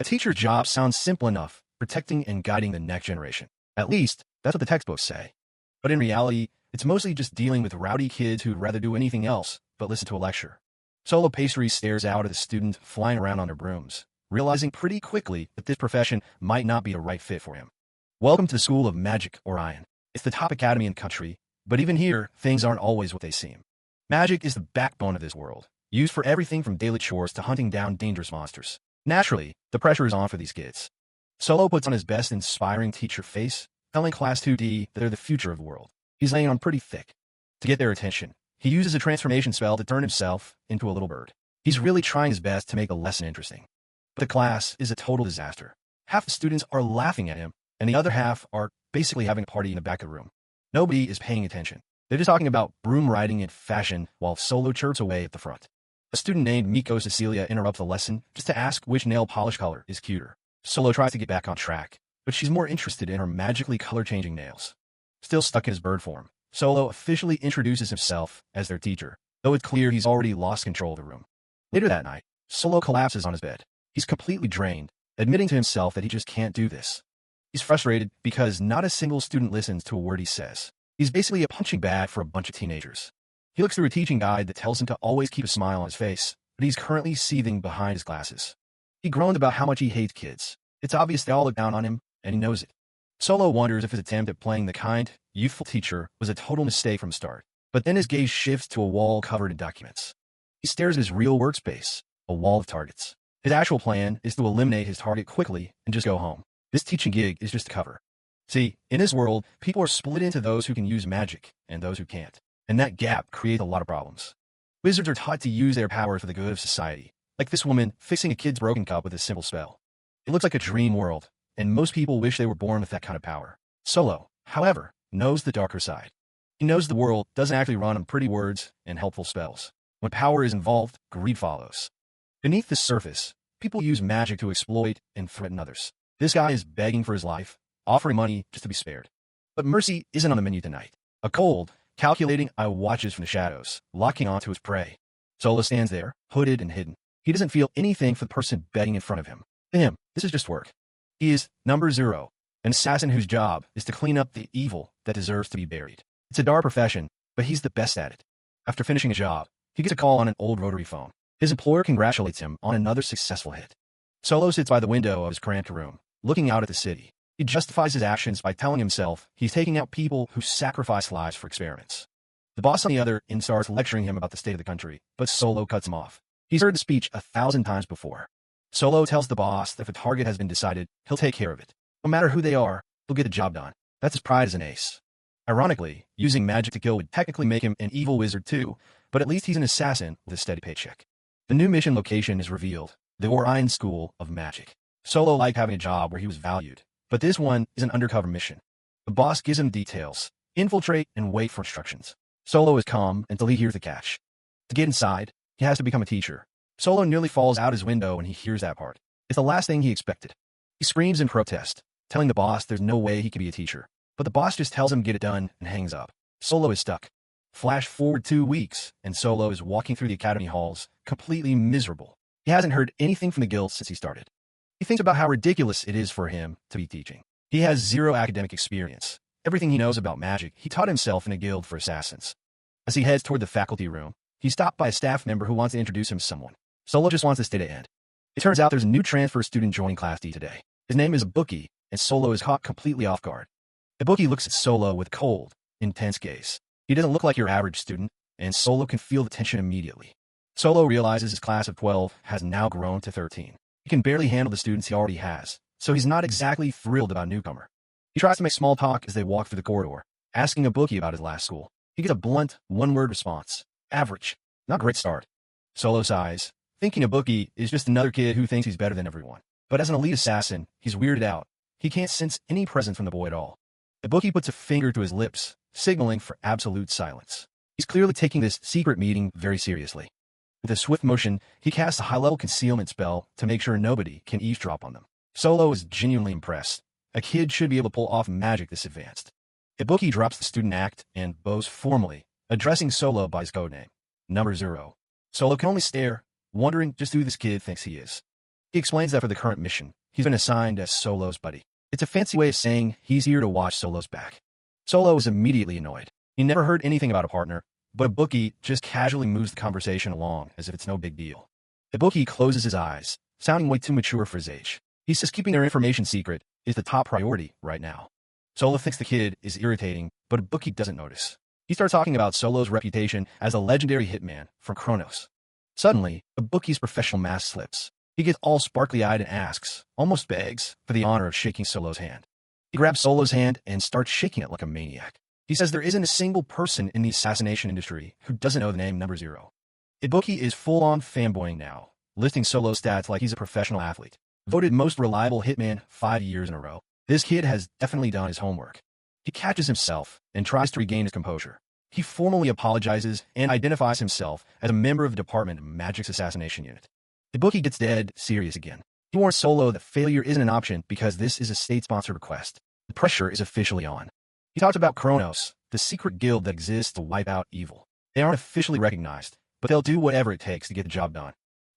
teacher's job sounds simple enough, protecting and guiding the next generation. At least, that's what the textbooks say. But in reality, it's mostly just dealing with rowdy kids who'd rather do anything else but listen to a lecture. Solo Pastry stares out at the student flying around on their brooms, realizing pretty quickly that this profession might not be the right fit for him. Welcome to the School of Magic, Orion. It's the top academy in the country, but even here, things aren't always what they seem. Magic is the backbone of this world, used for everything from daily chores to hunting down dangerous monsters. Naturally, the pressure is on for these kids. Solo puts on his best inspiring teacher face, telling Class 2D that they're the future of the world. He's laying on pretty thick. To get their attention, he uses a transformation spell to turn himself into a little bird. He's really trying his best to make the lesson interesting. But the class is a total disaster. Half the students are laughing at him, and the other half are basically having a party in the back of the room. Nobody is paying attention. They're just talking about broom riding and fashion while Solo chirps away at the front. A student named Miko Cecilia interrupts the lesson just to ask which nail polish color is cuter. Solo tries to get back on track, but she's more interested in her magically color-changing nails. Still stuck in his bird form, Solo officially introduces himself as their teacher, though it's clear he's already lost control of the room. Later that night, Solo collapses on his bed. He's completely drained, admitting to himself that he just can't do this. He's frustrated because not a single student listens to a word he says. He's basically a punching bag for a bunch of teenagers. He looks through a teaching guide that tells him to always keep a smile on his face, but he's currently seething behind his glasses. He groans about how much he hates kids. It's obvious they all look down on him, and he knows it. Solo wonders if his attempt at playing the kind, youthful teacher was a total mistake from the start, but then his gaze shifts to a wall covered in documents. He stares at his real workspace, a wall of targets. His actual plan is to eliminate his target quickly and just go home. This teaching gig is just a cover. See, in this world, people are split into those who can use magic and those who can't, and that gap creates a lot of problems. Wizards are taught to use their power for the good of society, like this woman fixing a kid's broken cup with a simple spell. It looks like a dream world, and most people wish they were born with that kind of power. Solo, however, knows the darker side. He knows the world doesn't actually run on pretty words and helpful spells. When power is involved, greed follows. Beneath the surface, people use magic to exploit and threaten others. This guy is begging for his life, offering money just to be spared. But mercy isn't on the menu tonight. A cold, calculating eye watches from the shadows, locking onto his prey. Solo stands there, hooded and hidden. He doesn't feel anything for the person begging in front of him. To him, this is just work. He is number 0, an assassin whose job is to clean up the evil that deserves to be buried. It's a dark profession, but he's the best at it. After finishing a job, he gets a call on an old rotary phone. His employer congratulates him on another successful hit. Solo sits by the window of his cramped room, looking out at the city. He justifies his actions by telling himself he's taking out people who sacrifice lives for experiments. The boss on the other end starts lecturing him about the state of the country, but Solo cuts him off. He's heard the speech 1,000 times before. Solo tells the boss that if a target has been decided, he'll take care of it. No matter who they are, he'll get the job done. That's his pride as an ace. Ironically, using magic to kill would technically make him an evil wizard too, but at least he's an assassin with a steady paycheck. The new mission location is revealed, the Orion School of Magic. Solo liked having a job where he was valued, but this one is an undercover mission. The boss gives him details: infiltrate and wait for instructions. Solo is calm until he hears the catch. To get inside, he has to become a teacher. Solo nearly falls out his window when he hears that part. It's the last thing he expected. He screams in protest, telling the boss there's no way he can be a teacher. But the boss just tells him get it done and hangs up. Solo is stuck. Flash forward 2 weeks, and Solo is walking through the academy halls, completely miserable. He hasn't heard anything from the guild since he started. He thinks about how ridiculous it is for him to be teaching. He has 0 academic experience. Everything he knows about magic, he taught himself in a guild for assassins. As he heads toward the faculty room, he's stopped by a staff member who wants to introduce him to someone. Solo just wants this day to end. It turns out there's a new transfer student joining Class D today. His name is Ibuki, and Solo is caught completely off guard. Ibuki looks at Solo with a cold, intense gaze. He doesn't look like your average student, and Solo can feel the tension immediately. Solo realizes his class of 12 has now grown to 13. He can barely handle the students he already has, so he's not exactly thrilled about a newcomer. He tries to make small talk as they walk through the corridor, asking Ibuki about his last school. He gets a blunt, one-word response. Average. Not a great start. Solo sighs, thinking Ibuki is just another kid who thinks he's better than everyone. But as an elite assassin, he's weirded out. He can't sense any presence from the boy at all. Ibuki puts a finger to his lips, signaling for absolute silence. He's clearly taking this secret meeting very seriously. With a swift motion, he casts a high-level concealment spell to make sure nobody can eavesdrop on them. Solo is genuinely impressed. A kid should be able to pull off magic this advanced. Ibuki drops the student act and bows formally, addressing Solo by his codename, Number 0. Solo can only stare, wondering just who this kid thinks he is. He explains that for the current mission, he's been assigned as Solo's buddy. It's a fancy way of saying he's here to watch Solo's back. Solo is immediately annoyed. He never heard anything about a partner, but a bookie just casually moves the conversation along as if it's no big deal. The bookie closes his eyes, sounding way too mature for his age. He says keeping their information secret is the top priority right now. Solo thinks the kid is irritating, but a bookie doesn't notice. He starts talking about Solo's reputation as a legendary hitman from Kronos. Suddenly, a bookie's professional mask slips. He gets all sparkly-eyed and asks, almost begs, for the honor of shaking Solo's hand. He grabs Solo's hand and starts shaking it like a maniac. He says there isn't a single person in the assassination industry who doesn't know the name Number Zero. Ibuki is full-on fanboying now, listing Solo's stats like he's a professional athlete. Voted most reliable hitman 5 years in a row. This kid has definitely done his homework. He catches himself and tries to regain his composure. He formally apologizes and identifies himself as a member of the Department of Magic's assassination unit. Ibuki gets dead serious again. He warns Solo that failure isn't an option because this is a state-sponsored request. The pressure is officially on. He talks about Kronos, the secret guild that exists to wipe out evil. They aren't officially recognized, but they'll do whatever it takes to get the job done.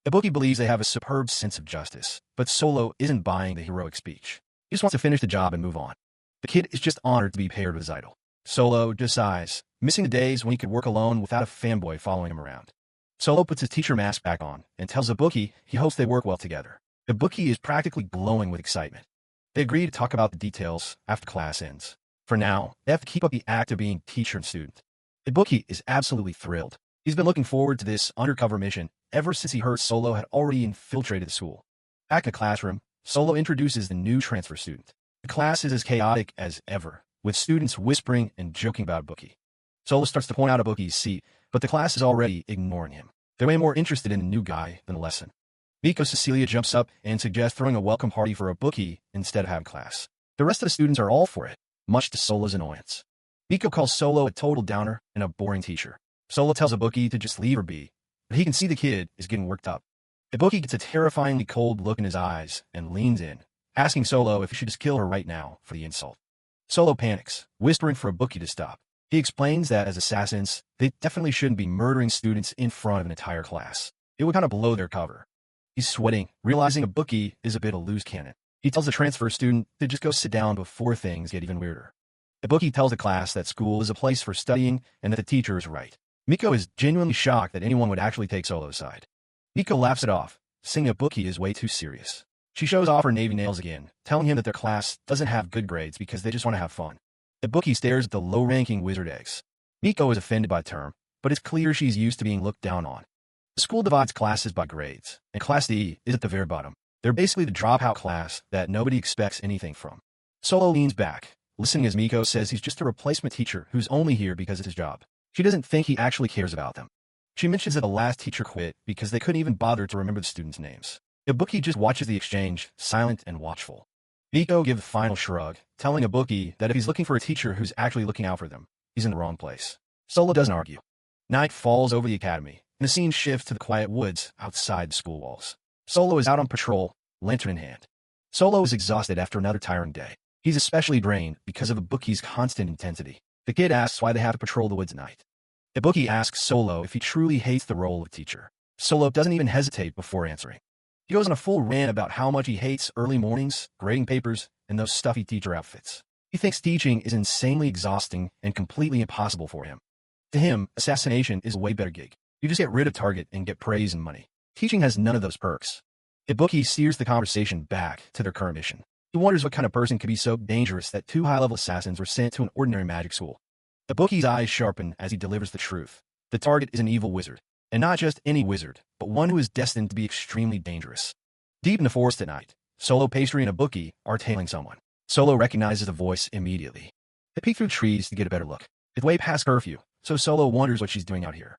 Ibuki believes they have a superb sense of justice, but Solo isn't buying the heroic speech. He just wants to finish the job and move on. The kid is just honored to be paired with his idol. Solo just sighs, missing the days when he could work alone without a fanboy following him around. Solo puts his teacher mask back on and tells Ibuki he hopes they work well together. Ibuki is practically glowing with excitement. They agree to talk about the details after class ends. For now, they have to keep up the act of being teacher and student. Ibuki is absolutely thrilled. He's been looking forward to this undercover mission ever since he heard Solo had already infiltrated the school. Back in the classroom, Solo introduces the new transfer student. The class is as chaotic as ever, with students whispering and joking about Ibuki. Solo starts to point out Ibuki's seat, but the class is already ignoring him. They're way more interested in the new guy than the lesson. Miko Cecilia jumps up and suggests throwing a welcome party for Ibuki instead of having class. The rest of the students are all for it, much to Solo's annoyance. Miko calls Solo a total downer and a boring teacher. Solo tells Ibuki to just leave her be, but he can see the kid is getting worked up. Ibuki gets a terrifyingly cold look in his eyes and leans in, asking Solo if he should just kill her right now for the insult. Solo panics, whispering for Ibuki to stop. He explains that as assassins, they definitely shouldn't be murdering students in front of an entire class. It would kind of blow their cover. He's sweating, realizing Ibuki is a bit of loose cannon. He tells the transfer student to just go sit down before things get even weirder. Ibuki tells the class that school is a place for studying and that the teacher is right. Miko is genuinely shocked that anyone would actually take Solo's side. Miko laughs it off, saying Ibuki is way too serious. She shows off her navy nails again, telling him that their class doesn't have good grades because they just want to have fun. Ibuki stares at the low-ranking wizard eggs. Miko is offended by the term, but it's clear she's used to being looked down on. The school divides classes by grades, and Class D is at the very bottom. They're basically the dropout class that nobody expects anything from. Solo leans back, listening as Miko says he's just a replacement teacher who's only here because it's his job. She doesn't think he actually cares about them. She mentions that the last teacher quit because they couldn't even bother to remember the students' names. Ibuki just watches the exchange, silent and watchful. Miko gives a final shrug, telling Ibuki that if he's looking for a teacher who's actually looking out for them, he's in the wrong place. Solo doesn't argue. Night falls over the academy, and the scene shifts to the quiet woods outside the school walls. Solo is out on patrol, lantern in hand. Solo is exhausted after another tiring day. He's especially drained because of Ibuki's constant intensity. The kid asks why they have to patrol the woods at night. Ibuki asks Solo if he truly hates the role of teacher. Solo doesn't even hesitate before answering. He goes on a full rant about how much he hates early mornings, grading papers, and those stuffy teacher outfits. He thinks teaching is insanely exhausting and completely impossible for him. To him, assassination is a way better gig. You just get rid of target and get praise and money. Teaching has none of those perks. Ibuki steers the conversation back to their current mission. He wonders what kind of person could be so dangerous that 2 high-level assassins were sent to an ordinary magic school. Ibuki's eyes sharpen as he delivers the truth. The target is an evil wizard. And not just any wizard, but one who is destined to be extremely dangerous. Deep in the forest at night, Solo, Pastry, and Ibuki are tailing someone. Solo recognizes the voice immediately. They peek through trees to get a better look. It's way past curfew, so Solo wonders what she's doing out here.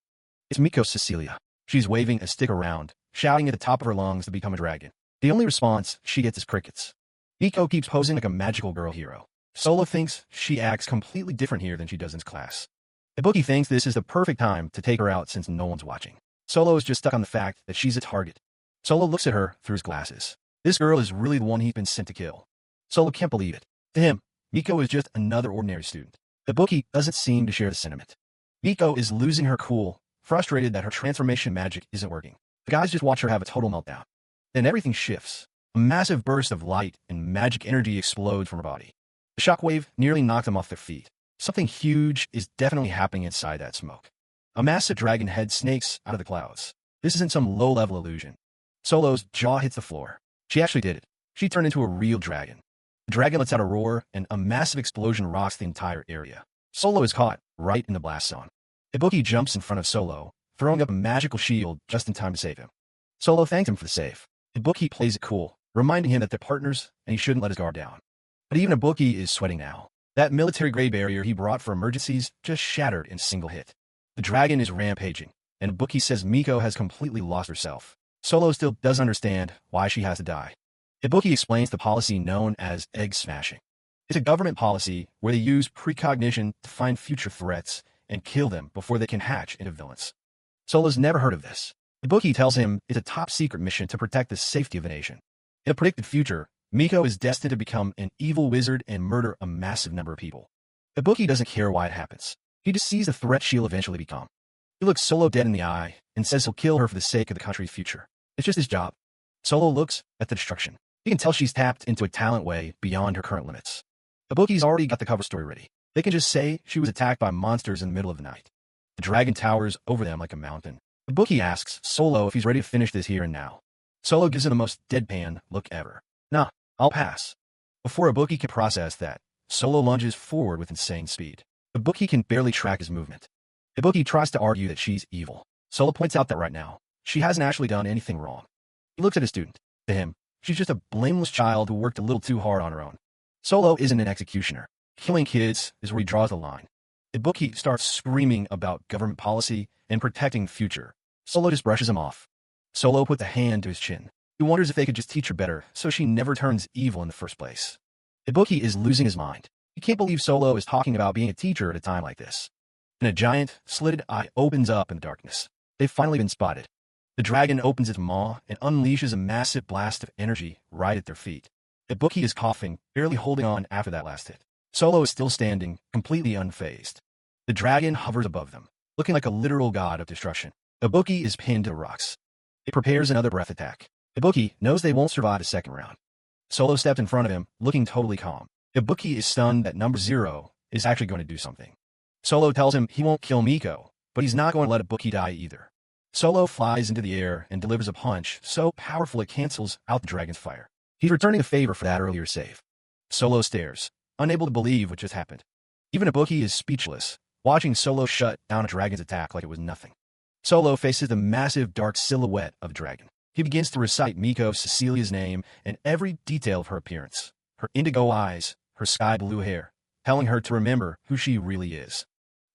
It's Miko Cecilia. She's waving a stick around, shouting at the top of her lungs to become a dragon. The only response she gets is crickets. Miko keeps posing like a magical girl hero. Solo thinks she acts completely different here than she does in class. Ibuki thinks this is the perfect time to take her out since no one's watching. Solo is just stuck on the fact that she's a target. Solo looks at her through his glasses. This girl is really the one he's been sent to kill. Solo can't believe it. To him, Miko is just another ordinary student. Ibuki doesn't seem to share the sentiment. Miko is losing her cool, frustrated that her transformation magic isn't working. The guys just watch her have a total meltdown. Then everything shifts. A massive burst of light and magic energy explodes from her body. The shockwave nearly knocked them off their feet. Something huge is definitely happening inside that smoke. A massive dragon head snakes out of the clouds. This isn't some low-level illusion. Solo's jaw hits the floor. She actually did it. She turned into a real dragon. The dragon lets out a roar, and a massive explosion rocks the entire area. Solo is caught right in the blast zone. Ibuki jumps in front of Solo, throwing up a magical shield just in time to save him. Solo thanks him for the save. Ibuki plays it cool, reminding him that they're partners and he shouldn't let his guard down. But even Ibuki is sweating now. That military-grade barrier he brought for emergencies just shattered in a single hit. The dragon is rampaging, and Ibuki says Miko has completely lost herself. Solo still doesn't understand why she has to die. Ibuki explains the policy known as egg smashing. It's a government policy where they use precognition to find future threats and kill them before they can hatch into villains. Solo's never heard of this. Ibuki tells him it's a top-secret mission to protect the safety of the nation. In a predicted future, Miko is destined to become an evil wizard and murder a massive number of people. Ibuki doesn't care why it happens. He just sees the threat she'll eventually become. He looks Solo dead in the eye and says he'll kill her for the sake of the country's future. It's just his job. Solo looks at the destruction. He can tell she's tapped into a talent way beyond her current limits. Ibuki's already got the cover story ready. They can just say she was attacked by monsters in the middle of the night. The dragon towers over them like a mountain. Ibuki asks Solo if he's ready to finish this here and now. Solo gives him the most deadpan look ever. Nah, I'll pass. Before Ibuki can process that, Solo lunges forward with insane speed. Ibuki can barely track his movement. Ibuki tries to argue that she's evil. Solo points out that right now, she hasn't actually done anything wrong. He looks at his student. To him, she's just a blameless child who worked a little too hard on her own. Solo isn't an executioner. Killing kids is where he draws the line. Ibuki starts screaming about government policy and protecting the future. Solo just brushes him off. Solo puts a hand to his chin. He wonders if they could just teach her better so she never turns evil in the first place. Ibuki is losing his mind. He can't believe Solo is talking about being a teacher at a time like this. And a giant, slitted eye opens up in the darkness. They've finally been spotted. The dragon opens its maw and unleashes a massive blast of energy right at their feet. Ibuki is coughing, barely holding on after that last hit. Solo is still standing, completely unfazed. The dragon hovers above them, looking like a literal god of destruction. Ibuki is pinned to the rocks. It prepares another breath attack. Ibuki knows they won't survive a second round. Solo stepped in front of him, looking totally calm. Ibuki is stunned that number 0 is actually going to do something. Solo tells him he won't kill Miko, but he's not going to let Ibuki die either. Solo flies into the air and delivers a punch so powerful it cancels out the dragon's fire. He's returning a favor for that earlier save. Solo stares, unable to believe what just happened. Even Ibuki is speechless, watching Solo shut down a dragon's attack like it was nothing. Solo faces the massive dark silhouette of the dragon. He begins to recite Miko Cecilia's name and every detail of her appearance. Her indigo eyes, her sky blue hair, telling her to remember who she really is.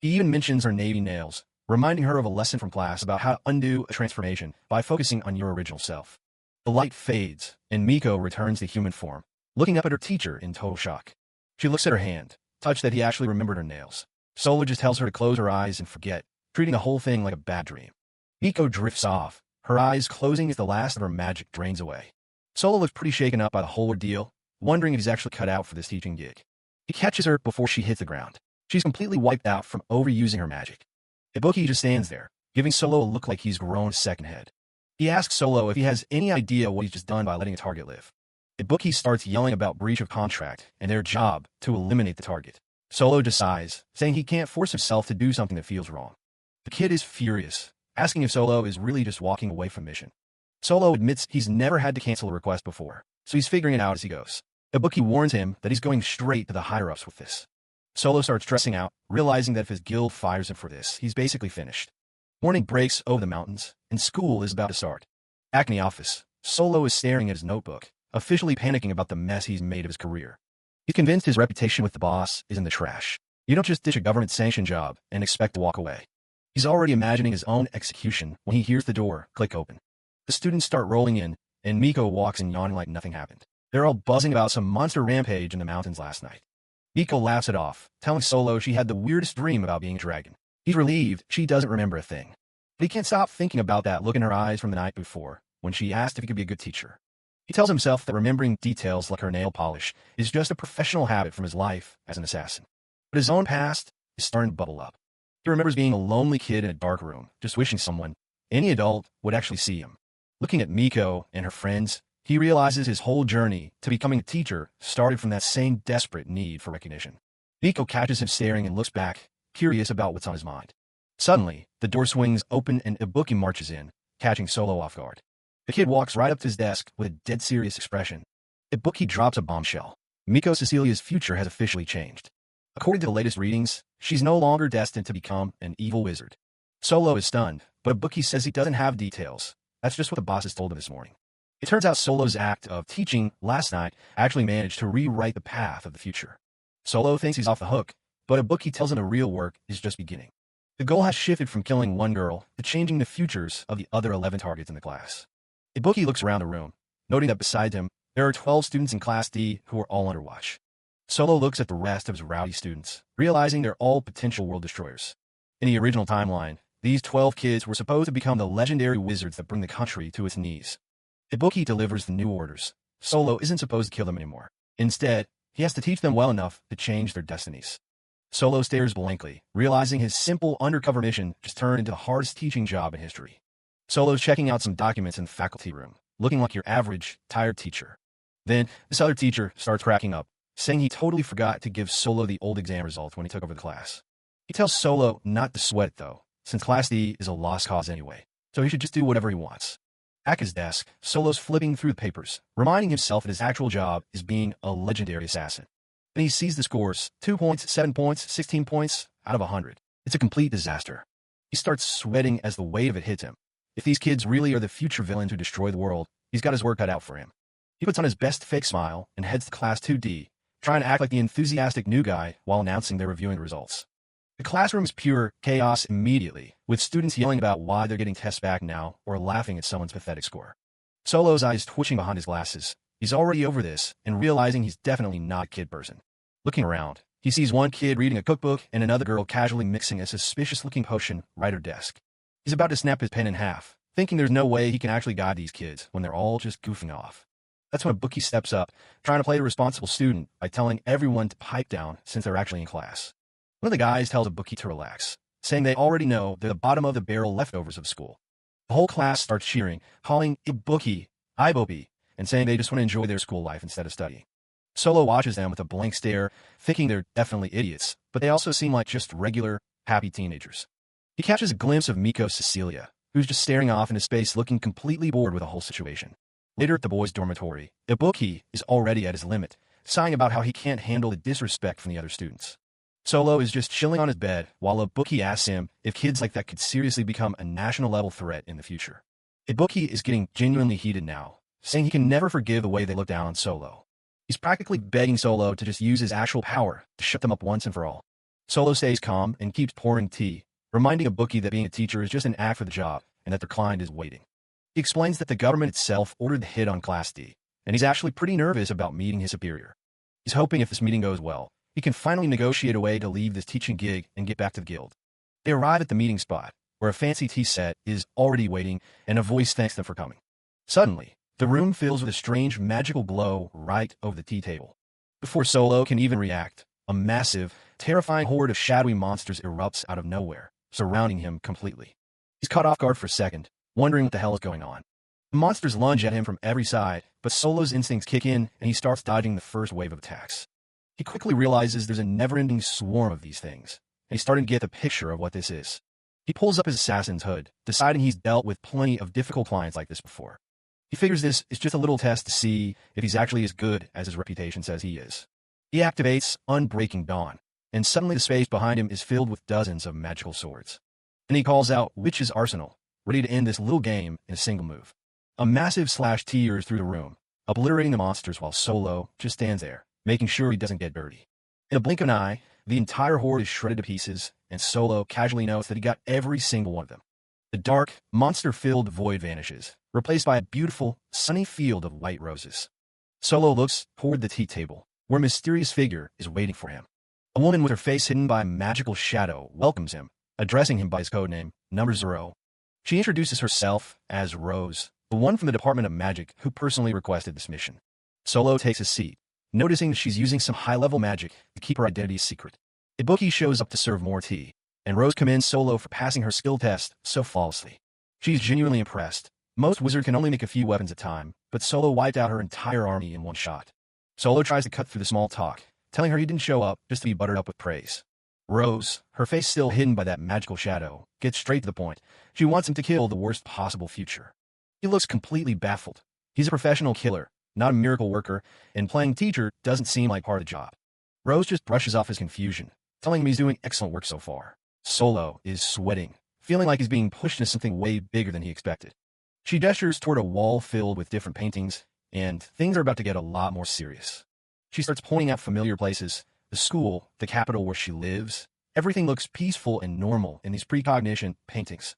He even mentions her navy nails, reminding her of a lesson from class about how to undo a transformation by focusing on your original self. The light fades, and Miko returns to human form, looking up at her teacher in total shock. She looks at her hand, touched that he actually remembered her nails. Solo just tells her to close her eyes and forget, treating the whole thing like a bad dream. Miko drifts off, her eyes closing as the last of her magic drains away. Solo looks pretty shaken up by the whole ordeal, wondering if he's actually cut out for this teaching gig. He catches her before she hits the ground. She's completely wiped out from overusing her magic. Ibuki just stands there, giving Solo a look like he's grown a second head. He asks Solo if he has any idea what he's just done by letting a target live. Ibuki starts yelling about breach of contract and their job to eliminate the target. Solo just sighs, saying he can't force himself to do something that feels wrong. The kid is furious, asking if Solo is really just walking away from mission. Solo admits he's never had to cancel a request before, so he's figuring it out as he goes. Ibuki warns him that he's going straight to the higher-ups with this. Solo starts stressing out, realizing that if his guild fires him for this, he's basically finished. Morning breaks over the mountains, and school is about to start. Back in the office, Solo is staring at his notebook, officially panicking about the mess he's made of his career. He's convinced his reputation with the boss is in the trash. You don't just ditch a government-sanctioned job and expect to walk away. He's already imagining his own execution when he hears the door click open. The students start rolling in, and Miko walks in yawning like nothing happened. They're all buzzing about some monster rampage in the mountains last night. Miko laughs it off, telling Solo she had the weirdest dream about being a dragon. He's relieved she doesn't remember a thing. But he can't stop thinking about that look in her eyes from the night before, when she asked if he could be a good teacher. He tells himself that remembering details like her nail polish is just a professional habit from his life as an assassin. But his own past is starting to bubble up. He remembers being a lonely kid in a dark room, just wishing someone, any adult, would actually see him. Looking at Miko and her friends, he realizes his whole journey to becoming a teacher started from that same desperate need for recognition. Miko catches him staring and looks back, curious about what's on his mind. Suddenly, the door swings open and Ibuki marches in, catching Solo off guard. The kid walks right up to his desk with a dead serious expression. Ibuki drops a bombshell. Miko Cecilia's future has officially changed. According to the latest readings, she's no longer destined to become an evil wizard. Solo is stunned, but Ibuki says he doesn't have details. That's just what the bosses told him this morning. It turns out Solo's act of teaching last night actually managed to rewrite the path of the future. Solo thinks he's off the hook, but Ibuki tells him the real work is just beginning. The goal has shifted from killing one girl to changing the futures of the other 11 targets in the class. Ibuki looks around the room, noting that beside him, there are 12 students in Class D who are all under watch. Solo looks at the rest of his rowdy students, realizing they're all potential world destroyers. In the original timeline, these 12 kids were supposed to become the legendary wizards that bring the country to its knees. Ibuki delivers the new orders. Solo isn't supposed to kill them anymore. Instead, he has to teach them well enough to change their destinies. Solo stares blankly, realizing his simple undercover mission just turned into the hardest teaching job in history. Solo's checking out some documents in the faculty room, looking like your average, tired teacher. Then, this other teacher starts cracking up, saying he totally forgot to give Solo the old exam results when he took over the class. He tells Solo not to sweat it though, since Class D is a lost cause anyway, so he should just do whatever he wants. At his desk, Solo's flipping through the papers, reminding himself that his actual job is being a legendary assassin. Then he sees the scores, 2 points, 7 points, 16 points, out of 100. It's a complete disaster. He starts sweating as the weight of it hits him. If these kids really are the future villains who destroy the world, he's got his work cut out for him. He puts on his best fake smile and heads to Class 2D, trying to act like the enthusiastic new guy while announcing they're reviewing results. The classroom is pure chaos immediately, with students yelling about why they're getting tests back now or laughing at someone's pathetic score. Solo's eyes twitching behind his glasses. He's already over this and realizing he's definitely not a kid person. Looking around, he sees one kid reading a cookbook and another girl casually mixing a suspicious-looking potion right at her desk. He's about to snap his pen in half, thinking there's no way he can actually guide these kids when they're all just goofing off. That's when Ibuki steps up, trying to play the responsible student by telling everyone to pipe down since they're actually in class. One of the guys tells Ibuki to relax, saying they already know they're the bottom of the barrel leftovers of school. The whole class starts cheering, calling Ibuki, Ibobi, and saying they just want to enjoy their school life instead of studying. Solo watches them with a blank stare, thinking they're definitely idiots, but they also seem like just regular, happy teenagers. He catches a glimpse of Miko Cecilia, who's just staring off into space looking completely bored with the whole situation. Later at the boys' dormitory, Ibuki is already at his limit, sighing about how he can't handle the disrespect from the other students. Solo is just chilling on his bed while Ibuki asks him if kids like that could seriously become a national-level threat in the future. Ibuki is getting genuinely heated now, saying he can never forgive the way they look down on Solo. He's practically begging Solo to just use his actual power to shut them up once and for all. Solo stays calm and keeps pouring tea, reminding Ibuki that being a teacher is just an act for the job and that their client is waiting. He explains that the government itself ordered the hit on Class D, and he's actually pretty nervous about meeting his superior. He's hoping if this meeting goes well, he can finally negotiate a way to leave this teaching gig and get back to the guild. They arrive at the meeting spot, where a fancy tea set is already waiting, and a voice thanks them for coming. Suddenly, the room fills with a strange magical glow right over the tea table. Before Solo can even react, a massive, terrifying horde of shadowy monsters erupts out of nowhere, surrounding him completely. He's caught off guard for a second, wondering what the hell is going on. The monsters lunge at him from every side, but Solo's instincts kick in and he starts dodging the first wave of attacks. He quickly realizes there's a never-ending swarm of these things, and he's starting to get the picture of what this is. He pulls up his assassin's hood, deciding he's dealt with plenty of difficult clients like this before. He figures this is just a little test to see if he's actually as good as his reputation says he is. He activates Unbreaking Dawn, and suddenly the space behind him is filled with dozens of magical swords. And he calls out Witch's Arsenal, ready to end this little game in a single move. A massive slash tears through the room, obliterating the monsters while Solo just stands there, making sure he doesn't get dirty. In a blink of an eye, the entire horde is shredded to pieces, and Solo casually notes that he got every single one of them. The dark, monster-filled void vanishes, replaced by a beautiful, sunny field of white roses. Solo looks toward the tea table, where a mysterious figure is waiting for him. A woman with her face hidden by a magical shadow welcomes him, addressing him by his codename, Number 0. She introduces herself as Rose, the one from the Department of Magic who personally requested this mission. Solo takes his seat, noticing that she's using some high-level magic to keep her identity secret. Ibuki shows up to serve more tea, and Rose commends Solo for passing her skill test so flawlessly. She's genuinely impressed, Most wizards can only make a few weapons at a time, but Solo wiped out her entire army in one shot. Solo tries to cut through the small talk, telling her he didn't show up just to be buttered up with praise. Rose, her face still hidden by that magical shadow, gets straight to the point. She wants him to kill the worst possible future. He looks completely baffled. He's a professional killer, not a miracle worker, and playing teacher doesn't seem like part of the job. Rose just brushes off his confusion, telling him he's doing excellent work so far. Solo is sweating, feeling like he's being pushed into something way bigger than he expected. She gestures toward a wall filled with different paintings, and things are about to get a lot more serious. She starts pointing out familiar places, the school, the capital where she lives. Everything looks peaceful and normal in these precognition paintings.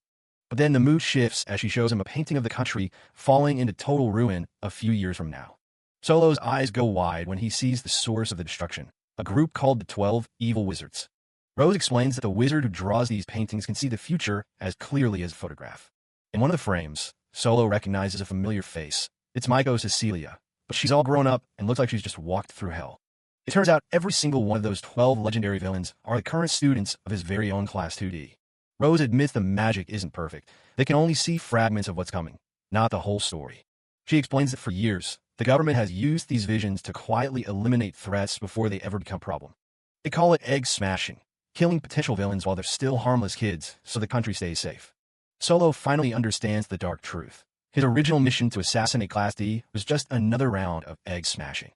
But then the mood shifts as she shows him a painting of the country falling into total ruin a few years from now. Solo's eyes go wide when he sees the source of the destruction, a group called the 12 Evil Wizards. Rose explains that the wizard who draws these paintings can see the future as clearly as a photograph. In one of the frames, Solo recognizes a familiar face. It's Maiko Cecilia, but she's all grown up and looks like she's just walked through hell. It turns out every single one of those 12 legendary villains are the current students of his very own Class 2D. Rose admits the magic isn't perfect. They can only see fragments of what's coming, not the whole story. She explains that for years, the government has used these visions to quietly eliminate threats before they ever become a problem. They call it egg smashing, killing potential villains while they're still harmless kids so the country stays safe. Solo finally understands the dark truth. His original mission to assassinate Class D was just another round of egg smashing.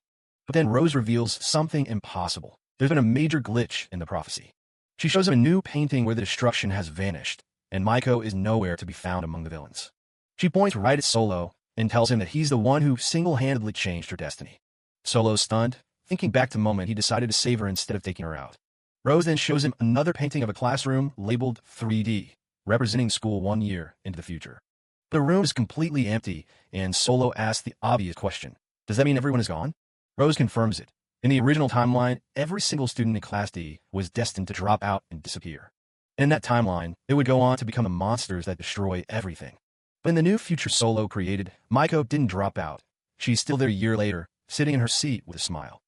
But then Rose reveals something impossible. There's been a major glitch in the prophecy. She shows him a new painting where the destruction has vanished, and Maiko is nowhere to be found among the villains. She points right at Solo and tells him that he's the one who single-handedly changed her destiny. Solo's stunned, thinking back to the moment he decided to save her instead of taking her out. Rose then shows him another painting of a classroom labeled 3D, representing school 1 year into the future. The room is completely empty, and Solo asks the obvious question. Does that mean everyone is gone? Rose confirms it. In the original timeline, every single student in Class D was destined to drop out and disappear. And in that timeline, it would go on to become the monsters that destroy everything. But in the new future Solo created, Maiko didn't drop out. She's still there a year later, sitting in her seat with a smile.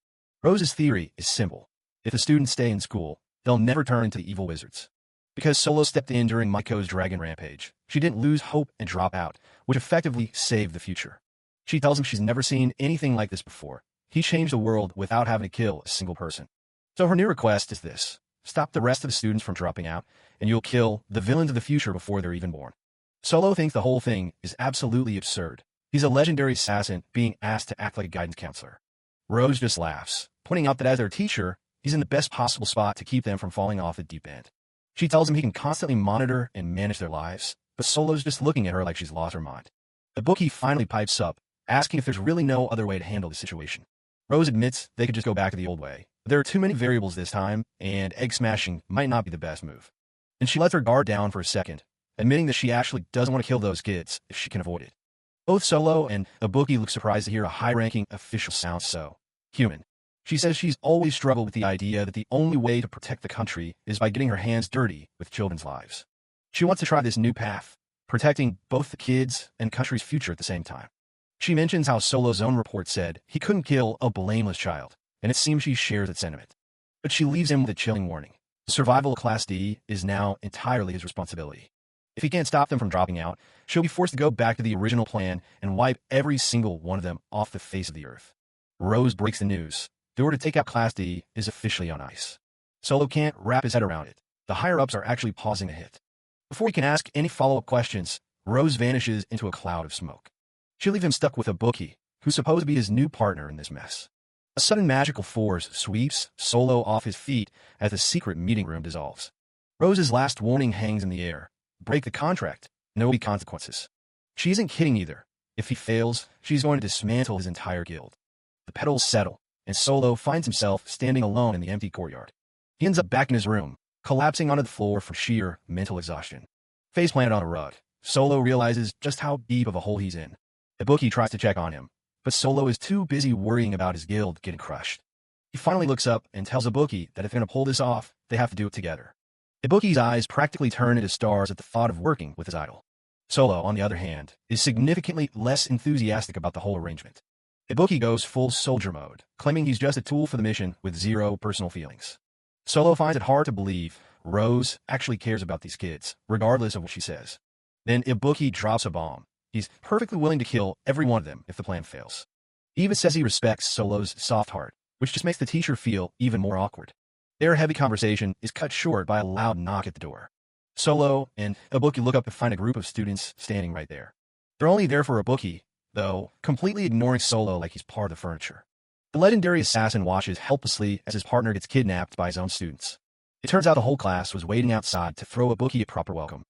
Rose's theory is simple. If the students stay in school, they'll never turn into the evil wizards. Because Solo stepped in during Maiko's dragon rampage, she didn't lose hope and drop out, which effectively saved the future. She tells him she's never seen anything like this before. He changed the world without having to kill a single person. So her new request is this. Stop the rest of the students from dropping out, and you'll kill the villains of the future before they're even born. Solo thinks the whole thing is absolutely absurd. He's a legendary assassin being asked to act like a guidance counselor. Rose just laughs, pointing out that as their teacher, he's in the best possible spot to keep them from falling off the deep end. She tells him he can constantly monitor and manage their lives, but Solo's just looking at her like she's lost her mind. The bookie finally pipes up, asking if there's really no other way to handle the situation. Rose admits they could just go back to the old way. There are too many variables this time, and egg smashing might not be the best move. And she lets her guard down for a second, admitting that she actually doesn't want to kill those kids if she can avoid it. Both Solo and Ibuki look surprised to hear a high-ranking official sound so human. She says she's always struggled with the idea that the only way to protect the country is by getting her hands dirty with children's lives. She wants to try this new path, protecting both the kids and country's future at the same time. She mentions how Solo's own report said he couldn't kill a blameless child, and it seems she shares that sentiment. But she leaves him with a chilling warning. The survival of Class D is now entirely his responsibility. If he can't stop them from dropping out, she'll be forced to go back to the original plan and wipe every single one of them off the face of the earth. Rose breaks the news. The order to take out Class D is officially on ice. Solo can't wrap his head around it. The higher-ups are actually pausing the hit. Before he can ask any follow-up questions, Rose vanishes into a cloud of smoke. She'll leave him stuck with Ibuki, who's supposed to be his new partner in this mess. A sudden magical force sweeps Solo off his feet as the secret meeting room dissolves. Rose's last warning hangs in the air. Break the contract, and there will be consequences. She isn't kidding either. If he fails, she's going to dismantle his entire guild. The petals settle, and Solo finds himself standing alone in the empty courtyard. He ends up back in his room, collapsing onto the floor from sheer mental exhaustion. Face planted on a rug, Solo realizes just how deep of a hole he's in. Ibuki tries to check on him, but Solo is too busy worrying about his guild getting crushed. He finally looks up and tells Ibuki that if they're going to pull this off, they have to do it together. Ibuki's eyes practically turn into stars at the thought of working with his idol. Solo, on the other hand, is significantly less enthusiastic about the whole arrangement. Ibuki goes full soldier mode, claiming he's just a tool for the mission with zero personal feelings. Solo finds it hard to believe Rose actually cares about these kids, regardless of what she says. Then Ibuki drops a bomb. He's perfectly willing to kill every one of them if the plan fails. He even says he respects Solo's soft heart, which just makes the teacher feel even more awkward. Their heavy conversation is cut short by a loud knock at the door. Solo and Ibuki look up to find a group of students standing right there. They're only there for Ibuki, though, completely ignoring Solo like he's part of the furniture. The legendary assassin watches helplessly as his partner gets kidnapped by his own students. It turns out the whole class was waiting outside to throw Ibuki a proper welcome.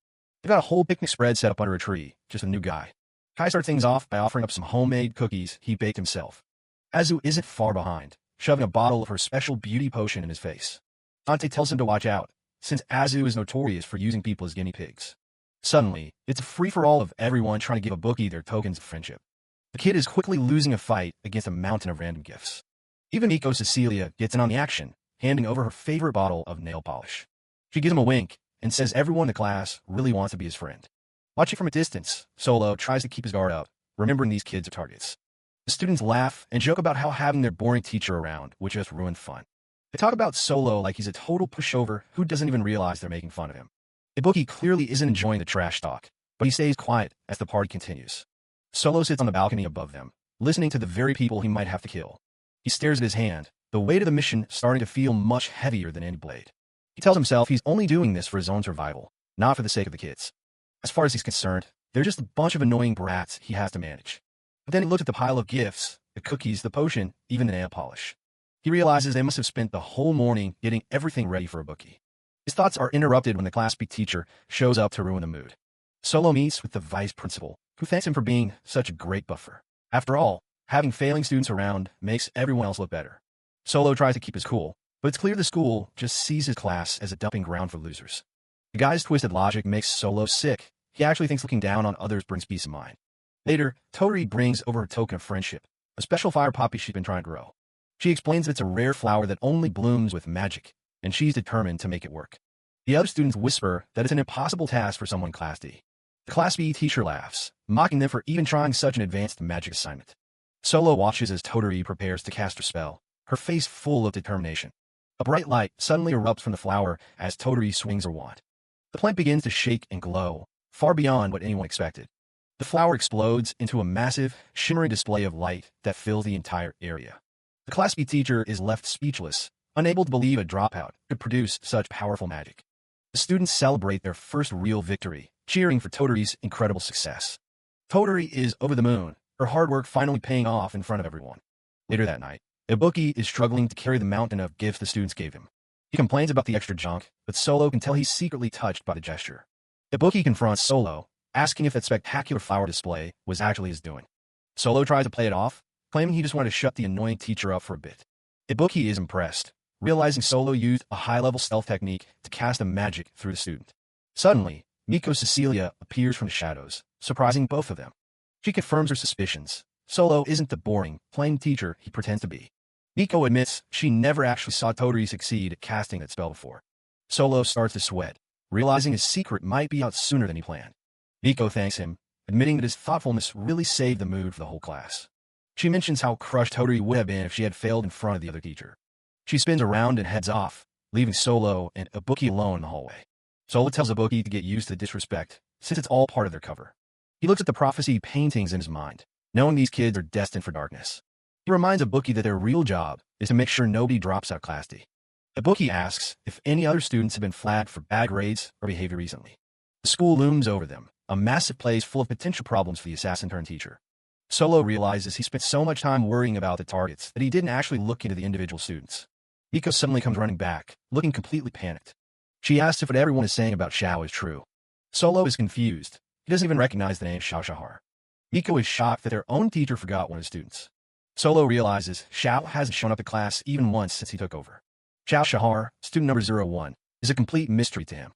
They've got a whole picnic spread set up under a tree, just a new guy. Kai starts things off by offering up some homemade cookies he baked himself. Azu isn't far behind, shoving a bottle of her special beauty potion in his face. Dante tells him to watch out, since Azu is notorious for using people as guinea pigs. Suddenly, it's a free-for-all of everyone trying to give Ibuki their tokens of friendship. The kid is quickly losing a fight against a mountain of random gifts. Even Miko Cecilia gets in on the action, handing over her favorite bottle of nail polish. She gives him a wink and says everyone in the class really wants to be his friend. Watching from a distance, Solo tries to keep his guard up, remembering these kids are targets. The students laugh and joke about how having their boring teacher around would just ruin fun. They talk about Solo like he's a total pushover who doesn't even realize they're making fun of him. Ibuki clearly isn't enjoying the trash talk, but he stays quiet as the party continues. Solo sits on the balcony above them, listening to the very people he might have to kill. He stares at his hand, the weight of the mission starting to feel much heavier than any blade. He tells himself he's only doing this for his own survival, not for the sake of the kids. As far as he's concerned, they're just a bunch of annoying brats he has to manage. But then he looks at the pile of gifts, the cookies, the potion, even the nail polish. He realizes they must have spent the whole morning getting everything ready for Ibuki. His thoughts are interrupted when the class teacher shows up to ruin the mood. Solo meets with the vice principal, who thanks him for being such a great buffer. After all, having failing students around makes everyone else look better. Solo tries to keep his cool, but it's clear the school just sees his class as a dumping ground for losers. The guy's twisted logic makes Solo sick. He actually thinks looking down on others brings peace of mind. Later, Toturi brings over her token of friendship, a special fire poppy she's been trying to grow. She explains that it's a rare flower that only blooms with magic, and she's determined to make it work. The other students whisper that it's an impossible task for someone Class D. The Class B teacher laughs, mocking them for even trying such an advanced magic assignment. Solo watches as Toturi prepares to cast her spell, her face full of determination. A bright light suddenly erupts from the flower as Toturi swings her wand. The plant begins to shake and glow, far beyond what anyone expected. The flower explodes into a massive, shimmering display of light that fills the entire area. The Class B teacher is left speechless, unable to believe a dropout could produce such powerful magic. The students celebrate their first real victory, cheering for Toturi's incredible success. Toturi is over the moon, her hard work finally paying off in front of everyone. Later that night, Ibuki is struggling to carry the mountain of gifts the students gave him. He complains about the extra junk, but Solo can tell he's secretly touched by the gesture. Ibuki confronts Solo, asking if that spectacular flower display was actually his doing. Solo tries to play it off, claiming he just wanted to shut the annoying teacher up for a bit. Ibuki is impressed, realizing Solo used a high-level stealth technique to cast a magic through the student. Suddenly, Miko Cecilia appears from the shadows, surprising both of them. She confirms her suspicions. Solo isn't the boring, plain teacher he pretends to be. Miko admits she never actually saw Toturi succeed at casting that spell before. Solo starts to sweat, realizing his secret might be out sooner than he planned. Miko thanks him, admitting that his thoughtfulness really saved the mood for the whole class. She mentions how crushed Toturi would have been if she had failed in front of the other teacher. She spins around and heads off, leaving Solo and Ibuki alone in the hallway. Solo tells Ibuki to get used to the disrespect, since it's all part of their cover. He looks at the prophecy paintings in his mind, knowing these kids are destined for darkness. He reminds Ibuki that their real job is to make sure nobody drops out Class D. Ibuki asks if any other students have been flagged for bad grades or behavior recently. The school looms over them, a massive place full of potential problems for the assassin-turned-teacher. Solo realizes he spent so much time worrying about the targets that he didn't actually look into the individual students. Miko suddenly comes running back, looking completely panicked. She asks if what everyone is saying about Xiao is true. Solo is confused. He doesn't even recognize the name Xiao Shahar. Miko is shocked that their own teacher forgot one of his students. Solo realizes Xiao hasn't shown up to class even once since he took over. Xiao Shahar, student number 01, is a complete mystery to him.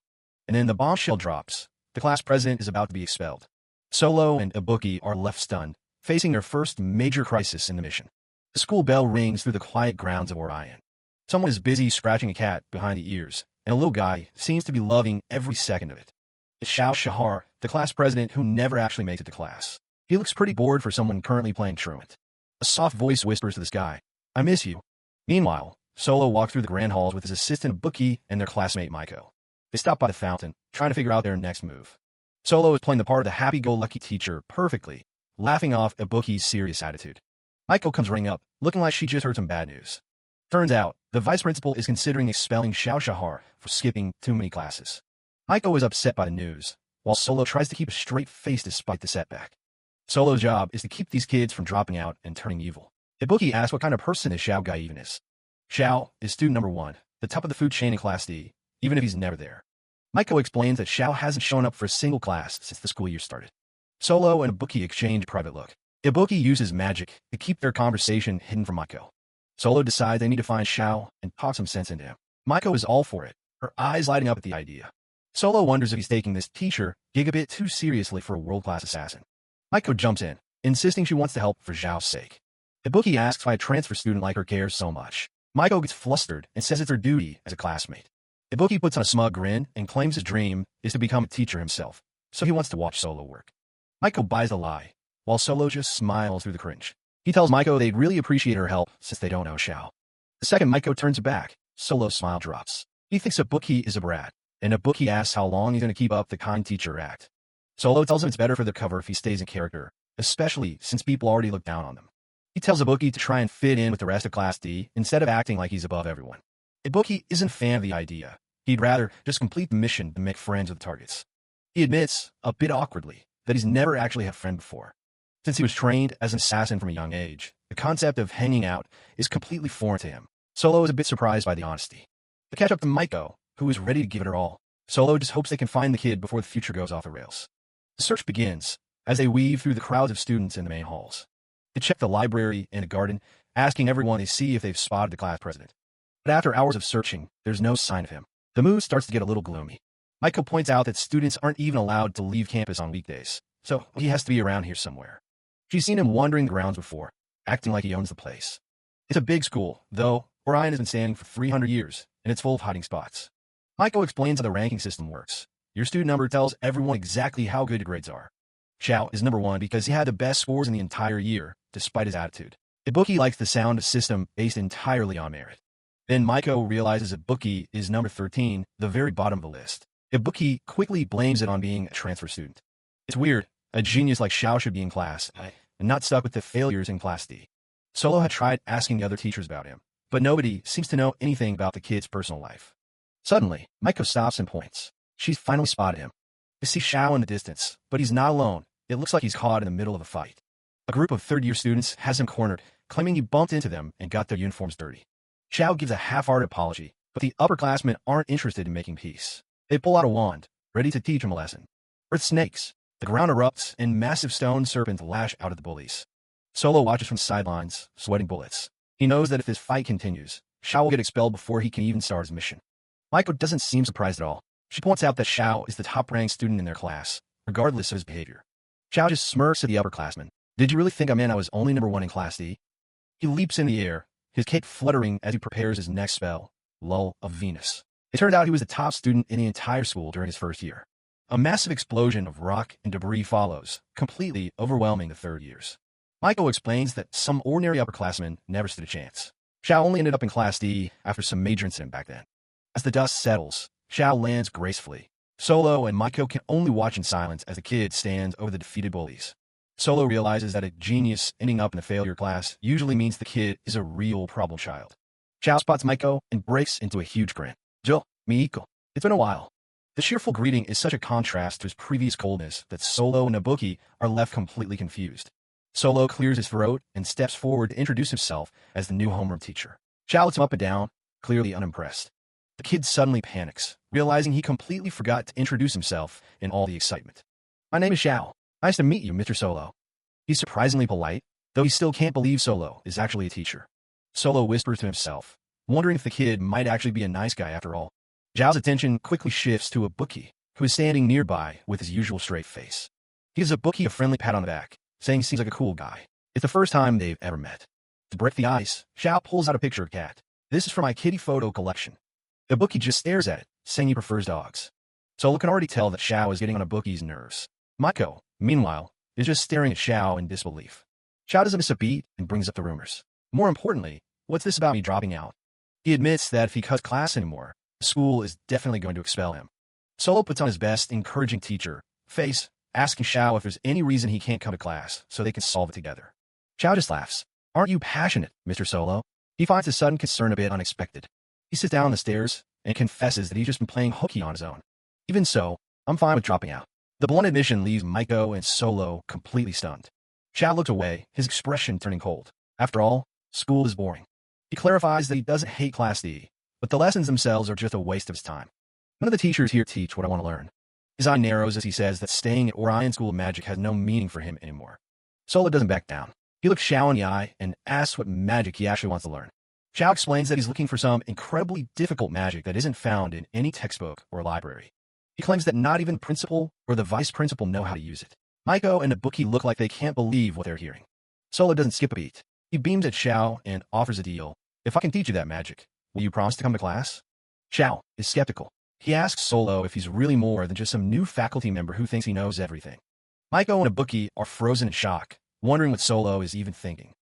And then the bombshell drops. The class president is about to be expelled. Solo and Ibuki are left stunned, facing their first major crisis in the mission. The school bell rings through the quiet grounds of Orion. Someone is busy scratching a cat behind the ears, and a little guy seems to be loving every second of it. It's Xiao Shahar, the class president who never actually makes it to class. He looks pretty bored for someone currently playing truant. A soft voice whispers to this guy, "I miss you." Meanwhile, Solo walks through the grand halls with his assistant Ibuki and their classmate Miko. They stop by the fountain, trying to figure out their next move. Solo is playing the part of the happy-go-lucky teacher perfectly, laughing off Ibuki's serious attitude. Maiko comes running up, looking like she just heard some bad news. Turns out, the vice principal is considering expelling Xiao Shahar for skipping too many classes. Maiko is upset by the news, while Solo tries to keep a straight face despite the setback. Solo's job is to keep these kids from dropping out and turning evil. Ibuki asks what kind of person this Xiao guy even is. Xiao is student number 1, the top of the food chain in Class D, even if he's never there. Maiko explains that Xiao hasn't shown up for a single class since the school year started. Solo and Ibuki exchange a private look. Ibuki uses magic to keep their conversation hidden from Maiko. Solo decides they need to find Xiao and talk some sense into him. Maiko is all for it, her eyes lighting up at the idea. Solo wonders if he's taking this teacher gig a bit too seriously for a world-class assassin. Maiko jumps in, insisting she wants to help for Xiao's sake. Ibuki asks why a transfer student like her cares so much. Maiko gets flustered and says it's her duty as a classmate. Ibuki puts on a smug grin and claims his dream is to become a teacher himself, so he wants to watch Solo work. Maiko buys the lie, while Solo just smiles through the cringe. He tells Maiko they'd really appreciate her help since they don't know Xiao. The second Maiko turns back, Solo's smile drops. He thinks Ibuki is a brat, and Ibuki asks how long he's going to keep up the kind teacher act. Solo tells him it's better for the cover if he stays in character, especially since people already look down on them. He tells Ibuki to try and fit in with the rest of Class D instead of acting like he's above everyone. Ibuki isn't a fan of the idea. He'd rather just complete the mission than make friends with the targets. He admits, a bit awkwardly, that he's never actually had a friend before. Since he was trained as an assassin from a young age, the concept of hanging out is completely foreign to him. Solo is a bit surprised by the honesty. They catch up to Maiko, who is ready to give it her all. Solo just hopes they can find the kid before the future goes off the rails. The search begins, as they weave through the crowds of students in the main halls. They check the library and the garden, asking everyone to see if they've spotted the class president. But after hours of searching, there's no sign of him. The mood starts to get a little gloomy. Maiko points out that students aren't even allowed to leave campus on weekdays, so he has to be around here somewhere. She's seen him wandering the grounds before, acting like he owns the place. It's a big school, though Orion has been standing for 300 years, and it's full of hiding spots. Maiko explains how the ranking system works. Your student number tells everyone exactly how good your grades are. Xiao is number 1 because he had the best scores in the entire year, despite his attitude. Ibuki likes the sound of a system based entirely on merit. Then Maiko realizes Ibuki is number 13, the very bottom of the list. Ibuki quickly blames it on being a transfer student. It's weird. A genius like Xiao should be in class, and not stuck with the failures in Class D. Solo had tried asking the other teachers about him, but nobody seems to know anything about the kid's personal life. Suddenly, Maiko stops and points. She's finally spotted him. They see Xiao in the distance, but he's not alone. It looks like he's caught in the middle of a fight. A group of third-year students has him cornered, claiming he bumped into them and got their uniforms dirty. Xiao gives a half-hearted apology, but the upperclassmen aren't interested in making peace. They pull out a wand, ready to teach him a lesson. Earth snakes. The ground erupts, and massive stone serpents lash out at the bullies. Solo watches from the sidelines, sweating bullets. He knows that if this fight continues, Xiao will get expelled before he can even start his mission. Maiko doesn't seem surprised at all. She points out that Xiao is the top-ranked student in their class, regardless of his behavior. Xiao just smirks at the upperclassmen. Did you really think I meant I was only number 1 in Class D? He leaps in the air, his cape fluttering as he prepares his next spell, Lull of Venus. It turned out he was the top student in the entire school during his first year. A massive explosion of rock and debris follows, completely overwhelming the third years. Maiko explains that some ordinary upperclassmen never stood a chance. Xiao only ended up in Class D after some major incident back then. As the dust settles, Xiao lands gracefully. Solo and Maiko can only watch in silence as the kid stands over the defeated bullies. Solo realizes that a genius ending up in a failure class usually means the kid is a real problem child. Xiao spots Maiko and breaks into a huge grin. Jo, Miiko. It's been a while. The cheerful greeting is such a contrast to his previous coldness that Solo and Ibuki are left completely confused. Solo clears his throat and steps forward to introduce himself as the new homeroom teacher. Xiao looks him up and down, clearly unimpressed. The kid suddenly panics, realizing he completely forgot to introduce himself in all the excitement. My name is Xiao. Nice to meet you, Mr. Solo. He's surprisingly polite, though he still can't believe Solo is actually a teacher. Solo whispers to himself, wondering if the kid might actually be a nice guy after all. Xiao's attention quickly shifts to Ibuki, who is standing nearby with his usual straight face. He gives Ibuki a friendly pat on the back, saying he seems like a cool guy. It's the first time they've ever met. To break the ice, Xiao pulls out a picture of a cat. This is for my kitty photo collection. Ibuki just stares at it, saying he prefers dogs. Solo can already tell that Xiao is getting on Ibuki's nerves. Maiko, meanwhile, is just staring at Xiao in disbelief. Xiao doesn't miss a beat and brings up the rumors. More importantly, what's this about me dropping out? He admits that if he cuts class anymore, the school is definitely going to expel him. Solo puts on his best encouraging teacher face, asking Xiao if there's any reason he can't come to class so they can solve it together. Xiao just laughs. Aren't you passionate, Mr. Solo? He finds his sudden concern a bit unexpected. He sits down on the stairs and confesses that he's just been playing hooky on his own. Even so, I'm fine with dropping out. The blunt admission leaves Maiko and Solo completely stunned. Xiao looks away, his expression turning cold. After all, school is boring. He clarifies that he doesn't hate Class D, but the lessons themselves are just a waste of his time. None of the teachers here teach what I want to learn. His eye narrows as he says that staying at Orion School of Magic has no meaning for him anymore. Solo doesn't back down. He looks Xiao in the eye and asks what magic he actually wants to learn. Xiao explains that he's looking for some incredibly difficult magic that isn't found in any textbook or library. He claims that not even the principal or the vice principal know how to use it. Maiko and Ibuki look like they can't believe what they're hearing. Solo doesn't skip a beat. He beams at Xiao and offers a deal. If I can teach you that magic, will you promise to come to class? Xiao is skeptical. He asks Solo if he's really more than just some new faculty member who thinks he knows everything. Maiko and Ibuki are frozen in shock, wondering what Solo is even thinking.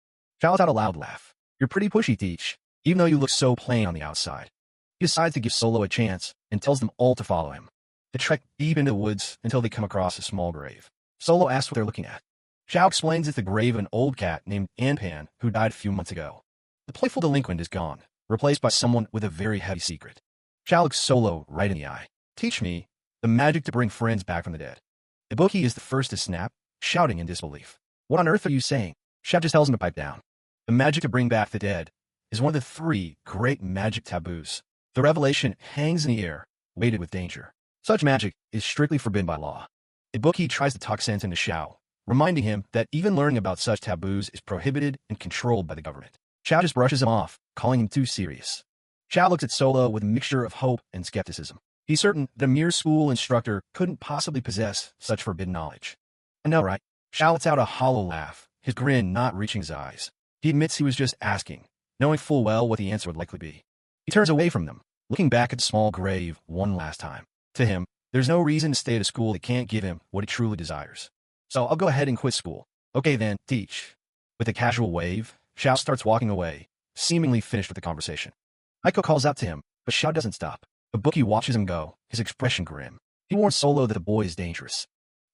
Xiao lets out a loud laugh. You're pretty pushy, Teach, even though you look so plain on the outside. He decides to give Solo a chance and tells them all to follow him. They trek deep into the woods until they come across a small grave. Solo asks what they're looking at. Xiao explains it's the grave of an old cat named Anpan who died a few months ago. The playful delinquent is gone, replaced by someone with a very heavy secret. Xiao looks Solo right in the eye. Teach me the magic to bring friends back from the dead. Ibuki is the first to snap, shouting in disbelief. What on earth are you saying? Xiao just tells him to pipe down. The magic to bring back the dead is one of the 3 great magic taboos. The revelation hangs in the air, weighted with danger. Such magic is strictly forbidden by law. Ibuki tries to talk sense into Xiao, reminding him that even learning about such taboos is prohibited and controlled by the government. Xiao just brushes him off, calling him too serious. Xiao looks at Solo with a mixture of hope and skepticism. He's certain that a mere school instructor couldn't possibly possess such forbidden knowledge. I know, right? Xiao lets out a hollow laugh, his grin not reaching his eyes. He admits he was just asking, knowing full well what the answer would likely be. He turns away from them, looking back at the small grave one last time. To him, there's no reason to stay at a school that can't give him what he truly desires. So I'll go ahead and quit school. Okay then, teach. With a casual wave, Xiao starts walking away, seemingly finished with the conversation. Maiko calls out to him, but Xiao doesn't stop. Ibuki watches him go, his expression grim. He warns Solo that the boy is dangerous.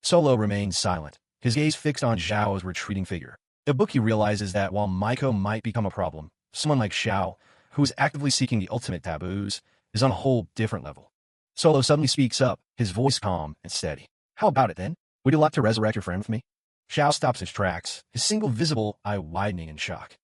Solo remains silent, his gaze fixed on Xiao's retreating figure. Ibuki realizes that while Maiko might become a problem, someone like Xiao, who is actively seeking the ultimate taboos, is on a whole different level. Solo suddenly speaks up, his voice calm and steady. How about it then? Would you like to resurrect your friend with me? Xiao stops his tracks, his single visible eye widening in shock.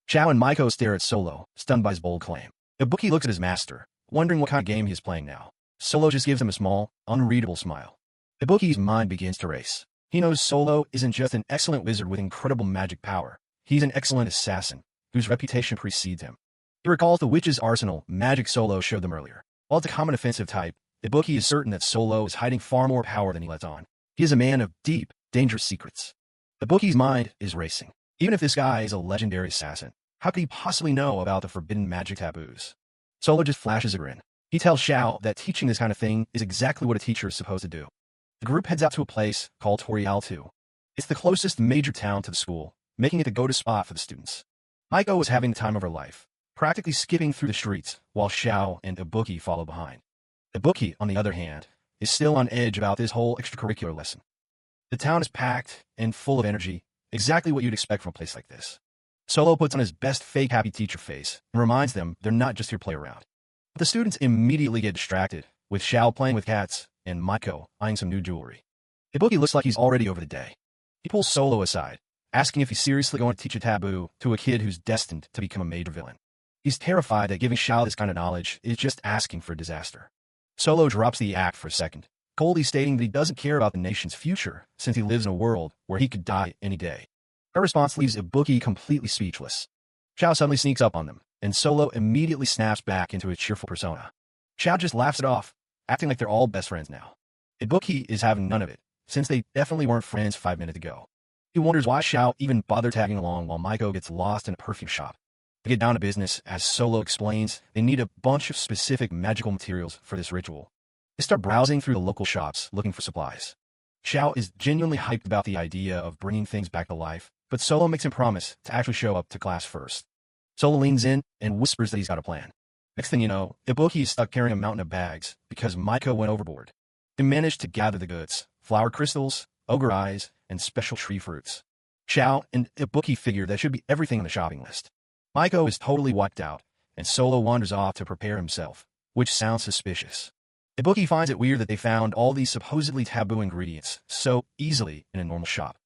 Xiao and Maiko stare at Solo, stunned by his bold claim. Ibuki looks at his master, wondering what kind of game he is playing now. Solo just gives him a small, unreadable smile. Ibuki's mind begins to race. He knows Solo isn't just an excellent wizard with incredible magic power. He's an excellent assassin, whose reputation precedes him. He recalls the witch's arsenal magic Solo showed them earlier. While it's a common offensive type, Ibuki is certain that Solo is hiding far more power than he lets on. He is a man of deep, dangerous secrets. Ibuki's mind is racing. Even if this guy is a legendary assassin, how could he possibly know about the forbidden magic taboos? Solo just flashes a grin. He tells Xiao that teaching this kind of thing is exactly what a teacher is supposed to do. The group heads out to a place called Torial 2. It's the closest major town to the school, making it the go-to spot for the students. Maiko is having the time of her life, practically skipping through the streets while Xiao and Ibuki follow behind. Ibuki, on the other hand, is still on edge about this whole extracurricular lesson. The town is packed and full of energy, exactly what you'd expect from a place like this. Solo puts on his best fake happy teacher face and reminds them they're not just here to play around. But the students immediately get distracted, with Xiao playing with cats and Maiko eyeing some new jewelry. Ibuki looks like he's already over the day. He pulls Solo aside, asking if he's seriously going to teach a taboo to a kid who's destined to become a major villain. He's terrified that giving Xiao this kind of knowledge is just asking for disaster. Solo drops the act for a second, coldly stating that he doesn't care about the nation's future since he lives in a world where he could die any day. Her response leaves Ibuki completely speechless. Xiao suddenly sneaks up on them, and Solo immediately snaps back into his cheerful persona. Xiao just laughs it off, acting like they're all best friends now. Ibuki is having none of it, since they definitely weren't friends 5 minutes ago. He wonders why Xiao even bothered tagging along while Maiko gets lost in a perfume shop. To get down to business, as Solo explains, they need a bunch of specific magical materials for this ritual. They start browsing through the local shops looking for supplies. Xiao is genuinely hyped about the idea of bringing things back to life, but Solo makes him promise to actually show up to class first. Solo leans in and whispers that he's got a plan. Next thing you know, Ibuki is stuck carrying a mountain of bags because Maiko went overboard. They manage to gather the goods, flower crystals, ogre eyes, and special tree fruits. Xiao and Ibuki figure that should be everything on the shopping list. Maiko is totally wiped out, and Solo wanders off to prepare himself, which sounds suspicious. Ibuki finds it weird that they found all these supposedly taboo ingredients so easily in a normal shop.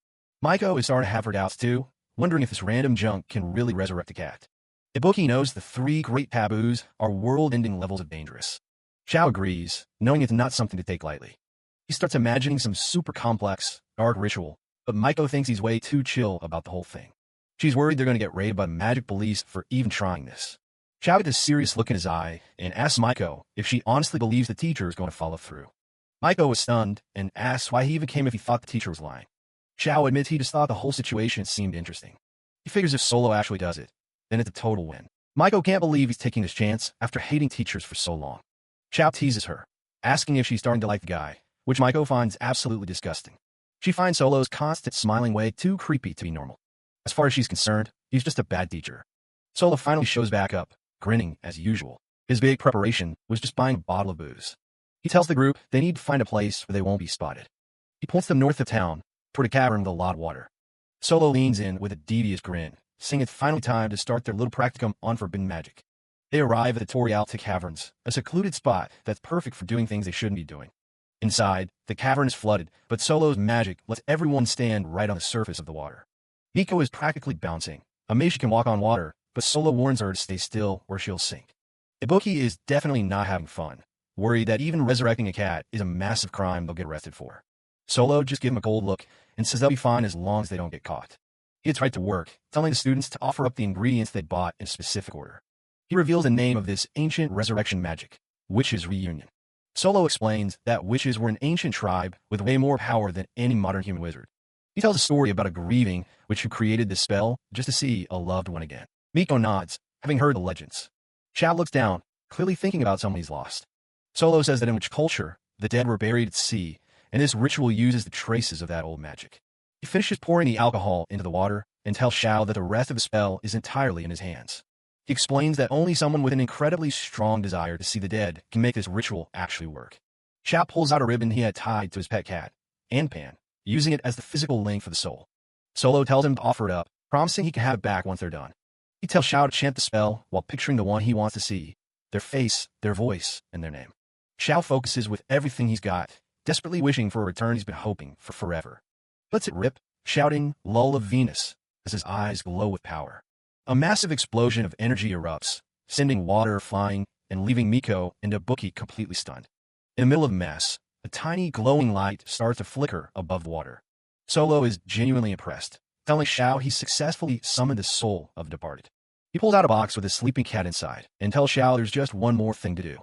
Maiko is starting to have her doubts too, wondering if this random junk can really resurrect a cat. Ibuki knows the 3 great taboos are world-ending levels of dangerous. Xiao agrees, knowing it's not something to take lightly. He starts imagining some super complex, dark ritual, but Maiko thinks he's way too chill about the whole thing. She's worried they're going to get raided by the magic police for even trying this. Xiao gets a serious look in his eye and asks Maiko if she honestly believes the teacher is going to follow through. Maiko is stunned and asks why he even came if he thought the teacher was lying. Xiao admits he just thought the whole situation seemed interesting. He figures if Solo actually does it, then it's a total win. Maiko can't believe he's taking this chance after hating teachers for so long. Xiao teases her, asking if she's starting to like the guy, which Maiko finds absolutely disgusting. She finds Solo's constant smiling way too creepy to be normal. As far as she's concerned, he's just a bad teacher. Solo finally shows back up, grinning as usual. His big preparation was just buying a bottle of booze. He tells the group they need to find a place where they won't be spotted. He points them north of town, toward a cavern with a lot of water. Solo leans in with a devious grin, saying it's finally time to start their little practicum on forbidden magic. They arrive at the Torialta Caverns, a secluded spot that's perfect for doing things they shouldn't be doing. Inside, the cavern is flooded, but Solo's magic lets everyone stand right on the surface of the water. Miko is practically bouncing, amazed she can walk on water, but Solo warns her to stay still or she'll sink. Ibuki is definitely not having fun, worried that even resurrecting a cat is a massive crime they'll get arrested for. Solo just gives him a cold look and says they'll be fine as long as they don't get caught. He gets right to work, telling the students to offer up the ingredients they bought in a specific order. He reveals the name of this ancient resurrection magic, Witches' Reunion. Solo explains that witches were an ancient tribe with way more power than any modern human wizard. He tells a story about a grieving witch who created this spell just to see a loved one again. Miko nods, having heard the legends. Xiao looks down, clearly thinking about someone he's lost. Solo says that in witch culture, the dead were buried at sea, and this ritual uses the traces of that old magic. He finishes pouring the alcohol into the water and tells Xiao that the rest of the spell is entirely in his hands. He explains that only someone with an incredibly strong desire to see the dead can make this ritual actually work. Xiao pulls out a ribbon he had tied to his pet cat, Anpan, using it as the physical link for the soul. Solo tells him to offer it up, promising he can have it back once they're done. He tells Xiao to chant the spell while picturing the one he wants to see, their face, their voice, and their name. Xiao focuses with everything he's got, desperately wishing for a return he's been hoping for forever. Lets it rip, shouting, "Lull of Venus," as his eyes glow with power. A massive explosion of energy erupts, sending water flying and leaving Miko and Ibuki completely stunned. In the middle of the mess, a tiny glowing light starts to flicker above the water. Solo is genuinely impressed, telling Xiao he successfully summoned the soul of the departed. He pulls out a box with a sleeping cat inside and tells Xiao there's just one more thing to do.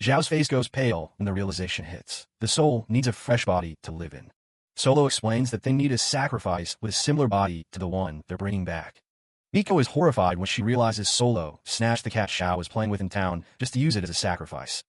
Xiao's face goes pale when the realization hits. The soul needs a fresh body to live in. Solo explains that they need a sacrifice with a similar body to the one they're bringing back. Miko is horrified when she realizes Solo snatched the cat Xiao was playing with in town just to use it as a sacrifice.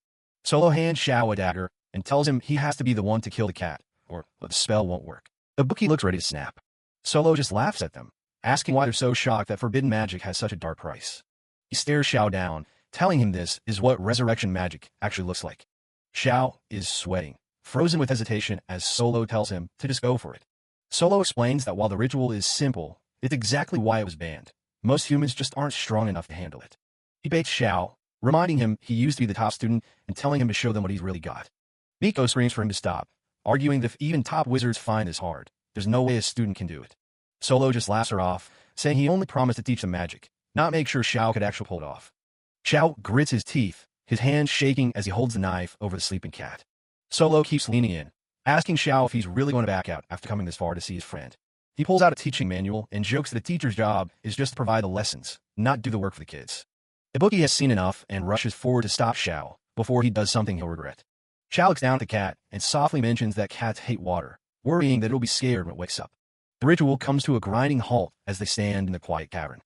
Solo hands Xiao a dagger and tells him he has to be the one to kill the cat, or the spell won't work. Ibuki looks ready to snap. Solo just laughs at them, asking why they're so shocked that forbidden magic has such a dark price. He stares Xiao down, telling him this is what resurrection magic actually looks like. Xiao is sweating, frozen with hesitation as Solo tells him to just go for it. Solo explains that while the ritual is simple, it's exactly why it was banned. Most humans just aren't strong enough to handle it. He baits Xiao, reminding him he used to be the top student and telling him to show them what he's really got. Miko screams for him to stop, arguing that if even top wizards find this hard, there's no way a student can do it. Solo just laughs her off, saying he only promised to teach them magic, not make sure Xiao could actually pull it off. Xiao grits his teeth, his hands shaking as he holds the knife over the sleeping cat. Solo keeps leaning in, asking Xiao if he's really going to back out after coming this far to see his friend. He pulls out a teaching manual and jokes that a teacher's job is just to provide the lessons, not do the work for the kids. Ibuki has seen enough and rushes forward to stop Xiao before he does something he'll regret. Xiao looks down at the cat and softly mentions that cats hate water, worrying that it'll be scared when it wakes up. The ritual comes to a grinding halt as they stand in the quiet cavern.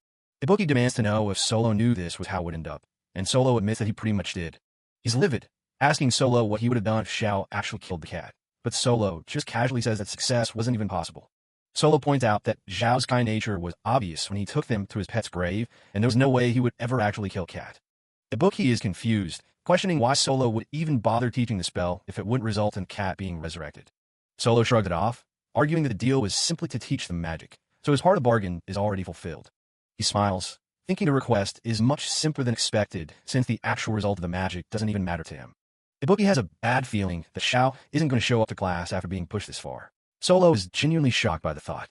Ibuki demands to know if Solo knew this was how it would end up, and Solo admits that he pretty much did. He's livid, asking Solo what he would have done if Xiao actually killed the cat, but Solo just casually says that success wasn't even possible. Solo points out that Xiao's kind nature was obvious when he took them to his pet's grave, and there was no way he would ever actually kill Cat. Ibuki is confused, questioning why Solo would even bother teaching the spell if it wouldn't result in the cat being resurrected. Solo shrugged it off, arguing that the deal was simply to teach them magic, so his part of the bargain is already fulfilled. He smiles, thinking the request is much simpler than expected since the actual result of the magic doesn't even matter to him. Ibuki has a bad feeling that Xiao isn't going to show up to class after being pushed this far. Solo is genuinely shocked by the thought.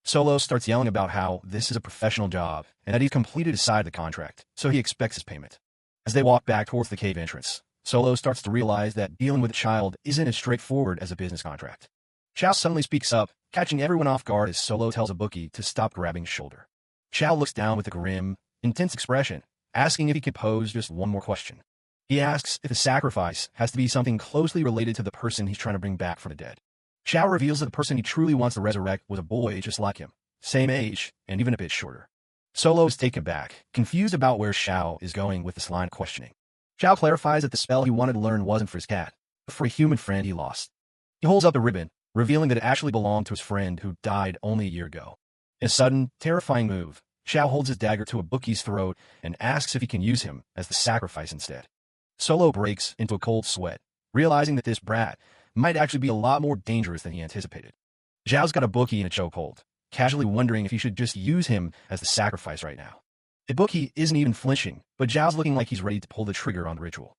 Solo starts yelling about how this is a professional job and that he's completed his side of the contract, so he expects his payment. As they walk back towards the cave entrance, Solo starts to realize that dealing with a child isn't as straightforward as a business contract. Xiao suddenly speaks up, catching everyone off guard as Solo tells Ibuki to stop grabbing his shoulder. Xiao looks down with a grim, intense expression, asking if he can pose just one more question. He asks if the sacrifice has to be something closely related to the person he's trying to bring back from the dead. Xiao reveals that the person he truly wants to resurrect was a boy just like him, same age, and even a bit shorter. Solo is taken back, confused about where Xiao is going with this line of questioning. Xiao clarifies that the spell he wanted to learn wasn't for his cat, but for a human friend he lost. He holds up the ribbon, revealing that it actually belonged to his friend who died only a year ago. In a sudden, terrifying move, Xiao holds his dagger to Ibuki's throat and asks if he can use him as the sacrifice instead. Solo breaks into a cold sweat, realizing that this brat might actually be a lot more dangerous than he anticipated. Zhao's got Ibuki in a chokehold, casually wondering if he should just use him as the sacrifice right now. Ibuki isn't even flinching, but Zhao's looking like he's ready to pull the trigger on the ritual.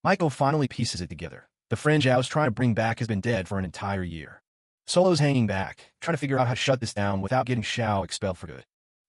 Maiko finally pieces it together. The friend Zhao's trying to bring back has been dead for an entire year. Solo's hanging back, trying to figure out how to shut this down without getting Xiao expelled for good.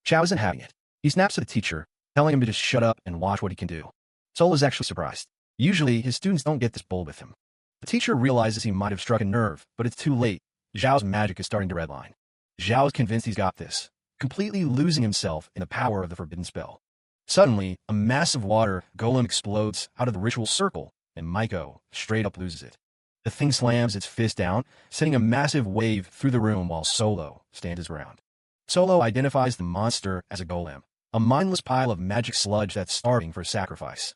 Xiao isn't having it. He snaps at the teacher, telling him to just shut up and watch what he can do. Solo's actually surprised. Usually, his students don't get this bold with him. The teacher realizes he might have struck a nerve, but it's too late. Zhao's magic is starting to redline. Zhao is convinced he's got this, completely losing himself in the power of the forbidden spell. Suddenly, a massive water golem explodes out of the ritual circle, and Maiko straight up loses it. The thing slams its fist down, sending a massive wave through the room while Solo stands his ground. Solo identifies the monster as a golem, a mindless pile of magic sludge that's starving for a sacrifice.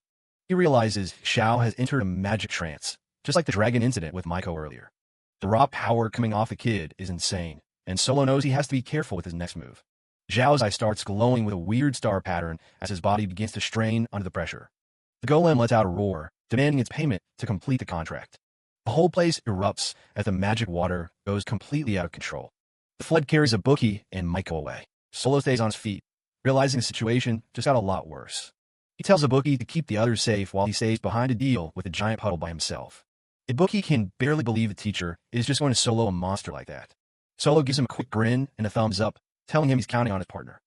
He realizes Xiao has entered a magic trance, just like the dragon incident with Maiko earlier. The raw power coming off the kid is insane, and Solo knows he has to be careful with his next move. Zhao's eye starts glowing with a weird star pattern as his body begins to strain under the pressure. The golem lets out a roar, demanding its payment to complete the contract. The whole place erupts as the magic water goes completely out of control. The flood carries Ibuki and Maiko away. Solo stays on his feet, realizing the situation just got a lot worse. He tells Ibuki to keep the others safe while he stays behind a deal with a giant puddle by himself. Ibuki can barely believe the teacher is just going to solo a monster like that. Solo gives him a quick grin and a thumbs up, telling him he's counting on his partner.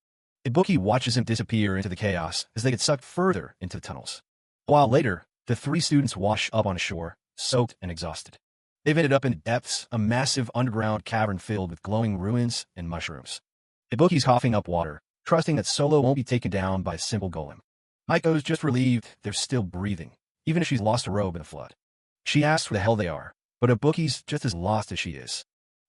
Ibuki watches him disappear into the chaos as they get sucked further into the tunnels. A while later, the three students wash up on a shore, soaked and exhausted. They've ended up in the depths, a massive underground cavern filled with glowing ruins and mushrooms. Ibuki's coughing up water, trusting that Solo won't be taken down by a simple golem. Maiko's just relieved they're still breathing, even if she's lost a robe in a flood. She asks where the hell they are, but Ibuki's just as lost as she is.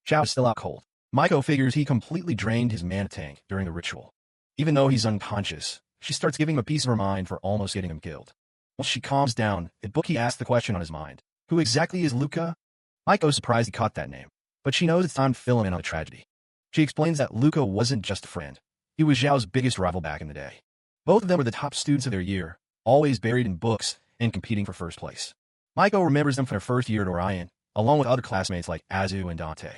Xiao is still out cold. Maiko figures he completely drained his mana tank during the ritual. Even though he's unconscious, she starts giving him a piece of her mind for almost getting him killed. Once she calms down, Ibuki asks the question on his mind. Who exactly is Luca? Maiko's surprised he caught that name, but she knows it's time to fill him in on the tragedy. She explains that Luca wasn't just a friend. He was Zhao's biggest rival back in the day. Both of them were the top students of their year, always buried in books and competing for first place. Maiko remembers them from their first year at Orion, along with other classmates like Azu and Dante.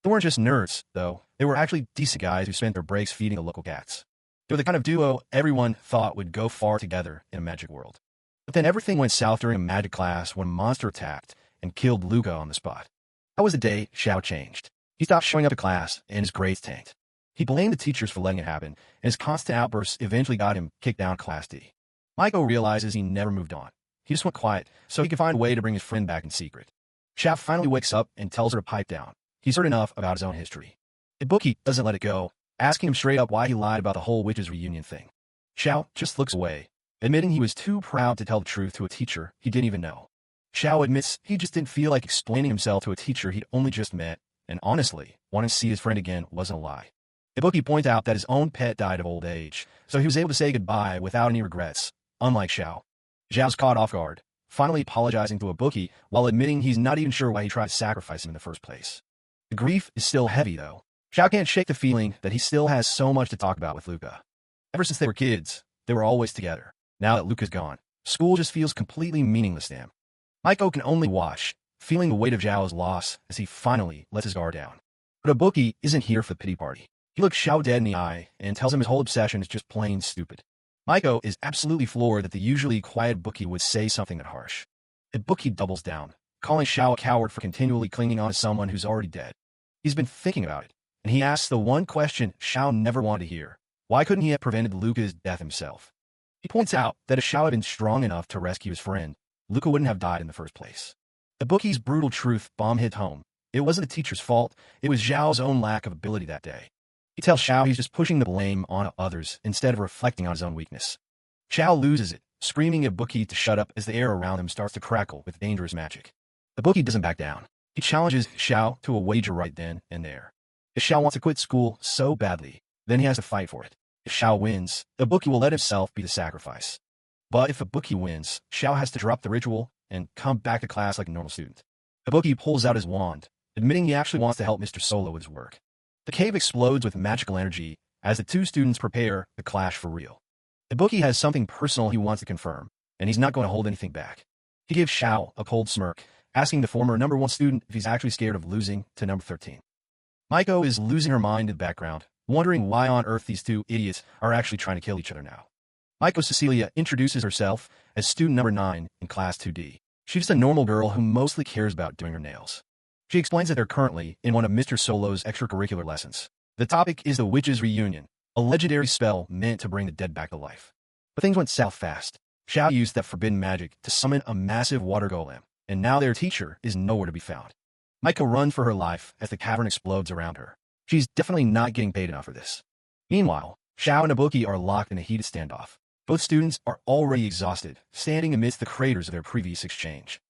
They weren't just nerds, though. They were actually decent guys who spent their breaks feeding the local cats. They were the kind of duo everyone thought would go far together in a magic world. But then everything went south during a magic class when a monster attacked and killed Luca on the spot. That was the day Xiao changed. He stopped showing up to class and his grades tanked. He blamed the teachers for letting it happen, and his constant outbursts eventually got him kicked down Class D. Maiko realizes he never moved on. He just went quiet so he could find a way to bring his friend back in secret. Xiao finally wakes up and tells her to pipe down. He's heard enough about his own history. Ibuki doesn't let it go, asking him straight up why he lied about the whole witches' reunion thing. Xiao just looks away, admitting he was too proud to tell the truth to a teacher he didn't even know. Xiao admits he just didn't feel like explaining himself to a teacher he'd only just met, and honestly, wanting to see his friend again wasn't a lie. Ibuki points out that his own pet died of old age, so he was able to say goodbye without any regrets, unlike Xiao. Xiao's caught off guard, finally apologizing to Ibuki while admitting he's not even sure why he tried to sacrifice him in the first place. The grief is still heavy, though. Xiao can't shake the feeling that he still has so much to talk about with Luca. Ever since they were kids, they were always together. Now that Luca's gone, School just feels completely meaningless to him. Maiko can only watch, feeling the weight of Zhao's loss as he finally lets his guard down. But Ibuki isn't here for the pity party. He looks Xiao dead in the eye and tells him his whole obsession is just plain stupid. Maiko is absolutely floored that the usually quiet Ibuki would say something that harsh. Ibuki doubles down, calling Xiao a coward for continually clinging on to someone who's already dead. He's been thinking about it, and he asks the one question Xiao never wanted to hear. Why couldn't he have prevented Luca's death himself? He points out that if Xiao had been strong enough to rescue his friend, Luca wouldn't have died in the first place. Ibuki's brutal truth bomb hit home. It wasn't the teacher's fault, it was Zhao's own lack of ability that day. He tells Xiao he's just pushing the blame on others instead of reflecting on his own weakness. Xiao loses it, screaming at Ibuki to shut up as the air around him starts to crackle with dangerous magic. Ibuki doesn't back down. He challenges Xiao to a wager right then and there. If Xiao wants to quit school so badly, then he has to fight for it. If Xiao wins, Ibuki will let himself be the sacrifice. But if Ibuki wins, Xiao has to drop the ritual and come back to class like a normal student. Ibuki pulls out his wand, admitting he actually wants to help Mr. Solo with his work. The cave explodes with magical energy as the two students prepare to clash for real. Ibuki has something personal he wants to confirm, and he's not going to hold anything back. He gives Xiao a cold smirk, asking the former #1 student if he's actually scared of losing to number 13. Maiko is losing her mind in the background, wondering why on earth these two idiots are actually trying to kill each other now. Maiko Cecilia introduces herself as student number 9 in class 2D. She's just a normal girl who mostly cares about doing her nails. She explains that they're currently in one of Mr. Solo's extracurricular lessons. The topic is the Witch's Reunion, a legendary spell meant to bring the dead back to life. But things went south fast. Xiao used that forbidden magic to summon a massive water golem, and now their teacher is nowhere to be found. Maiko runs for her life as the cavern explodes around her. She's definitely not getting paid enough for this. Meanwhile, Xiao and Ibuki are locked in a heated standoff. Both students are already exhausted, standing amidst the craters of their previous exchange.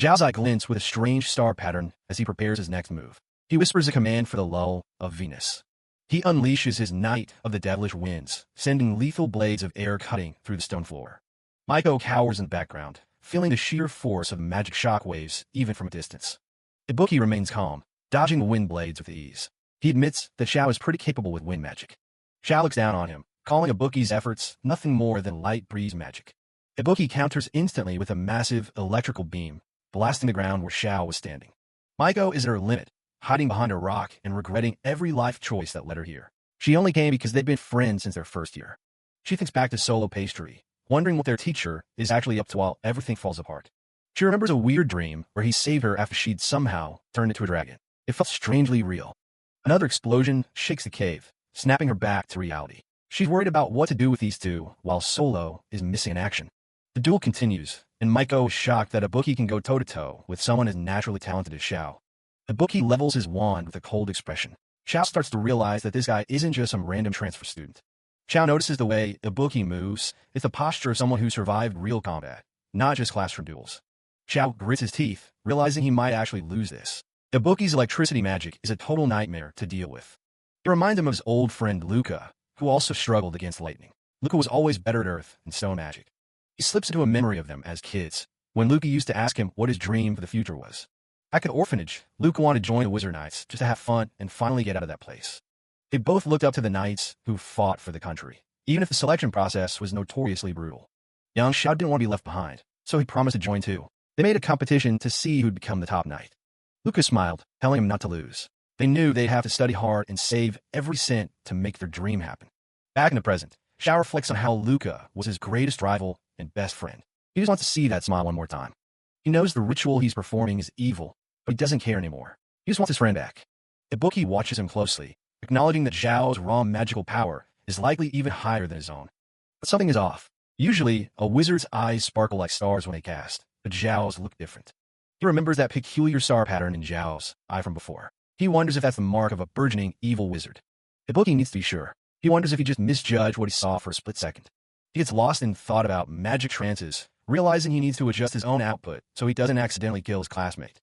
Zhao's eye glints with a strange star pattern as he prepares his next move. He whispers a command for the lull of Venus. He unleashes his Knight of the Devilish Winds, sending lethal blades of air cutting through the stone floor. Maiko cowers in the background, feeling the sheer force of magic shockwaves even from a distance. Ibuki remains calm, dodging the wind blades with ease. He admits that Xiao is pretty capable with wind magic. Xiao looks down on him, calling Ibuki's efforts nothing more than light breeze magic. Ibuki counters instantly with a massive electrical beam, blasting the ground where Xiao was standing. Maiko is at her limit, hiding behind a rock and regretting every life choice that led her here. She only came because they'd been friends since their first year. She thinks back to Solo Pastry, wondering what their teacher is actually up to while everything falls apart. She remembers a weird dream where he saved her after she'd somehow turned into a dragon. It felt strangely real. Another explosion shakes the cave, snapping her back to reality. She's worried about what to do with these two while Solo is missing in action. The duel continues, and Maiko is shocked that Ibuki can go toe-to-toe with someone as naturally talented as Xiao. Ibuki levels his wand with a cold expression. Xiao starts to realize that this guy isn't just some random transfer student. Xiao notices the way Ibuki moves. It's the posture of someone who survived real combat, not just classroom duels. Xiao grits his teeth, realizing he might actually lose this. Ibuki's electricity magic is a total nightmare to deal with. It reminds him of his old friend Luca, who also struggled against lightning. Luca was always better at earth and stone magic. He slips into a memory of them as kids, when Luca used to ask him what his dream for the future was. Back at the orphanage, Luca wanted to join the Wizard Knights just to have fun and finally get out of that place. They both looked up to the knights who fought for the country, even if the selection process was notoriously brutal. Young Xiao didn't want to be left behind, so he promised to join too. They made a competition to see who'd become the top knight. Luca smiled, telling him not to lose. They knew they'd have to study hard and save every cent to make their dream happen. Back in the present, Xiao reflects on how Luca was his greatest rival and best friend. He just wants to see that smile one more time. He knows the ritual he's performing is evil, but he doesn't care anymore. He just wants his friend back. Ibuki watches him closely, acknowledging that Zhao's raw magical power is likely even higher than his own. But something is off. Usually, a wizard's eyes sparkle like stars when they cast, but Zhao's look different. He remembers that peculiar star pattern in Zhao's eye from before. He wonders if that's the mark of a burgeoning evil wizard. Ibuki needs to be sure. He wonders if he just misjudged what he saw for a split second. He gets lost in thought about magic trances, realizing he needs to adjust his own output so he doesn't accidentally kill his classmate.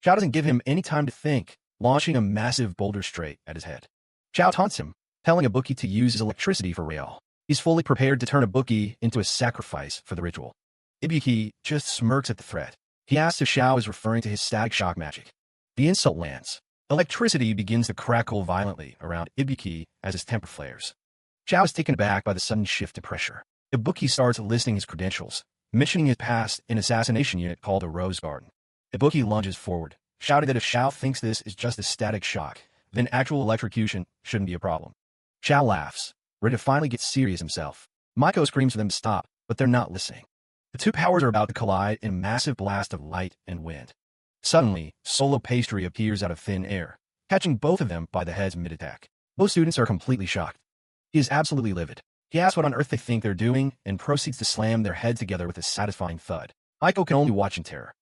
Xiao doesn't give him any time to think, launching a massive boulder straight at his head. Xiao taunts him, telling Ibuki to use his electricity for Real. He's fully prepared to turn Ibuki into a sacrifice for the ritual. Ibuki just smirks at the threat. He asks if Xiao is referring to his static shock magic. The insult lands. Electricity begins to crackle violently around Ibuki as his temper flares. Xiao is taken aback by the sudden shift in pressure. Ibuki starts listing his credentials, mentioning his past in assassination unit called the Rose Garden. Ibuki lunges forward, shouting that if Xiao thinks this is just a static shock, then actual electrocution shouldn't be a problem. Xiao laughs, ready to finally get serious himself. Maiko screams for them to stop, but they're not listening. The two powers are about to collide in a massive blast of light and wind. Suddenly, Solo Pastry appears out of thin air, catching both of them by the heads mid-attack. Both students are completely shocked. He is absolutely livid. He asks what on earth they think they're doing and proceeds to slam their heads together with a satisfying thud. Maiko can only watch in terror.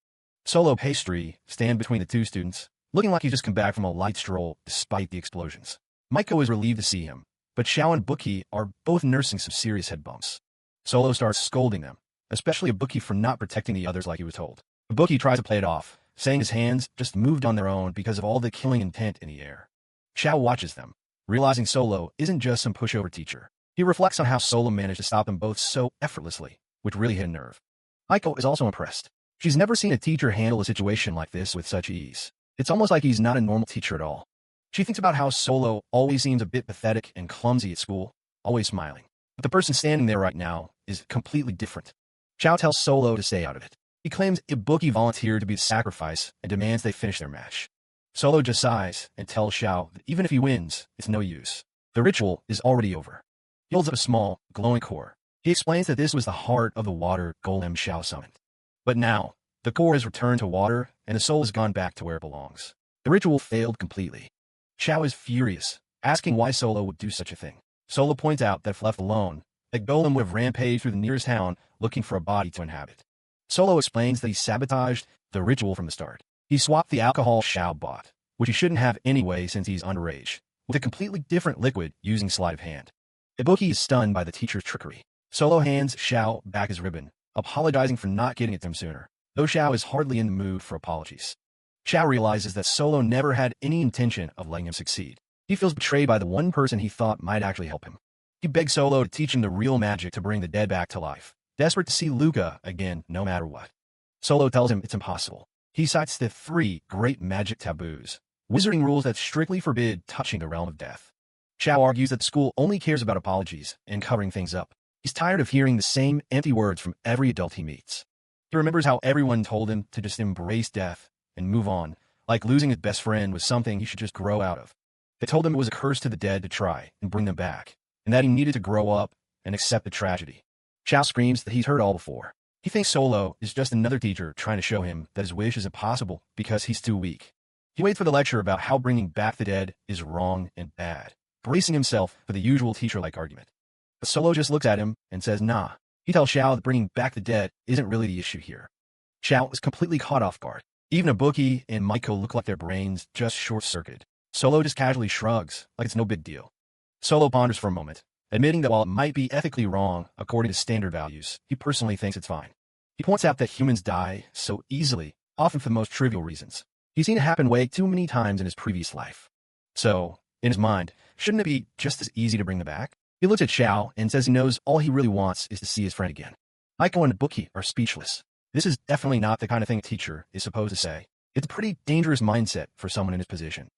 Solo Pastry stands between the two students, looking like he's just come back from a light stroll despite the explosions. Maiko is relieved to see him, but Xiao and Ibuki are both nursing some serious head bumps. Solo starts scolding them, especially Ibuki for not protecting the others like he was told. Ibuki tries to play it off, saying his hands just moved on their own because of all the killing intent in the air. Xiao watches them, realizing Solo isn't just some pushover teacher. He reflects on how Solo managed to stop them both so effortlessly, which really hit a nerve. Maiko is also impressed. She's never seen a teacher handle a situation like this with such ease. It's almost like he's not a normal teacher at all. She thinks about how Solo always seems a bit pathetic and clumsy at school, always smiling. But the person standing there right now is completely different. Xiao tells Solo to stay out of it. He claims Ibuki volunteered to be the sacrifice and demands they finish their match. Solo just sighs and tells Xiao that even if he wins, it's no use. The ritual is already over. He holds up a small, glowing core. He explains that this was the heart of the water golem Xiao summoned. But now, the core has returned to water, and the soul has gone back to where it belongs. The ritual failed completely. Xiao is furious, asking why Solo would do such a thing. Solo points out that if left alone, the golem would have rampaged through the nearest town looking for a body to inhabit. Solo explains that he sabotaged the ritual from the start. He swapped the alcohol Xiao bought, which he shouldn't have anyway since he's underage, with a completely different liquid using sleight of hand. Ibuki is stunned by the teacher's trickery. Solo hands Xiao back his ribbon, apologizing for not getting it to him sooner, though Xiao is hardly in the mood for apologies. Xiao realizes that Solo never had any intention of letting him succeed. He feels betrayed by the one person he thought might actually help him. He begs Solo to teach him the real magic to bring the dead back to life, desperate to see Luca again no matter what. Solo tells him it's impossible. He cites the 3 great magic taboos, wizarding rules that strictly forbid touching the realm of death. Xiao argues that the school only cares about apologies and covering things up. He's tired of hearing the same empty words from every adult he meets. He remembers how everyone told him to just embrace death and move on, like losing his best friend was something he should just grow out of. They told him it was a curse to the dead to try and bring them back, and that he needed to grow up and accept the tragedy. Xiao screams that he's heard all before. He thinks Solo is just another teacher trying to show him that his wish is impossible because he's too weak. He waits for the lecture about how bringing back the dead is wrong and bad, bracing himself for the usual teacher-like argument. But Solo just looks at him and says nah. He tells Xiao that bringing back the dead isn't really the issue here. Xiao is completely caught off guard. Even Ibuki and Maiko look like their brains just short-circuited. Solo just casually shrugs, like it's no big deal. Solo ponders for a moment, admitting that while it might be ethically wrong according to standard values, he personally thinks it's fine. He points out that humans die so easily, often for the most trivial reasons. He's seen it happen way too many times in his previous life. So, in his mind, shouldn't it be just as easy to bring them back? He looks at Xiao and says he knows all he really wants is to see his friend again. Maiko and Ibuki are speechless. This is definitely not the kind of thing a teacher is supposed to say. It's a pretty dangerous mindset for someone in his position.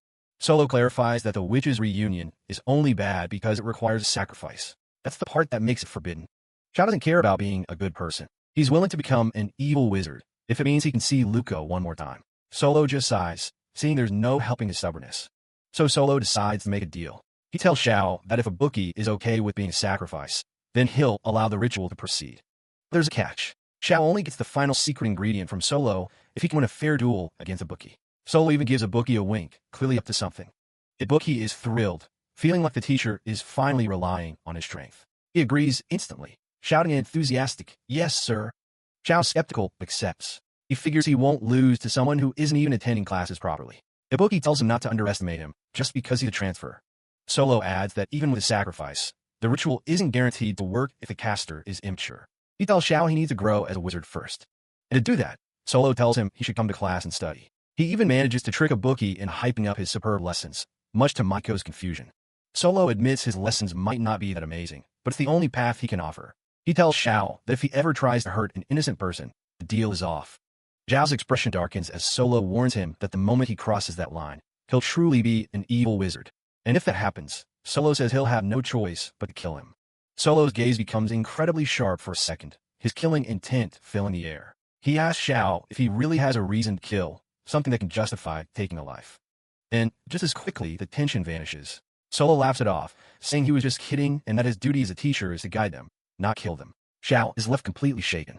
Solo clarifies that the witches' reunion is only bad because it requires a sacrifice. That's the part that makes it forbidden. Xiao doesn't care about being a good person. He's willing to become an evil wizard if it means he can see Luca one more time. Solo just sighs, seeing there's no helping his stubbornness. So Solo decides to make a deal. He tells Xiao that if Ibuki is okay with being a sacrifice, then he'll allow the ritual to proceed. There's a catch. Xiao only gets the final secret ingredient from Solo if he can win a fair duel against Ibuki. Solo even gives Ibuki a wink, clearly up to something. Ibuki is thrilled, feeling like the teacher is finally relying on his strength. He agrees instantly, shouting an enthusiastic, "Yes, sir." Xiao, skeptical, accepts. He figures he won't lose to someone who isn't even attending classes properly. Ibuki tells him not to underestimate him, just because he's a transfer. Solo adds that even with a sacrifice, the ritual isn't guaranteed to work if the caster is immature. He tells Xiao he needs to grow as a wizard first. And to do that, Solo tells him he should come to class and study. He even manages to trick Ibuki in hyping up his superb lessons, much to Maiko's confusion. Solo admits his lessons might not be that amazing, but it's the only path he can offer. He tells Xiao that if he ever tries to hurt an innocent person, the deal is off. Xiao's expression darkens as Solo warns him that the moment he crosses that line, he'll truly be an evil wizard. And if that happens, Solo says he'll have no choice but to kill him. Solo's gaze becomes incredibly sharp for a second, his killing intent filling the air. He asks Xiao if he really has a reason to kill, something that can justify taking a life. And just as quickly, the tension vanishes. Solo laughs it off, saying he was just kidding and that his duty as a teacher is to guide them, not kill them. Xiao is left completely shaken.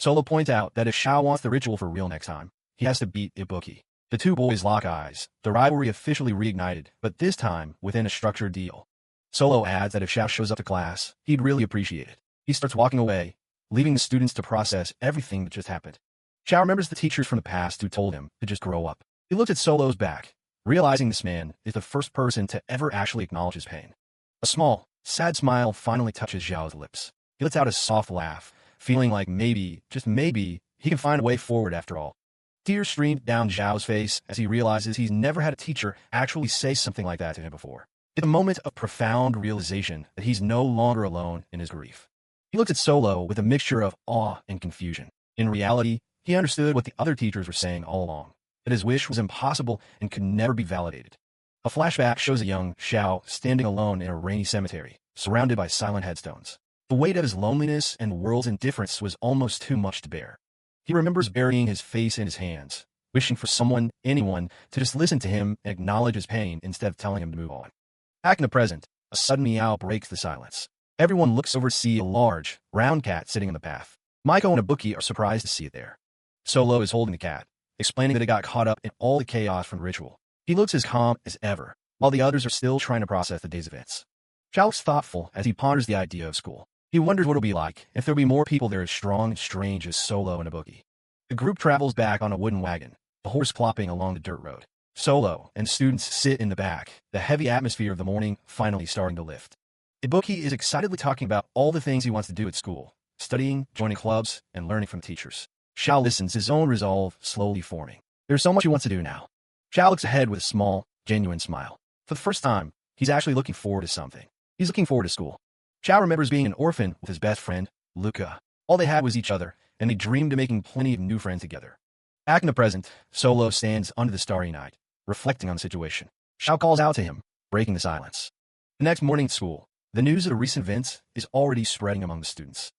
Solo points out that if Xiao wants the ritual for real next time, he has to beat Ibuki. The two boys lock eyes, the rivalry officially reignited, but this time within a structured deal. Solo adds that if Xiao shows up to class, he'd really appreciate it. He starts walking away, leaving the students to process everything that just happened. Xiao remembers the teachers from the past who told him to just grow up. He looks at Solo's back, realizing this man is the first person to ever actually acknowledge his pain. A small, sad smile finally touches Xiao's lips. He lets out a soft laugh, feeling like maybe, just maybe, he can find a way forward after all. Tears stream down Xiao's face as he realizes he's never had a teacher actually say something like that to him before. It's a moment of profound realization that he's no longer alone in his grief. He looks at Solo with a mixture of awe and confusion. In reality, he understood what the other teachers were saying all along, that his wish was impossible and could never be validated. A flashback shows a young Xiao standing alone in a rainy cemetery, surrounded by silent headstones. The weight of his loneliness and world's indifference was almost too much to bear. He remembers burying his face in his hands, wishing for someone, anyone, to just listen to him and acknowledge his pain instead of telling him to move on. Back in the present, a sudden meow breaks the silence. Everyone looks over to see a large, round cat sitting in the path. Maiko and Ibuki are surprised to see it there. Solo is holding the cat, explaining that it got caught up in all the chaos from the ritual. He looks as calm as ever, while the others are still trying to process the day's events. Xiao looks thoughtful as he ponders the idea of school. He wonders what it'll be like if there'll be more people there as strong and strange as Solo and Ibuki. The group travels back on a wooden wagon, the horse plopping along the dirt road. Solo and students sit in the back, the heavy atmosphere of the morning finally starting to lift. Ibuki is excitedly talking about all the things he wants to do at school, studying, joining clubs, and learning from teachers. Xiao listens, his own resolve slowly forming. There's so much he wants to do now. Xiao looks ahead with a small, genuine smile. For the first time, he's actually looking forward to something. He's looking forward to school. Xiao remembers being an orphan with his best friend, Luca. All they had was each other, and they dreamed of making plenty of new friends together. Back in the present, Solo stands under the starry night, reflecting on the situation. Xiao calls out to him, breaking the silence. The next morning at school, the news of the recent events is already spreading among the students.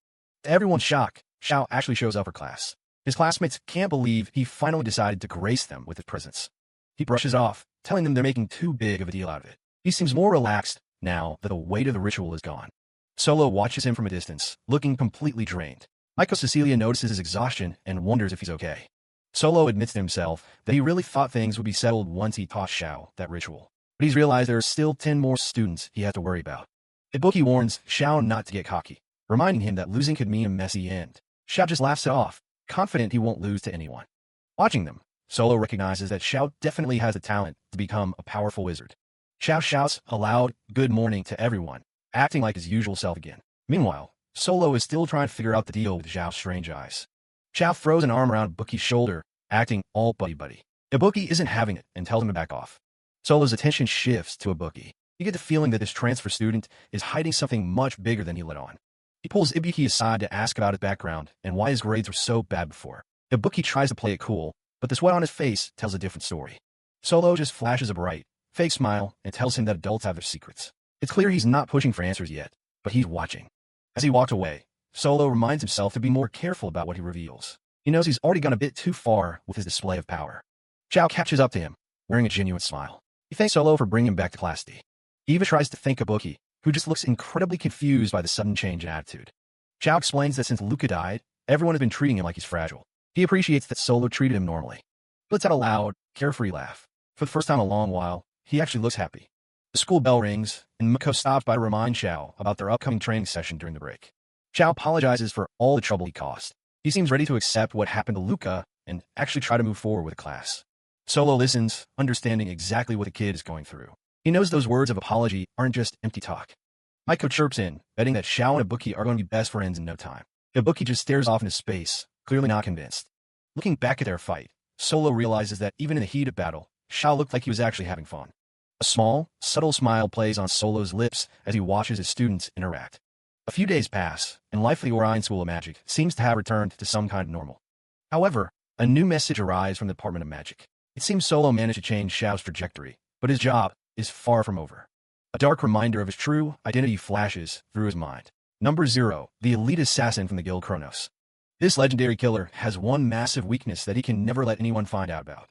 To everyone's shock, Xiao actually shows up for class. His classmates can't believe he finally decided to grace them with his presence. He brushes off, telling them they're making too big of a deal out of it. He seems more relaxed now that the weight of the ritual is gone. Solo watches him from a distance, looking completely drained. Maiko Cecilia notices his exhaustion and wonders if he's okay. Solo admits to himself that he really thought things would be settled once he taught Xiao that ritual. But he's realized there are still 10 more students he has to worry about. Ibuki warns Xiao not to get cocky, reminding him that losing could mean a messy end. Xiao just laughs it off, confident he won't lose to anyone. Watching them, Solo recognizes that Xiao definitely has the talent to become a powerful wizard. Xiao shouts a loud good morning to everyone, acting like his usual self again. Meanwhile, Solo is still trying to figure out the deal with Xiao's strange eyes. Xiao throws an arm around Ibuki's shoulder, acting all buddy-buddy. Ibuki isn't having it and tells him to back off. Solo's attention shifts to Ibuki. You get the feeling that this transfer student is hiding something much bigger than he let on. He pulls Ibuki aside to ask about his background and why his grades were so bad before. Ibuki tries to play it cool, but the sweat on his face tells a different story. Solo just flashes a bright, fake smile and tells him that adults have their secrets. It's clear he's not pushing for answers yet, but he's watching. As he walks away, Solo reminds himself to be more careful about what he reveals. He knows he's already gone a bit too far with his display of power. Xiao catches up to him, wearing a genuine smile. He thanks Solo for bringing him back to Class D. Eva tries to thank Ibuki, who just looks incredibly confused by the sudden change in attitude. Xiao explains that since Luca died, everyone has been treating him like he's fragile. He appreciates that Solo treated him normally. He lets out a loud, carefree laugh. For the first time in a long while, he actually looks happy. The school bell rings, and Miko stops by to remind Xiao about their upcoming training session during the break. Xiao apologizes for all the trouble he caused. He seems ready to accept what happened to Luca and actually try to move forward with the class. Solo listens, understanding exactly what the kid is going through. He knows those words of apology aren't just empty talk. Maiko chirps in, betting that Xiao and Ibuki are going to be best friends in no time. Ibuki just stares off into space, clearly not convinced. Looking back at their fight, Solo realizes that even in the heat of battle, Xiao looked like he was actually having fun. A small, subtle smile plays on Solo's lips as he watches his students interact. A few days pass, and life at the Orion School of Magic seems to have returned to some kind of normal. However, a new message arrives from the Department of Magic. It seems Solo managed to change Xiao's trajectory, but his job is far from over. A dark reminder of his true identity flashes through his mind. Number 0. The elite assassin from the Guild Kronos. This legendary killer has one massive weakness that he can never let anyone find out about.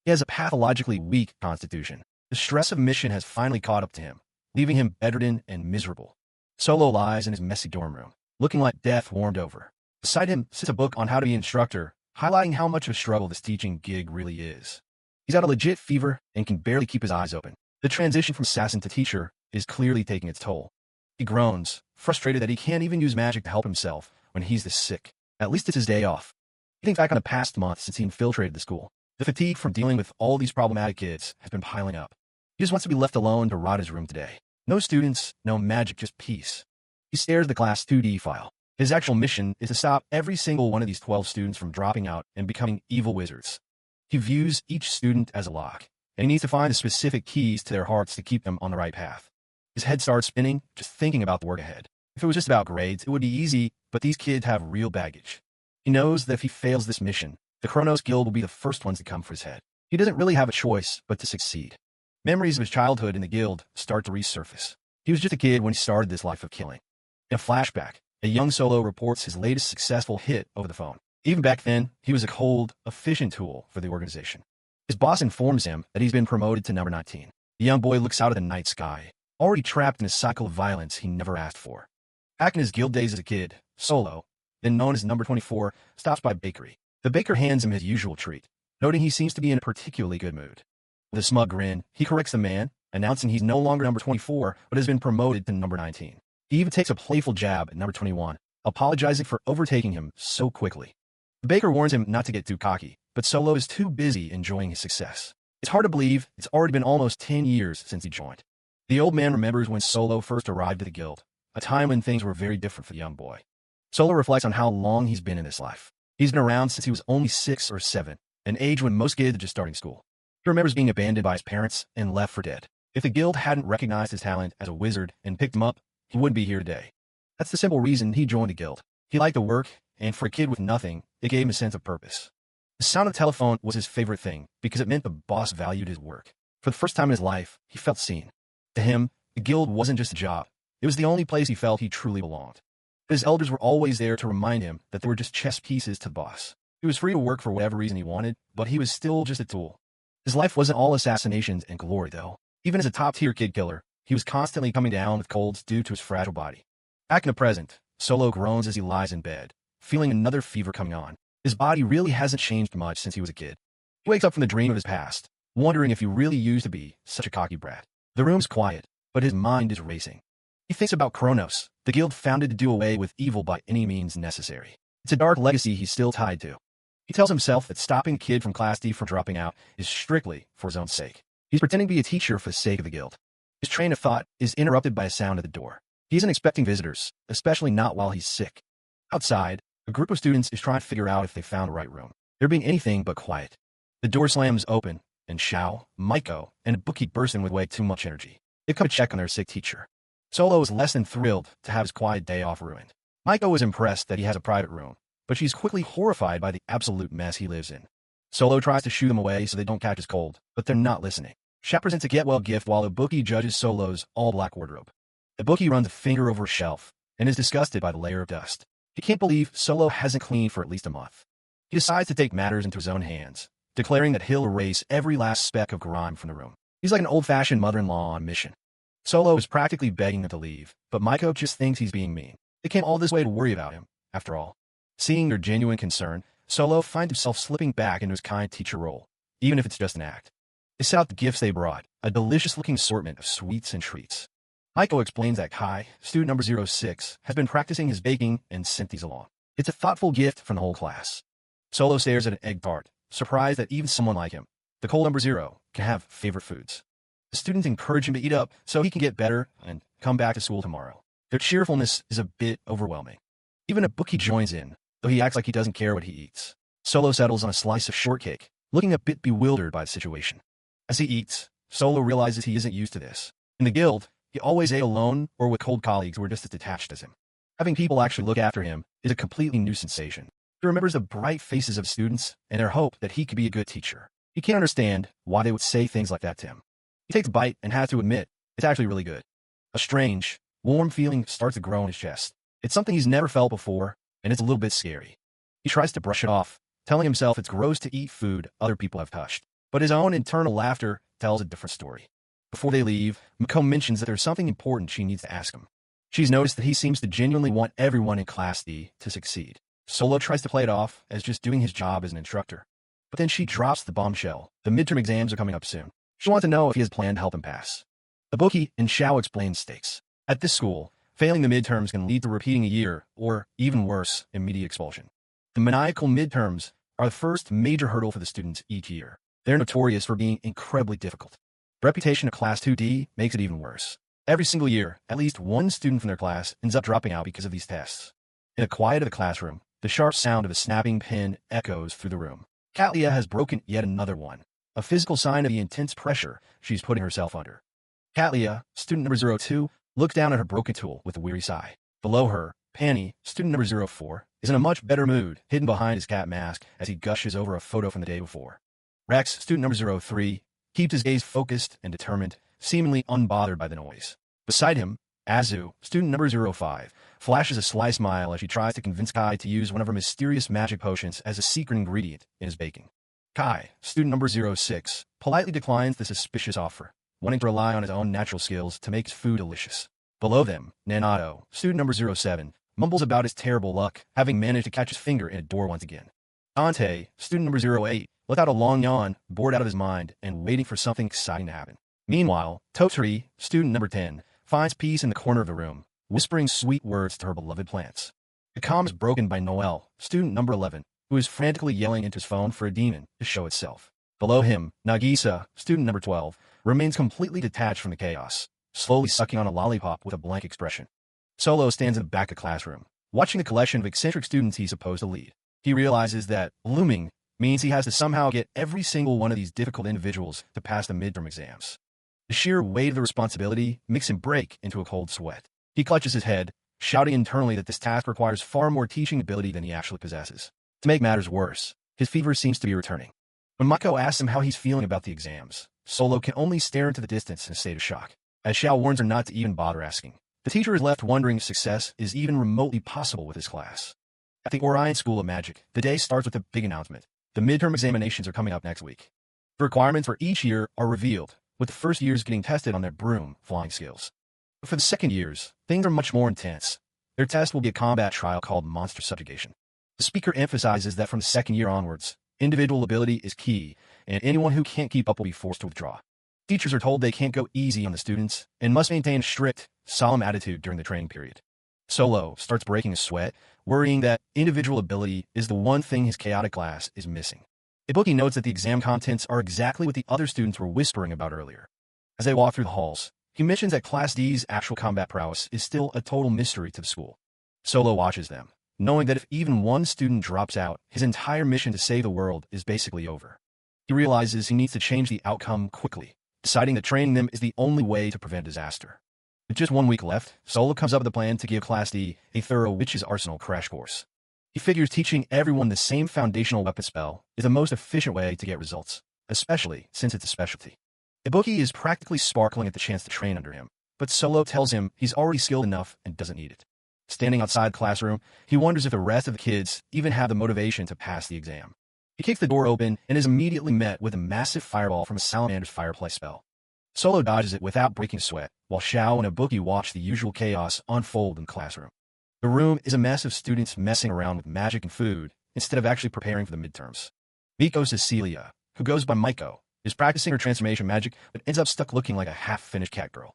He has a pathologically weak constitution. The stress of mission has finally caught up to him, leaving him bedridden and miserable. Solo lies in his messy dorm room, looking like death warmed over. Beside him sits a book on how to be an instructor, highlighting how much of a struggle this teaching gig really is. He's got a legit fever and can barely keep his eyes open. The transition from assassin to teacher is clearly taking its toll. He groans, frustrated that he can't even use magic to help himself when he's this sick. At least it's his day off. He thinks back on the past month since he infiltrated the school. The fatigue from dealing with all these problematic kids has been piling up. He just wants to be left alone to rot his room today. No students, no magic, just peace. He stares at the Class 2D file. His actual mission is to stop every single one of these 12 students from dropping out and becoming evil wizards. He views each student as a lock, and he needs to find the specific keys to their hearts to keep them on the right path. His head starts spinning, just thinking about the work ahead. If it was just about grades, it would be easy, but these kids have real baggage. He knows that if he fails this mission, the Kronos Guild will be the first ones to come for his head. He doesn't really have a choice but to succeed. Memories of his childhood in the guild start to resurface. He was just a kid when he started this life of killing. In a flashback, a young Solo reports his latest successful hit over the phone. Even back then, he was a cold, efficient tool for the organization. His boss informs him that he's been promoted to number 19. The young boy looks out at the night sky, already trapped in a cycle of violence he never asked for. Back in his guild days as a kid, Solo, then known as number 24, stops by a bakery. The baker hands him his usual treat, noting he seems to be in a particularly good mood. With a smug grin, he corrects the man, announcing he's no longer number 24, but has been promoted to number 19. He even takes a playful jab at number 21, apologizing for overtaking him so quickly. The baker warns him not to get too cocky, but Solo is too busy enjoying his success. It's hard to believe it's already been almost 10 years since he joined. The old man remembers when Solo first arrived at the guild, a time when things were very different for the young boy. Solo reflects on how long he's been in this life. He's been around since he was only 6 or 7, an age when most kids are just starting school. He remembers being abandoned by his parents and left for dead. If the guild hadn't recognized his talent as a wizard and picked him up, he wouldn't be here today. That's the simple reason he joined the guild. He liked the work, and for a kid with nothing, it gave him a sense of purpose. The sound of the telephone was his favorite thing because it meant the boss valued his work. For the first time in his life, he felt seen. To him, the guild wasn't just a job. It was the only place he felt he truly belonged. His elders were always there to remind him that they were just chess pieces to the boss. He was free to work for whatever reason he wanted, but he was still just a tool. His life wasn't all assassinations and glory, though. Even as a top-tier kid killer, he was constantly coming down with colds due to his fragile body. Back in the present, Solo groans as he lies in bed, feeling another fever coming on. His body really hasn't changed much since he was a kid. He wakes up from the dream of his past, wondering if he really used to be such a cocky brat. The room's quiet, but his mind is racing. He thinks about Kronos, the guild founded to do away with evil by any means necessary. It's a dark legacy he's still tied to. He tells himself that stopping a kid from Class D from dropping out is strictly for his own sake. He's pretending to be a teacher for the sake of the guild. His train of thought is interrupted by a sound at the door. He isn't expecting visitors, especially not while he's sick. Outside, a group of students is trying to figure out if they found the right room. They're being anything but quiet. The door slams open, and Xiao, Maiko, and a bookie burst in with way too much energy. They come to check on their sick teacher. Solo is less than thrilled to have his quiet day off ruined. Maiko is impressed that he has a private room, but she's quickly horrified by the absolute mess he lives in. Solo tries to shoo them away so they don't catch his cold, but they're not listening. Xiao presents a get-well gift while a bookie judges Solo's all-black wardrobe. The bookie runs a finger over a shelf and is disgusted by the layer of dust. He can't believe Solo hasn't cleaned for at least a month. He decides to take matters into his own hands, declaring that he'll erase every last speck of grime from the room. He's like an old-fashioned mother-in-law on mission. Solo is practically begging him to leave, but Maiko just thinks he's being mean. They came all this way to worry about him, after all. Seeing their genuine concern, Solo finds himself slipping back into his kind teacher role, even if it's just an act. They set out the gifts they brought, a delicious-looking assortment of sweets and treats. Maiko explains that Kai, student number 06, has been practicing his baking and sent these along. It's a thoughtful gift from the whole class. Solo stares at an egg tart, surprised that even someone like him, the cold number 0, can have favorite foods. The students encourage him to eat up so he can get better and come back to school tomorrow. Their cheerfulness is a bit overwhelming. Even a bookie joins in, though he acts like he doesn't care what he eats. Solo settles on a slice of shortcake, looking a bit bewildered by the situation. As he eats, Solo realizes he isn't used to this. In the guild, he always ate alone or with cold colleagues who were just as detached as him. Having people actually look after him is a completely new sensation. He remembers the bright faces of students and their hope that he could be a good teacher. He can't understand why they would say things like that to him. He takes a bite and has to admit, it's actually really good. A strange, warm feeling starts to grow in his chest. It's something he's never felt before, and it's a little bit scary. He tries to brush it off, telling himself it's gross to eat food other people have touched. But his own internal laughter tells a different story. Before they leave, Mako mentions that there's something important she needs to ask him. She's noticed that he seems to genuinely want everyone in Class D to succeed. Solo tries to play it off as just doing his job as an instructor. But then she drops the bombshell. The midterm exams are coming up soon. She wants to know if he has planned to help him pass. Ibuki and Xiao explain stakes. At this school, failing the midterms can lead to repeating a year, or, even worse, immediate expulsion. The maniacal midterms are the first major hurdle for the students each year. They're notorious for being incredibly difficult. The reputation of Class 2D makes it even worse. Every single year, at least one student from their class ends up dropping out because of these tests. In the quiet of the classroom, the sharp sound of a snapping pen echoes through the room. Katlia has broken yet another one, a physical sign of the intense pressure she's putting herself under. Katlia, student number 02, looks down at her broken tool with a weary sigh. Below her, Panny, student number 04, is in a much better mood, hidden behind his cat mask as he gushes over a photo from the day before. Rex, student number 03, keeps his gaze focused and determined, seemingly unbothered by the noise. Beside him, Azu, student number 05, flashes a sly smile as she tries to convince Kai to use one of her mysterious magic potions as a secret ingredient in his baking. Kai, student number 06, politely declines the suspicious offer, wanting to rely on his own natural skills to make his food delicious. Below them, Nanato, student number 07, mumbles about his terrible luck, having managed to catch his finger in a door once again. Dante, student number 08, let out a long yawn, bored out of his mind, and waiting for something exciting to happen. Meanwhile, Totri, student number 10, finds peace in the corner of the room, whispering sweet words to her beloved plants. The calm is broken by Noel, student number 11, who is frantically yelling into his phone for a demon to show itself. Below him, Nagisa, student number 12, remains completely detached from the chaos, slowly sucking on a lollipop with a blank expression. Solo stands in the back of the classroom, watching the collection of eccentric students he's supposed to lead. He realizes that looming means he has to somehow get every single one of these difficult individuals to pass the midterm exams. The sheer weight of the responsibility makes him break into a cold sweat. He clutches his head, shouting internally that this task requires far more teaching ability than he actually possesses. To make matters worse, his fever seems to be returning. When Mako asks him how he's feeling about the exams, Solo can only stare into the distance in a state of shock. As Xiao warns her not to even bother asking, the teacher is left wondering if success is even remotely possible with his class. At the Orion School of Magic, the day starts with a big announcement. The midterm examinations are coming up next week. The requirements for each year are revealed, with the first years getting tested on their broom flying skills. But for the second years, things are much more intense. Their test will be a combat trial called Monster Subjugation. The speaker emphasizes that from the second year onwards, individual ability is key, and anyone who can't keep up will be forced to withdraw. Teachers are told they can't go easy on the students and must maintain a strict, solemn attitude during the training period. Solo starts breaking a sweat, worrying that individual ability is the one thing his chaotic class is missing. Ibuki notes that the exam contents are exactly what the other students were whispering about earlier. As they walk through the halls, he mentions that Class D's actual combat prowess is still a total mystery to the school. Solo watches them, knowing that if even one student drops out, his entire mission to save the world is basically over. He realizes he needs to change the outcome quickly, deciding that training them is the only way to prevent disaster. With just 1 week left, Solo comes up with a plan to give Class D a thorough Witch's Arsenal crash course. He figures teaching everyone the same foundational weapon spell is the most efficient way to get results, especially since it's a specialty. Ibuki is practically sparkling at the chance to train under him, but Solo tells him he's already skilled enough and doesn't need it. Standing outside the classroom, he wonders if the rest of the kids even have the motivation to pass the exam. He kicks the door open and is immediately met with a massive fireball from a salamander's fireplace spell. Solo dodges it without breaking a sweat, while Xiao and Ibuki watch the usual chaos unfold in the classroom. The room is a mess of students messing around with magic and food instead of actually preparing for the midterms. Miko Cecilia, who goes by Maiko, is practicing her transformation magic but ends up stuck looking like a half-finished cat girl.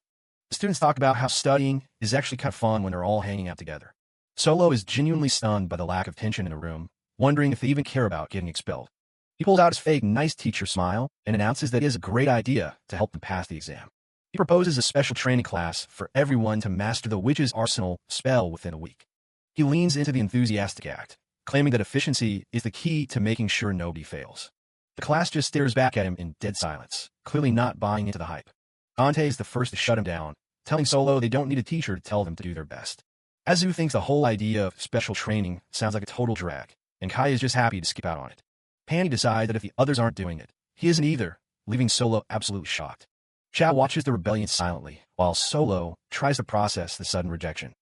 The students talk about how studying is actually kind of fun when they're all hanging out together. Solo is genuinely stunned by the lack of tension in the room, wondering if they even care about getting expelled. He pulls out his fake nice teacher smile and announces that he has a great idea to help them pass the exam. He proposes a special training class for everyone to master the Witch's Arsenal spell within a week. He leans into the enthusiastic act, claiming that efficiency is the key to making sure nobody fails. The class just stares back at him in dead silence, clearly not buying into the hype. Dante is the first to shut him down, telling Solo they don't need a teacher to tell them to do their best. Azu thinks the whole idea of special training sounds like a total drag, and Kai is just happy to skip out on it. Panny decides that if the others aren't doing it, he isn't either, leaving Solo absolutely shocked. Xiao watches the rebellion silently, while Solo tries to process the sudden rejection.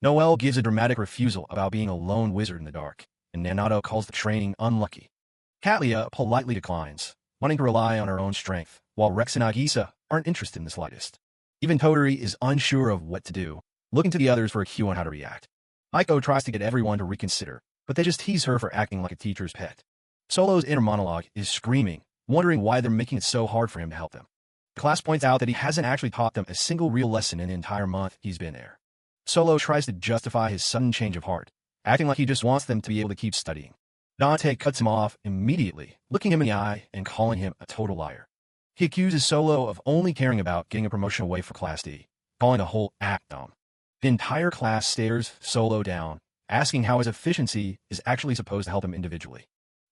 Noel gives a dramatic refusal about being a lone wizard in the dark, and Nanato calls the training unlucky. Katlia politely declines, wanting to rely on her own strength, while Rex and Nagisa aren't interested in the slightest. Even Toturi is unsure of what to do, looking to the others for a cue on how to react. Maiko tries to get everyone to reconsider, but they just tease her for acting like a teacher's pet. Solo's inner monologue is screaming, wondering why they're making it so hard for him to help them. The class points out that he hasn't actually taught them a single real lesson in the entire month he's been there. Solo tries to justify his sudden change of heart, acting like he just wants them to be able to keep studying. Dante cuts him off immediately, looking him in the eye and calling him a total liar. He accuses Solo of only caring about getting a promotion away for Class D, calling the whole act dumb. The entire class stares Solo down, asking how his efficiency is actually supposed to help him individually.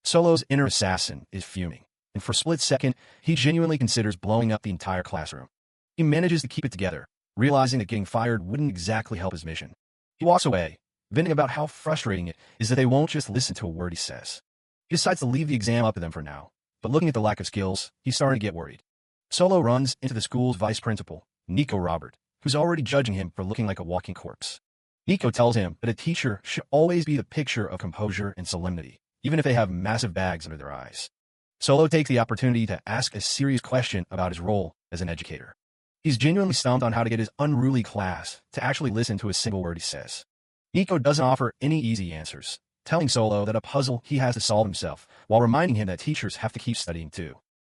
Solo's inner assassin is fuming, and for a split second, he genuinely considers blowing up the entire classroom. He manages to keep it together, realizing that getting fired wouldn't exactly help his mission. He walks away, venting about how frustrating it is that they won't just listen to a word he says. He decides to leave the exam up to them for now, but looking at the lack of skills, he's starting to get worried. Solo runs into the school's vice principal, Nico Robert, who's already judging him for looking like a walking corpse. Nico tells him that a teacher should always be the picture of composure and solemnity, even if they have massive bags under their eyes. Solo takes the opportunity to ask a serious question about his role as an educator. He's genuinely stumped on how to get his unruly class to actually listen to a single word he says. Nico doesn't offer any easy answers, telling Solo that a puzzle he has to solve himself, while reminding him that teachers have to keep studying too.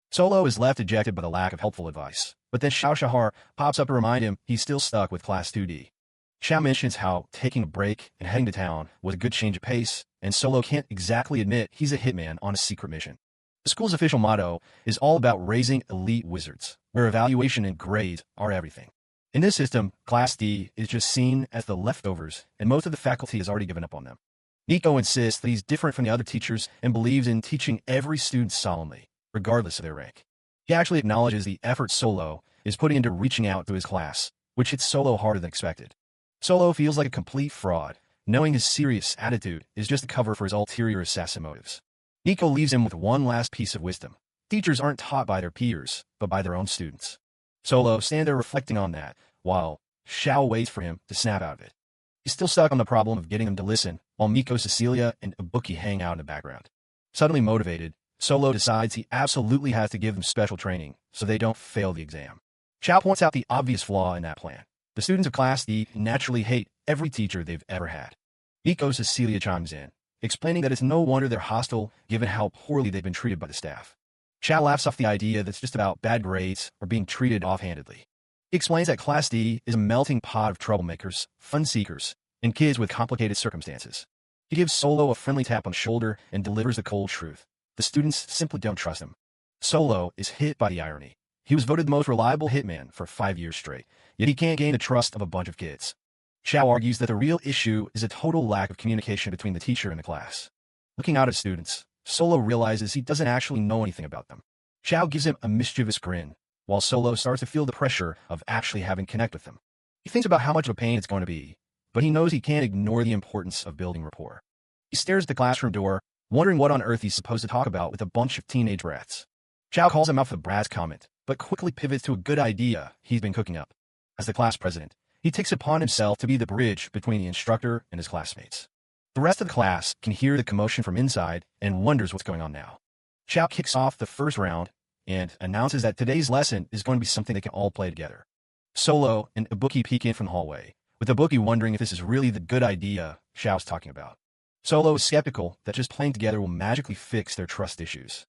Solo is left dejected by the lack of helpful advice, but then Xiao Shahar pops up to remind him he's still stuck with Class 2D. Xiao mentions how taking a break and heading to town was a good change of pace, and Solo can't exactly admit he's a hitman on a secret mission. The school's official motto is all about raising elite wizards, where evaluation and grades are everything. In this system, Class D is just seen as the leftovers, and most of the faculty has already given up on them. Nico insists that he's different from the other teachers and believes in teaching every student solemnly, regardless of their rank. He actually acknowledges the effort Solo is putting into reaching out to his class, which hits Solo harder than expected. Solo feels like a complete fraud, knowing his serious attitude is just a cover for his ulterior assassin motives. Nico leaves him with one last piece of wisdom. Teachers aren't taught by their peers, but by their own students. Solo stands there reflecting on that, while Xiao waits for him to snap out of it. He's still stuck on the problem of getting them to listen, while Miko, Cecilia, and Ibuki hang out in the background. Suddenly motivated, Solo decides he absolutely has to give them special training, so they don't fail the exam. Xiao points out the obvious flaw in that plan. The students of Class D naturally hate every teacher they've ever had. Miko, Cecilia chimes in, explaining that it's no wonder they're hostile given how poorly they've been treated by the staff. Xiao laughs off the idea that's just about bad grades or being treated offhandedly. He explains that Class D is a melting pot of troublemakers, fun seekers, and kids with complicated circumstances. He gives Solo a friendly tap on the shoulder and delivers the cold truth. The students simply don't trust him. Solo is hit by the irony. He was voted the most reliable hitman for 5 years straight, yet he can't gain the trust of a bunch of kids. Xiao argues that the real issue is a total lack of communication between the teacher and the class. Looking out at students, Solo realizes he doesn't actually know anything about them. Xiao gives him a mischievous grin, while Solo starts to feel the pressure of actually having to connect with them. He thinks about how much of a pain it's going to be, but he knows he can't ignore the importance of building rapport. He stares at the classroom door, wondering what on earth he's supposed to talk about with a bunch of teenage brats. Xiao calls him out for the brat's comment, but quickly pivots to a good idea he's been cooking up. As the class president, he takes it upon himself to be the bridge between the instructor and his classmates. The rest of the class can hear the commotion from inside and wonders what's going on now. Xiao kicks off the first round and announces that today's lesson is going to be something they can all play together. Solo and Ibuki peek in from the hallway, with Ibuki wondering if this is really the good idea Xiao's talking about. Solo is skeptical that just playing together will magically fix their trust issues.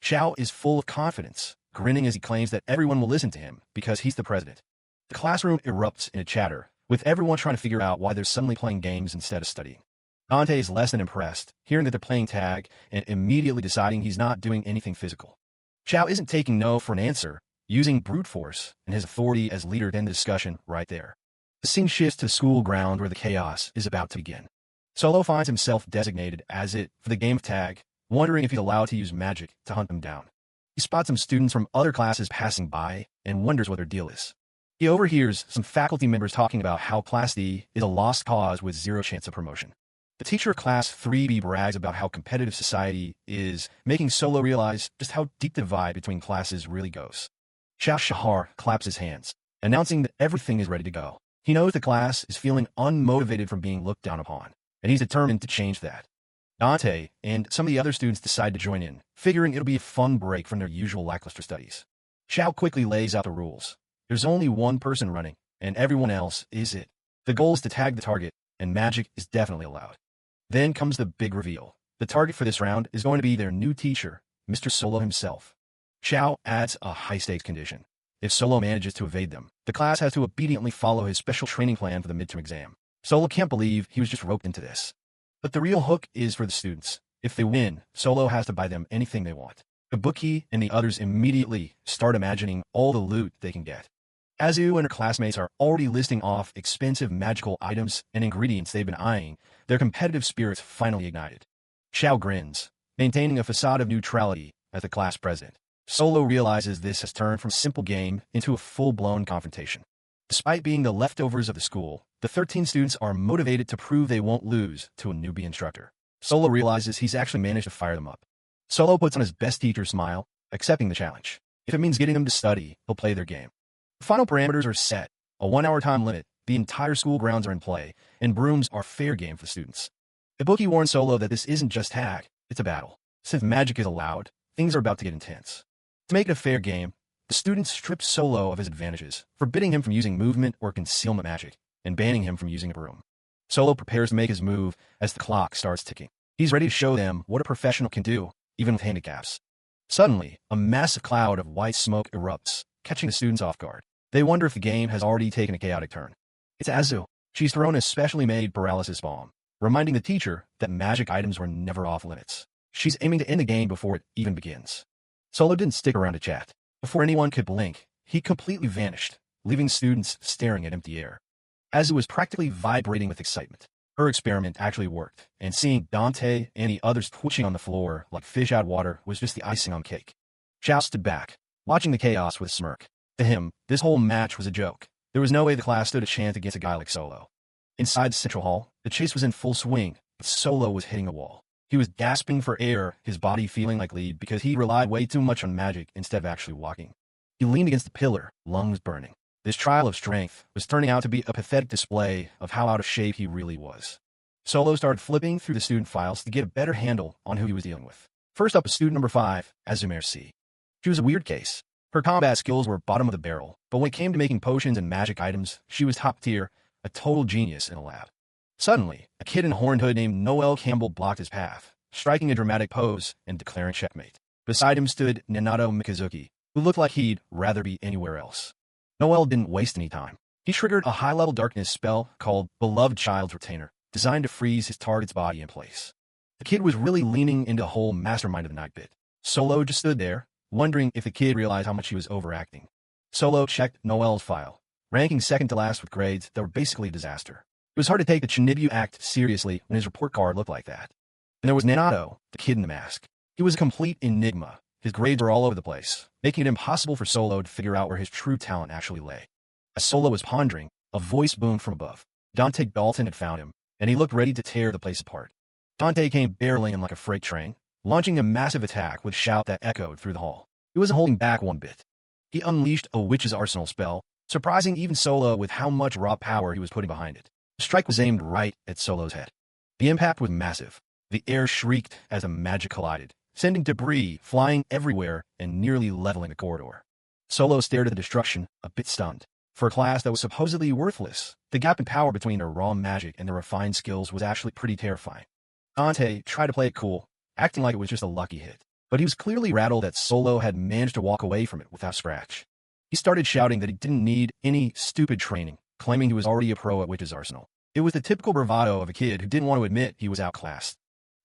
Xiao is full of confidence, grinning as he claims that everyone will listen to him because he's the president. The classroom erupts in a chatter, with everyone trying to figure out why they're suddenly playing games instead of studying. Dante is less than impressed, hearing that they're playing tag, and immediately deciding he's not doing anything physical. Xiao isn't taking no for an answer, using brute force and his authority as leader to end the discussion right there. The scene shifts to the school ground where the chaos is about to begin. Solo finds himself designated as it for the game of tag, wondering if he's allowed to use magic to hunt them down. He spots some students from other classes passing by and wonders what their deal is. He overhears some faculty members talking about how Class D is a lost cause with zero chance of promotion. The teacher of Class 3B brags about how competitive society is, making Solo realize just how deep the divide between classes really goes. Xiao Shahar claps his hands, announcing that everything is ready to go. He knows the class is feeling unmotivated from being looked down upon, and he's determined to change that. Dante and some of the other students decide to join in, figuring it'll be a fun break from their usual lackluster studies. Xiao quickly lays out the rules. There's only one person running, and everyone else is it. The goal is to tag the target, and magic is definitely allowed. Then comes the big reveal. The target for this round is going to be their new teacher, Mr. Solo himself. Xiao adds a high-stakes condition. If Solo manages to evade them, the class has to obediently follow his special training plan for the midterm exam. Solo can't believe he was just roped into this. But the real hook is for the students. If they win, Solo has to buy them anything they want. The bookie and the others immediately start imagining all the loot they can get. Azu and her classmates are already listing off expensive magical items and ingredients they've been eyeing, their competitive spirits finally ignited. Xiao grins, maintaining a facade of neutrality as the class president. Solo realizes this has turned from a simple game into a full-blown confrontation. Despite being the leftovers of the school, the 13 students are motivated to prove they won't lose to a newbie instructor. Solo realizes he's actually managed to fire them up. Solo puts on his best teacher smile, accepting the challenge. If it means getting them to study, he'll play their game. The final parameters are set, a 1-hour time limit, the entire school grounds are in play, and brooms are fair game for the students. The bookie warns Solo that this isn't just tag, it's a battle. Since magic is allowed, things are about to get intense. To make it a fair game, the students strip Solo of his advantages, forbidding him from using movement or concealment magic, and banning him from using a broom. Solo prepares to make his move as the clock starts ticking. He's ready to show them what a professional can do, even with handicaps. Suddenly, a massive cloud of white smoke erupts, catching the students off guard. They wonder if the game has already taken a chaotic turn. It's Azu. She's thrown a specially made paralysis bomb, reminding the teacher that magic items were never off limits. She's aiming to end the game before it even begins. Solo didn't stick around to chat. Before anyone could blink, he completely vanished, leaving students staring at empty air. Azu was practically vibrating with excitement. Her experiment actually worked, and seeing Dante and the others twitching on the floor like fish out of water was just the icing on cake. Xiao stood back, watching the chaos with a smirk. To him, this whole match was a joke. There was no way the class stood a chance against a guy like Solo. Inside the central hall, the chase was in full swing, but Solo was hitting a wall. He was gasping for air, his body feeling like lead because he relied way too much on magic instead of actually walking. He leaned against the pillar, lungs burning. This trial of strength was turning out to be a pathetic display of how out of shape he really was. Solo started flipping through the student files to get a better handle on who he was dealing with. First up was student number 5, Azumare C. She was a weird case. Her combat skills were bottom of the barrel, but when it came to making potions and magic items, she was top tier, a total genius in a lab. Suddenly, a kid in a horned hood named Noel Campbell blocked his path, striking a dramatic pose and declaring checkmate. Beside him stood Nanato Mikazuki, who looked like he'd rather be anywhere else. Noel didn't waste any time. He triggered a high-level darkness spell called Beloved Child's Retainer, designed to freeze his target's body in place. The kid was really leaning into a whole mastermind of the night bit. Solo just stood there, wondering if the kid realized how much he was overacting. Solo checked Noel's file, ranking second to last with grades that were basically a disaster. It was hard to take the Chinibu act seriously when his report card looked like that. And there was Nanato, the kid in the mask. He was a complete enigma. His grades were all over the place, making it impossible for Solo to figure out where his true talent actually lay. As Solo was pondering, a voice boomed from above. Dante Dalton had found him, and he looked ready to tear the place apart. Dante came barreling in like a freight train, launching a massive attack with a shout that echoed through the hall. He wasn't holding back one bit. He unleashed a witch's arsenal spell, surprising even Solo with how much raw power he was putting behind it. The strike was aimed right at Solo's head. The impact was massive. The air shrieked as the magic collided, sending debris flying everywhere and nearly leveling the corridor. Solo stared at the destruction, a bit stunned. For a class that was supposedly worthless, the gap in power between their raw magic and their refined skills was actually pretty terrifying. Dante tried to play it cool, acting like it was just a lucky hit, but he was clearly rattled that Solo had managed to walk away from it without scratch. He started shouting that he didn't need any stupid training, claiming he was already a pro at Witch's Arsenal. It was the typical bravado of a kid who didn't want to admit he was outclassed.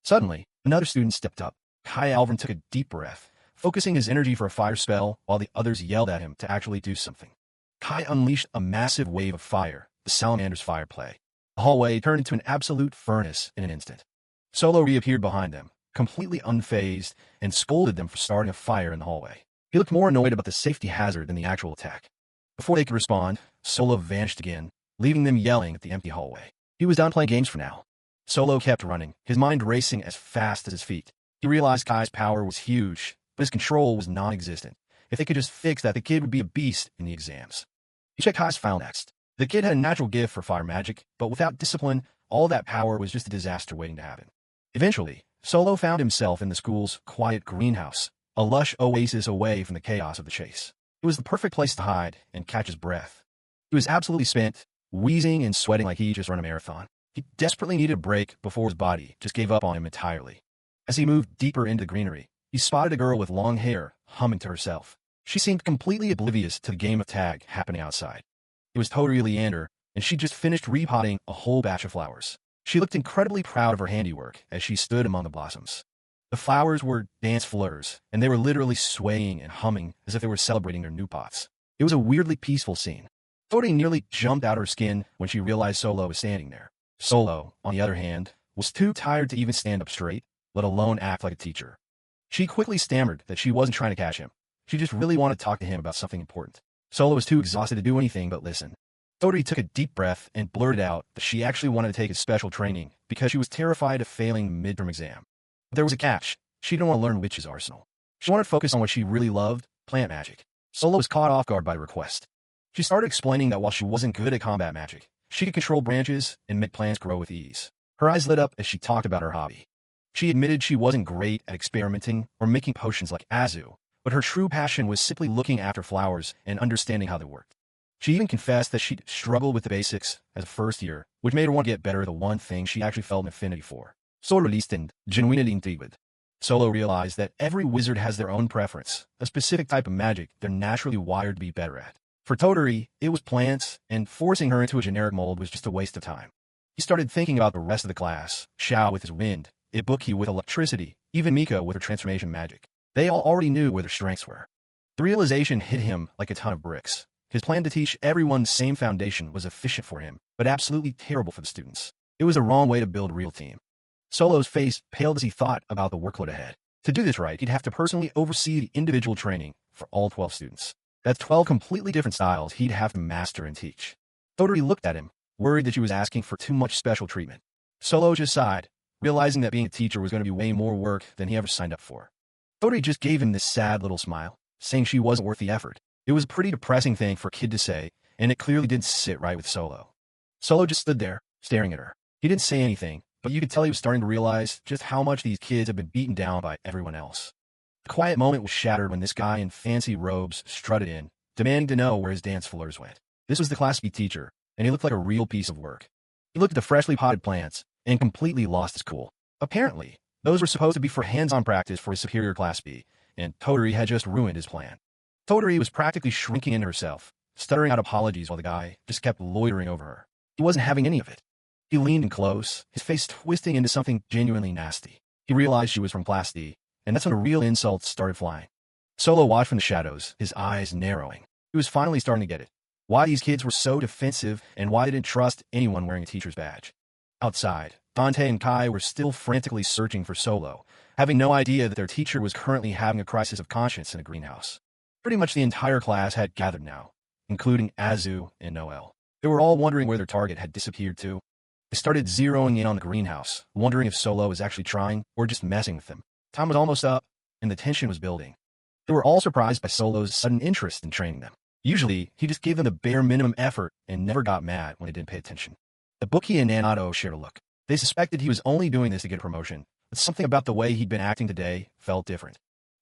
Suddenly, another student stepped up. Kai Alvin took a deep breath, focusing his energy for a fire spell while the others yelled at him to actually do something. Kai unleashed a massive wave of fire, the Salamander's fire play. The hallway turned into an absolute furnace in an instant. Solo reappeared behind them, completely unfazed, and scolded them for starting a fire in the hallway. He looked more annoyed about the safety hazard than the actual attack. Before they could respond, Solo vanished again, leaving them yelling at the empty hallway. He was done playing games for now. Solo kept running, his mind racing as fast as his feet. He realized Kai's power was huge, but his control was non-existent. If they could just fix that, the kid would be a beast in the exams. He checked Kai's file next. The kid had a natural gift for fire magic, but without discipline, all that power was just a disaster waiting to happen. Eventually, Solo found himself in the school's quiet greenhouse, a lush oasis away from the chaos of the chase. It was the perfect place to hide and catch his breath. He was absolutely spent, wheezing and sweating like he just run a marathon. He desperately needed a break before his body just gave up on him entirely. As he moved deeper into the greenery, he spotted a girl with long hair, humming to herself. She seemed completely oblivious to the game of tag happening outside. It was Totally Leander, and she just finished repotting a whole batch of flowers. She looked incredibly proud of her handiwork as she stood among the blossoms. The flowers were dance fleurs, and they were literally swaying and humming as if they were celebrating their new pots. It was a weirdly peaceful scene. Totally nearly jumped out of her skin when she realized Solo was standing there. Solo, on the other hand, was too tired to even stand up straight, let alone act like a teacher. She quickly stammered that she wasn't trying to catch him. She just really wanted to talk to him about something important. Solo was too exhausted to do anything but listen. Totally took a deep breath and blurted out that she actually wanted to take his special training because she was terrified of failing the midterm exam. But there was a catch. She didn't want to learn Witch's Arsenal. She wanted to focus on what she really loved, plant magic. Solo was caught off guard by the request. She started explaining that while she wasn't good at combat magic, she could control branches and make plants grow with ease. Her eyes lit up as she talked about her hobby. She admitted she wasn't great at experimenting or making potions like Azu, but her true passion was simply looking after flowers and understanding how they worked. She even confessed that she'd struggled with the basics as a first year, which made her want to get better at the one thing she actually felt an affinity for. Solo listened, genuinely intrigued. Solo realized that every wizard has their own preference, a specific type of magic they're naturally wired to be better at. For Totally, it was plants, and forcing her into a generic mold was just a waste of time. He started thinking about the rest of the class, Xiao with his wind, Ibuki with electricity, even Mika with her transformation magic. They all already knew where their strengths were. The realization hit him like a ton of bricks. His plan to teach everyone the same foundation was efficient for him, but absolutely terrible for the students. It was the wrong way to build a real team. Solo's face paled as he thought about the workload ahead. To do this right, he'd have to personally oversee the individual training for all 12 students. That's 12 completely different styles he'd have to master and teach. Totally looked at him, worried that she was asking for too much special treatment. Solo just sighed, realizing that being a teacher was going to be way more work than he ever signed up for. Totally just gave him this sad little smile, saying she wasn't worth the effort. It was a pretty depressing thing for a kid to say, and it clearly didn't sit right with Solo. Solo just stood there, staring at her. He didn't say anything, but you could tell he was starting to realize just how much these kids have been beaten down by everyone else. The quiet moment was shattered when this guy in fancy robes strutted in, demanding to know where his dance fleurs went. This was the Class B teacher, and he looked like a real piece of work. He looked at the freshly potted plants and completely lost his cool. Apparently, those were supposed to be for hands-on practice for his superior Class B, and Totally had just ruined his plan. Totally was practically shrinking into herself, stuttering out apologies while the guy just kept loitering over her. He wasn't having any of it. He leaned in close, his face twisting into something genuinely nasty. He realized she was from Class D, and that's when the real insults started flying. Solo watched from the shadows, his eyes narrowing. He was finally starting to get it. Why these kids were so defensive, and why they didn't trust anyone wearing a teacher's badge. Outside, Dante and Kai were still frantically searching for Solo, having no idea that their teacher was currently having a crisis of conscience in a greenhouse. Pretty much the entire class had gathered now, including Azu and Noel. They were all wondering where their target had disappeared to. They started zeroing in on the greenhouse, wondering if Solo was actually trying or just messing with them. Time was almost up, and the tension was building. They were all surprised by Solo's sudden interest in training them. Usually, he just gave them the bare minimum effort and never got mad when they didn't pay attention. Ibuki and Nanato shared a look. They suspected he was only doing this to get a promotion, but something about the way he'd been acting today felt different.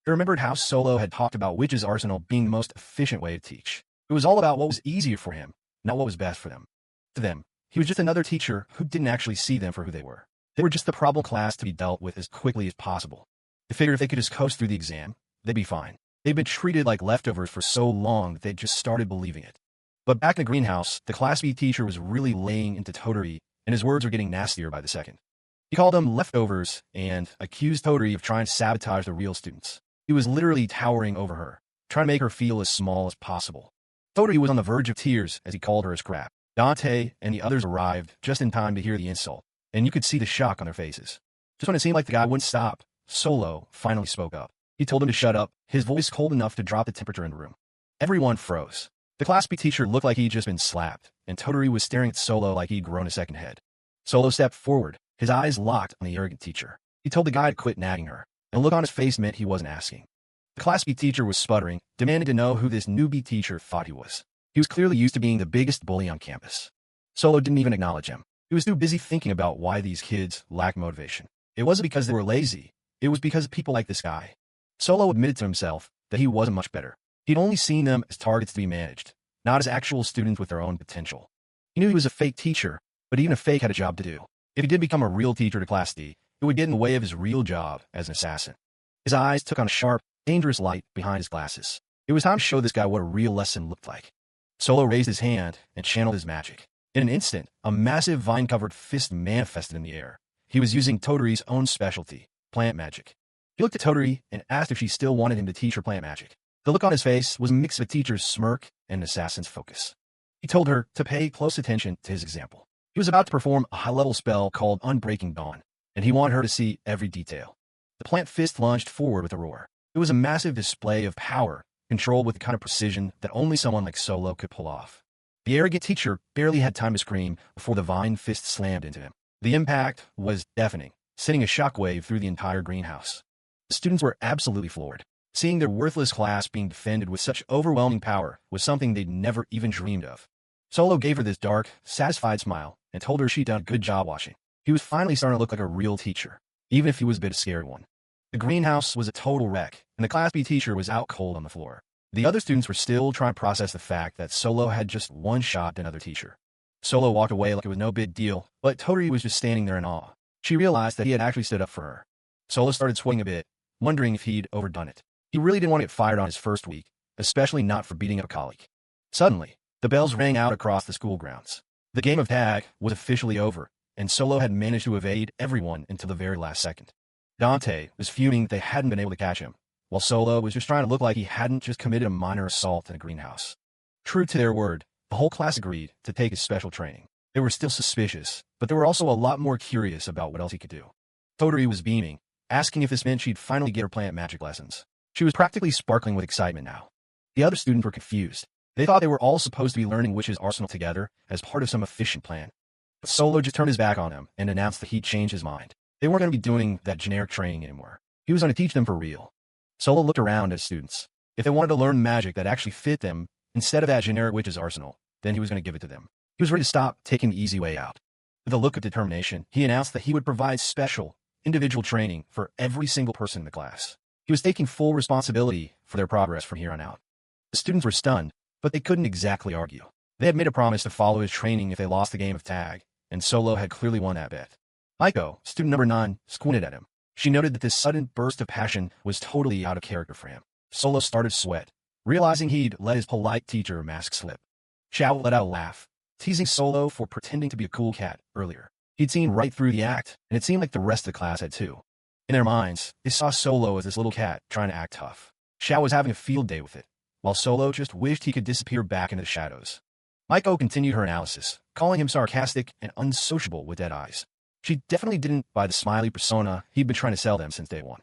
They remembered how Solo had talked about Witch's Arsenal being the most efficient way to teach. It was all about what was easier for him, not what was best for them. To them, he was just another teacher who didn't actually see them for who they were. They were just the problem class to be dealt with as quickly as possible. They figured if they could just coast through the exam, they'd be fine. They'd been treated like leftovers for so long that they'd just started believing it. But back in the greenhouse, the Class B teacher was really laying into Totally, and his words were getting nastier by the second. He called them leftovers and accused Totally of trying to sabotage the real students. He was literally towering over her, trying to make her feel as small as possible. Totally was on the verge of tears as he called her a scrap. Dante and the others arrived just in time to hear the insult, and you could see the shock on their faces. Just when it seemed like the guy wouldn't stop, Solo finally spoke up. He told him to shut up, his voice cold enough to drop the temperature in the room. Everyone froze. The Class B teacher looked like he'd just been slapped, and Totally was staring at Solo like he'd grown a second head. Solo stepped forward, his eyes locked on the arrogant teacher. He told the guy to quit nagging her, and the look on his face meant he wasn't asking. The Class B teacher was sputtering, demanding to know who this newbie teacher thought he was. He was clearly used to being the biggest bully on campus. Solo didn't even acknowledge him. He was too busy thinking about why these kids lacked motivation. It wasn't because they were lazy. It was because of people like this guy. Solo admitted to himself that he wasn't much better. He'd only seen them as targets to be managed, not as actual students with their own potential. He knew he was a fake teacher, but even a fake had a job to do. If he did become a real teacher to Class D, it would get in the way of his real job as an assassin. His eyes took on a sharp, dangerous light behind his glasses. It was time to show this guy what a real lesson looked like. Solo raised his hand and channeled his magic. In an instant, a massive vine-covered fist manifested in the air. He was using Toturi's own specialty, plant magic. He looked at Toturi and asked if she still wanted him to teach her plant magic. The look on his face was a mix of a teacher's smirk and an assassin's focus. He told her to pay close attention to his example. He was about to perform a high-level spell called Unbreaking Dawn, and he wanted her to see every detail. The plant fist lunged forward with a roar. It was a massive display of power, controlled with the kind of precision that only someone like Solo could pull off. The arrogant teacher barely had time to scream before the vine fist slammed into him. The impact was deafening, sending a shockwave through the entire greenhouse. The students were absolutely floored. Seeing their worthless class being defended with such overwhelming power was something they'd never even dreamed of. Solo gave her this dark, satisfied smile and told her she'd done a good job watching. He was finally starting to look like a real teacher, even if he was a bit of a scary one. The greenhouse was a total wreck, and the Class B teacher was out cold on the floor. The other students were still trying to process the fact that Solo had just one shot at another teacher. Solo walked away like it was no big deal, but Toturi was just standing there in awe. She realized that he had actually stood up for her. Solo started sweating a bit, wondering if he'd overdone it. He really didn't want to get fired on his first week, especially not for beating up a colleague. Suddenly, the bells rang out across the school grounds. The game of tag was officially over, and Solo had managed to evade everyone until the very last second. Dante was fuming that they hadn't been able to catch him, while Solo was just trying to look like he hadn't just committed a minor assault in a greenhouse. True to their word, the whole class agreed to take his special training. They were still suspicious, but they were also a lot more curious about what else he could do. Toturi was beaming, asking if this meant she'd finally get her plant magic lessons. She was practically sparkling with excitement now. The other students were confused. They thought they were all supposed to be learning Witch's Arsenal together as part of some efficient plan. But Solo just turned his back on them and announced that he'd changed his mind. They weren't going to be doing that generic training anymore. He was going to teach them for real. Solo looked around at his students. If they wanted to learn magic that actually fit them, instead of that generic Witch's Arsenal, then he was going to give it to them. He was ready to stop taking the easy way out. With a look of determination, he announced that he would provide special, individual training for every single person in the class. He was taking full responsibility for their progress from here on out. The students were stunned, but they couldn't exactly argue. They had made a promise to follow his training if they lost the game of tag, and Solo had clearly won that bet. Maiko, student number 9, squinted at him. She noted that this sudden burst of passion was totally out of character for him. Solo started to sweat, realizing he'd let his polite teacher mask slip. Xiao let out a laugh, teasing Solo for pretending to be a cool cat earlier. He'd seen right through the act, and it seemed like the rest of the class had too. In their minds, they saw Solo as this little cat trying to act tough. Xiao was having a field day with it, while Solo just wished he could disappear back into the shadows. Maiko continued her analysis, calling him sarcastic and unsociable with dead eyes. She definitely didn't buy the smiley persona he'd been trying to sell them since day one.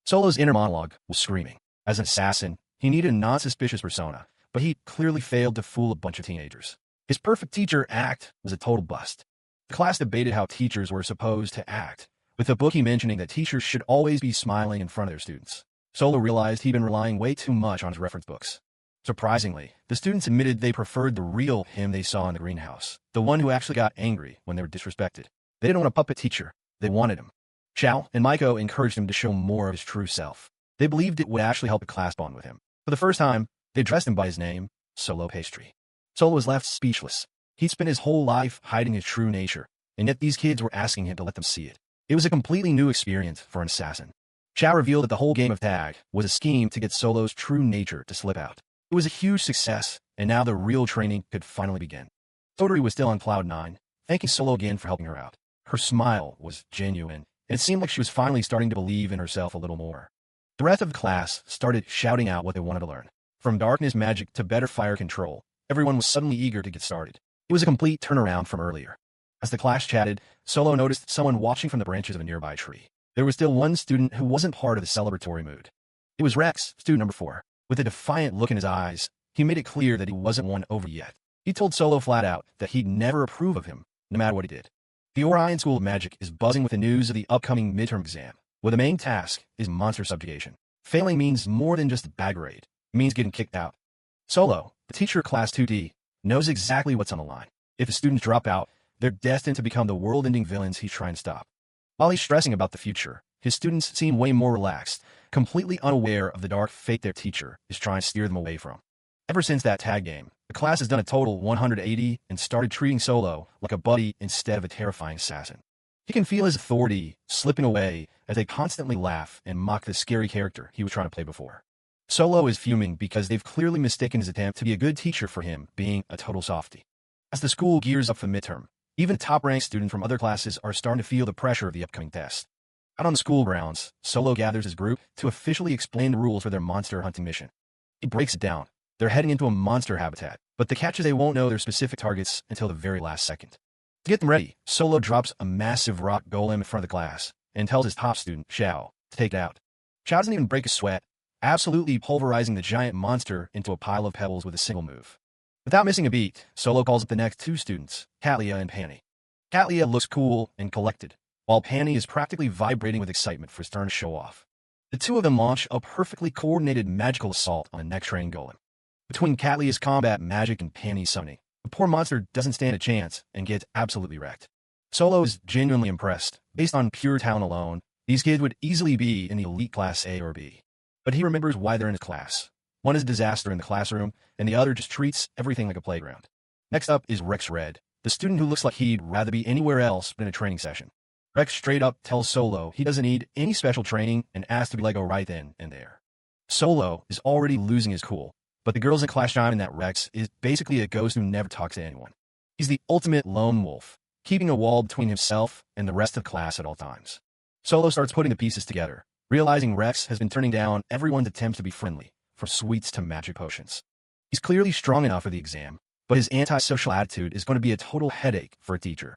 Solo's inner monologue was screaming. As an assassin, he needed a non-suspicious persona, but he clearly failed to fool a bunch of teenagers. His perfect teacher act was a total bust. The class debated how teachers were supposed to act, with the bookie mentioning that teachers should always be smiling in front of their students. Solo realized he'd been relying way too much on his reference books. Surprisingly, the students admitted they preferred the real him they saw in the greenhouse, the one who actually got angry when they were disrespected. They didn't want a puppet teacher, they wanted him. Xiao and Maiko encouraged him to show more of his true self. They believed it would actually help the class bond with him. For the first time, they addressed him by his name, Solo Pastry. Solo was left speechless. He'd spent his whole life hiding his true nature, and yet these kids were asking him to let them see it. It was a completely new experience for an assassin. Xiao revealed that the whole game of tag was a scheme to get Solo's true nature to slip out. It was a huge success, and now the real training could finally begin. Toturi was still on cloud 9, thanking Solo again for helping her out. Her smile was genuine, and it seemed like she was finally starting to believe in herself a little more. The rest of the class started shouting out what they wanted to learn. From darkness magic to better fire control, everyone was suddenly eager to get started. It was a complete turnaround from earlier. As the class chatted, Solo noticed someone watching from the branches of a nearby tree. There was still one student who wasn't part of the celebratory mood. It was Rex, student number 4. With a defiant look in his eyes, he made it clear that he wasn't won over yet. He told Solo flat out that he'd never approve of him, no matter what he did. The Orion School of Magic is buzzing with the news of the upcoming midterm exam, where the main task is monster subjugation. Failing means more than just a bad grade. It means getting kicked out. Solo, the teacher of Class 2D, knows exactly what's on the line. If the students drop out, they're destined to become the world-ending villains he's trying to stop. While he's stressing about the future, his students seem way more relaxed, completely unaware of the dark fate their teacher is trying to steer them away from. Ever since that tag game, the class has done a total 180 and started treating Solo like a buddy instead of a terrifying assassin. He can feel his authority slipping away as they constantly laugh and mock the scary character he was trying to play before. Solo is fuming because they've clearly mistaken his attempt to be a good teacher for him being a total softie. As the school gears up for the midterm, even top-ranked students from other classes are starting to feel the pressure of the upcoming test. Out on the school grounds, Solo gathers his group to officially explain the rules for their monster hunting mission. He breaks it down. They're heading into a monster habitat, but the catch is they won't know their specific targets until the very last second. To get them ready, Solo drops a massive rock golem in front of the class and tells his top student, Xiao, to take it out. Xiao doesn't even break a sweat, absolutely pulverizing the giant monster into a pile of pebbles with a single move. Without missing a beat, Solo calls up the next two students, Katlia and Panny. Katlia looks cool and collected, while Panny is practically vibrating with excitement for his turn to show off. The two of them launch a perfectly coordinated magical assault on a next-trained golem. Between Katlia's combat magic and Panny's summoning, the poor monster doesn't stand a chance and gets absolutely wrecked. Solo is genuinely impressed. Based on pure talent alone, these kids would easily be in the elite class A or B. But he remembers why they're in his class. One is a disaster in the classroom, and the other just treats everything like a playground. Next up is Rex Red, the student who looks like he'd rather be anywhere else but in a training session. Rex straight up tells Solo he doesn't need any special training and asks to be let go right then and there. Solo is already losing his cool, but the girls in class chime in that Rex is basically a ghost who never talks to anyone. He's the ultimate lone wolf, keeping a wall between himself and the rest of the class at all times. Solo starts putting the pieces together, realizing Rex has been turning down everyone's attempts to be friendly, from sweets to magic potions. He's clearly strong enough for the exam, but his antisocial attitude is going to be a total headache for a teacher.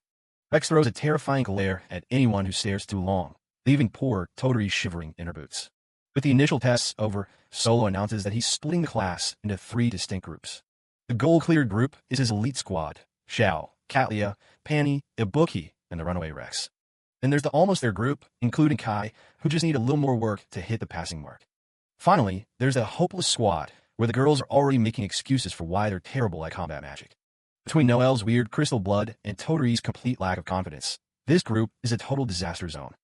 Rex throws a terrifying glare at anyone who stares too long, leaving poor Toturi shivering in her boots. With the initial tests over, Solo announces that he's splitting the class into 3 distinct groups. The goal-cleared group is his elite squad, Xiao, Katlia, Panny, Ibuki, and the runaway Rex. Then there's the almost there group, including Kai, who just need a little more work to hit the passing mark. Finally, there's the hopeless squad, where the girls are already making excuses for why they're terrible at combat magic. Between Noelle's weird crystal blood and Toturi's complete lack of confidence, this group is a total disaster zone.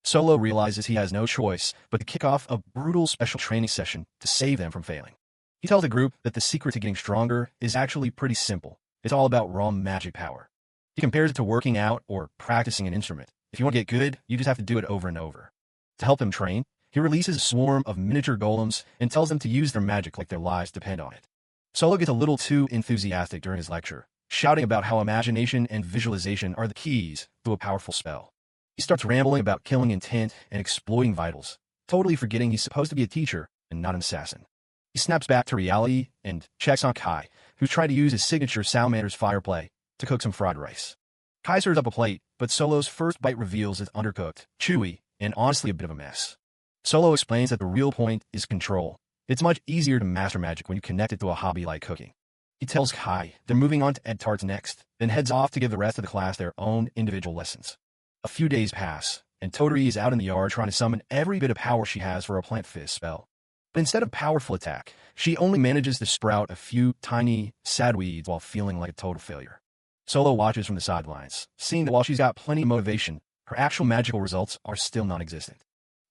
Solo realizes he has no choice but to kick off a brutal special training session to save them from failing. He tells the group that the secret to getting stronger is actually pretty simple. It's all about raw magic power. He compares it to working out or practicing an instrument. If you want to get good, you just have to do it over and over. To help them train, he releases a swarm of miniature golems and tells them to use their magic like their lives depend on it. Solo gets a little too enthusiastic during his lecture, shouting about how imagination and visualization are the keys to a powerful spell. He starts rambling about killing intent and exploiting vitals, totally forgetting he's supposed to be a teacher and not an assassin. He snaps back to reality and checks on Kai, who's trying to use his signature Salamander's fire play to cook some fried rice. Kai serves up a plate, but Solo's first bite reveals it's undercooked, chewy, and honestly a bit of a mess. Solo explains that the real point is control. It's much easier to master magic when you connect it to a hobby like cooking. He tells Kai they're moving on to egg tarts next, then heads off to give the rest of the class their own individual lessons. A few days pass, and Toturi is out in the yard trying to summon every bit of power she has for a plant fist spell. But instead of powerful attack, she only manages to sprout a few tiny, sad weeds while feeling like a total failure. Solo watches from the sidelines, seeing that while she's got plenty of motivation, her actual magical results are still non-existent.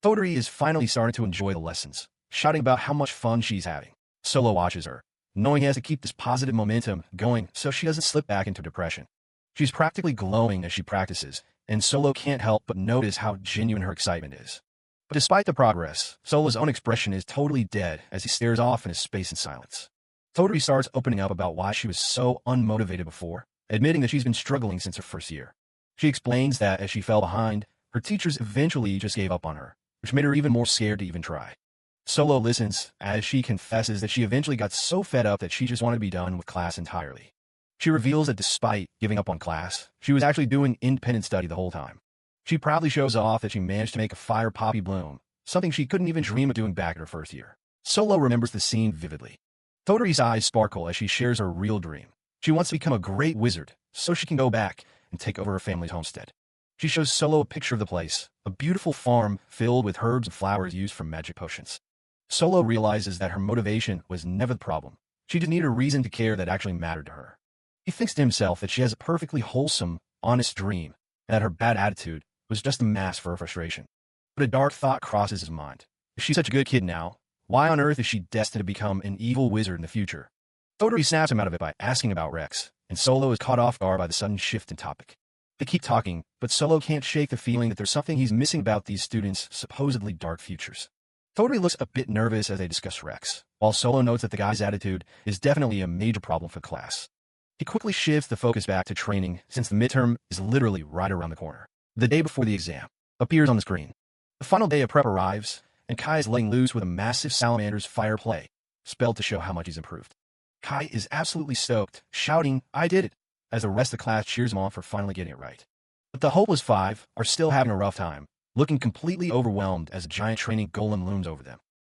Toturi is finally starting to enjoy the lessons, shouting about how much fun she's having. Solo watches her, knowing he has to keep this positive momentum going so she doesn't slip back into depression. She's practically glowing as she practices, and Solo can't help but notice how genuine her excitement is. But despite the progress, Solo's own expression is totally dead as he stares off into space in silence. Toturi starts opening up about why she was so unmotivated before, admitting that she's been struggling since her first year. She explains that as she fell behind, her teachers eventually just gave up on her, which made her even more scared to even try. Solo listens as she confesses that she eventually got so fed up that she just wanted to be done with class entirely. She reveals that despite giving up on class, she was actually doing independent study the whole time. She proudly shows off that she managed to make a fire poppy bloom, something she couldn't even dream of doing back in her first year. Solo remembers the scene vividly. Toturi's eyes sparkle as she shares her real dream. She wants to become a great wizard so she can go back and take over her family's homestead. She shows Solo a picture of the place, a beautiful farm filled with herbs and flowers used for magic potions. Solo realizes that her motivation was never the problem. She just needed a reason to care that actually mattered to her. He thinks to himself that she has a perfectly wholesome, honest dream, and that her bad attitude was just a mask for her frustration. But a dark thought crosses his mind. If she's such a good kid now, why on earth is she destined to become an evil wizard in the future? Toturi snaps him out of it by asking about Rex, and Solo is caught off guard by the sudden shift in topic. They keep talking, but Solo can't shake the feeling that there's something he's missing about these students' supposedly dark futures. Toturi looks a bit nervous as they discuss Rex, while Solo notes that the guy's attitude is definitely a major problem for the class. He quickly shifts the focus back to training since the midterm is literally right around the corner. The day before the exam appears on the screen. The final day of prep arrives, and Kai is letting loose with a massive salamander's fire play, spelled to show how much he's improved. Kai is absolutely stoked, shouting, "I did it," as the rest of the class cheers him on for finally getting it right. But the hopeless five are still having a rough time, looking completely overwhelmed as a giant training golem looms over them.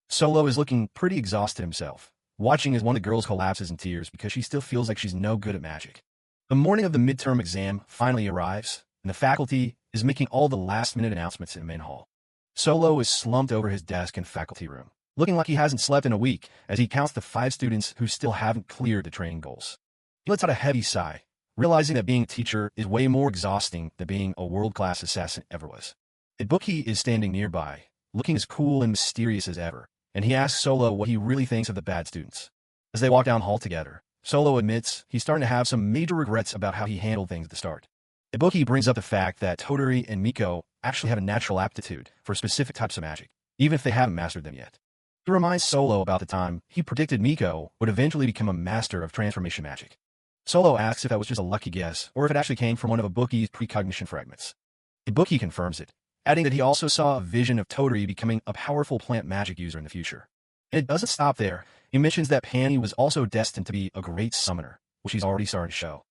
Solo is looking pretty exhausted himself, watching as one of the girls collapses in tears because she still feels like she's no good at magic. The morning of the midterm exam finally arrives, and the faculty is making all the last-minute announcements in main hall. Solo is slumped over his desk in faculty room, looking like he hasn't slept in a week as he counts the 5 students who still haven't cleared the training goals. He lets out a heavy sigh, realizing that being a teacher is way more exhausting than being a world-class assassin ever was. Ibuki is standing nearby, looking as cool and mysterious as ever, and he asks Solo what he really thinks of the bad students. As they walk down hall together, Solo admits he's starting to have some major regrets about how he handled things at the start. Ibuki brings up the fact that Toturi and Miko actually have a natural aptitude for specific types of magic, even if they haven't mastered them yet. He reminds Solo about the time he predicted Miko would eventually become a master of transformation magic. Solo asks if that was just a lucky guess, or if it actually came from one of Ibuki's precognition fragments. Ibuki confirms it, adding that he also saw a vision of Toturi becoming a powerful plant magic user in the future. And it doesn't stop there. He mentions that Pani was also destined to be a great summoner, which he's already starting to show.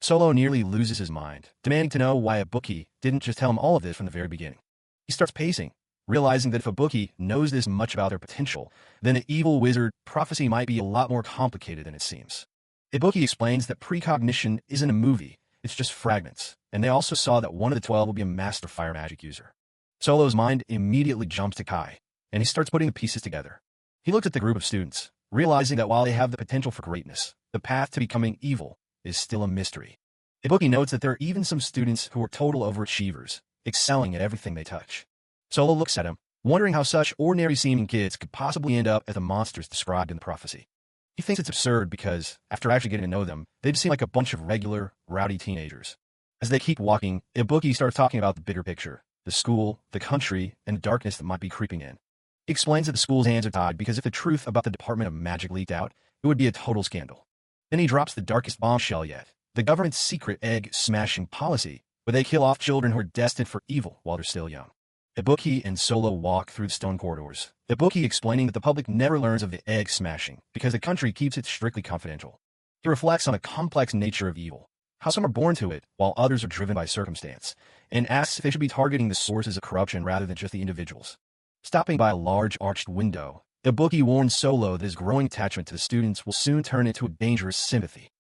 Solo nearly loses his mind, demanding to know why Ibuki didn't just tell him all of this from the very beginning. He starts pacing, realizing that if Ibuki knows this much about their potential, then an evil wizard prophecy might be a lot more complicated than it seems. Ibuki explains that precognition isn't a movie, it's just fragments, and they also saw that one of the 12 will be a master fire magic user. Solo's mind immediately jumps to Kai, and he starts putting the pieces together. He looks at the group of students, realizing that while they have the potential for greatness, the path to becoming evil is still a mystery. Ibuki notes that there are even some students who are total overachievers, excelling at everything they touch. Solo looks at him, wondering how such ordinary-seeming kids could possibly end up as the monsters described in the prophecy. He thinks it's absurd because, after actually getting to know them, they just seem like a bunch of regular, rowdy teenagers. As they keep walking, Ibuki starts talking about the bigger picture, the school, the country, and the darkness that might be creeping in. He explains that the school's hands are tied because if the truth about the Department of Magic leaked out, it would be a total scandal. Then he drops the darkest bombshell yet, the government's secret egg-smashing policy, where they kill off children who are destined for evil while they're still young. Ibuki and Solo walk through the stone corridors, Ibuki explaining that the public never learns of the egg-smashing because the country keeps it strictly confidential. He reflects on the complex nature of evil, how some are born to it while others are driven by circumstance, and asks if they should be targeting the sources of corruption rather than just the individuals. Stopping by a large arched window, Ibuki warns Solo that his growing attachment to the students will soon turn into a dangerous sympathy.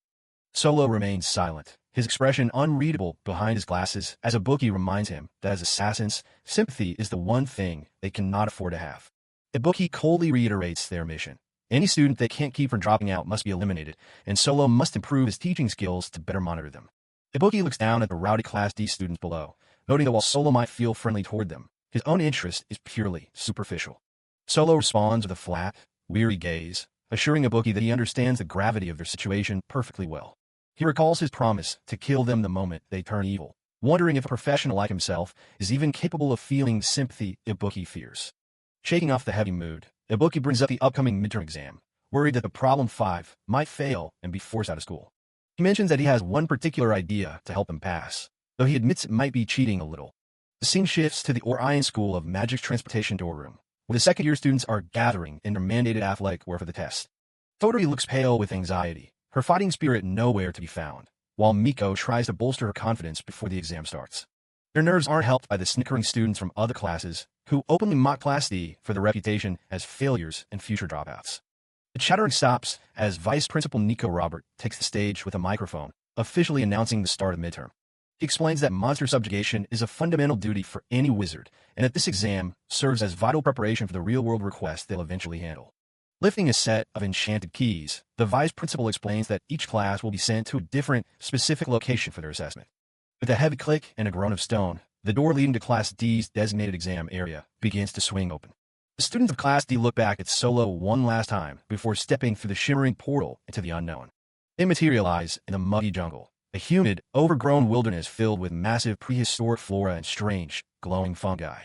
Solo remains silent, his expression unreadable behind his glasses as Ibuki reminds him that as assassins, sympathy is the one thing they cannot afford to have. Ibuki coldly reiterates their mission. Any student they can't keep from dropping out must be eliminated, and Solo must improve his teaching skills to better monitor them. Ibuki looks down at the rowdy Class D students below, noting that while Solo might feel friendly toward them, his own interest is purely superficial. Solo responds with a flat, weary gaze, assuring Ibuki that he understands the gravity of their situation perfectly well. He recalls his promise to kill them the moment they turn evil, wondering if a professional like himself is even capable of feeling sympathy Ibuki fears. Shaking off the heavy mood, Ibuki brings up the upcoming midterm exam, worried that the problem 5 might fail and be forced out of school. He mentions that he has one particular idea to help him pass, though he admits it might be cheating a little. The scene shifts to the Orion School of Magic's transportation door room, where the second-year students are gathering in their mandated athletic wear for the test. Toturi looks pale with anxiety, her fighting spirit nowhere to be found, while Miko tries to bolster her confidence before the exam starts. Their nerves aren't helped by the snickering students from other classes, who openly mock Class D for their reputation as failures and future dropouts. The chattering stops as Vice Principal Nico Robert takes the stage with a microphone, officially announcing the start of midterm. He explains that monster subjugation is a fundamental duty for any wizard, and that this exam serves as vital preparation for the real-world requests they'll eventually handle. Lifting a set of enchanted keys, the vice principal explains that each class will be sent to a different, specific location for their assessment. With a heavy click and a groan of stone, the door leading to Class D's designated exam area begins to swing open. The students of Class D look back at Solo one last time before stepping through the shimmering portal into the unknown. They materialize in a muggy jungle, a humid, overgrown wilderness filled with massive prehistoric flora and strange, glowing fungi.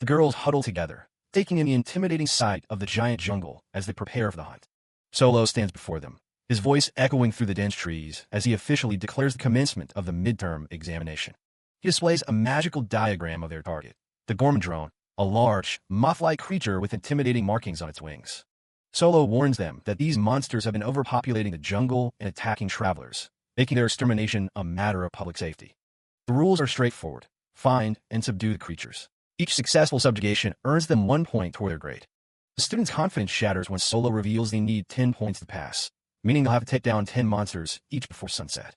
The girls huddle together, taking in the intimidating sight of the giant jungle as they prepare for the hunt. Solo stands before them, his voice echoing through the dense trees as he officially declares the commencement of the midterm examination. He displays a magical diagram of their target, the Gormandrone, a large, moth-like creature with intimidating markings on its wings. Solo warns them that these monsters have been overpopulating the jungle and attacking travelers, making their extermination a matter of public safety. The rules are straightforward: find and subdue the creatures. Each successful subjugation earns them 1 point toward their grade. The students' confidence shatters when Solo reveals they need 10 points to pass, meaning they'll have to take down 10 monsters each before sunset.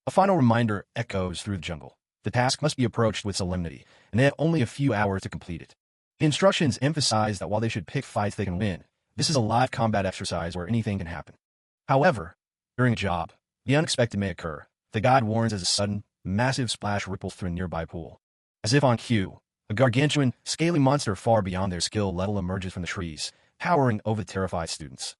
A final reminder echoes through the jungle. The task must be approached with solemnity, and they have only a few hours to complete it. The instructions emphasize that while they should pick fights they can win, this is a live combat exercise where anything can happen. However, during a job, the unexpected may occur. The guide warns as a sudden, massive splash ripples through a nearby pool. As if on cue, a gargantuan, scaly monster far beyond their skill level emerges from the trees, towering over the terrified students.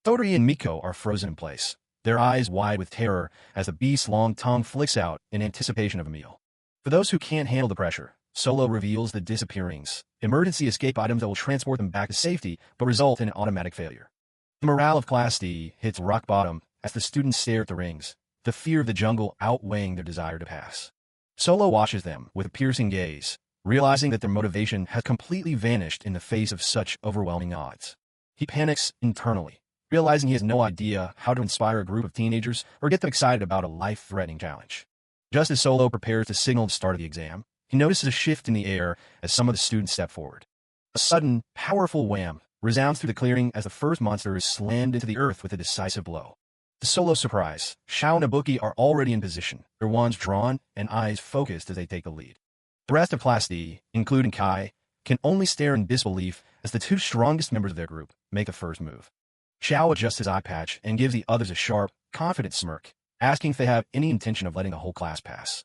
Todori and Miko are frozen in place, their eyes wide with terror as the beast's long tongue flicks out in anticipation of a meal. For those who can't handle the pressure, Solo reveals the disappearings, emergency escape items that will transport them back to safety but result in an automatic failure. The morale of Class D hits rock bottom as the students stare at the rings, the fear of the jungle outweighing their desire to pass. Solo watches them with a piercing gaze, realizing that their motivation has completely vanished in the face of such overwhelming odds. He panics internally, realizing he has no idea how to inspire a group of teenagers or get them excited about a life-threatening challenge. Just as Solo prepares to signal the start of the exam, he notices a shift in the air as some of the students step forward. A sudden, powerful wham resounds through the clearing as the first monster is slammed into the earth with a decisive blow. To Solo's surprise, Xiao and Ibuki are already in position, their wands drawn and eyes focused as they take the lead. The rest of Class D, including Kai, can only stare in disbelief as the two strongest members of their group make the first move. Xiao adjusts his eye patch and gives the others a sharp, confident smirk, asking if they have any intention of letting the whole class pass.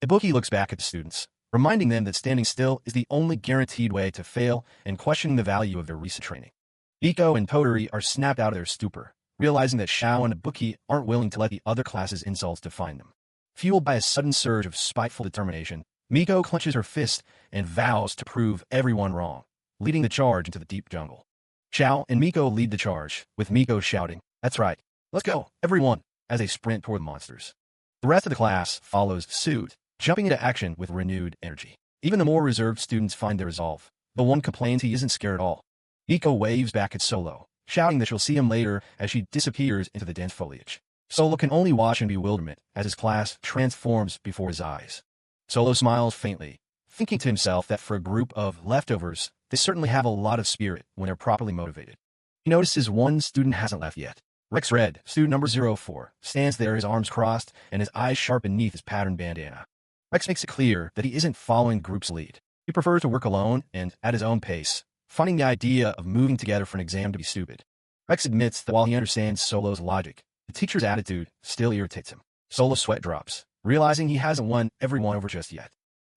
Ibuki looks back at the students, reminding them that standing still is the only guaranteed way to fail and questioning the value of their recent training. Miko and Todori are snapped out of their stupor, realizing that Xiao and Ibuki aren't willing to let the other class's insults define them. Fueled by a sudden surge of spiteful determination, Miko clenches her fist and vows to prove everyone wrong, leading the charge into the deep jungle. Xiao and Miko lead the charge, with Miko shouting, "That's right, let's go, everyone," as they sprint toward the monsters. The rest of the class follows suit, jumping into action with renewed energy. Even the more reserved students find their resolve, but one complains he isn't scared at all. Miko waves back at Solo, shouting that she'll see him later as she disappears into the dense foliage. Solo can only watch in bewilderment as his class transforms before his eyes. Solo smiles faintly, thinking to himself that for a group of leftovers, they certainly have a lot of spirit when they're properly motivated. He notices one student hasn't left yet. Rex Red, student number 04, stands there, his arms crossed and his eyes sharp beneath his patterned bandana. Rex makes it clear that he isn't following the group's lead. He prefers to work alone and at his own pace, finding the idea of moving together for an exam to be stupid. Rex admits that while he understands Solo's logic, the teacher's attitude still irritates him. Solo's sweat drops, realizing he hasn't won everyone over just yet.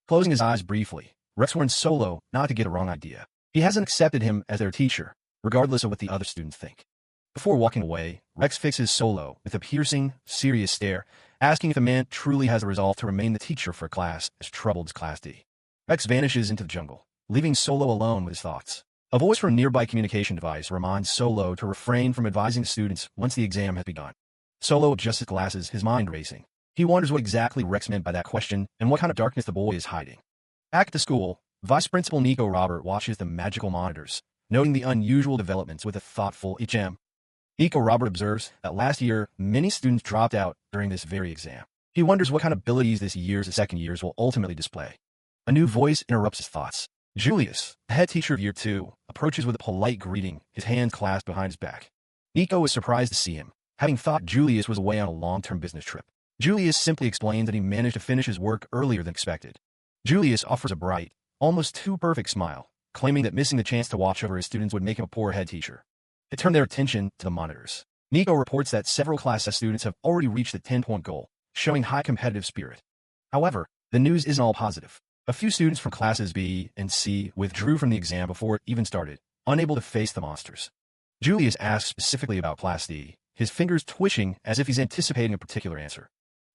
Closing his eyes briefly, Rex warns Solo not to get a wrong idea. He hasn't accepted him as their teacher, regardless of what the other students think. Before walking away, Rex fixes Solo with a piercing, serious stare, asking if the man truly has the resolve to remain the teacher for a class as troubled as Class D. Rex vanishes into the jungle, leaving Solo alone with his thoughts. A voice from a nearby communication device reminds Solo to refrain from advising the students once the exam has begun. Solo adjusts his glasses, his mind racing. He wonders what exactly Rex meant by that question and what kind of darkness the boy is hiding. Back at the school, Vice Principal Nico Robert watches the magical monitors, noting the unusual developments with a thoughtful HM. Nico Robert observes that last year, many students dropped out during this very exam. He wonders what kind of abilities this year's second years will ultimately display. A new voice interrupts his thoughts. Julius, the head teacher of Year 2, approaches with a polite greeting, his hands clasped behind his back. Nico is surprised to see him, having thought Julius was away on a long-term business trip. Julius simply explains that he managed to finish his work earlier than expected. Julius offers a bright, almost too perfect smile, claiming that missing the chance to watch over his students would make him a poor head teacher. It turned their attention to the monitors. Nico reports that several Class S students have already reached the 10-point goal, showing high competitive spirit. However, the news isn't all positive. A few students from Classes B and C withdrew from the exam before it even started, unable to face the monsters. Julius asks specifically about Class D, his fingers twitching as if he's anticipating a particular answer.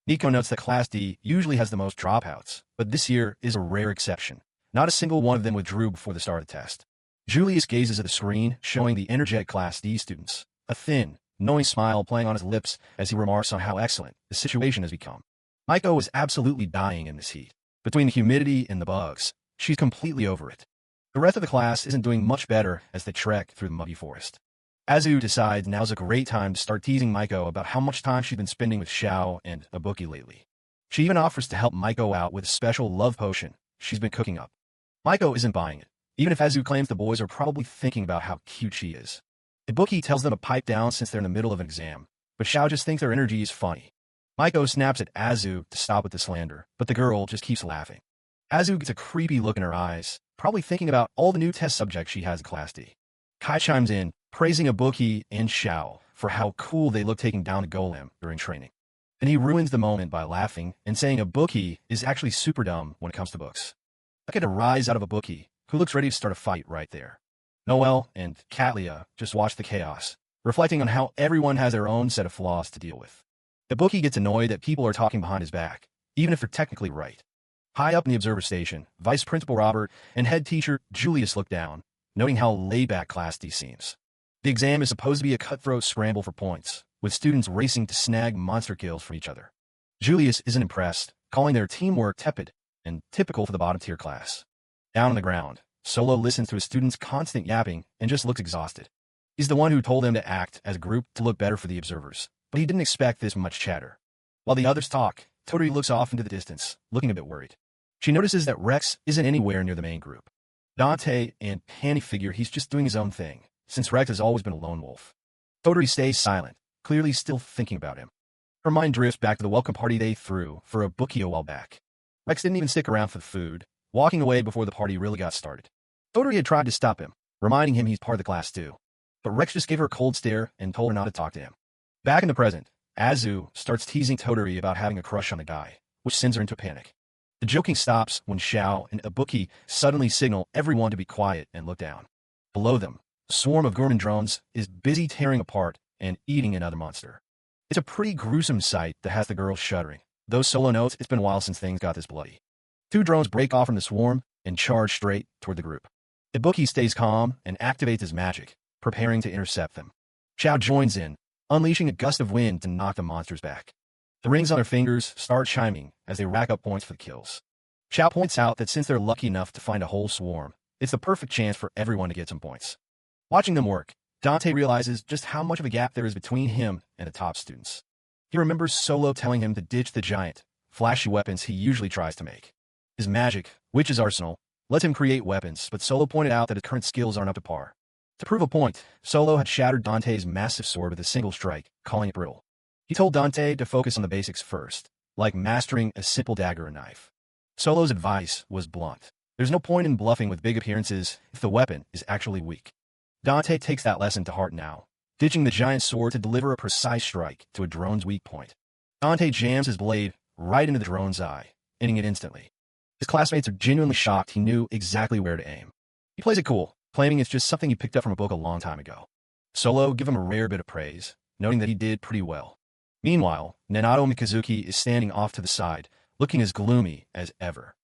Nico notes that Class D usually has the most dropouts, but this year is a rare exception. Not a single one of them withdrew before the start of the test. Julius gazes at the screen, showing the energetic Class D students, a thin, knowing smile playing on his lips as he remarks on how excellent the situation has become. Maiko is absolutely dying in this heat. Between the humidity and the bugs, she's completely over it. The rest of the class isn't doing much better as they trek through the muggy forest. Azu decides now's a great time to start teasing Maiko about how much time she's been spending with Xiao and Ibuki lately. She even offers to help Maiko out with a special love potion she's been cooking up. Maiko isn't buying it, even if Azu claims the boys are probably thinking about how cute she is. Ibuki tells them to pipe down since they're in the middle of an exam, but Xiao just thinks their energy is funny. Maiko snaps at Azu to stop with the slander, but the girl just keeps laughing. Azu gets a creepy look in her eyes, probably thinking about all the new test subjects she has in Class D. Kai chimes in, praising Ibuki and Xiao for how cool they look taking down a golem during training. Then he ruins the moment by laughing and saying Ibuki is actually super dumb when it comes to books. I get a rise out of Ibuki, who looks ready to start a fight right there. Noelle and Katlia just watch the chaos, reflecting on how everyone has their own set of flaws to deal with. Ibuki gets annoyed that people are talking behind his back, even if they're technically right. High up in the observer station, Vice Principal Robert and Head Teacher Julius look down, noting how laid-back Class D seems. The exam is supposed to be a cutthroat scramble for points, with students racing to snag monster kills from each other. Julius isn't impressed, calling their teamwork tepid and typical for the bottom-tier class. Down on the ground, Solo listens to his students' constant yapping and just looks exhausted. He's the one who told them to act as a group to look better for the observers, but he didn't expect this much chatter. While the others talk, Toturi looks off into the distance, looking a bit worried. She notices that Rex isn't anywhere near the main group. Dante and Hanny figure he's just doing his own thing, since Rex has always been a lone wolf. Toturi stays silent, clearly still thinking about him. Her mind drifts back to the welcome party they threw for a bookie a while back. Rex didn't even stick around for the food, walking away before the party really got started. Toturi had tried to stop him, reminding him he's part of the class too. But Rex just gave her a cold stare and told her not to talk to him. Back in the present, Azu starts teasing Toturi about having a crush on the guy, which sends her into a panic. The joking stops when Xiao and Ibuki suddenly signal everyone to be quiet and look down. Below them, a swarm of Gorman drones is busy tearing apart and eating another monster. It's a pretty gruesome sight that has the girls shuddering, though Solo notes it's been a while since things got this bloody. 2 drones break off from the swarm and charge straight toward the group. Ibuki stays calm and activates his magic, preparing to intercept them. Xiao joins in, unleashing a gust of wind to knock the monsters back. The rings on their fingers start chiming as they rack up points for the kills. Xiao points out that since they're lucky enough to find a whole swarm, it's the perfect chance for everyone to get some points. Watching them work, Dante realizes just how much of a gap there is between him and the top students. He remembers Solo telling him to ditch the giant, flashy weapons he usually tries to make. His magic, Witch's Arsenal, lets him create weapons, but Solo pointed out that his current skills aren't up to par. To prove a point, Solo had shattered Dante's massive sword with a single strike, calling it brittle. He told Dante to focus on the basics first, like mastering a simple dagger or knife. Solo's advice was blunt. There's no point in bluffing with big appearances if the weapon is actually weak. Dante takes that lesson to heart now, ditching the giant sword to deliver a precise strike to a drone's weak point. Dante jams his blade right into the drone's eye, ending it instantly. His classmates are genuinely shocked he knew exactly where to aim. He plays it cool, claiming it's just something he picked up from a book a long time ago. Solo give him a rare bit of praise, noting that he did pretty well. Meanwhile, Nanato Mikazuki is standing off to the side, looking as gloomy as ever.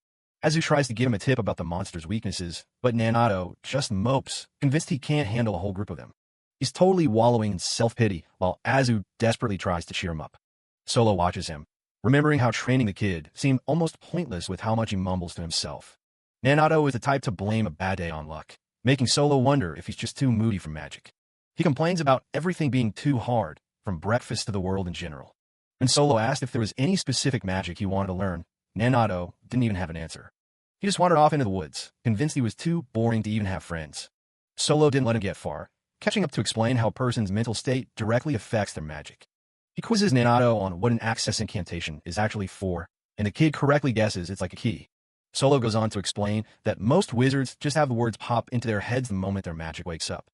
Azu tries to give him a tip about the monster's weaknesses, but Nanato just mopes, convinced he can't handle a whole group of them. He's totally wallowing in self-pity, while Azu desperately tries to cheer him up. Solo watches him, remembering how training the kid seemed almost pointless with how much he mumbles to himself. Nanato is the type to blame a bad day on luck, making Solo wonder if he's just too moody for magic. He complains about everything being too hard, from breakfast to the world in general. When Solo asked if there was any specific magic he wanted to learn, Nanato didn't even have an answer. He just wandered off into the woods, convinced he was too boring to even have friends. Solo didn't let him get far, catching up to explain how a person's mental state directly affects their magic. He quizzes Nanato on what an access incantation is actually for, and the kid correctly guesses it's like a key. Solo goes on to explain that most wizards just have the words pop into their heads the moment their magic wakes up.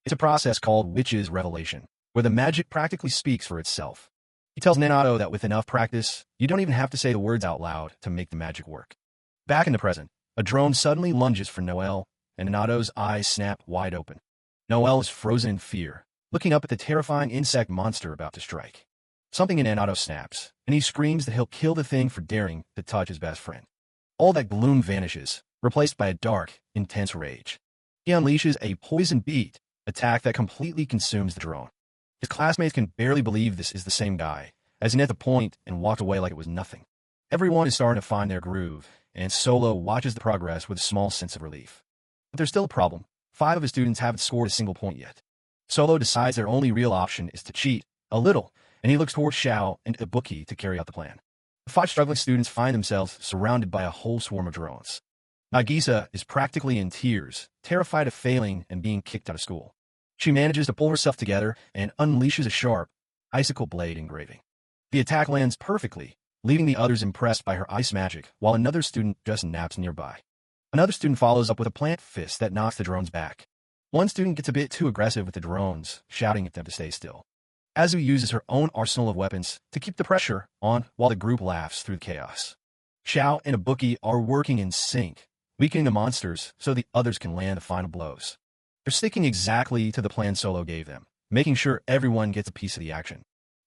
It's a process called Witch's Revelation, where the magic practically speaks for itself. He tells Nanato that with enough practice, you don't even have to say the words out loud to make the magic work. Back in the present, a drone suddenly lunges for Noelle, and Nanato's eyes snap wide open. Noelle is frozen in fear, looking up at the terrifying insect monster about to strike. Something in Nanato snaps, and he screams that he'll kill the thing for daring to touch his best friend. All that gloom vanishes, replaced by a dark, intense rage. He unleashes a poison beat attack that completely consumes the drone. His classmates can barely believe this is the same guy, as he hit the point and walked away like it was nothing. Everyone is starting to find their groove, and Solo watches the progress with a small sense of relief. But there's still a problem. 5 of his students haven't scored a single point yet. Solo decides their only real option is to cheat, a little, and he looks towards Xiao and Ibuki to carry out the plan. The 5 struggling students find themselves surrounded by a whole swarm of drones. Nagisa is practically in tears, terrified of failing and being kicked out of school. She manages to pull herself together and unleashes a sharp, icicle blade engraving. The attack lands perfectly, leaving the others impressed by her ice magic, while another student just naps nearby. Another student follows up with a plant fist that knocks the drones back. One student gets a bit too aggressive with the drones, shouting at them to stay still. Azu uses her own arsenal of weapons to keep the pressure on while the group laughs through the chaos. Xiao and Ibuki are working in sync, weakening the monsters so the others can land the final blows. They're sticking exactly to the plan Solo gave them, making sure everyone gets a piece of the action.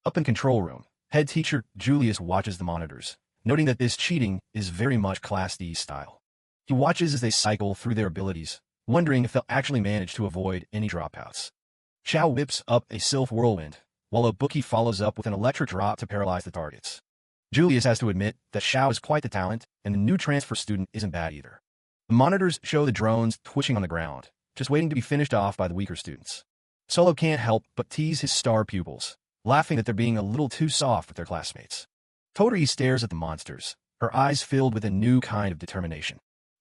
Up in control room, head teacher Julius watches the monitors, noting that this cheating is very much Class D style. He watches as they cycle through their abilities, wondering if they'll actually manage to avoid any dropouts. Xiao whips up a Sylph Whirlwind, while Ibuki follows up with an electric drop to paralyze the targets. Julius has to admit that Xiao is quite the talent, and the new transfer student isn't bad either. The monitors show the drones twitching on the ground, just waiting to be finished off by the weaker students. Solo can't help but tease his star pupils, laughing that they're being a little too soft with their classmates. Toturi stares at the monsters, her eyes filled with a new kind of determination.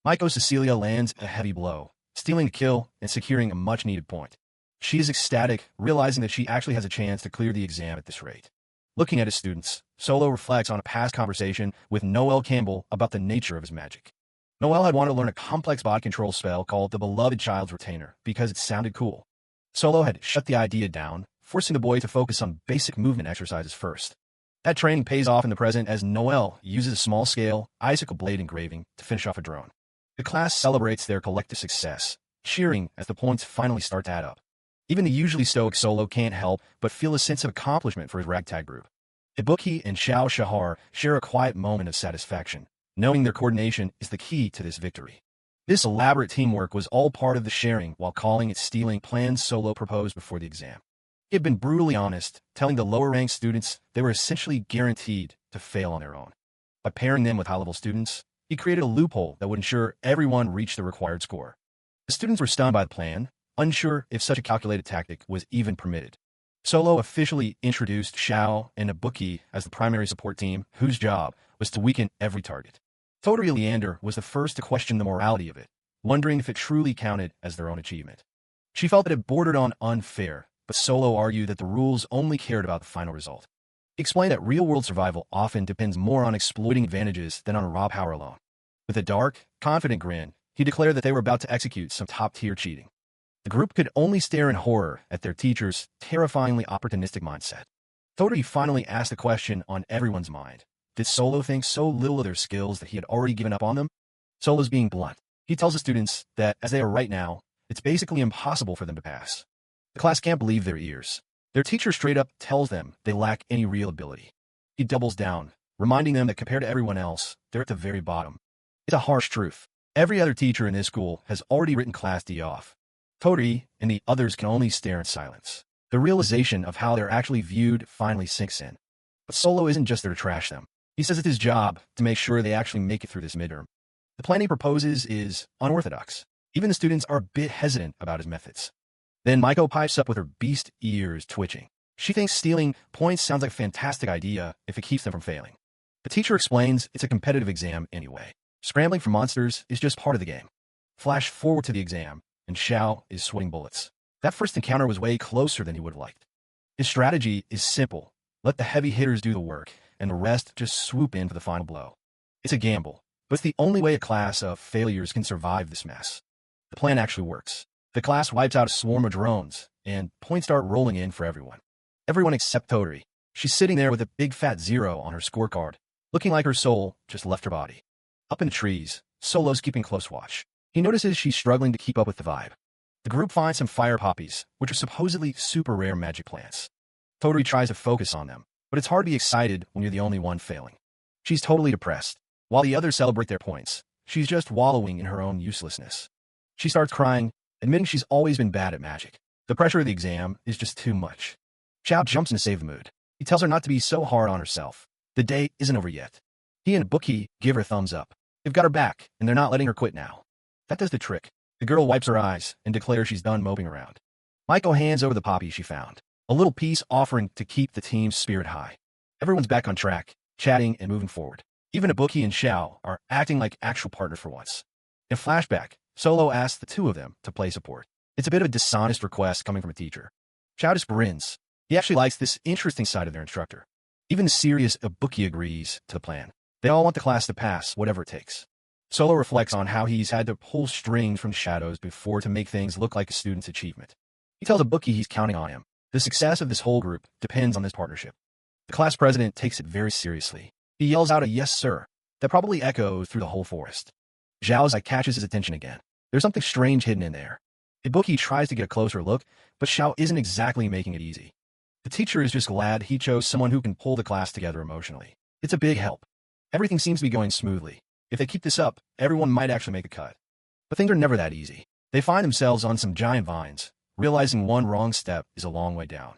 Maiko Cecilia lands a heavy blow, stealing the kill and securing a much-needed point. She is ecstatic, realizing that she actually has a chance to clear the exam at this rate. Looking at his students, Solo reflects on a past conversation with Noel Campbell about the nature of his magic. Noel had wanted to learn a complex body control spell called the Beloved Child's Retainer because it sounded cool. Solo had shut the idea down, forcing the boy to focus on basic movement exercises first. That training pays off in the present as Noel uses a small-scale, icicle blade engraving to finish off a drone. The class celebrates their collective success, cheering as the points finally start to add up. Even the usually stoic Solo can't help but feel a sense of accomplishment for his ragtag group. Ibuki and Xiao Shahar share a quiet moment of satisfaction, knowing their coordination is the key to this victory. This elaborate teamwork was all part of the sharing while calling it stealing plans Solo proposed before the exam. He had been brutally honest, telling the lower-ranked students they were essentially guaranteed to fail on their own. By pairing them with high-level students, he created a loophole that would ensure everyone reached the required score. The students were stunned by the plan, unsure if such a calculated tactic was even permitted. Solo officially introduced Xiao and Ibuki as the primary support team, whose job was to weaken every target. Toturi Leander was the first to question the morality of it, wondering if it truly counted as their own achievement. She felt that it bordered on unfair, but Solo argued that the rules only cared about the final result. He explained that real-world survival often depends more on exploiting advantages than on raw power alone. With a dark, confident grin, he declared that they were about to execute some top-tier cheating. The group could only stare in horror at their teacher's terrifyingly opportunistic mindset. Toturi finally asked the question on everyone's mind. Did Solo think so little of their skills that he had already given up on them? Solo's being blunt. He tells the students that, as they are right now, it's basically impossible for them to pass. The class can't believe their ears. Their teacher straight up tells them they lack any real ability. He doubles down, reminding them that compared to everyone else, they're at the very bottom. It's a harsh truth. Every other teacher in this school has already written Class D off. Toturi and the others can only stare in silence. The realization of how they're actually viewed finally sinks in. But Solo isn't just there to trash them. He says it's his job to make sure they actually make it through this midterm. The plan he proposes is unorthodox. Even the students are a bit hesitant about his methods. Then Maiko pipes up with her beast ears twitching. She thinks stealing points sounds like a fantastic idea if it keeps them from failing. The teacher explains it's a competitive exam anyway. Scrambling for monsters is just part of the game. Flash forward to the exam, and Xiao is sweating bullets. That first encounter was way closer than he would have liked. His strategy is simple. Let the heavy hitters do the work, and the rest just swoop in for the final blow. It's a gamble, but it's the only way a class of failures can survive this mess. The plan actually works. The class wipes out a swarm of drones, and points start rolling in for everyone. Everyone except Toturi. She's sitting there with a big fat 0 on her scorecard, looking like her soul just left her body. Up in the trees, Solo's keeping close watch. He notices she's struggling to keep up with the vibe. The group finds some fire poppies, which are supposedly super rare magic plants. Toturi tries to focus on them, but it's hard to be excited when you're the only one failing. She's totally depressed. While the others celebrate their points, she's just wallowing in her own uselessness. She starts crying, admitting she's always been bad at magic. The pressure of the exam is just too much. Xiao jumps in to save the mood. He tells her not to be so hard on herself. The day isn't over yet. He and Bookie give her a thumbs up. They've got her back, and they're not letting her quit now. That does the trick. The girl wipes her eyes and declares she's done moping around. Maiko hands over the poppy she found, a little piece offering to keep the team's spirit high. Everyone's back on track, chatting and moving forward. Even Ibuki and Xiao are acting like actual partners for once. In a flashback, Solo asks the two of them to play support. It's a bit of a dishonest request coming from a teacher. Xiao just grins. He actually likes this interesting side of their instructor. Even the serious Ibuki agrees to the plan. They all want the class to pass, whatever it takes. Solo reflects on how he's had to pull strings from the shadows before to make things look like a student's achievement. He tells Ibuki he's counting on him. The success of this whole group depends on this partnership. The class president takes it very seriously. He yells out a "yes, sir" that probably echoes through the whole forest. Zhao's eye catches his attention again. There's something strange hidden in there. Ibuki tries to get a closer look, but Xiao isn't exactly making it easy. The teacher is just glad he chose someone who can pull the class together emotionally. It's a big help. Everything seems to be going smoothly. If they keep this up, everyone might actually make a cut. But things are never that easy. They find themselves on some giant vines, realizing one wrong step is a long way down.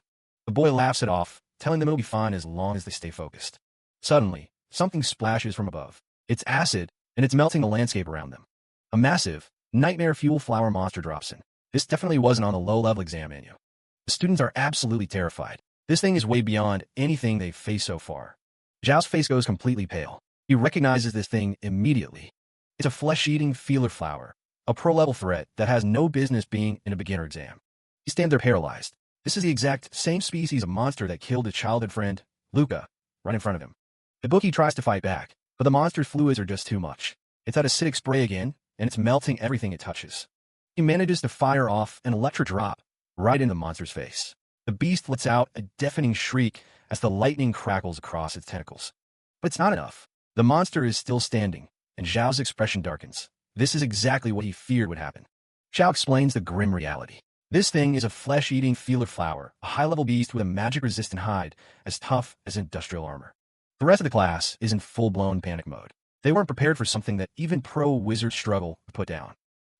The boy laughs it off, telling them it'll be fine as long as they stay focused. Suddenly, something splashes from above. It's acid, and it's melting the landscape around them. A massive, nightmare fuel flower monster drops in. This definitely wasn't on the low-level exam menu. The students are absolutely terrified. This thing is way beyond anything they've faced so far. Zhao's face goes completely pale. He recognizes this thing immediately. It's a flesh-eating feeler flower, a pro-level threat that has no business being in a beginner exam. He stands there paralyzed. This is the exact same species of monster that killed his childhood friend, Luca, right in front of him. Ibuki tries to fight back, but the monster's fluids are just too much. It's at acidic spray again, and it's melting everything it touches. He manages to fire off an electric drop right in the monster's face. The beast lets out a deafening shriek as the lightning crackles across its tentacles. But it's not enough. The monster is still standing, and Zhao's expression darkens. This is exactly what he feared would happen. Xiao explains the grim reality. This thing is a flesh-eating feeler flower, a high-level beast with a magic-resistant hide as tough as industrial armor. The rest of the class is in full-blown panic mode. They weren't prepared for something that even pro-wizards struggle to put down.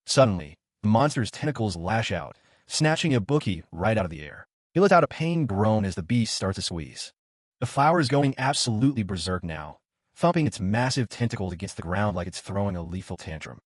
Suddenly, the monster's tentacles lash out, snatching Ibuki right out of the air. He lets out a pained groan as the beast starts to squeeze. The flower is going absolutely berserk now, thumping its massive tentacles against the ground like it's throwing a lethal tantrum.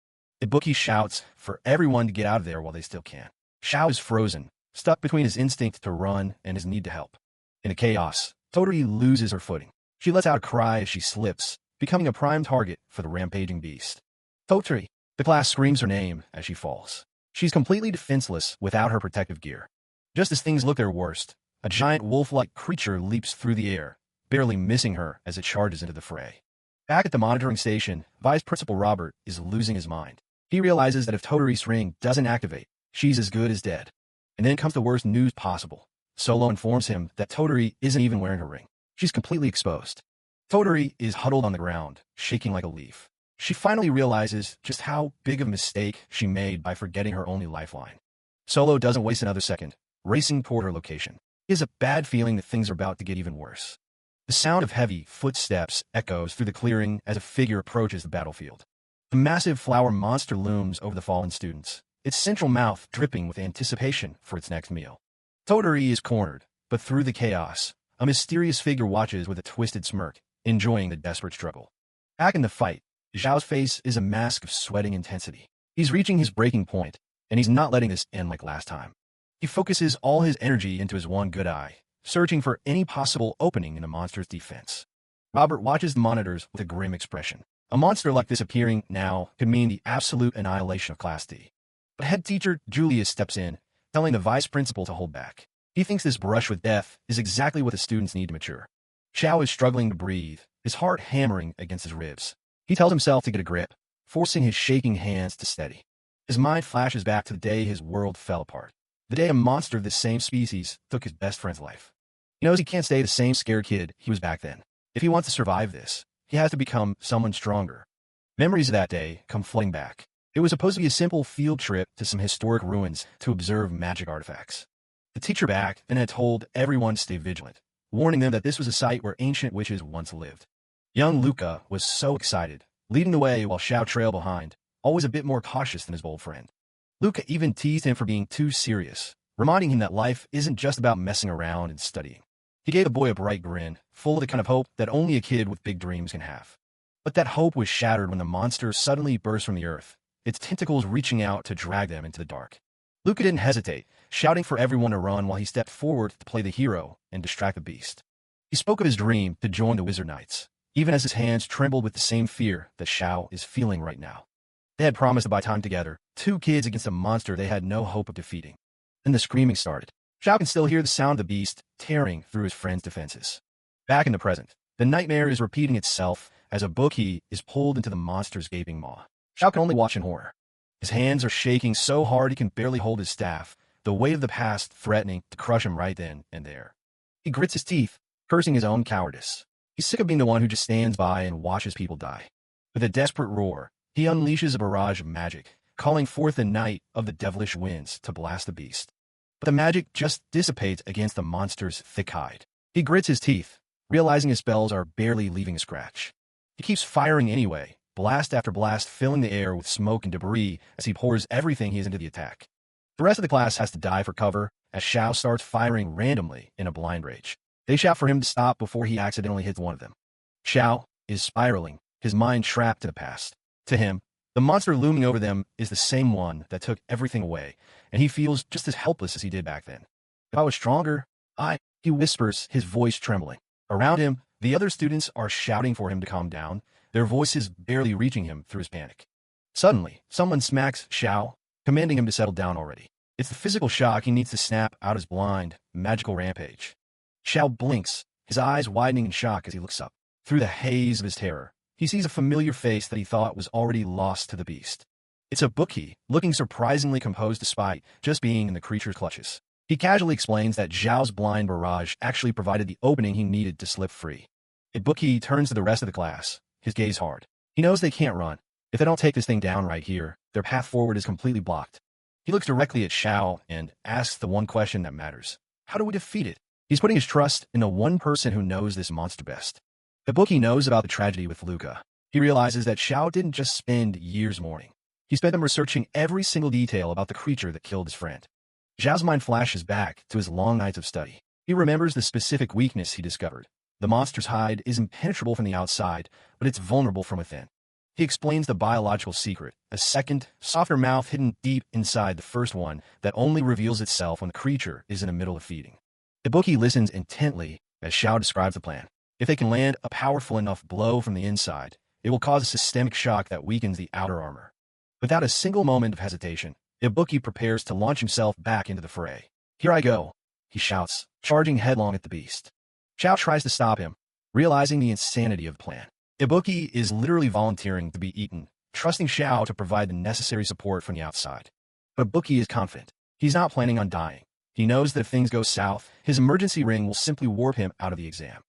Ibuki shouts for everyone to get out of there while they still can. Xiao is frozen, stuck between his instinct to run and his need to help. In the chaos, Toturi loses her footing. She lets out a cry as she slips, becoming a prime target for the rampaging beast. Toturi! The class screams her name as she falls. She's completely defenseless without her protective gear. Just as things look their worst, a giant wolf-like creature leaps through the air, barely missing her as it charges into the fray. Back at the monitoring station, Vice Principal Robert is losing his mind. He realizes that if Toturi's ring doesn't activate, she's as good as dead. And then comes the worst news possible. Solo informs him that Toturi isn't even wearing her ring. She's completely exposed. Toturi is huddled on the ground, shaking like a leaf. She finally realizes just how big of a mistake she made by forgetting her only lifeline. Solo doesn't waste another second, racing toward her location. He has a bad feeling that things are about to get even worse. The sound of heavy footsteps echoes through the clearing as a figure approaches the battlefield. The massive flower monster looms over the fallen students, its central mouth dripping with anticipation for its next meal. Toturi is cornered, but through the chaos, a mysterious figure watches with a twisted smirk, enjoying the desperate struggle. Back in the fight, Zhao's face is a mask of sweating intensity. He's reaching his breaking point, and he's not letting this end like last time. He focuses all his energy into his one good eye, searching for any possible opening in the monster's defense. Robert watches the monitors with a grim expression. A monster like this appearing now could mean the absolute annihilation of Class D. But head teacher Julius steps in, telling the vice principal to hold back. He thinks this brush with death is exactly what the students need to mature. Xiao is struggling to breathe, his heart hammering against his ribs. He tells himself to get a grip, forcing his shaking hands to steady. His mind flashes back to the day his world fell apart. The day a monster of the same species took his best friend's life. He knows he can't stay the same scared kid he was back then. If he wants to survive this, he has to become someone stronger. Memories of that day come flooding back. It was supposed to be a simple field trip to some historic ruins to observe magic artifacts. The teacher back then had told everyone to stay vigilant, warning them that this was a site where ancient witches once lived. Young Luca was so excited, leading the way while Xiao trailed behind, always a bit more cautious than his bold friend. Luca even teased him for being too serious, reminding him that life isn't just about messing around and studying. He gave the boy a bright grin, full of the kind of hope that only a kid with big dreams can have. But that hope was shattered when the monster suddenly burst from the earth, its tentacles reaching out to drag them into the dark. Luca didn't hesitate, shouting for everyone to run while he stepped forward to play the hero and distract the beast. He spoke of his dream to join the Wizard Knights, even as his hands trembled with the same fear that Xiao is feeling right now. They had promised to buy time together, two kids against a monster they had no hope of defeating. Then the screaming started. Xiao can still hear the sound of the beast tearing through his friend's defenses. Back in the present, the nightmare is repeating itself as a bookie is pulled into the monster's gaping maw. Xiao can only watch in horror. His hands are shaking so hard he can barely hold his staff, the weight of the past threatening to crush him right then and there. He grits his teeth, cursing his own cowardice. He's sick of being the one who just stands by and watches people die. With a desperate roar, he unleashes a barrage of magic, calling forth the night of the devilish winds to blast the beast. But the magic just dissipates against the monster's thick hide. He grits his teeth, realizing his spells are barely leaving a scratch. He keeps firing anyway, blast after blast filling the air with smoke and debris as he pours everything he has into the attack. The rest of the class has to dive for cover as Xiao starts firing randomly in a blind rage. They shout for him to stop before he accidentally hits one of them. Xiao is spiraling, his mind trapped in the past. To him, the monster looming over them is the same one that took everything away, and he feels just as helpless as he did back then. If I was stronger, he whispers, his voice trembling. Around him, the other students are shouting for him to calm down, their voices barely reaching him through his panic. Suddenly, someone smacks Xiao, commanding him to settle down already. It's the physical shock he needs to snap out his blind, magical rampage. Xiao blinks, his eyes widening in shock as he looks up. Through the haze of his terror, he sees a familiar face that he thought was already lost to the beast. It's a bookie, looking surprisingly composed despite just being in the creature's clutches. He casually explains that Zhao's blind barrage actually provided the opening he needed to slip free. A bookie turns to the rest of the class, his gaze hard. He knows they can't run. If they don't take this thing down right here, their path forward is completely blocked. He looks directly at Xiao and asks the one question that matters. How do we defeat it? He's putting his trust in the one person who knows this monster best. The bookie knows about the tragedy with Luca. He realizes that Xiao didn't just spend years mourning. He spent them researching every single detail about the creature that killed his friend. Zhao's mind flashes back to his long nights of study. He remembers the specific weakness he discovered. The monster's hide is impenetrable from the outside, but it's vulnerable from within. He explains the biological secret, a second, softer mouth hidden deep inside the first one that only reveals itself when the creature is in the middle of feeding. The bookie listens intently as Xiao describes the plan. If they can land a powerful enough blow from the inside, it will cause a systemic shock that weakens the outer armor. Without a single moment of hesitation, Ibuki prepares to launch himself back into the fray. Here I go, he shouts, charging headlong at the beast. Xiao tries to stop him, realizing the insanity of the plan. Ibuki is literally volunteering to be eaten, trusting Xiao to provide the necessary support from the outside. But Ibuki is confident. He's not planning on dying. He knows that if things go south, his emergency ring will simply warp him out of the exam.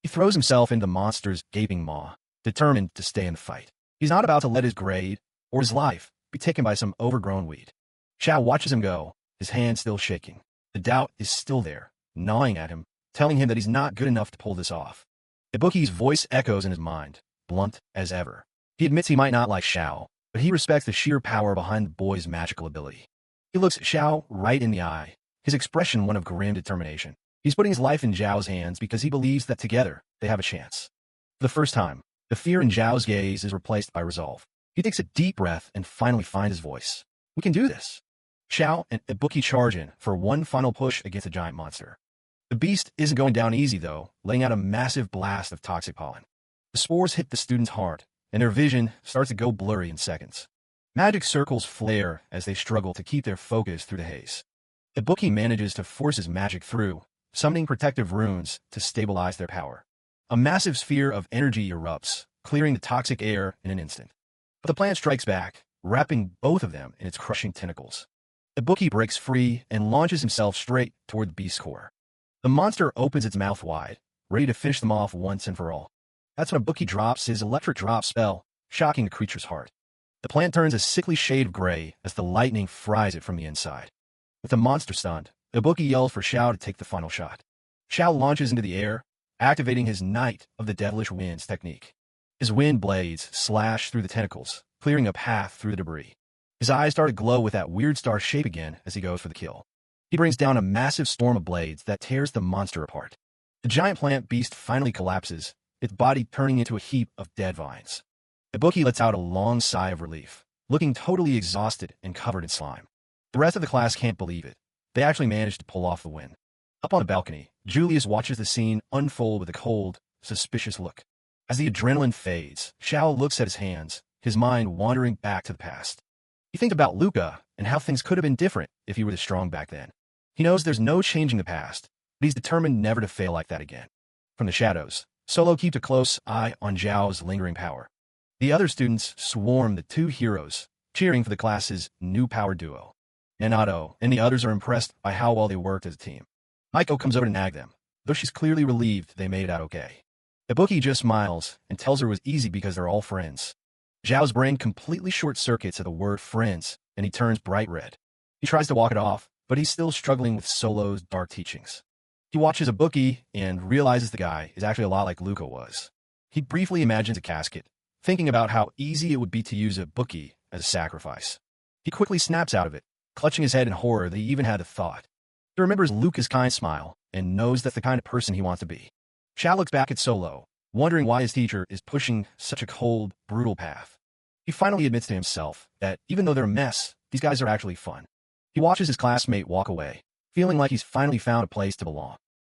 He throws himself into the monster's gaping maw, determined to stay in the fight. He's not about to let his grade, or his life, be taken by some overgrown weed. Xiao watches him go, his hand still shaking. The doubt is still there, gnawing at him, telling him that he's not good enough to pull this off. Ibuki's voice echoes in his mind, blunt as ever. He admits he might not like Xiao, but he respects the sheer power behind the boy's magical ability. He looks Xiao right in the eye, his expression one of grim determination. He's putting his life in Zhao's hands because he believes that together they have a chance. For the first time, the fear in Zhao's gaze is replaced by resolve. He takes a deep breath and finally finds his voice. We can do this. Xiao and Ibuki charge in for one final push against the giant monster. The beast isn't going down easy though, letting out a massive blast of toxic pollen. The spores hit the students hard, and their vision starts to go blurry in seconds. Magic circles flare as they struggle to keep their focus through the haze. Ibuki manages to force his magic through, summoning protective runes to stabilize their power. A massive sphere of energy erupts, clearing the toxic air in an instant. But the plan strikes back, wrapping both of them in its crushing tentacles. Ibuki breaks free and launches himself straight toward the beast's core. The monster opens its mouth wide, ready to finish them off once and for all. That's when Ibuki drops his electric drop spell, shocking the creature's heart. The plant turns a sickly shade of gray as the lightning fries it from the inside. With the monster stunned, Ibuki yells for Xiao to take the final shot. Xiao launches into the air, activating his Knight of the Devilish Winds technique. His wind blades slash through the tentacles, clearing a path through the debris. His eyes start to glow with that weird star shape again as he goes for the kill. He brings down a massive storm of blades that tears the monster apart. The giant plant beast finally collapses, its body turning into a heap of dead vines. Ibuki lets out a long sigh of relief, looking totally exhausted and covered in slime. The rest of the class can't believe it. They actually managed to pull off the win. Up on the balcony, Julius watches the scene unfold with a cold, suspicious look. As the adrenaline fades, Xiao looks at his hands, his mind wandering back to the past. He thinks about Luca and how things could have been different if he were this strong back then. He knows there's no changing the past, but he's determined never to fail like that again. From the shadows, Solo keeps a close eye on Zhao's lingering power. The other students swarm the two heroes, cheering for the class's new power duo. Nanato and the others are impressed by how well they worked as a team. Maiko comes over to nag them, though she's clearly relieved they made it out okay. Ibuki just smiles and tells her it was easy because they're all friends. Zhao's brain completely short-circuits at the word friends, and he turns bright red. He tries to walk it off, but he's still struggling with Solo's dark teachings. He watches Ibuki and realizes the guy is actually a lot like Luca was. He briefly imagines a casket, thinking about how easy it would be to use Ibuki as a sacrifice. He quickly snaps out of it, clutching his head in horror that he even had the thought. He remembers Luca's kind smile and knows that's the kind of person he wants to be. Xiao looks back at Solo, wondering why his teacher is pushing such a cold, brutal path. He finally admits to himself that even though they're a mess, these guys are actually fun. He watches his classmate walk away, feeling like he's finally found a place to belong.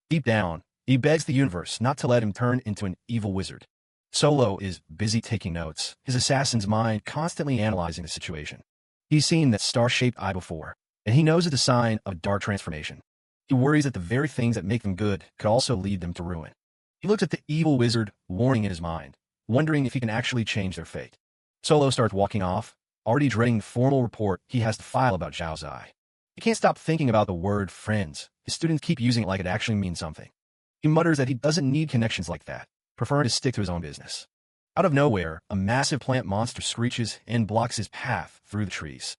Deep down, he begs the universe not to let him turn into an evil wizard. Solo is busy taking notes, his assassin's mind constantly analyzing the situation. He's seen that star-shaped eye before, and he knows it's a sign of a dark transformation. He worries that the very things that make them good could also lead them to ruin. He looks at the evil wizard, warning in his mind, wondering if he can actually change their fate. Solo starts walking off, already dreading the formal report he has to file about Zhao's eye. He can't stop thinking about the word friends. His students keep using it like it actually means something. He mutters that he doesn't need connections like that, preferring to stick to his own business. Out of nowhere, a massive plant monster screeches and blocks his path through the trees.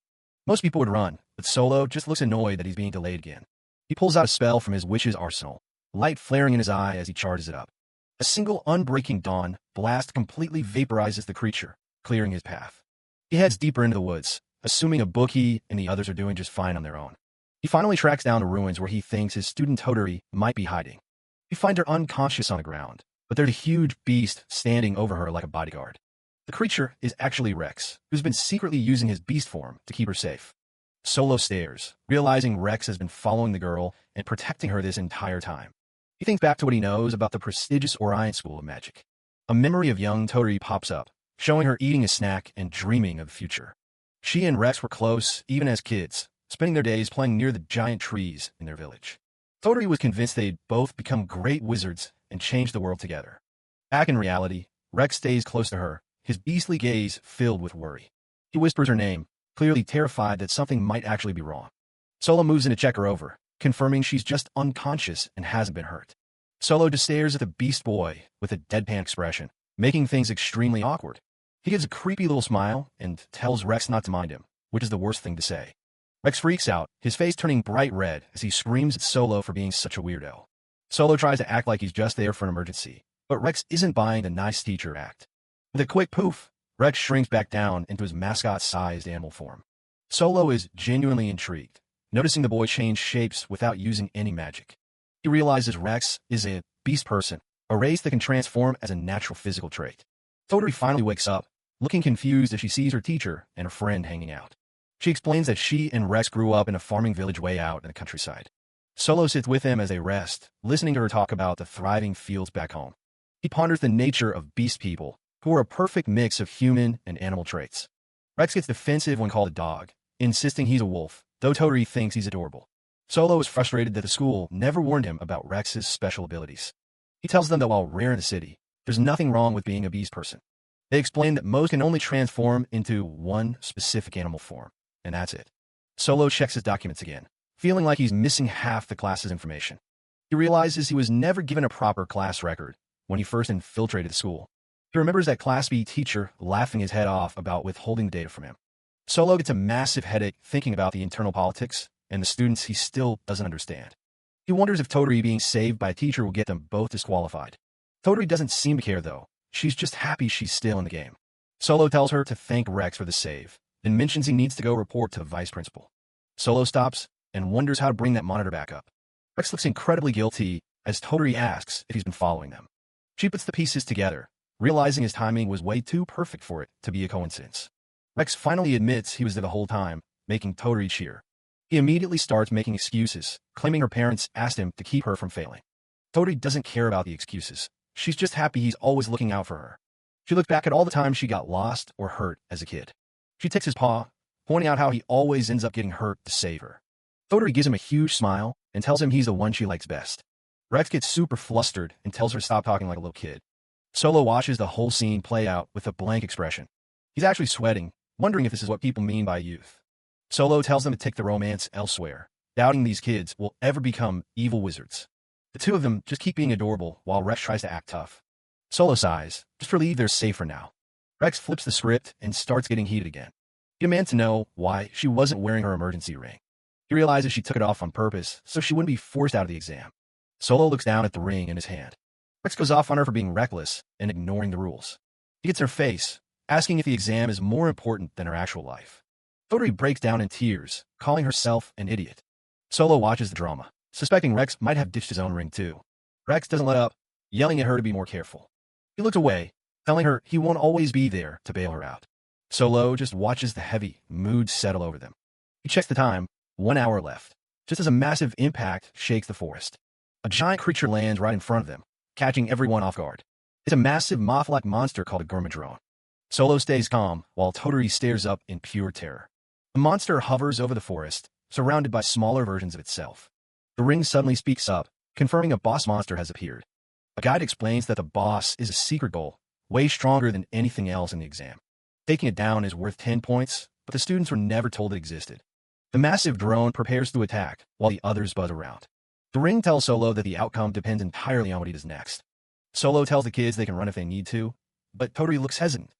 Most people would run, but Solo just looks annoyed that he's being delayed again. He pulls out a spell from his witch's arsenal, light flaring in his eye as he charges it up. A single unbreaking dawn blast completely vaporizes the creature, clearing his path. He heads deeper into the woods, assuming Ibuki and the others are doing just fine on their own. He finally tracks down the ruins where he thinks his student Toturi might be hiding. He finds her unconscious on the ground, but there's a huge beast standing over her like a bodyguard. The creature is actually Rex, who's been secretly using his beast form to keep her safe. Solo stares, realizing Rex has been following the girl and protecting her this entire time. He thinks back to what he knows about the prestigious Orion School of Magic. A memory of young Toturi pops up, showing her eating a snack and dreaming of the future. She and Rex were close, even as kids, spending their days playing near the giant trees in their village. Toturi was convinced they'd both become great wizards and change the world together. Back in reality, Rex stays close to her, his beastly gaze filled with worry. He whispers her name, clearly terrified that something might actually be wrong. Solo moves in to check her over, confirming she's just unconscious and hasn't been hurt. Solo just stares at the beast boy with a deadpan expression, making things extremely awkward. He gives a creepy little smile and tells Rex not to mind him, which is the worst thing to say. Rex freaks out, his face turning bright red as he screams at Solo for being such a weirdo. Solo tries to act like he's just there for an emergency, but Rex isn't buying the nice teacher act. With a quick poof, Rex shrinks back down into his mascot-sized animal form. Solo is genuinely intrigued, noticing the boy change shapes without using any magic. He realizes Rex is a beast person, a race that can transform as a natural physical trait. Toturi finally wakes up, looking confused as she sees her teacher and her friend hanging out. She explains that she and Rex grew up in a farming village way out in the countryside. Solo sits with them as they rest, listening to her talk about the thriving fields back home. He ponders the nature of beast people, who are a perfect mix of human and animal traits. Rex gets defensive when called a dog, insisting he's a wolf, though Toturi thinks he's adorable. Solo is frustrated that the school never warned him about Rex's special abilities. He tells them that while rare in the city, there's nothing wrong with being a beast person. They explain that most can only transform into one specific animal form, and that's it. Solo checks his documents again, feeling like he's missing half the class's information. He realizes he was never given a proper class record when he first infiltrated the school. He remembers that Class B teacher laughing his head off about withholding the data from him. Solo gets a massive headache thinking about the internal politics and the students he still doesn't understand. He wonders if Toturi being saved by a teacher will get them both disqualified. Toturi doesn't seem to care though. She's just happy she's still in the game. Solo tells her to thank Rex for the save, then mentions he needs to go report to the vice principal. Solo stops and wonders how to bring that monitor back up. Rex looks incredibly guilty as Toturi asks if he's been following them. She puts the pieces together, realizing his timing was way too perfect for it to be a coincidence. Rex finally admits he was there the whole time, making Toturi cheer. He immediately starts making excuses, claiming her parents asked him to keep her from failing. Toturi doesn't care about the excuses. She's just happy he's always looking out for her. She looks back at all the times she got lost or hurt as a kid. She takes his paw, pointing out how he always ends up getting hurt to save her. Toturi gives him a huge smile and tells him he's the one she likes best. Rex gets super flustered and tells her to stop talking like a little kid. Solo watches the whole scene play out with a blank expression. He's actually sweating, wondering if this is what people mean by youth. Solo tells them to take the romance elsewhere, doubting these kids will ever become evil wizards. The two of them just keep being adorable while Rex tries to act tough. Solo sighs, just relieved they're safer now. Rex flips the script and starts getting heated again. He demands to know why she wasn't wearing her emergency ring. He realizes she took it off on purpose so she wouldn't be forced out of the exam. Solo looks down at the ring in his hand. Rex goes off on her for being reckless and ignoring the rules. He gets in her face, asking if the exam is more important than her actual life. Toturi breaks down in tears, calling herself an idiot. Solo watches the drama, suspecting Rex might have ditched his own ring too. Rex doesn't let up, yelling at her to be more careful. He looks away, telling her he won't always be there to bail her out. Solo just watches the heavy mood settle over them. He checks the time, 1 hour left, just as a massive impact shakes the forest. A giant creature lands right in front of them, catching everyone off guard. It's a massive moth-like monster called a Gurmadrone. Solo stays calm, while Toturi stares up in pure terror. The monster hovers over the forest, surrounded by smaller versions of itself. The ring suddenly speaks up, confirming a boss monster has appeared. A guide explains that the boss is a secret goal, way stronger than anything else in the exam. Taking it down is worth 10 points, but the students were never told it existed. The massive drone prepares to attack, while the others buzz around. The ring tells Solo that the outcome depends entirely on what he does next. Solo tells the kids they can run if they need to, but Toturi looks hesitant.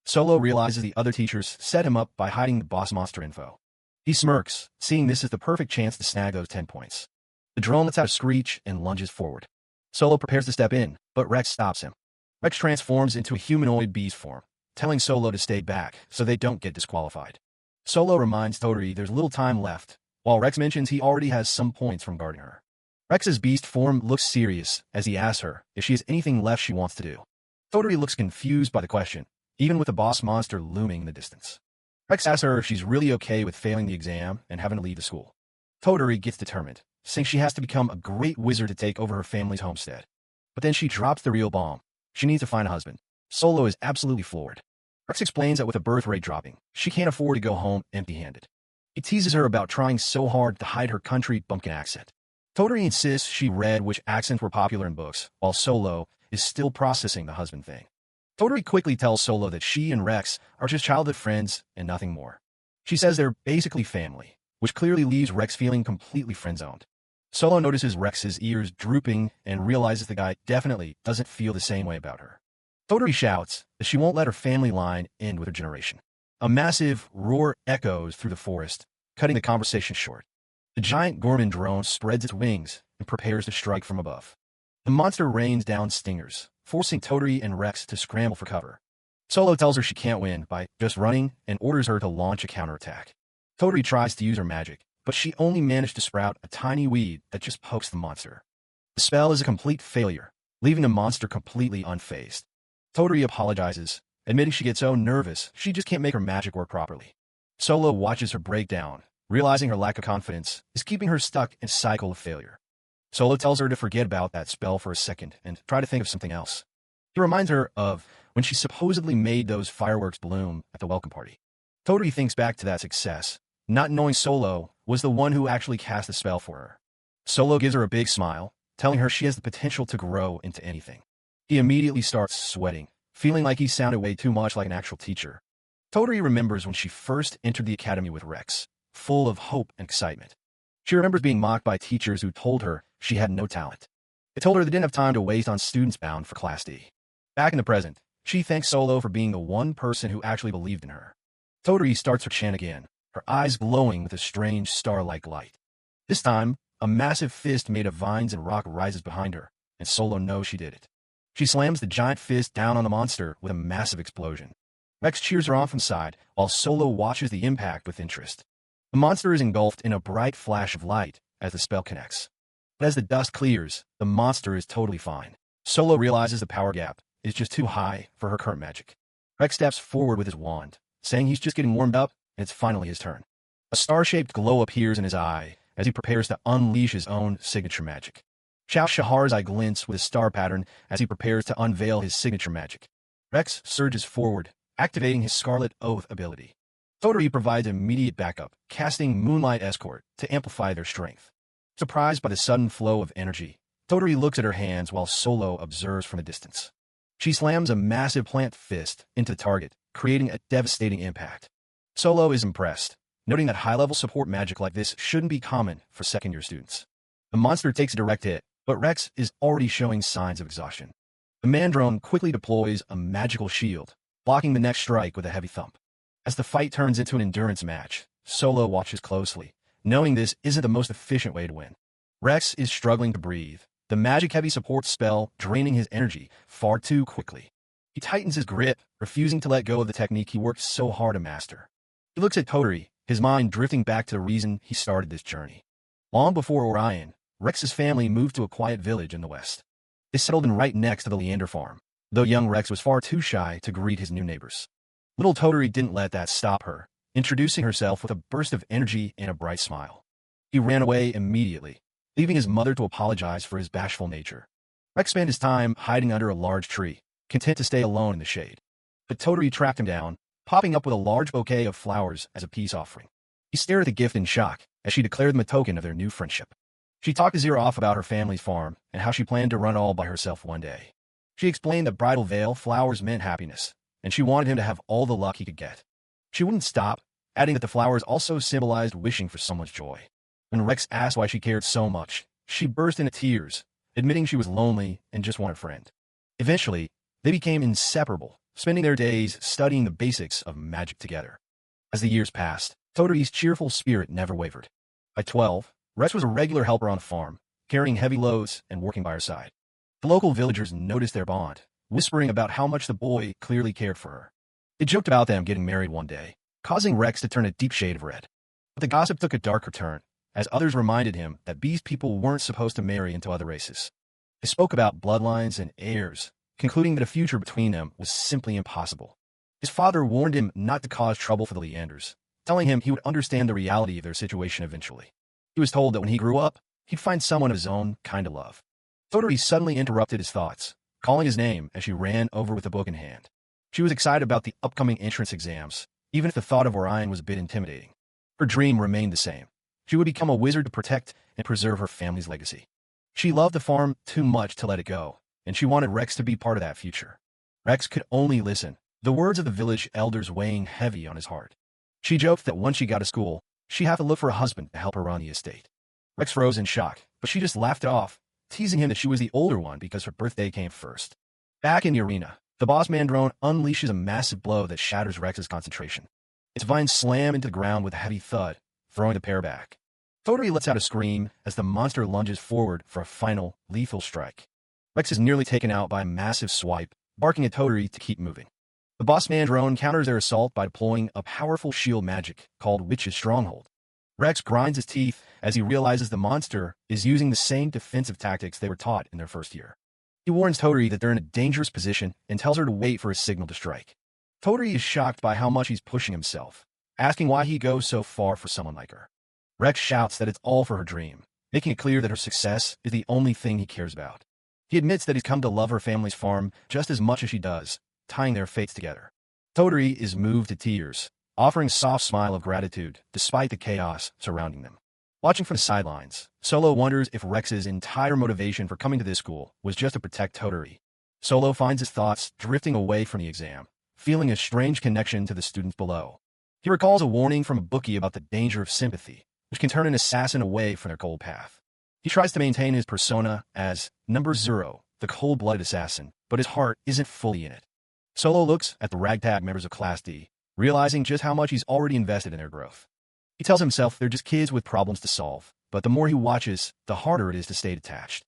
Solo realizes the other teachers set him up by hiding the boss monster info. He smirks, seeing this as the perfect chance to snag those 10 points. The drone lets out a screech and lunges forward. Solo prepares to step in, but Rex stops him. Rex transforms into a humanoid beast form, telling Solo to stay back so they don't get disqualified. Solo reminds Toturi there's little time left, while Rex mentions he already has some points from guarding her. Rex's beast form looks serious as he asks her if she has anything left she wants to do. Toturi looks confused by the question, even with the boss monster looming in the distance. Rex asks her if she's really okay with failing the exam and having to leave the school. Toturi gets determined, saying she has to become a great wizard to take over her family's homestead. But then she drops the real bomb. She needs to find a husband. Solo is absolutely floored. Rex explains that with a birth rate dropping, she can't afford to go home empty-handed. He teases her about trying so hard to hide her country bumpkin accent. Toturi insists she read which accents were popular in books, while Solo is still processing the husband thing. Toturi quickly tells Solo that she and Rex are just childhood friends and nothing more. She says they're basically family, which clearly leaves Rex feeling completely friend-zoned. Solo notices Rex's ears drooping and realizes the guy definitely doesn't feel the same way about her. Toturi shouts that she won't let her family line end with her generation. A massive roar echoes through the forest, cutting the conversation short. The giant Gorman drone spreads its wings and prepares to strike from above. The monster rains down stingers, forcing Toturi and Rex to scramble for cover. Solo tells her she can't win by just running and orders her to launch a counterattack. Toturi tries to use her magic, but she only managed to sprout a tiny weed that just pokes the monster. The spell is a complete failure, leaving the monster completely unfazed. Toturi apologizes, admitting she gets so nervous she just can't make her magic work properly. Solo watches her break down, realizing her lack of confidence is keeping her stuck in a cycle of failure. Solo tells her to forget about that spell for a second and try to think of something else. He reminds her of when she supposedly made those fireworks bloom at the welcome party. Toturi thinks back to that success, not knowing Solo was the one who actually cast the spell for her. Solo gives her a big smile, telling her she has the potential to grow into anything. He immediately starts sweating, feeling like he sounded way too much like an actual teacher. Toturi remembers when she first entered the academy with Rex, full of hope and excitement. She remembers being mocked by teachers who told her she had no talent. They told her they didn't have time to waste on students bound for Class D. Back in the present, she thanks Solo for being the one person who actually believed in her. Toturi starts her chant again, her eyes glowing with a strange star-like light. This time, a massive fist made of vines and rock rises behind her, and Solo knows she did it. She slams the giant fist down on the monster with a massive explosion. Rex cheers her on from the side, while Solo watches the impact with interest. The monster is engulfed in a bright flash of light as the spell connects. But as the dust clears, the monster is totally fine. Solo realizes the power gap is just too high for her current magic. Rex steps forward with his wand, saying he's just getting warmed up, and it's finally his turn. A star-shaped glow appears in his eye as he prepares to unleash his own signature magic. Xiao Shahar's eye glints with a star pattern as he prepares to unveil his signature magic. Rex surges forward, activating his Scarlet Oath ability. Toturi provides immediate backup, casting Moonlight Escort to amplify their strength. Surprised by the sudden flow of energy, Toturi looks at her hands while Solo observes from a distance. She slams a massive plant fist into the target, creating a devastating impact. Solo is impressed, noting that high-level support magic like this shouldn't be common for second-year students. The monster takes a direct hit, but Rex is already showing signs of exhaustion. The Mandrone quickly deploys a magical shield, blocking the next strike with a heavy thump. As the fight turns into an endurance match, Solo watches closely, knowing this isn't the most efficient way to win. Rex is struggling to breathe, the magic-heavy support spell draining his energy far too quickly. He tightens his grip, refusing to let go of the technique he worked so hard to master. He looks at Toturi, his mind drifting back to the reason he started this journey. Long before Orion, Rex's family moved to a quiet village in the west. They settled in right next to the Leander farm, though young Rex was far too shy to greet his new neighbors. Little Toturi didn't let that stop her, introducing herself with a burst of energy and a bright smile. He ran away immediately, leaving his mother to apologize for his bashful nature. Rex spent his time hiding under a large tree, content to stay alone in the shade. But Toturi tracked him down, popping up with a large bouquet of flowers as a peace offering. He stared at the gift in shock as she declared them a token of their new friendship. She talked his ear off about her family's farm and how she planned to run all by herself one day. She explained that bridal veil flowers meant happiness, and she wanted him to have all the luck he could get. She wouldn't stop, adding that the flowers also symbolized wishing for someone's joy. When Rex asked why she cared so much, she burst into tears, admitting she was lonely and just wanted a friend. Eventually, they became inseparable, spending their days studying the basics of magic together. As the years passed, Toturi's cheerful spirit never wavered. By 12, Rex was a regular helper on the farm, carrying heavy loads and working by her side. The local villagers noticed their bond, whispering about how much the boy clearly cared for her. They joked about them getting married one day, causing Rex to turn a deep shade of red. But the gossip took a darker turn, as others reminded him that beast people weren't supposed to marry into other races. They spoke about bloodlines and heirs, concluding that a future between them was simply impossible. His father warned him not to cause trouble for the Leanders, telling him he would understand the reality of their situation eventually. He was told that when he grew up, he'd find someone of his own kind of love. Toturi suddenly interrupted his thoughts, calling his name as she ran over with the book in hand. She was excited about the upcoming entrance exams, even if the thought of Orion was a bit intimidating. Her dream remained the same. She would become a wizard to protect and preserve her family's legacy. She loved the farm too much to let it go, and she wanted Rex to be part of that future. Rex could only listen, the words of the village elders weighing heavy on his heart. She joked that once she got to school, she'd have to look for a husband to help her run the estate. Rex froze in shock, but she just laughed it off, teasing him that she was the older one because her birthday came first. Back in the arena, the boss Mandrone unleashes a massive blow that shatters Rex's concentration. Its vines slam into the ground with a heavy thud, throwing the pair back. Toturi lets out a scream as the monster lunges forward for a final, lethal strike. Rex is nearly taken out by a massive swipe, barking at Toturi to keep moving. The boss Mandrone counters their assault by deploying a powerful shield magic called Witch's Stronghold. Rex grinds his teeth as he realizes the monster is using the same defensive tactics they were taught in their first year. He warns Toturi that they're in a dangerous position and tells her to wait for a signal to strike. Toturi is shocked by how much he's pushing himself, asking why he goes so far for someone like her. Rex shouts that it's all for her dream, making it clear that her success is the only thing he cares about. He admits that he's come to love her family's farm just as much as she does, tying their fates together. Toturi is moved to tears, offering a soft smile of gratitude despite the chaos surrounding them. Watching from the sidelines, Solo wonders if Rex's entire motivation for coming to this school was just to protect Toturi. Solo finds his thoughts drifting away from the exam, feeling a strange connection to the students below. He recalls a warning from a bookie about the danger of sympathy, which can turn an assassin away from their cold path. He tries to maintain his persona as number 0, the cold-blooded assassin, but his heart isn't fully in it. Solo looks at the ragtag members of Class D, realizing just how much he's already invested in their growth. He tells himself they're just kids with problems to solve, but the more he watches, the harder it is to stay detached.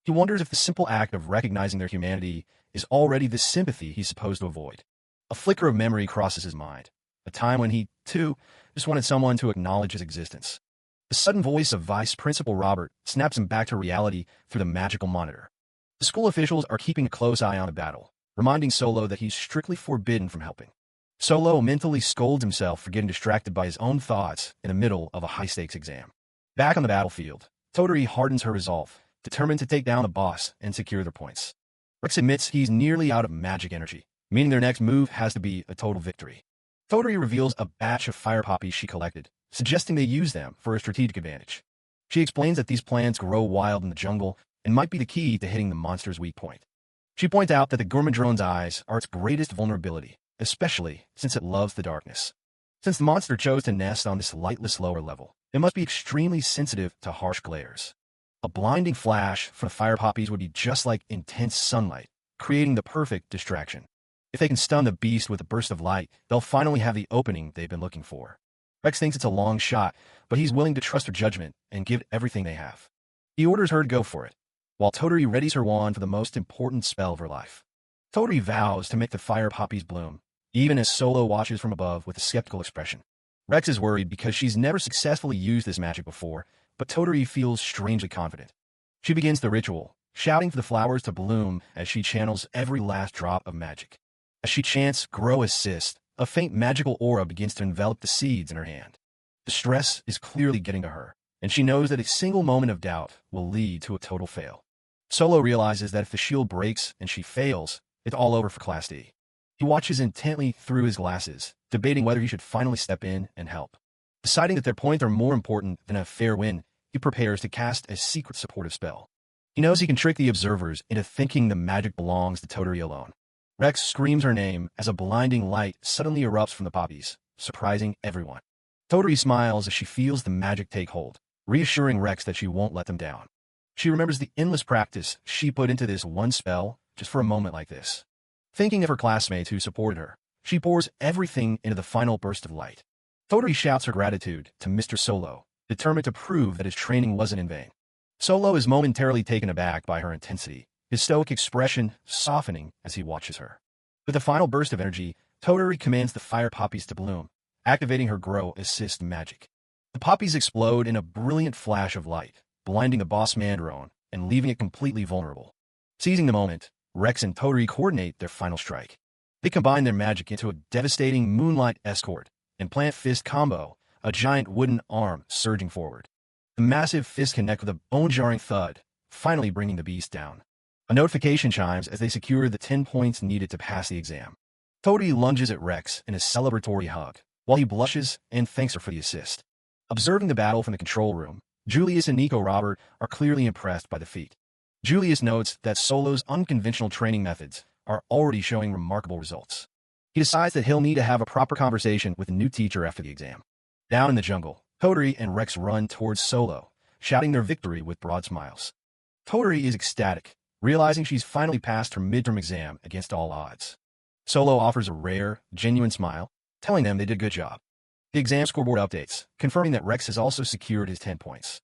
He wonders if the simple act of recognizing their humanity is already the sympathy he's supposed to avoid. A flicker of memory crosses his mind, a time when he, too, just wanted someone to acknowledge his existence. The sudden voice of Vice Principal Robert snaps him back to reality through the magical monitor. The school officials are keeping a close eye on the battle, reminding Solo that he's strictly forbidden from helping. Solo mentally scolds himself for getting distracted by his own thoughts in the middle of a high-stakes exam. Back on the battlefield, Toturi hardens her resolve, determined to take down the boss and secure their points. Rex admits he's nearly out of magic energy, meaning their next move has to be a total victory. Toturi reveals a batch of fire poppies she collected, suggesting they use them for a strategic advantage. She explains that these plants grow wild in the jungle and might be the key to hitting the monster's weak point. She points out that the Gourmandron's eyes are its greatest vulnerability, especially since it loves the darkness. Since the monster chose to nest on this lightless lower level, it must be extremely sensitive to harsh glares. A blinding flash from the fire poppies would be just like intense sunlight, creating the perfect distraction. If they can stun the beast with a burst of light, they'll finally have the opening they've been looking for. Rex thinks it's a long shot, but he's willing to trust her judgment and give it everything they have. He orders her to go for it, while Toturi readies her wand for the most important spell of her life. Toturi vows to make the fire poppies bloom, even as Solo watches from above with a skeptical expression. Rex is worried because she's never successfully used this magic before, but Toturi feels strangely confident. She begins the ritual, shouting for the flowers to bloom as she channels every last drop of magic. As she chants "Grow Assist," a faint magical aura begins to envelop the seeds in her hand. The stress is clearly getting to her, and she knows that a single moment of doubt will lead to a total fail. Solo realizes that if the shield breaks and she fails, it's all over for Class D. He watches intently through his glasses, debating whether he should finally step in and help. Deciding that their points are more important than a fair win, he prepares to cast a secret supportive spell. He knows he can trick the observers into thinking the magic belongs to Toturi alone. Rex screams her name as a blinding light suddenly erupts from the poppies, surprising everyone. Toturi smiles as she feels the magic take hold, reassuring Rex that she won't let them down. She remembers the endless practice she put into this one spell just for a moment like this. Thinking of her classmates who supported her, she pours everything into the final burst of light. Toturi shouts her gratitude to Mr. Solo, determined to prove that his training wasn't in vain. Solo is momentarily taken aback by her intensity, his stoic expression softening as he watches her. With a final burst of energy, Toturi commands the fire poppies to bloom, activating her Grow Assist magic. The poppies explode in a brilliant flash of light, blinding the boss Mandrone and leaving it completely vulnerable. Seizing the moment, Rex and Toturi coordinate their final strike. They combine their magic into a devastating Moonlight Escort and Plant Fist combo, a giant wooden arm surging forward. The massive fist connect with a bone-jarring thud, finally bringing the beast down. A notification chimes as they secure the 10 points needed to pass the exam. Toturi lunges at Rex in a celebratory hug, while he blushes and thanks her for the assist. Observing the battle from the control room, Julius and Nico Robert are clearly impressed by the feat. Julius notes that Solo's unconventional training methods are already showing remarkable results. He decides that he'll need to have a proper conversation with the new teacher after the exam. Down in the jungle, Toturi and Rex run towards Solo, shouting their victory with broad smiles. Toturi is ecstatic, realizing she's finally passed her midterm exam against all odds. Solo offers a rare, genuine smile, telling them they did a good job. The exam scoreboard updates, confirming that Rex has also secured his 10 points.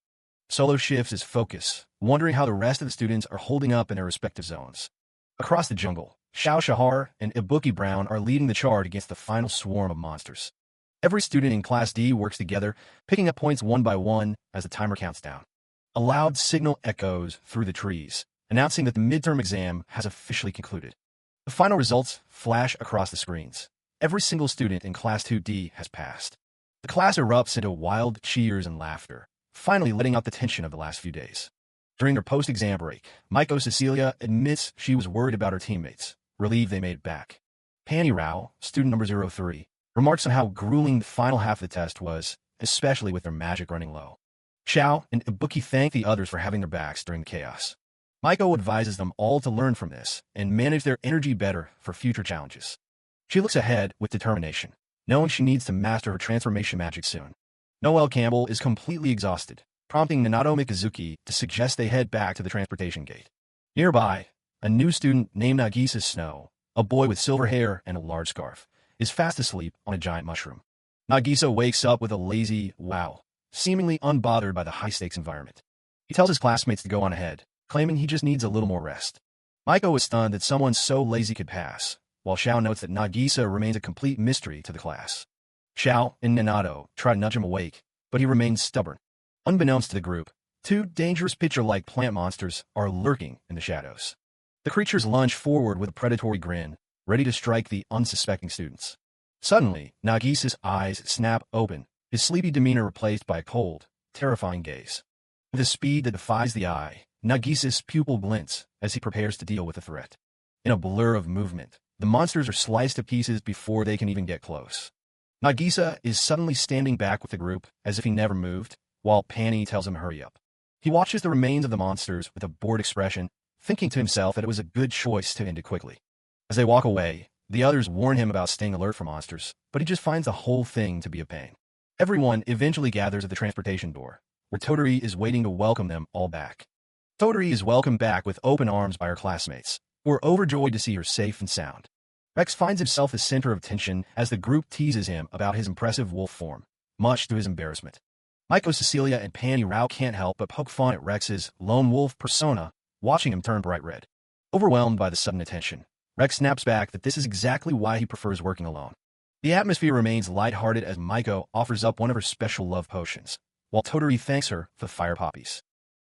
Solo shifts his focus, wondering how the rest of the students are holding up in their respective zones. Across the jungle, Xiao Shahar and Ibuki Brown are leading the charge against the final swarm of monsters. Every student in Class D works together, picking up points one by one as the timer counts down. A loud signal echoes through the trees, announcing that the midterm exam has officially concluded. The final results flash across the screens. Every single student in Class 2D has passed. The class erupts into wild cheers and laughter, finally letting out the tension of the last few days. During their post-exam break, Maiko Cecilia admits she was worried about her teammates, relieved they made it back. Panny Rao, student number 03, remarks on how grueling the final half of the test was, especially with their magic running low. Xiao and Ibuki thank the others for having their backs during the chaos. Maiko advises them all to learn from this and manage their energy better for future challenges. She looks ahead with determination, knowing she needs to master her transformation magic soon. Noelle Campbell is completely exhausted, prompting Minato Mikazuki to suggest they head back to the transportation gate. Nearby, a new student named Nagisa Snow, a boy with silver hair and a large scarf, is fast asleep on a giant mushroom. Nagisa wakes up with a lazy wow, seemingly unbothered by the high-stakes environment. He tells his classmates to go on ahead, claiming he just needs a little more rest. Maiko is stunned that someone so lazy could pass, while Xiao notes that Nagisa remains a complete mystery to the class. Xiao and Minato try to nudge him awake, but he remains stubborn. Unbeknownst to the group, two dangerous pitcher-like plant monsters are lurking in the shadows. The creatures lunge forward with a predatory grin, ready to strike the unsuspecting students. Suddenly, Nagisa's eyes snap open, his sleepy demeanor replaced by a cold, terrifying gaze. With a speed that defies the eye, Nagisa's pupil glints as he prepares to deal with the threat. In a blur of movement, the monsters are sliced to pieces before they can even get close. Nagisa is suddenly standing back with the group as if he never moved, while Panny tells him hurry up. He watches the remains of the monsters with a bored expression, thinking to himself that it was a good choice to end it quickly. As they walk away, the others warn him about staying alert for monsters, but he just finds the whole thing to be a pain. Everyone eventually gathers at the transportation door, where Toturi is waiting to welcome them all back. Toturi is welcomed back with open arms by her classmates, who are overjoyed to see her safe and sound. Rex finds himself the center of attention as the group teases him about his impressive wolf form, much to his embarrassment. Maiko, Cecilia, and Panny Rao can't help but poke fun at Rex's lone wolf persona, watching him turn bright red. Overwhelmed by the sudden attention, Rex snaps back that this is exactly why he prefers working alone. The atmosphere remains lighthearted as Maiko offers up one of her special love potions, while Toturi thanks her for the fire poppies.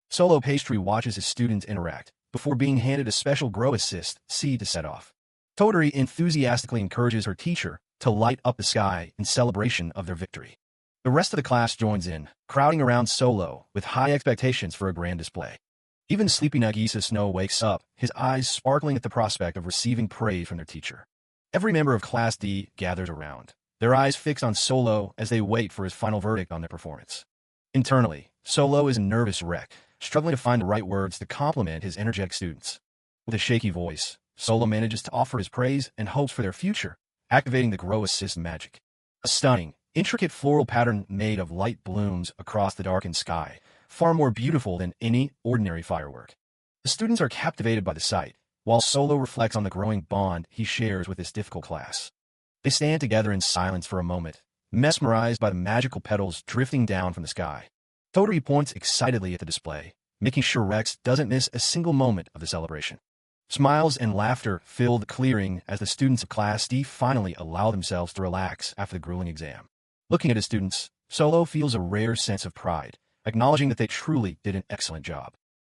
Solo Pastry watches his students interact, before being handed a special grow assist seed to set off. Toturi enthusiastically encourages her teacher to light up the sky in celebration of their victory. The rest of the class joins in, crowding around Solo with high expectations for a grand display. Even sleepy Nagisa Snow wakes up, his eyes sparkling at the prospect of receiving praise from their teacher. Every member of Class D gathers around, their eyes fixed on Solo as they wait for his final verdict on their performance. Internally, Solo is a nervous wreck, struggling to find the right words to compliment his energetic students. With a shaky voice, Solo manages to offer his praise and hopes for their future, activating the Grow Assist magic. A stunning, intricate floral pattern made of light blooms across the darkened sky, far more beautiful than any ordinary firework. The students are captivated by the sight, while Solo reflects on the growing bond he shares with this difficult class. They stand together in silence for a moment, mesmerized by the magical petals drifting down from the sky. Toturi points excitedly at the display, making sure Rex doesn't miss a single moment of the celebration. Smiles and laughter fill the clearing as the students of Class D finally allow themselves to relax after the grueling exam. Looking at his students, Solo feels a rare sense of pride, acknowledging that they truly did an excellent job.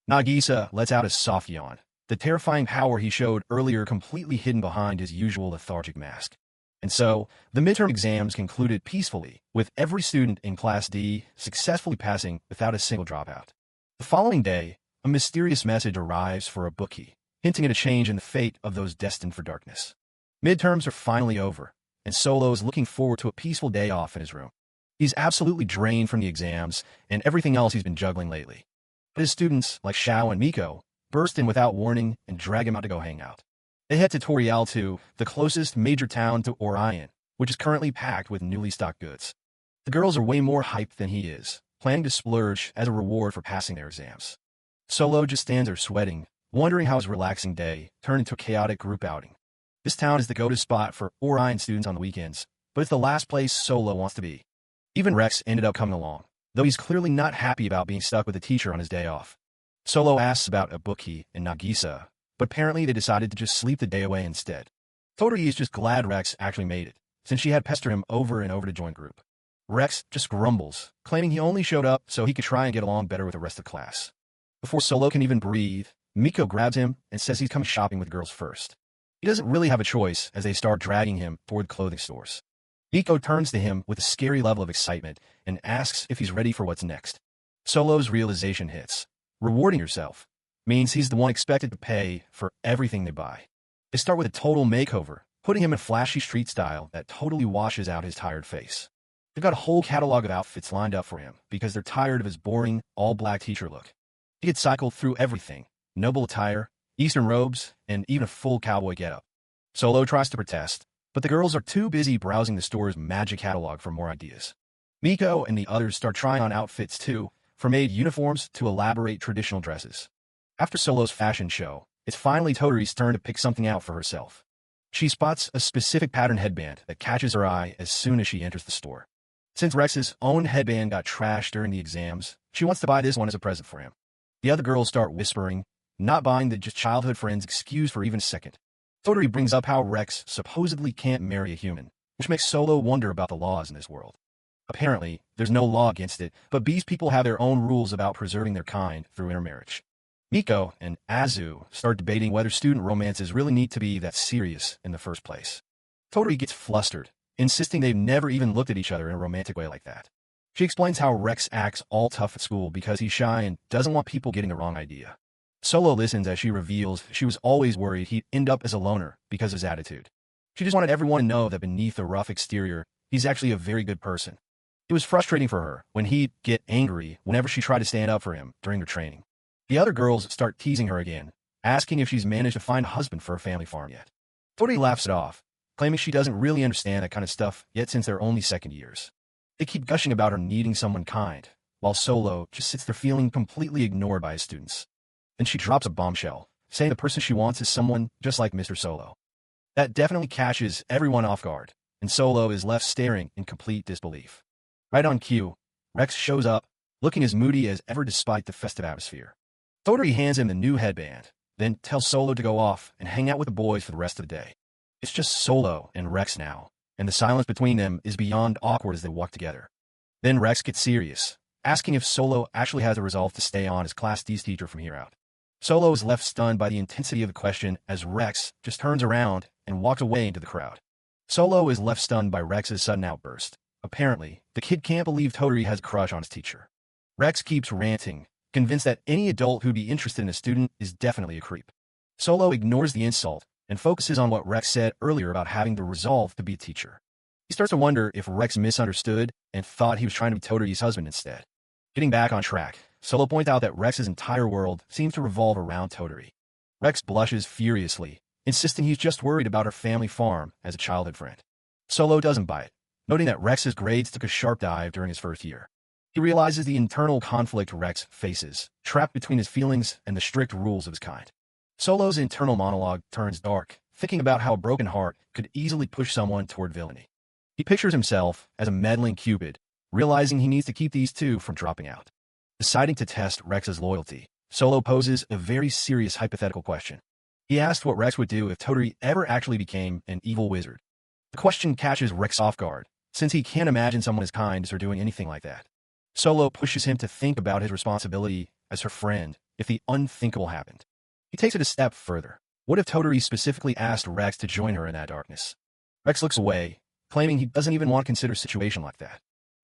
Nagisa lets out a soft yawn, the terrifying power he showed earlier completely hidden behind his usual lethargic mask. And so, the midterm exams concluded peacefully, with every student in Class D successfully passing without a single dropout. The following day, a mysterious message arrives for a bookie, hinting at a change in the fate of those destined for darkness. Midterms are finally over, and Solo is looking forward to a peaceful day off in his room. He's absolutely drained from the exams and everything else he's been juggling lately. But his students, like Xiao and Miko, burst in without warning and drag him out to go hang out. They head to Torialto, the closest major town to Orion, which is currently packed with newly stocked goods. The girls are way more hyped than he is, planning to splurge as a reward for passing their exams. Solo just stands there sweating, wondering how his relaxing day turned into a chaotic group outing. This town is the go-to spot for Orion students on the weekends, but it's the last place Solo wants to be. Even Rex ended up coming along, though he's clearly not happy about being stuck with a teacher on his day off. Solo asks about Ibuki and Nagisa, but apparently they decided to just sleep the day away instead. Toturi is just glad Rex actually made it, since she had pestered him over and over to join group. Rex just grumbles, claiming he only showed up so he could try and get along better with the rest of the class. Before Solo can even breathe, Miko grabs him and says he's coming shopping with girls first. He doesn't really have a choice as they start dragging him toward clothing stores. Miko turns to him with a scary level of excitement and asks if he's ready for what's next. Solo's realization hits. Rewarding yourself means he's the one expected to pay for everything they buy. They start with a total makeover, putting him in flashy street style that totally washes out his tired face. They've got a whole catalog of outfits lined up for him because they're tired of his boring, all-black teacher look. He gets cycled through everything, noble attire, Eastern robes, and even a full cowboy getup. Solo tries to protest, but the girls are too busy browsing the store's magic catalog for more ideas. Miko and the others start trying on outfits too, from maid uniforms to elaborate traditional dresses. After Solo's fashion show, it's finally Toturi's turn to pick something out for herself. She spots a specific pattern headband that catches her eye as soon as she enters the store. Since Rex's own headband got trashed during the exams, she wants to buy this one as a present for him. The other girls start whispering, not buying the just childhood friend's excuse for even a second. Totori brings up how Rex supposedly can't marry a human, which makes Solo wonder about the laws in this world. Apparently, there's no law against it, but Beast people have their own rules about preserving their kind through intermarriage. Miko and Azu start debating whether student romances really need to be that serious in the first place. Totori gets flustered, insisting they've never even looked at each other in a romantic way like that. She explains how Rex acts all tough at school because he's shy and doesn't want people getting the wrong idea. Solo listens as she reveals she was always worried he'd end up as a loner because of his attitude. She just wanted everyone to know that beneath the rough exterior, he's actually a very good person. It was frustrating for her when he'd get angry whenever she tried to stand up for him during her training. The other girls start teasing her again, asking if she's managed to find a husband for her family farm yet. Totori laughs it off, claiming she doesn't really understand that kind of stuff yet since they're only second years. They keep gushing about her needing someone kind, while Solo just sits there feeling completely ignored by his students. Then she drops a bombshell, saying the person she wants is someone just like Mr. Solo. That definitely catches everyone off guard, and Solo is left staring in complete disbelief. Right on cue, Rex shows up, looking as moody as ever despite the festive atmosphere. Totori hands him the new headband, then tells Solo to go off and hang out with the boys for the rest of the day. It's just Solo and Rex now, and the silence between them is beyond awkward as they walk together. Then Rex gets serious, asking if Solo actually has the resolve to stay on as Class D's teacher from here out. Solo is left stunned by the intensity of the question as Rex just turns around and walks away into the crowd. Solo is left stunned by Rex's sudden outburst. Apparently, the kid can't believe Totori has a crush on his teacher. Rex keeps ranting, convinced that any adult who'd be interested in a student is definitely a creep. Solo ignores the insult and focuses on what Rex said earlier about having the resolve to be a teacher. He starts to wonder if Rex misunderstood and thought he was trying to be Totori's husband instead. Getting back on track, Solo points out that Rex's entire world seems to revolve around Totori. Rex blushes furiously, insisting he's just worried about her family farm as a childhood friend. Solo doesn't buy it, noting that Rex's grades took a sharp dive during his first year. He realizes the internal conflict Rex faces, trapped between his feelings and the strict rules of his kind. Solo's internal monologue turns dark, thinking about how a broken heart could easily push someone toward villainy. He pictures himself as a meddling Cupid, realizing he needs to keep these two from dropping out. Deciding to test Rex's loyalty, Solo poses a very serious hypothetical question. He asks what Rex would do if Totori ever actually became an evil wizard. The question catches Rex off guard, since he can't imagine someone as kind as her doing anything like that. Solo pushes him to think about his responsibility as her friend if the unthinkable happened. He takes it a step further. What if Totori specifically asked Rex to join her in that darkness? Rex looks away, claiming he doesn't even want to consider a situation like that.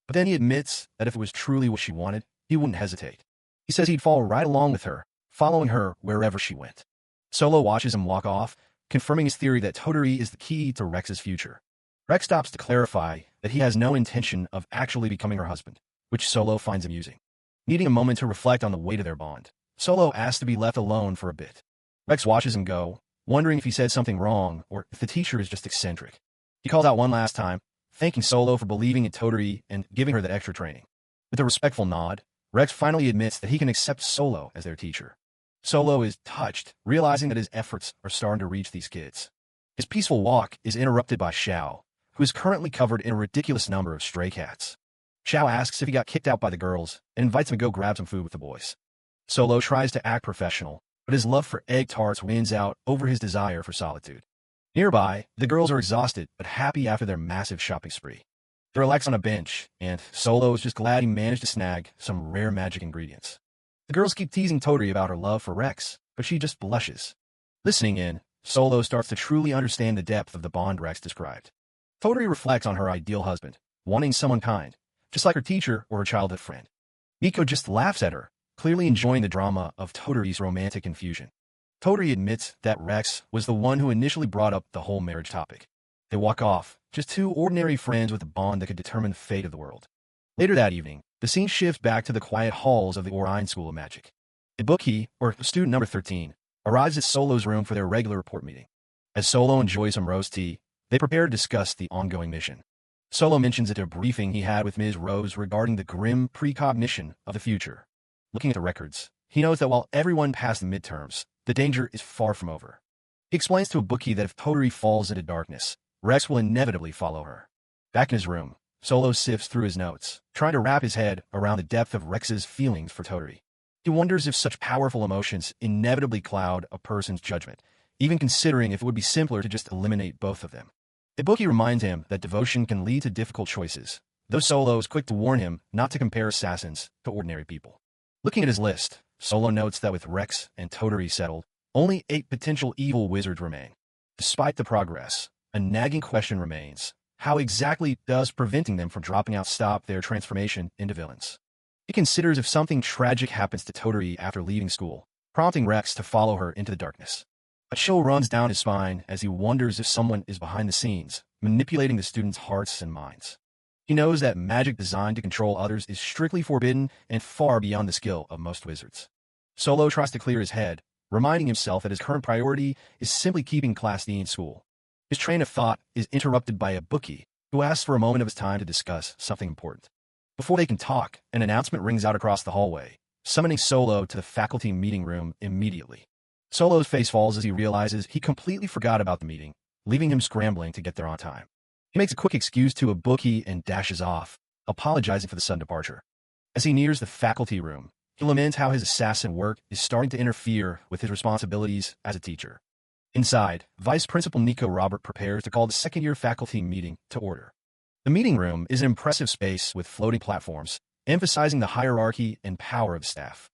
But then he admits that if it was truly what she wanted, he wouldn't hesitate. He says he'd follow right along with her, following her wherever she went. Solo watches him walk off, confirming his theory that Totori is the key to Rex's future. Rex stops to clarify that he has no intention of actually becoming her husband, which Solo finds amusing. Needing a moment to reflect on the weight of their bond, Solo asks to be left alone for a bit. Rex watches him go, wondering if he said something wrong or if the teacher is just eccentric. He calls out one last time, thanking Solo for believing in Totori and giving her that extra training. With a respectful nod, Rex finally admits that he can accept Solo as their teacher. Solo is touched, realizing that his efforts are starting to reach these kids. His peaceful walk is interrupted by Xiao, who is currently covered in a ridiculous number of stray cats. Xiao asks if he got kicked out by the girls and invites him to go grab some food with the boys. Solo tries to act professional, but his love for egg tarts wins out over his desire for solitude. Nearby, the girls are exhausted but happy after their massive shopping spree. They relax on a bench, and Solo is just glad he managed to snag some rare magic ingredients. The girls keep teasing Totori about her love for Rex, but she just blushes. Listening in, Solo starts to truly understand the depth of the bond Rex described. Totori reflects on her ideal husband, wanting someone kind, just like her teacher or her childhood friend. Miko just laughs at her, clearly enjoying the drama of Totori's romantic confusion. Totori admits that Rex was the one who initially brought up the whole marriage topic. They walk off, just two ordinary friends with a bond that could determine the fate of the world. Later that evening, the scene shifts back to the quiet halls of the Orion School of Magic. Ibuki, or student number 13, arrives at Solo's room for their regular report meeting. As Solo enjoys some rose tea, they prepare to discuss the ongoing mission. Solo mentions a debriefing he had with Ms. Rose regarding the grim precognition of the future. Looking at the records, he knows that while everyone passed the midterms, the danger is far from over. He explains to Ibuki that if Toturi falls into darkness, Rex will inevitably follow her. Back in his room, Solo sifts through his notes, trying to wrap his head around the depth of Rex's feelings for Toturi. He wonders if such powerful emotions inevitably cloud a person's judgment, even considering if it would be simpler to just eliminate both of them. Ibuki reminds him that devotion can lead to difficult choices, though Solo is quick to warn him not to compare assassins to ordinary people. Looking at his list, Solo notes that with Rex and Toturi settled, only 8 potential evil wizards remain. Despite the progress, a nagging question remains: how exactly does preventing them from dropping out stop their transformation into villains? He considers if something tragic happens to Toturi after leaving school, prompting Rex to follow her into the darkness. A chill runs down his spine as he wonders if someone is behind the scenes, manipulating the students' hearts and minds. He knows that magic designed to control others is strictly forbidden and far beyond the skill of most wizards. Solo tries to clear his head, reminding himself that his current priority is simply keeping Class D in school. His train of thought is interrupted by Ibuki, who asks for a moment of his time to discuss something important. Before they can talk, an announcement rings out across the hallway, summoning Solo to the faculty meeting room immediately. Solo's face falls as he realizes he completely forgot about the meeting, leaving him scrambling to get there on time. He makes a quick excuse to Ibuki and dashes off, apologizing for the sudden departure. As he nears the faculty room, he laments how his assassin work is starting to interfere with his responsibilities as a teacher. Inside, Vice Principal Nico Robert prepares to call the second-year faculty meeting to order. The meeting room is an impressive space with floating platforms, emphasizing the hierarchy and power of the staff.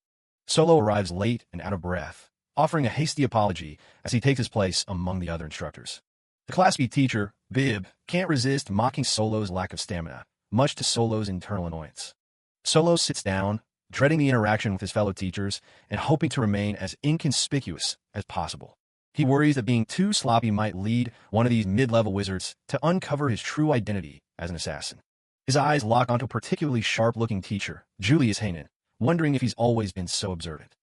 Solo arrives late and out of breath, offering a hasty apology as he takes his place among the other instructors. The Class B teacher, Bib, can't resist mocking Solo's lack of stamina, much to Solo's internal annoyance. Solo sits down, dreading the interaction with his fellow teachers and hoping to remain as inconspicuous as possible. He worries that being too sloppy might lead one of these mid-level wizards to uncover his true identity as an assassin. His eyes lock onto a particularly sharp-looking teacher, Julius Hanen, wondering if he's always been so observant.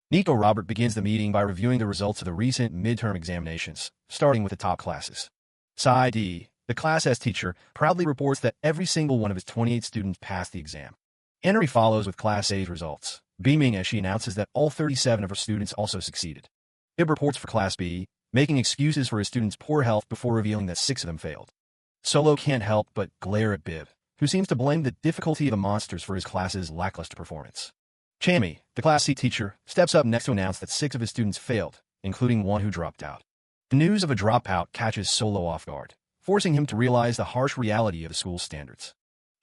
Nico Robert begins the meeting by reviewing the results of the recent midterm examinations, starting with the top classes. Psi D, the Class S teacher, proudly reports that every single one of his 28 students passed the exam. Henry follows with Class A's results, beaming as she announces that all 37 of her students also succeeded. Bib reports for Class B, making excuses for his students' poor health before revealing that 6 of them failed. Solo can't help but glare at Bib, who seems to blame the difficulty of the monsters for his class's lackluster performance. Chammy, the Class C teacher, steps up next to announce that 6 of his students failed, including one who dropped out. The news of a dropout catches Solo off guard, forcing him to realize the harsh reality of the school's standards.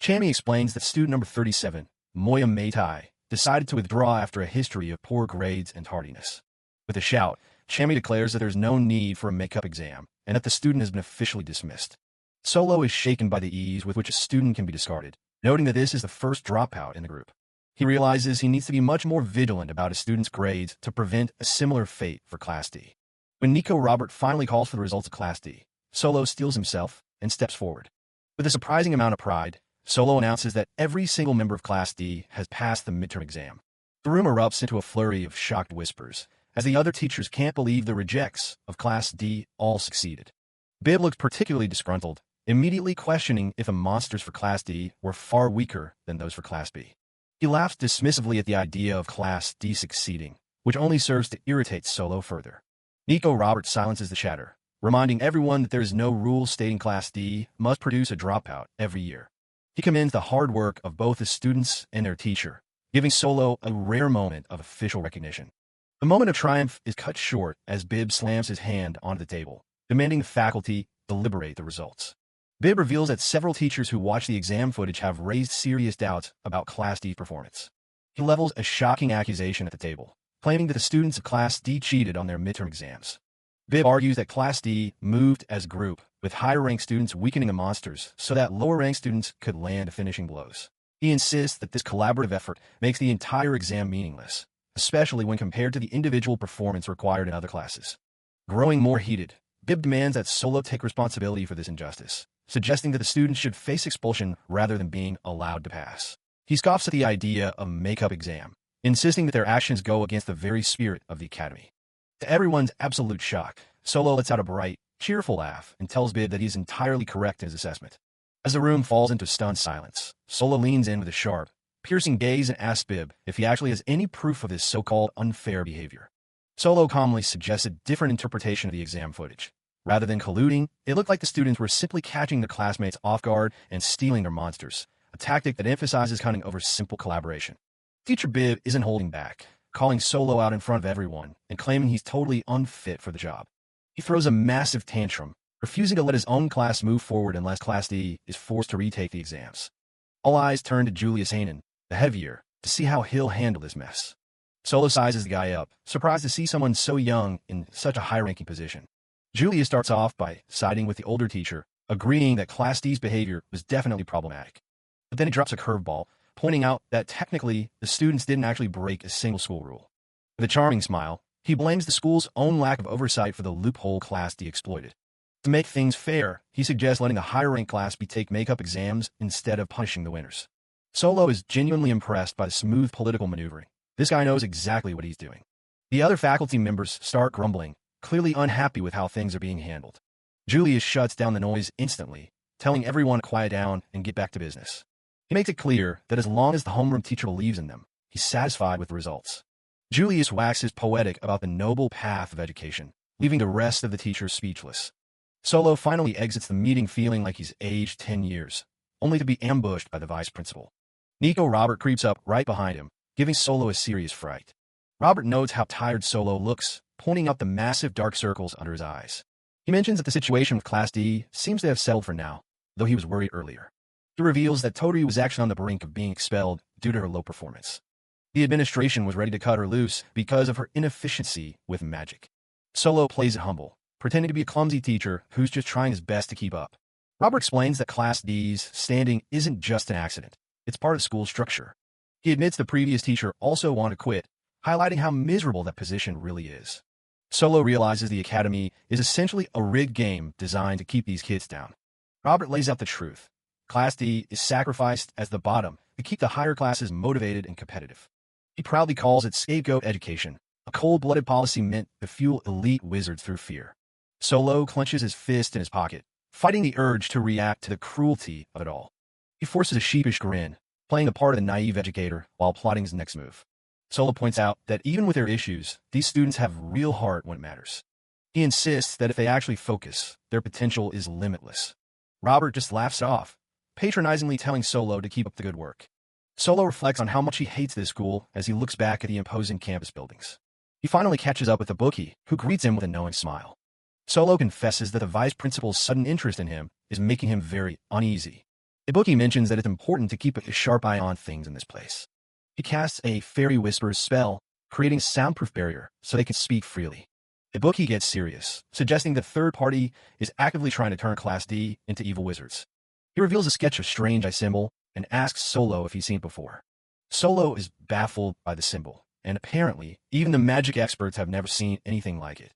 Chammy explains that student number 37, Moya Meitai, decided to withdraw after a history of poor grades and tardiness. With a shout, Chammy declares that there's no need for a makeup exam and that the student has been officially dismissed. Solo is shaken by the ease with which a student can be discarded, noting that this is the first dropout in the group. He realizes he needs to be much more vigilant about his students' grades to prevent a similar fate for Class D. When Nico Robert finally calls for the results of Class D, Solo steels himself and steps forward. With a surprising amount of pride, Solo announces that every single member of Class D has passed the midterm exam. The room erupts into a flurry of shocked whispers, as the other teachers can't believe the rejects of Class D all succeeded. Bib looks particularly disgruntled, immediately questioning if the monsters for Class D were far weaker than those for Class B. He laughs dismissively at the idea of Class D succeeding, which only serves to irritate Solo further. Nico Robert silences the chatter, reminding everyone that there is no rule stating Class D must produce a dropout every year. He commends the hard work of both the students and their teacher, giving Solo a rare moment of official recognition. The moment of triumph is cut short as Bib slams his hand onto the table, demanding the faculty deliberate the results. Bib reveals that several teachers who watched the exam footage have raised serious doubts about Class D's performance. He levels a shocking accusation at the table, claiming that the students of Class D cheated on their midterm exams. Bib argues that Class D moved as a group, with higher-ranked students weakening the monsters so that lower-ranked students could land the finishing blows. He insists that this collaborative effort makes the entire exam meaningless, especially when compared to the individual performance required in other classes. Growing more heated, Bib demands that Solo take responsibility for this injustice, suggesting that the students should face expulsion rather than being allowed to pass. He scoffs at the idea of a makeup exam, insisting that their actions go against the very spirit of the academy. To everyone's absolute shock, Solo lets out a bright, cheerful laugh and tells Bib that he is entirely correct in his assessment. As the room falls into stunned silence, Solo leans in with a sharp, piercing gaze and asks Bib if he actually has any proof of his so-called unfair behavior. Solo calmly suggests a different interpretation of the exam footage. Rather than colluding, it looked like the students were simply catching their classmates off guard and stealing their monsters, a tactic that emphasizes cunning over simple collaboration. Teacher Bib isn't holding back, calling Solo out in front of everyone and claiming he's totally unfit for the job. He throws a massive tantrum, refusing to let his own class move forward unless Class D is forced to retake the exams. All eyes turn to Julius Hanan, the heavier, to see how he'll handle this mess. Solo sizes the guy up, surprised to see someone so young in such a high-ranking position. Julius starts off by siding with the older teacher, agreeing that Class D's behavior was definitely problematic. But then he drops a curveball, pointing out that technically the students didn't actually break a single school rule. With a charming smile, he blames the school's own lack of oversight for the loophole Class D exploited. To make things fair, he suggests letting the higher-ranked class take makeup exams instead of punishing the winners. Solo is genuinely impressed by the smooth political maneuvering. This guy knows exactly what he's doing. The other faculty members start grumbling, clearly unhappy with how things are being handled. Julius shuts down the noise instantly, telling everyone to quiet down and get back to business. He makes it clear that as long as the homeroom teacher believes in them, he's satisfied with the results. Julius waxes poetic about the noble path of education, leaving the rest of the teachers speechless. Solo finally exits the meeting feeling like he's aged 10 years, only to be ambushed by the vice principal. Nico Robert creeps up right behind him, giving Solo a serious fright. Robert notes how tired Solo looks, pointing out the massive dark circles under his eyes. He mentions that the situation with Class D seems to have settled for now, though he was worried earlier. He reveals that Toru was actually on the brink of being expelled due to her low performance. The administration was ready to cut her loose because of her inefficiency with magic. Solo plays it humble, pretending to be a clumsy teacher who's just trying his best to keep up. Robert explains that Class D's standing isn't just an accident, it's part of school structure. He admits the previous teacher also wanted to quit, highlighting how miserable that position really is. Solo realizes the academy is essentially a rigged game designed to keep these kids down. Robert lays out the truth. Class D is sacrificed as the bottom to keep the higher classes motivated and competitive. He proudly calls it scapegoat education, a cold-blooded policy meant to fuel elite wizards through fear. Solo clenches his fist in his pocket, fighting the urge to react to the cruelty of it all. He forces a sheepish grin, playing the part of the naive educator while plotting his next move. Solo points out that even with their issues, these students have real heart when it matters. He insists that if they actually focus, their potential is limitless. Robert just laughs it off, patronizingly telling Solo to keep up the good work. Solo reflects on how much he hates this school as he looks back at the imposing campus buildings. He finally catches up with the bookie, who greets him with a knowing smile. Solo confesses that the vice principal's sudden interest in him is making him very uneasy. Ibuki mentions that it's important to keep a sharp eye on things in this place. He casts a fairy whispers spell, creating a soundproof barrier so they can speak freely. Ibuki gets serious, suggesting the third party is actively trying to turn Class D into evil wizards. He reveals a sketch of strange eye symbol and asks Solo if he's seen it before. Solo is baffled by the symbol, and apparently, even the magic experts have never seen anything like it.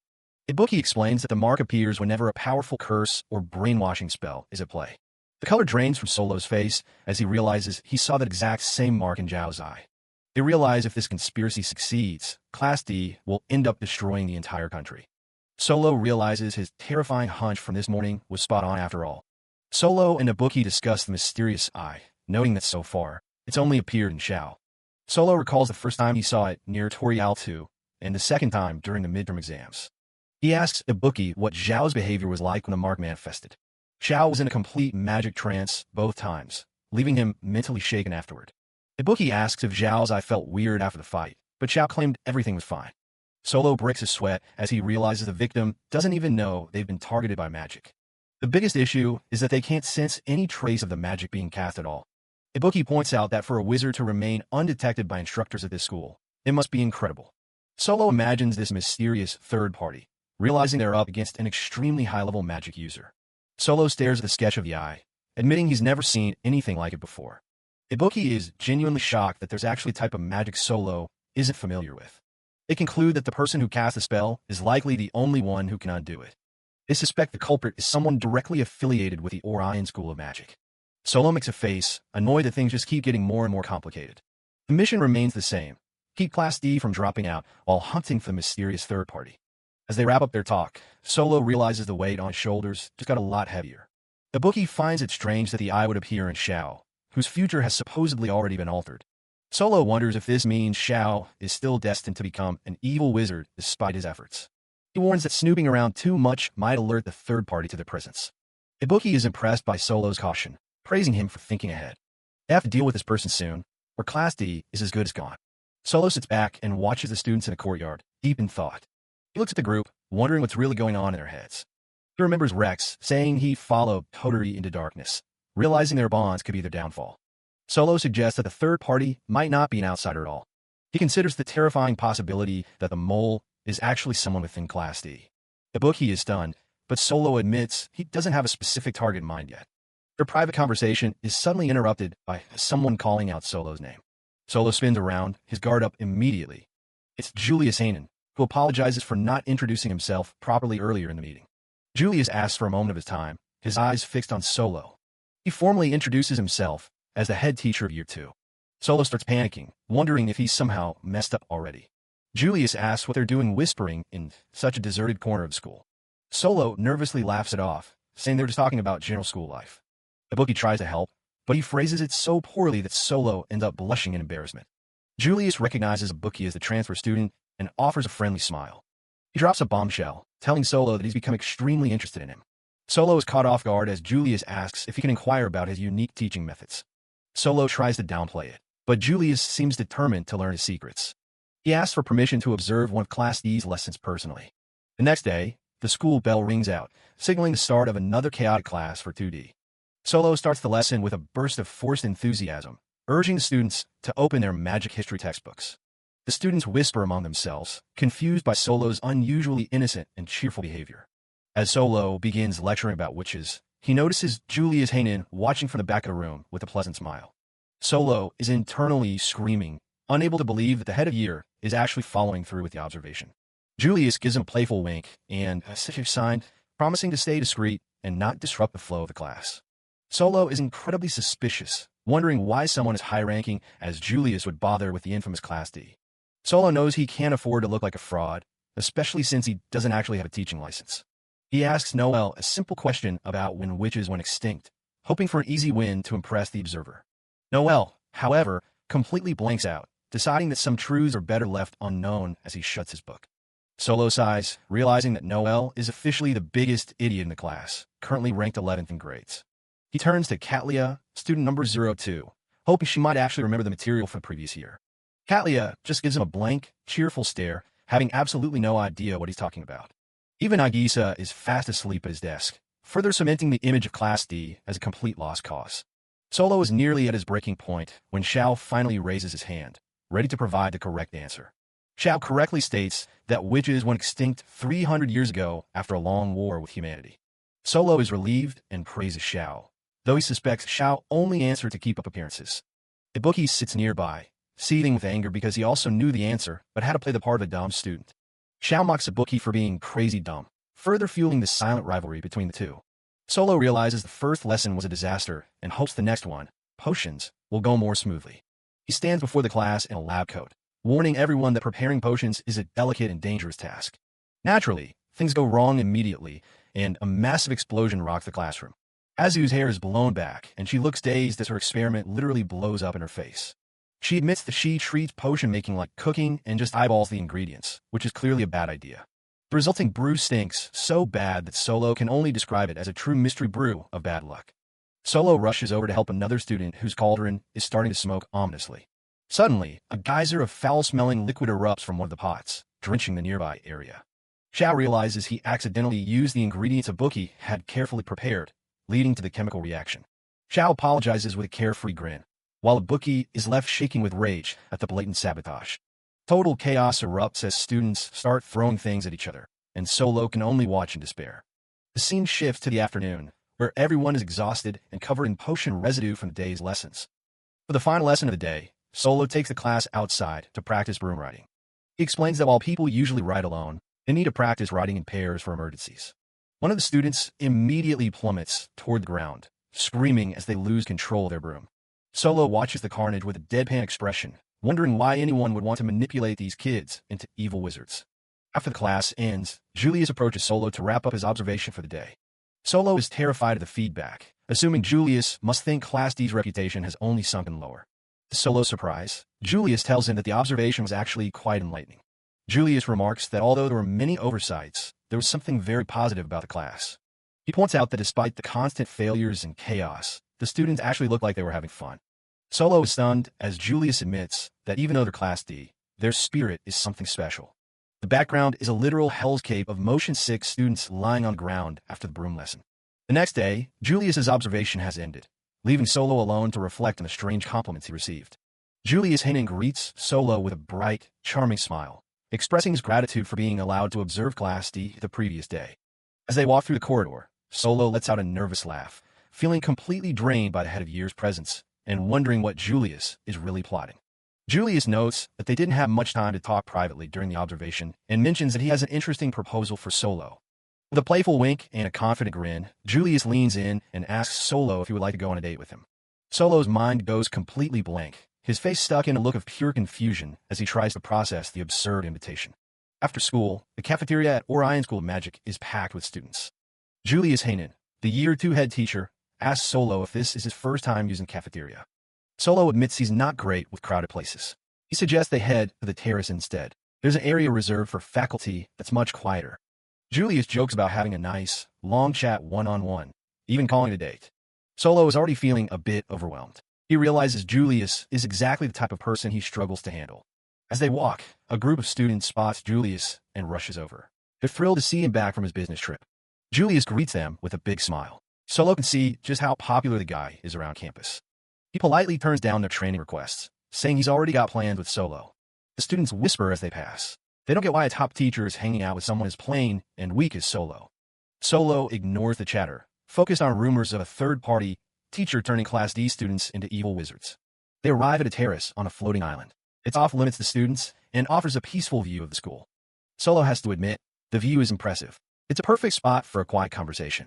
Ibuki explains that the mark appears whenever a powerful curse or brainwashing spell is at play. The color drains from Solo's face as he realizes he saw that exact same mark in Zhao's eye. They realize if this conspiracy succeeds, Class D will end up destroying the entire country. Solo realizes his terrifying hunch from this morning was spot on after all. Solo and Ibuki discuss the mysterious eye, noting that so far, it's only appeared in Zhao. Solo recalls the first time he saw it near Torial 2, and the second time during the midterm exams. He asks Ibuki what Zhao's behavior was like when the mark manifested. Zhao was in a complete magic trance both times, leaving him mentally shaken afterward. Ibuki asks if Zhao's eye felt weird after the fight, but Zhao claimed everything was fine. Solo breaks his sweat as he realizes the victim doesn't even know they've been targeted by magic. The biggest issue is that they can't sense any trace of the magic being cast at all. Ibuki points out that for a wizard to remain undetected by instructors at this school, it must be incredible. Solo imagines this mysterious third party, realizing they're up against an extremely high-level magic user. Solo stares at the sketch of the eye, admitting he's never seen anything like it before. Ibuki is genuinely shocked that there's actually a type of magic Solo isn't familiar with. They conclude that the person who cast the spell is likely the only one who can undo it. They suspect the culprit is someone directly affiliated with the Orion School of Magic. Solo makes a face, annoyed that things just keep getting more and more complicated. The mission remains the same: keep Class D from dropping out while hunting for the mysterious third party. As they wrap up their talk, Solo realizes the weight on his shoulders just got a lot heavier. The bookie finds it strange that the eye would appear in Xiao, whose future has supposedly already been altered. Solo wonders if this means Xiao is still destined to become an evil wizard despite his efforts. He warns that snooping around too much might alert the third party to their presence. Ibuki is impressed by Solo's caution, praising him for thinking ahead. They have to deal with this person soon, or Class D is as good as gone. Solo sits back and watches the students in the courtyard, deep in thought. He looks at the group, wondering what's really going on in their heads. He remembers Rex saying he followed Toturi into darkness, realizing their bonds could be their downfall. Solo suggests that the third party might not be an outsider at all. He considers the terrifying possibility that the mole is actually someone within Class D. Ibuki is stunned, but Solo admits he doesn't have a specific target in mind yet. Their private conversation is suddenly interrupted by someone calling out Solo's name. Solo spins around, his guard up immediately. It's Julius Hanan, who apologizes for not introducing himself properly earlier in the meeting. Julius asks for a moment of his time, his eyes fixed on Solo. He formally introduces himself as the head teacher of Year 2. Solo starts panicking, wondering if he's somehow messed up already. Julius asks what they're doing whispering in such a deserted corner of school. Solo nervously laughs it off, saying they're just talking about general school life. Ibuki tries to help, but he phrases it so poorly that Solo ends up blushing in embarrassment. Julius recognizes Ibuki as the transfer student and offers a friendly smile. He drops a bombshell, telling Solo that he's become extremely interested in him. Solo is caught off guard as Julius asks if he can inquire about his unique teaching methods. Solo tries to downplay it, but Julius seems determined to learn his secrets. He asks for permission to observe one of Class D's lessons personally. The next day, the school bell rings out, signaling the start of another chaotic class for 2D. Solo starts the lesson with a burst of forced enthusiasm, urging the students to open their magic history textbooks. The students whisper among themselves, confused by Solo's unusually innocent and cheerful behavior. As Solo begins lecturing about witches, he notices Julius Hanan watching from the back of the room with a pleasant smile. Solo is internally screaming, unable to believe that the head of year is actually following through with the observation. Julius gives him a playful wink and a sign, promising to stay discreet and not disrupt the flow of the class. Solo is incredibly suspicious, wondering why someone as high-ranking as Julius would bother with the infamous Class D. Solo knows he can't afford to look like a fraud, especially since he doesn't actually have a teaching license. He asks Noel a simple question about when witches went extinct, hoping for an easy win to impress the observer. Noel, however, completely blanks out, deciding that some truths are better left unknown as he shuts his book. Solo sighs, realizing that Noel is officially the biggest idiot in the class, currently ranked 11th in grades. He turns to Katlia, student number 02, hoping she might actually remember the material from the previous year. Katlia just gives him a blank, cheerful stare, having absolutely no idea what he's talking about. Even Nagisa is fast asleep at his desk, further cementing the image of Class D as a complete lost cause. Solo is nearly at his breaking point when Xiao finally raises his hand, ready to provide the correct answer. Xiao correctly states that witches went extinct 300 years ago after a long war with humanity. Solo is relieved and praises Xiao, though he suspects Xiao only answered to keep up appearances. Ibuki sits nearby, seething with anger because he also knew the answer but had to play the part of a dumb student. Xiao mocks Ibuki for being crazy dumb, further fueling the silent rivalry between the two. Solo realizes the first lesson was a disaster and hopes the next one, potions, will go more smoothly. He stands before the class in a lab coat, warning everyone that preparing potions is a delicate and dangerous task. Naturally, things go wrong immediately, and a massive explosion rocks the classroom. Azu's hair is blown back, and she looks dazed as her experiment literally blows up in her face. She admits that she treats potion making like cooking and just eyeballs the ingredients, which is clearly a bad idea. The resulting brew stinks so bad that Solo can only describe it as a true mystery brew of bad luck. Solo rushes over to help another student whose cauldron is starting to smoke ominously. Suddenly, a geyser of foul-smelling liquid erupts from one of the pots, drenching the nearby area. Xiao realizes he accidentally used the ingredients Ibuki had carefully prepared, leading to the chemical reaction. Xiao apologizes with a carefree grin, while Ibuki is left shaking with rage at the blatant sabotage. Total chaos erupts as students start throwing things at each other, and Solo can only watch in despair. The scene shifts to the afternoon, where everyone is exhausted and covered in potion residue from the day's lessons. For the final lesson of the day, Solo takes the class outside to practice broom riding. He explains that while people usually ride alone, they need to practice riding in pairs for emergencies. One of the students immediately plummets toward the ground, screaming as they lose control of their broom. Solo watches the carnage with a deadpan expression, wondering why anyone would want to manipulate these kids into evil wizards. After the class ends, Julius approaches Solo to wrap up his observation for the day. Solo is terrified of the feedback, assuming Julius must think Class D's reputation has only sunken lower. To Solo's surprise, Julius tells him that the observation was actually quite enlightening. Julius remarks that although there were many oversights, there was something very positive about the class. He points out that despite the constant failures and chaos, the students actually looked like they were having fun. Solo is stunned as Julius admits that even though they're Class D, their spirit is something special. The background is a literal hellscape of motion-sick students lying on the ground after the broom lesson. The next day, Julius's observation has ended, leaving Solo alone to reflect on the strange compliments he received. Julius Hanan greets Solo with a bright, charming smile, expressing his gratitude for being allowed to observe Class D the previous day. As they walk through the corridor, Solo lets out a nervous laugh, feeling completely drained by the head of year's presence and wondering what Julius is really plotting. Julius notes that they didn't have much time to talk privately during the observation and mentions that he has an interesting proposal for Solo. With a playful wink and a confident grin, Julius leans in and asks Solo if he would like to go on a date with him. Solo's mind goes completely blank, his face stuck in a look of pure confusion as he tries to process the absurd invitation. After school, the cafeteria at Orion School of Magic is packed with students. Julius Hanan, the Year 2 head teacher, asks Solo if this is his first time using cafeteria. Solo admits he's not great with crowded places. He suggests they head to the terrace instead. There's an area reserved for faculty that's much quieter. Julius jokes about having a nice, long chat one-on-one, even calling it a date. Solo is already feeling a bit overwhelmed. He realizes Julius is exactly the type of person he struggles to handle. As they walk, a group of students spots Julius and rushes over. They're thrilled to see him back from his business trip. Julius greets them with a big smile. Solo can see just how popular the guy is around campus. He politely turns down their training requests, saying he's already got plans with Solo. The students whisper as they pass. They don't get why a top teacher is hanging out with someone as plain and weak as Solo. Solo ignores the chatter, focused on rumors of a third-party teacher turning Class D students into evil wizards. They arrive at a terrace on a floating island. It's off-limits to students and offers a peaceful view of the school. Solo has to admit, the view is impressive. It's a perfect spot for a quiet conversation.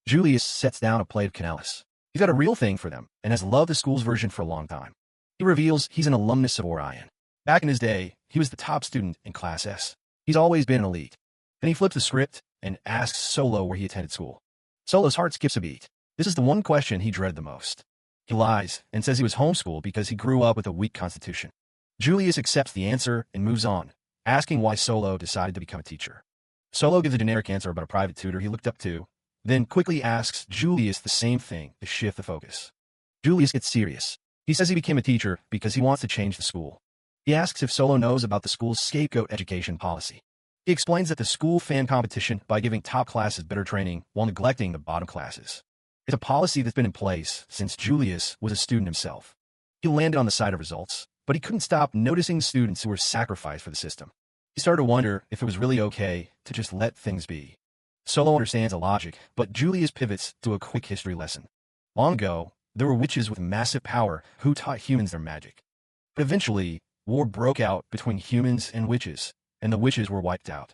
Julius sets down a plate of canellas. He's got a real thing for them and has loved the school's version for a long time. He reveals he's an alumnus of Orion. Back in his day, he was the top student in Class S. He's always been an elite. Then he flips the script and asks Solo where he attended school. Solo's heart skips a beat. This is the one question he dreaded the most. He lies and says he was homeschooled because he grew up with a weak constitution. Julius accepts the answer and moves on, asking why Solo decided to become a teacher. Solo gives a generic answer about a private tutor he looked up to, then quickly asks Julius the same thing to shift the focus. Julius gets serious. He says he became a teacher because he wants to change the school. He asks if Solo knows about the school's scapegoat education policy. He explains that the school fan competition by giving top classes better training while neglecting the bottom classes. It's a policy that's been in place since Julius was a student himself. He landed on the side of results, but he couldn't stop noticing students who were sacrificed for the system. He started to wonder if it was really okay to just let things be. Solo understands the logic, but Julius pivots to a quick history lesson. Long ago, there were witches with massive power who taught humans their magic. But eventually, war broke out between humans and witches, and the witches were wiped out.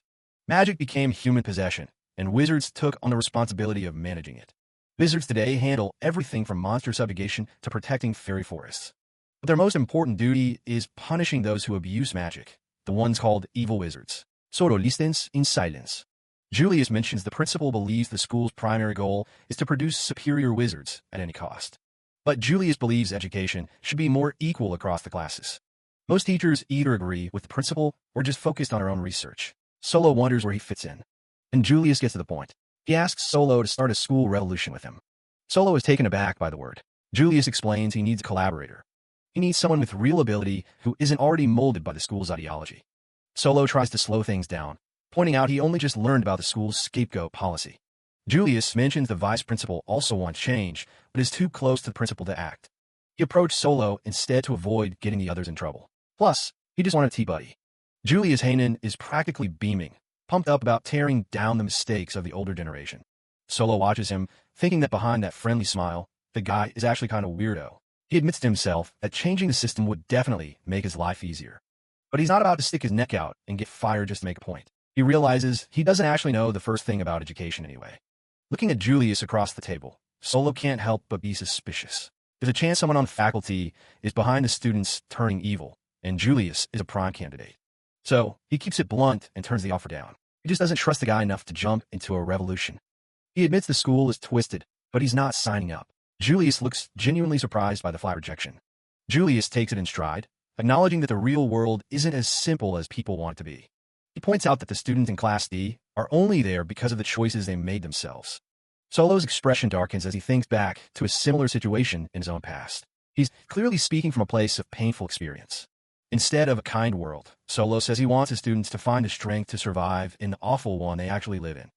Magic became human possession, and wizards took on the responsibility of managing it. Wizards today handle everything from monster subjugation to protecting fairy forests. But their most important duty is punishing those who abuse magic, the ones called evil wizards. Solo listens in silence. Julius mentions the principal believes the school's primary goal is to produce superior wizards at any cost. But Julius believes education should be more equal across the classes. Most teachers either agree with the principal or just focused on their own research. Solo wonders where he fits in. And Julius gets to the point. He asks Solo to start a school revolution with him. Solo is taken aback by the word. Julius explains he needs a collaborator. He needs someone with real ability who isn't already molded by the school's ideology. Solo tries to slow things down, pointing out he only just learned about the school's scapegoat policy. Julius mentions the vice principal also wants change, but is too close to the principal to act. He approached Solo instead to avoid getting the others in trouble. Plus, he just wanted a tea buddy. Julius Hanan is practically beaming, pumped up about tearing down the mistakes of the older generation. Solo watches him, thinking that behind that friendly smile, the guy is actually kind of weirdo. He admits to himself that changing the system would definitely make his life easier. But he's not about to stick his neck out and get fired just to make a point. He realizes he doesn't actually know the first thing about education anyway. Looking at Julius across the table, Solo can't help but be suspicious. There's a chance someone on the faculty is behind the students turning evil, and Julius is a prime candidate. So, he keeps it blunt and turns the offer down. He just doesn't trust the guy enough to jump into a revolution. He admits the school is twisted, but he's not signing up. Julius looks genuinely surprised by the flat rejection. Julius takes it in stride, acknowledging that the real world isn't as simple as people want it to be. He points out that the students in Class D are only there because of the choices they made themselves. Solo's expression darkens as he thinks back to a similar situation in his own past. He's clearly speaking from a place of painful experience. Instead of a kind world, Solo says he wants his students to find the strength to survive in the awful one they actually live in.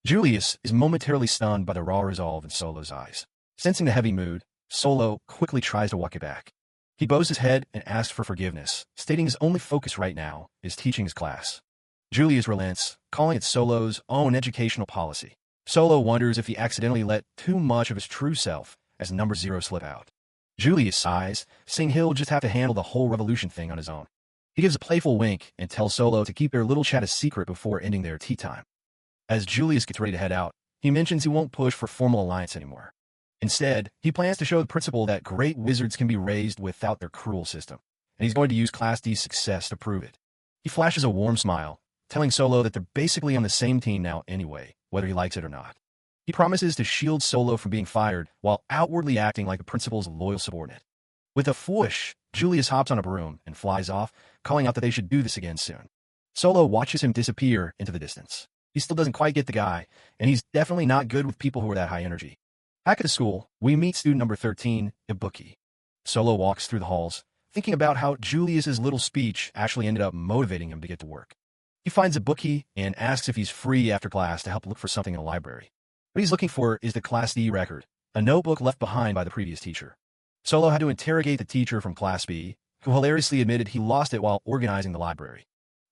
Julius is momentarily stunned by the raw resolve in Solo's eyes. Sensing the heavy mood, Solo quickly tries to walk it back. He bows his head and asks for forgiveness, stating his only focus right now is teaching his class. Julius relents, calling it Solo's own educational policy. Solo wonders if he accidentally let too much of his true self as number 0 slip out. Julius sighs, saying he'll just have to handle the whole revolution thing on his own. He gives a playful wink and tells Solo to keep their little chat a secret before ending their tea time. As Julius gets ready to head out, he mentions he won't push for formal alliance anymore. Instead, he plans to show the principal that great wizards can be raised without their cruel system, and he's going to use Class D's success to prove it. He flashes a warm smile, telling Solo that they're basically on the same team now anyway, whether he likes it or not. He promises to shield Solo from being fired while outwardly acting like the principal's loyal subordinate. With a whoosh, Julius hops on a broom and flies off, calling out that they should do this again soon. Solo watches him disappear into the distance. He still doesn't quite get the guy, and he's definitely not good with people who are that high energy. Back at the school, we meet student number 13, Ibuki. Solo walks through the halls, thinking about how Julius's little speech actually ended up motivating him to get to work. He finds Ibuki and asks if he's free after class to help look for something in the library. What he's looking for is the Class D record, a notebook left behind by the previous teacher. Solo had to interrogate the teacher from Class B, who hilariously admitted he lost it while organizing the library.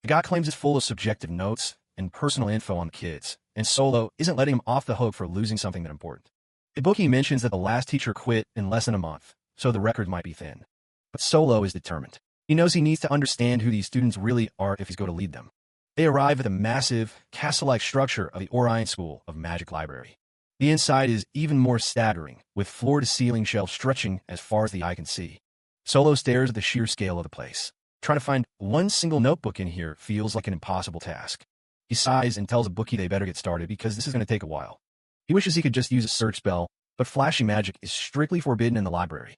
The guy claims it's full of subjective notes and personal info on the kids, and Solo isn't letting him off the hook for losing something that important. Ibuki mentions that the last teacher quit in less than a month, so the record might be thin. But Solo is determined. He knows he needs to understand who these students really are if he's going to lead them. They arrive at the massive, castle-like structure of the Orion School of Magic Library. The inside is even more staggering, with floor-to-ceiling shelves stretching as far as the eye can see. Solo stares at the sheer scale of the place. Trying to find one single notebook in here feels like an impossible task. He sighs and tells Ibuki they better get started because this is going to take a while. He wishes he could just use a search spell, but flashy magic is strictly forbidden in the library.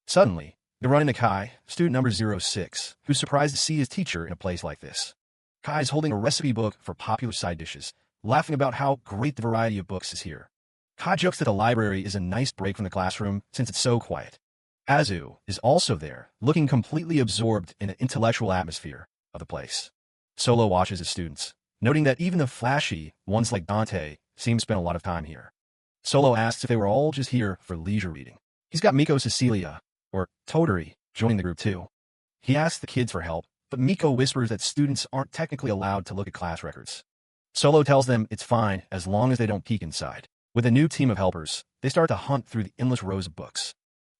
Suddenly, they run into Kai, student number 06, who's surprised to see his teacher in a place like this. Kai is holding a recipe book for popular side dishes, laughing about how great the variety of books is here. Kai jokes that the library is a nice break from the classroom since it's so quiet. Azu is also there, looking completely absorbed in the intellectual atmosphere of the place. Solo watches his students, noting that even the flashy ones like Dante seem to spend a lot of time here. Solo asks if they were all just here for leisure reading. He's got Miko Cecilia, or Toturi, joining the group too. He asks the kids for help, but Miko whispers that students aren't technically allowed to look at class records. Solo tells them it's fine as long as they don't peek inside. With a new team of helpers, they start to hunt through the endless rows of books.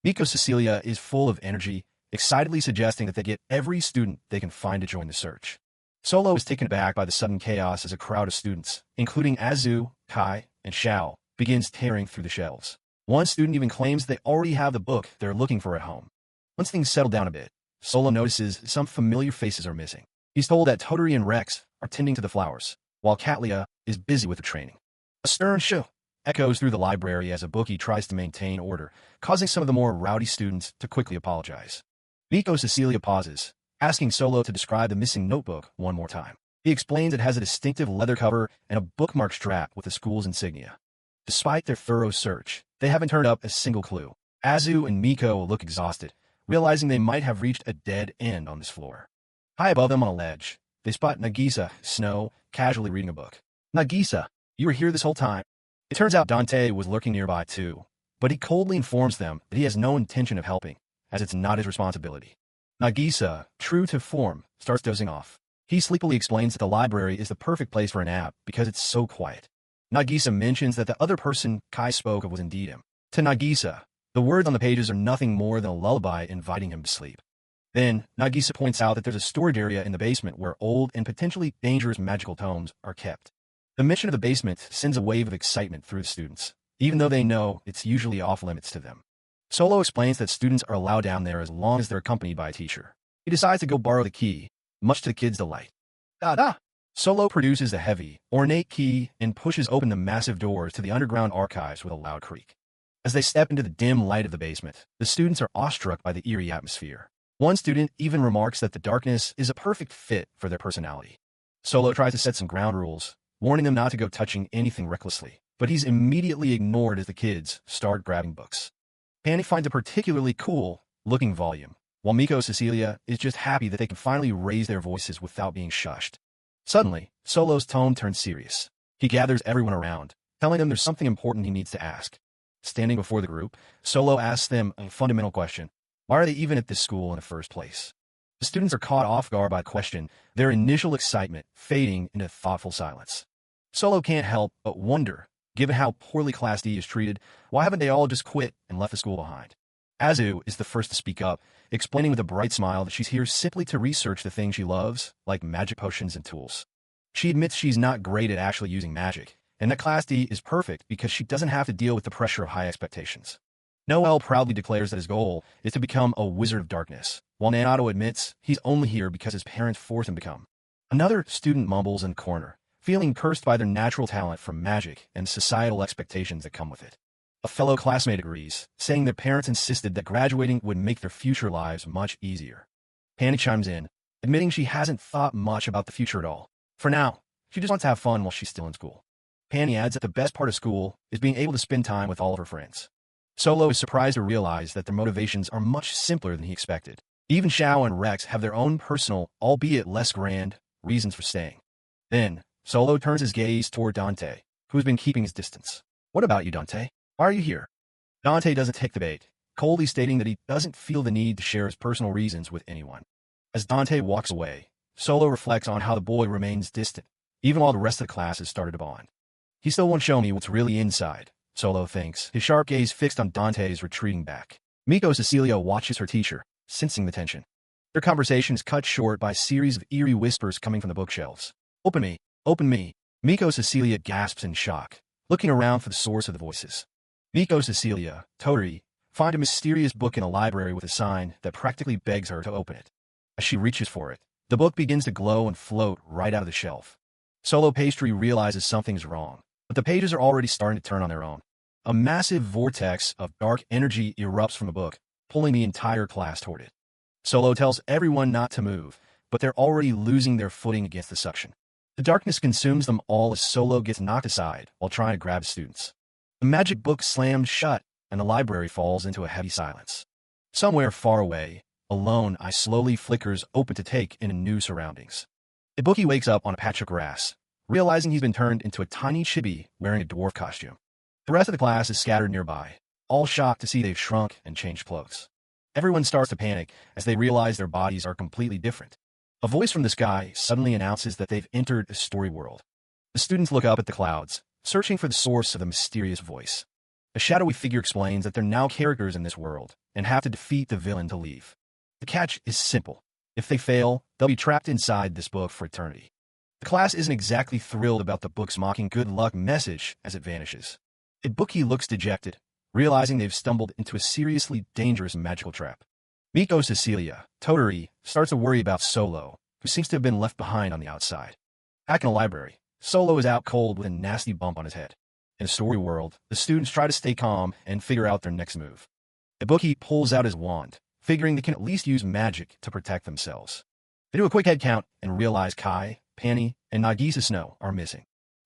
Miko Cecilia is full of energy, excitedly suggesting that they get every student they can find to join the search. Solo is taken aback by the sudden chaos as a crowd of students, including Azu, Kai, and Xiao, begins tearing through the shelves. One student even claims they already have the book they're looking for at home. Once things settle down a bit, Solo notices some familiar faces are missing. He's told that Toturi and Rex are tending to the flowers, while Katlia is busy with the training. A stern shoo echoes through the library as Ibuki tries to maintain order, causing some of the more rowdy students to quickly apologize. Miko Cecilia pauses, asking Solo to describe the missing notebook one more time. He explains it has a distinctive leather cover and a bookmark strap with the school's insignia. Despite their thorough search, they haven't turned up a single clue. Azu and Miko look exhausted, realizing they might have reached a dead end on this floor. High above them on a ledge, they spot Nagisa, Snow, casually reading a book. Nagisa, you were here this whole time? It turns out Dante was lurking nearby too, but he coldly informs them that he has no intention of helping, as it's not his responsibility. Nagisa, true to form, starts dozing off. He sleepily explains that the library is the perfect place for a nap because it's so quiet. Nagisa mentions that the other person Kai spoke of was indeed him. To Nagisa, the words on the pages are nothing more than a lullaby inviting him to sleep. Then, Nagisa points out that there's a storage area in the basement where old and potentially dangerous magical tomes are kept. The mention of the basement sends a wave of excitement through the students, even though they know it's usually off limits to them. Solo explains that students are allowed down there as long as they're accompanied by a teacher. He decides to go borrow the key, much to the kid's delight. Da-da! Solo produces the heavy, ornate key and pushes open the massive doors to the underground archives with a loud creak. As they step into the dim light of the basement, the students are awestruck by the eerie atmosphere. One student even remarks that the darkness is a perfect fit for their personality. Solo tries to set some ground rules, warning them not to go touching anything recklessly, but he's immediately ignored as the kids start grabbing books. Penny finds a particularly cool-looking volume, while Miko Cecilia is just happy that they can finally raise their voices without being shushed. Suddenly, Solo's tone turns serious. He gathers everyone around, telling them there's something important he needs to ask. Standing before the group, Solo asks them a fundamental question. Why are they even at this school in the first place? The students are caught off guard by the question, their initial excitement fading into thoughtful silence. Solo can't help but wonder, given how poorly Class D is treated, why haven't they all just quit and left the school behind? Azu is the first to speak up, explaining with a bright smile that she's here simply to research the things she loves, like magic potions and tools. She admits she's not great at actually using magic, and that Class D is perfect because she doesn't have to deal with the pressure of high expectations. Noel proudly declares that his goal is to become a wizard of darkness, while Nanato admits he's only here because his parents forced him to come. Another student mumbles in the corner, feeling cursed by their natural talent for magic and societal expectations that come with it. A fellow classmate agrees, saying their parents insisted that graduating would make their future lives much easier. Penny chimes in, admitting she hasn't thought much about the future at all. For now, she just wants to have fun while she's still in school. Penny adds that the best part of school is being able to spend time with all of her friends. Solo is surprised to realize that their motivations are much simpler than he expected. Even Xiao and Rex have their own personal, albeit less grand, reasons for staying. Then, Solo turns his gaze toward Dante, who has been keeping his distance. What about you, Dante? Why are you here? Dante doesn't take the bait, coldly stating that he doesn't feel the need to share his personal reasons with anyone. As Dante walks away, Solo reflects on how the boy remains distant, even while the rest of the class has started to bond. He still won't show me what's really inside, Solo thinks, his sharp gaze fixed on Dante's retreating back. Miko Cecilia watches her teacher, sensing the tension. Their conversation is cut short by a series of eerie whispers coming from the bookshelves. Open me! Open me! Miko Cecilia gasps in shock, looking around for the source of the voices. Miko Cecilia, Totori, find a mysterious book in a library with a sign that practically begs her to open it. As she reaches for it, the book begins to glow and float right out of the shelf. Solo Pastry realizes something's wrong, but the pages are already starting to turn on their own. A massive vortex of dark energy erupts from the book, pulling the entire class toward it. Solo tells everyone not to move, but they're already losing their footing against the suction. The darkness consumes them all as Solo gets knocked aside while trying to grab students. The magic book slams shut, and the library falls into a heavy silence. Somewhere far away, a lone eye slowly flickers open to take in new surroundings. Ibuki wakes up on a patch of grass, realizing he's been turned into a tiny chibi wearing a dwarf costume. The rest of the class is scattered nearby, all shocked to see they've shrunk and changed clothes. Everyone starts to panic as they realize their bodies are completely different. A voice from the sky suddenly announces that they've entered a story world. The students look up at the clouds, searching for the source of the mysterious voice. A shadowy figure explains that they're now characters in this world and have to defeat the villain to leave. The catch is simple. If they fail, they'll be trapped inside this book for eternity. The class isn't exactly thrilled about the book's mocking good luck message as it vanishes. Ibuki looks dejected, realizing they've stumbled into a seriously dangerous magical trap. Miko Cecilia, Totori, starts to worry about Solo, who seems to have been left behind on the outside. Back in the library, Solo is out cold with a nasty bump on his head. In the story world, the students try to stay calm and figure out their next move. Ibuki pulls out his wand, figuring they can at least use magic to protect themselves. They do a quick head count and realize Kai, Penny, and Nagisa Snow are missing.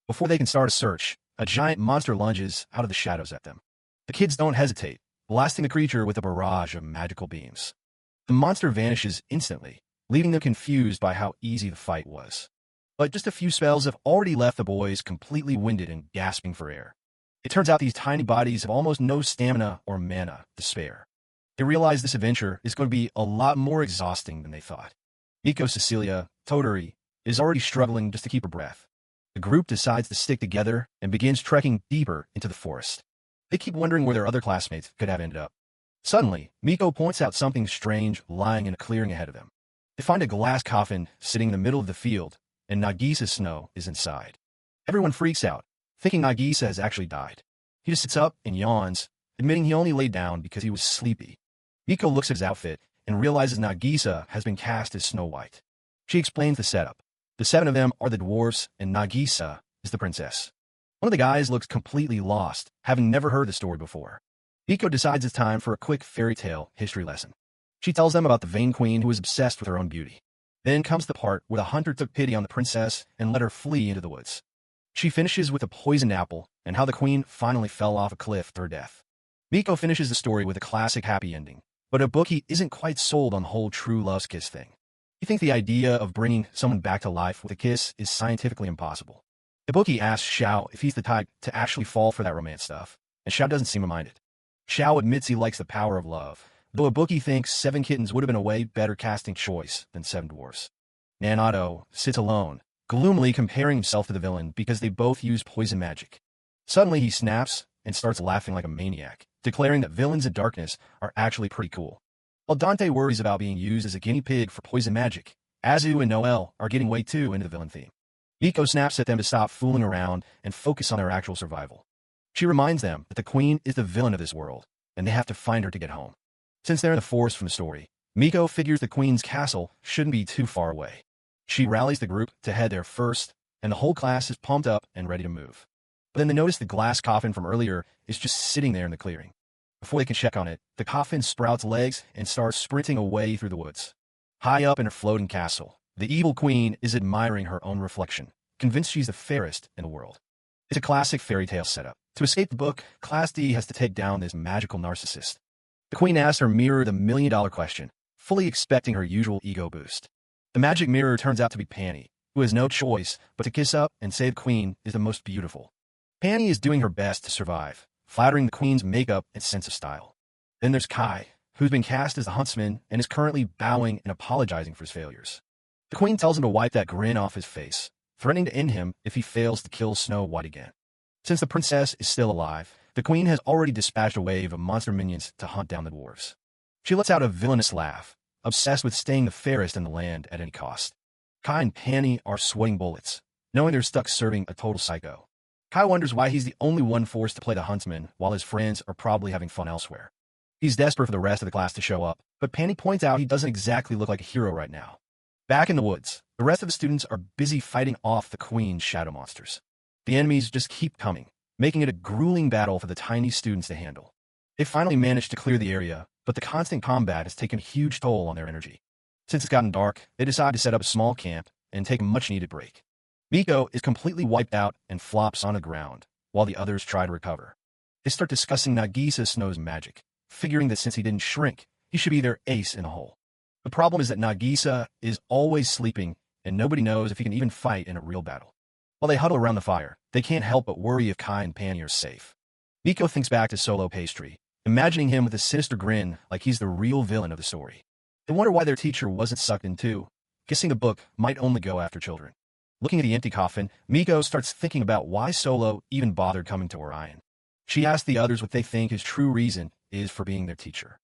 Before they can start a search, a giant monster lunges out of the shadows at them. The kids don't hesitate, blasting the creature with a barrage of magical beams. The monster vanishes instantly, leaving them confused by how easy the fight was. But just a few spells have already left the boys completely winded and gasping for air. It turns out these tiny bodies have almost no stamina or mana to spare. They realize this adventure is going to be a lot more exhausting than they thought. Miko Cecilia, Totori, is already struggling just to keep her breath. The group decides to stick together and begins trekking deeper into the forest. They keep wondering where their other classmates could have ended up. Suddenly, Miko points out something strange lying in a clearing ahead of them. They find a glass coffin sitting in the middle of the field, and Nagisa Snow is inside. Everyone freaks out, thinking Nagisa has actually died. He just sits up and yawns, admitting he only laid down because he was sleepy. Miko looks at his outfit and realizes Nagisa has been cast as Snow White. She explains the setup. The 7 of them are the dwarfs, and Nagisa is the princess. One of the guys looks completely lost, having never heard the story before. Miko decides it's time for a quick fairy tale history lesson. She tells them about the vain queen who is obsessed with her own beauty. Then comes the part where the hunter took pity on the princess and let her flee into the woods. She finishes with a poisoned apple and how the queen finally fell off a cliff to her death. Miko finishes the story with a classic happy ending, but Ibuki isn't quite sold on the whole true love's kiss thing. He thinks the idea of bringing someone back to life with a kiss is scientifically impossible. Ibuki asks Xiao if he's the type to actually fall for that romance stuff, and Xiao doesn't seem reminded. Xiao admits he likes the power of love, though Ibuki thinks 7 kittens would have been a way better casting choice than 7 dwarfs. Nanato sits alone, gloomily comparing himself to the villain because they both use poison magic. Suddenly he snaps and starts laughing like a maniac, declaring that villains in darkness are actually pretty cool. While Dante worries about being used as a guinea pig for poison magic, Azu and Noel are getting way too into the villain theme. Miko snaps at them to stop fooling around and focus on their actual survival. She reminds them that the queen is the villain of this world, and they have to find her to get home. Since they're in the forest from the story, Miko figures the queen's castle shouldn't be too far away. She rallies the group to head there first, and the whole class is pumped up and ready to move. But then they notice the glass coffin from earlier is just sitting there in the clearing. Before they can check on it, the coffin sprouts legs and starts sprinting away through the woods. High up in her floating castle, the evil queen is admiring her own reflection, convinced she's the fairest in the world. It's a classic fairy tale setup. To escape the book, Class D has to take down this magical narcissist. The queen asks her mirror the million-dollar question, fully expecting her usual ego boost. The magic mirror turns out to be Panny, who has no choice but to kiss up and say the queen is the most beautiful. Panny is doing her best to survive, flattering the queen's makeup and sense of style. Then there's Kai, who's been cast as the huntsman and is currently bowing and apologizing for his failures. The queen tells him to wipe that grin off his face, threatening to end him if he fails to kill Snow White again. Since the princess is still alive, the queen has already dispatched a wave of monster minions to hunt down the dwarves. She lets out a villainous laugh, obsessed with staying the fairest in the land at any cost. Kai and Panny are sweating bullets, knowing they're stuck serving a total psycho. Kai wonders why he's the only one forced to play the huntsman while his friends are probably having fun elsewhere. He's desperate for the rest of the class to show up, but Panny points out he doesn't exactly look like a hero right now. Back in the woods, the rest of the students are busy fighting off the queen's shadow monsters. The enemies just keep coming, making it a grueling battle for the tiny students to handle. They finally manage to clear the area, but the constant combat has taken a huge toll on their energy. Since it's gotten dark, they decide to set up a small camp and take a much-needed break. Miko is completely wiped out and flops on the ground, while the others try to recover. They start discussing Nagisa Snow's magic, figuring that since he didn't shrink, he should be their ace in the hole. The problem is that Nagisa is always sleeping, and nobody knows if he can even fight in a real battle. While they huddle around the fire, they can't help but worry if Kai and Panny are safe. Miko thinks back to Solo Pastry, imagining him with a sinister grin like he's the real villain of the story. They wonder why their teacher wasn't sucked in too, guessing the book might only go after children. Looking at the empty coffin, Miko starts thinking about why Solo even bothered coming to Orion. She asks the others what they think his true reason is for being their teacher.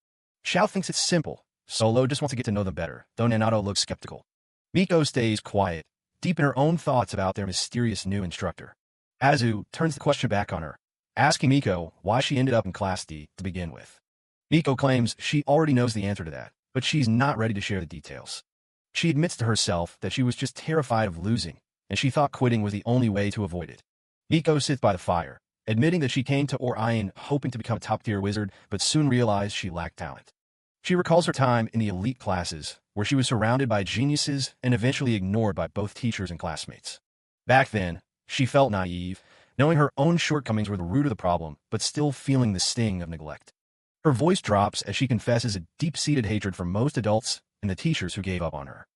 Xiao thinks it's simple. Solo just wants to get to know them better, though Nanato looks skeptical. Miko stays quiet, deep in her own thoughts about their mysterious new instructor. Azu turns the question back on her, asking Miko why she ended up in Class D to begin with. Miko claims she already knows the answer to that, but she's not ready to share the details. She admits to herself that she was just terrified of losing, and she thought quitting was the only way to avoid it. Miko sits by the fire, admitting that she came to Orion hoping to become a top-tier wizard, but soon realized she lacked talent. She recalls her time in the elite classes, where she was surrounded by geniuses and eventually ignored by both teachers and classmates. Back then, she felt naive, knowing her own shortcomings were the root of the problem, but still feeling the sting of neglect. Her voice drops as she confesses a deep-seated hatred for most adults and the teachers who gave up on her.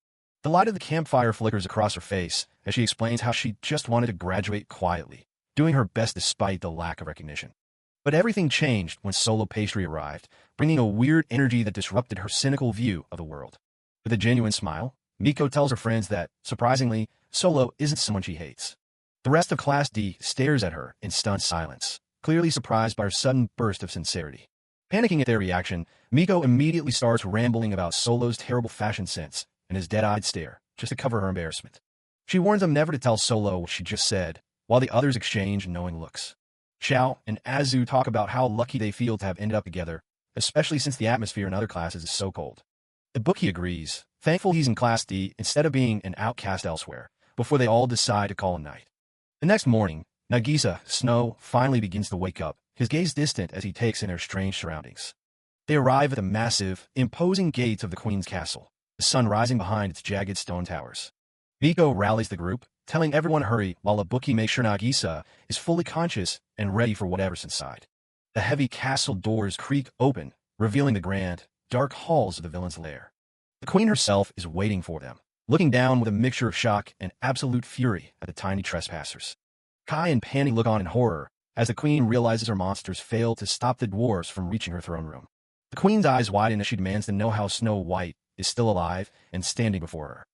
The light of the campfire flickers across her face as she explains how she just wanted to graduate quietly, doing her best despite the lack of recognition. But everything changed when Solo Pastry arrived, bringing a weird energy that disrupted her cynical view of the world. With a genuine smile, Miko tells her friends that, surprisingly, Solo isn't someone she hates. The rest of Class D stares at her in stunned silence, clearly surprised by her sudden burst of sincerity. Panicking at their reaction, Miko immediately starts rambling about Solo's terrible fashion sense and his dead-eyed stare, just to cover her embarrassment. She warns them never to tell Solo what she just said, while the others exchange knowing looks. Xiao and Azu talk about how lucky they feel to have ended up together, especially since the atmosphere in other classes is so cold. Ibuki agrees, thankful he's in Class D instead of being an outcast elsewhere, before they all decide to call it night. The next morning, Nagisa, Snow, finally begins to wake up, his gaze distant as he takes in her strange surroundings. They arrive at the massive, imposing gates of the Queen's castle, the sun rising behind its jagged stone towers. Miko rallies the group, telling everyone to hurry while Ibuki makes sure Nagisa is fully conscious and ready for whatever's inside. The heavy castle doors creak open, revealing the grand, dark halls of the villain's lair. The Queen herself is waiting for them, looking down with a mixture of shock and absolute fury at the tiny trespassers. Kai and Panny look on in horror as the Queen realizes her monsters fail to stop the dwarves from reaching her throne room. The Queen's eyes widen as she demands to know how Snow White is still alive and standing before her.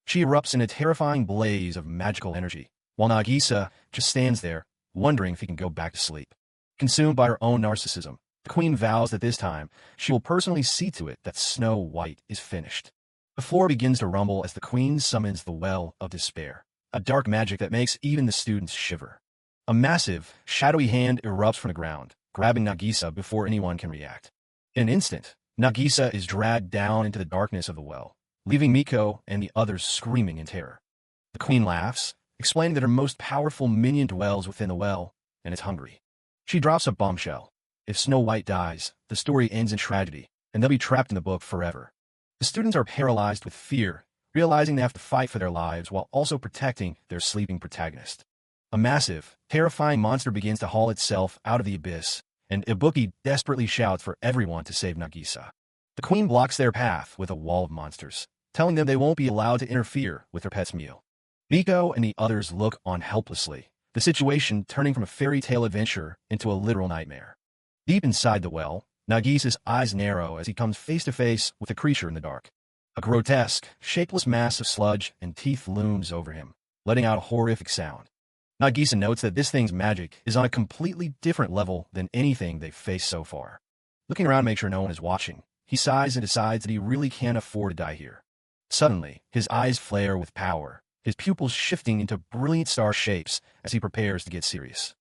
She erupts in a terrifying blaze of magical energy, while Nagisa just stands there, wondering if he can go back to sleep. Consumed by her own narcissism, the Queen vows that this time she will personally see to it that Snow White is finished. The floor begins to rumble as the Queen summons the Well of Despair, a dark magic that makes even the students shiver. A massive, shadowy hand erupts from the ground, grabbing Nagisa before anyone can react. In an instant, Nagisa is dragged down into the darkness of the well, leaving Miko and the others screaming in terror. The Queen laughs, explaining that her most powerful minion dwells within the well and is hungry. She drops a bombshell. If Snow White dies, the story ends in tragedy, and they'll be trapped in the book forever. The students are paralyzed with fear, realizing they have to fight for their lives while also protecting their sleeping protagonist. A massive, terrifying monster begins to haul itself out of the abyss, and Ibuki desperately shouts for everyone to save Nagisa. The Queen blocks their path with a wall of monsters, telling them they won't be allowed to interfere with their pet's meal. Miko and the others look on helplessly, the situation turning from a fairy tale adventure into a literal nightmare. Deep inside the well, Nagisa's eyes narrow as he comes face to face with a creature in the dark. A grotesque, shapeless mass of sludge and teeth looms over him, letting out a horrific sound. Nagisa notes that this thing's magic is on a completely different level than anything they've faced so far. Looking around to make sure no one is watching, he sighs and decides that he really can't afford to die here. Suddenly, his eyes flare with power, his pupils shifting into brilliant star shapes as he prepares to get serious.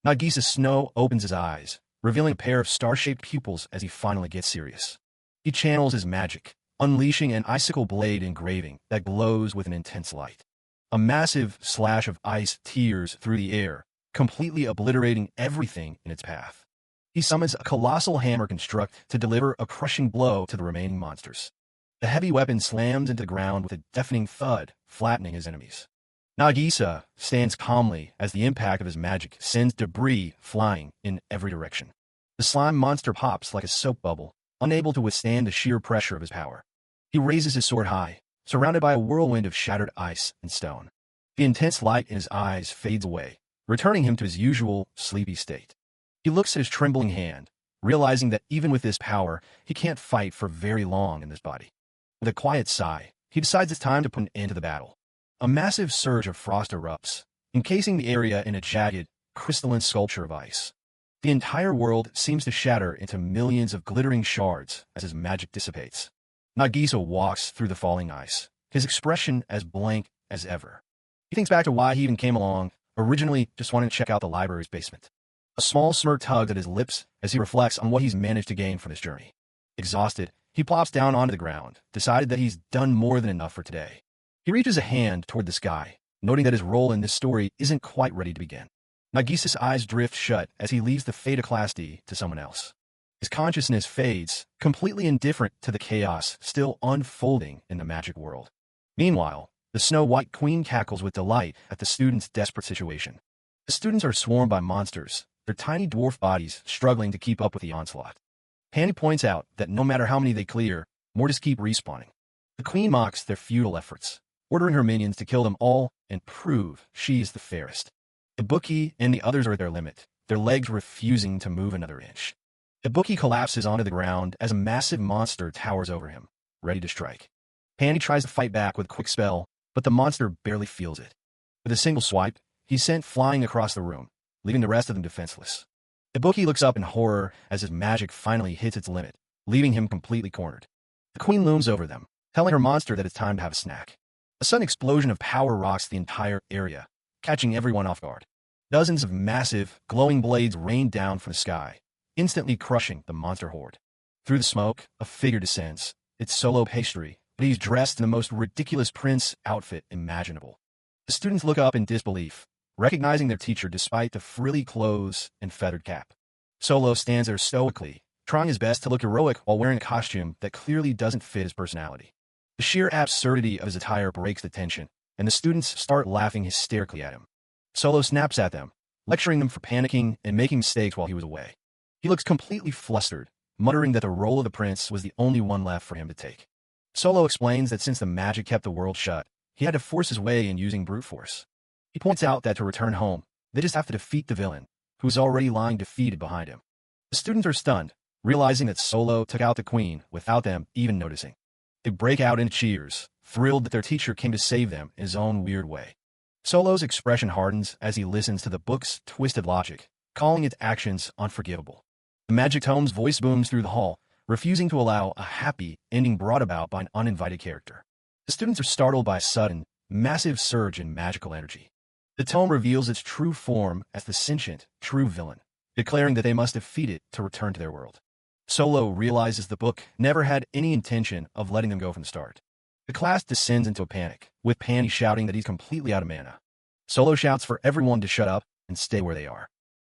Nagisa Snow opens his eyes, revealing a pair of star-shaped pupils as he finally gets serious. He channels his magic, unleashing an icicle blade engraving that glows with an intense light. A massive slash of ice tears through the air, completely obliterating everything in its path. He summons a colossal hammer construct to deliver a crushing blow to the remaining monsters. The heavy weapon slams into the ground with a deafening thud, flattening his enemies. Nagisa stands calmly as the impact of his magic sends debris flying in every direction. The slime monster pops like a soap bubble, unable to withstand the sheer pressure of his power. He raises his sword high, surrounded by a whirlwind of shattered ice and stone. The intense light in his eyes fades away, returning him to his usual sleepy state. He looks at his trembling hand, realizing that even with this power, he can't fight for very long in this body. With a quiet sigh, he decides it's time to put an end to the battle. A massive surge of frost erupts, encasing the area in a jagged, crystalline sculpture of ice. The entire world seems to shatter into millions of glittering shards as his magic dissipates. Nagisa walks through the falling ice, his expression as blank as ever. He thinks back to why he even came along, originally just wanting to check out the library's basement. A small smirk tugs at his lips as he reflects on what he's managed to gain from this journey. Exhausted, he plops down onto the ground, decided that he's done more than enough for today. He reaches a hand toward the sky, noting that his role in this story isn't quite ready to begin. Nagisa's eyes drift shut as he leaves the fate of Class D to someone else. His consciousness fades, completely indifferent to the chaos still unfolding in the magic world. Meanwhile, the Snow White Queen cackles with delight at the students' desperate situation. The students are swarmed by monsters, their tiny dwarf bodies struggling to keep up with the onslaught. Panny points out that no matter how many they clear, more just keep respawning. The Queen mocks their futile efforts, ordering her minions to kill them all and prove she is the fairest. Ibuki and the others are at their limit, their legs refusing to move another inch. Ibuki collapses onto the ground as a massive monster towers over him, ready to strike. Panny tries to fight back with a quick spell, but the monster barely feels it. With a single swipe, he's sent flying across the room, leaving the rest of them defenseless. Ibuki looks up in horror as his magic finally hits its limit, leaving him completely cornered. The Queen looms over them, telling her monster that it's time to have a snack. A sudden explosion of power rocks the entire area, catching everyone off guard. Dozens of massive, glowing blades rain down from the sky, instantly crushing the monster horde. Through the smoke, a figure descends, It's Solo pastry, but he's dressed in the most ridiculous prince outfit imaginable. The students look up in disbelief, recognizing their teacher despite the frilly clothes and feathered cap. Solo stands there stoically, trying his best to look heroic while wearing a costume that clearly doesn't fit his personality. The sheer absurdity of his attire breaks the tension, and the students start laughing hysterically at him. Solo snaps at them, lecturing them for panicking and making mistakes while he was away. He looks completely flustered, muttering that the role of the prince was the only one left for him to take. Solo explains that since the magic kept the world shut, he had to force his way in using brute force. He points out that to return home, they just have to defeat the villain, who is already lying defeated behind him. The students are stunned, realizing that Solo took out the queen without them even noticing. They break out into cheers, thrilled that their teacher came to save them in his own weird way. Solo's expression hardens as he listens to the book's twisted logic, calling its actions unforgivable. The magic tome's voice booms through the hall, refusing to allow a happy ending brought about by an uninvited character. The students are startled by a sudden, massive surge in magical energy. The tome reveals its true form as the sentient, true villain, declaring that they must defeat it to return to their world. Solo realizes the book never had any intention of letting them go from the start. The class descends into a panic, with Panny shouting that he's completely out of mana. Solo shouts for everyone to shut up and stay where they are.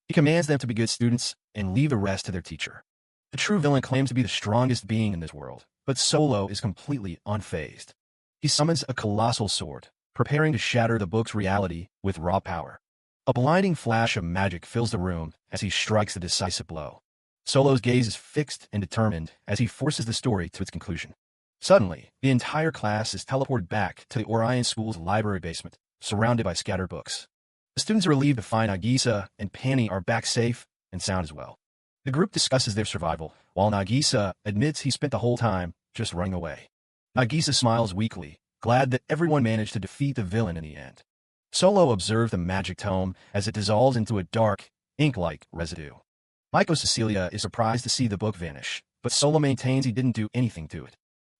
He commands them to be good students and leave the rest to their teacher. The true villain claims to be the strongest being in this world, but Solo is completely unfazed. He summons a colossal sword, preparing to shatter the book's reality with raw power. A blinding flash of magic fills the room as he strikes the decisive blow. Solo's gaze is fixed and determined as he forces the story to its conclusion. Suddenly, the entire class is teleported back to the Orion School's library basement, surrounded by scattered books. The students are relieved to find Nagisa and Panny are back safe and sound as well. The group discusses their survival, while Nagisa admits he spent the whole time just running away. Nagisa smiles weakly, glad that everyone managed to defeat the villain in the end. Solo observes the magic tome as it dissolves into a dark, ink-like residue. Maiko Cecilia is surprised to see the book vanish, but Solo maintains he didn't do anything to it.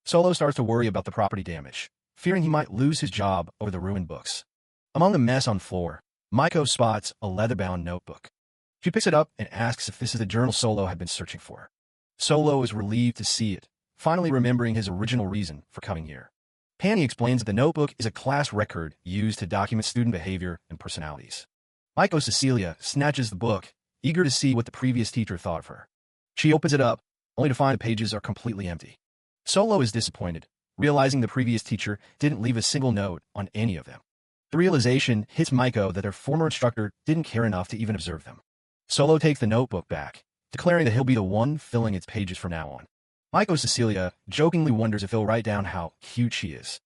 Solo starts to worry about the property damage, fearing he might lose his job over the ruined books. Among the mess on the floor, Maiko spots a leather-bound notebook. She picks it up and asks if this is the journal Solo had been searching for. Solo is relieved to see it, finally remembering his original reason for coming here. Panny explains that the notebook is a class record used to document student behavior and personalities. Maiko Cecilia snatches the book, eager to see what the previous teacher thought of her. She opens it up, only to find the pages are completely empty. Solo is disappointed, realizing the previous teacher didn't leave a single note on any of them. The realization hits Maiko that their former instructor didn't care enough to even observe them. Solo takes the notebook back, declaring that he'll be the one filling its pages from now on. Maiko Cecilia jokingly wonders if he'll write down how cute she is.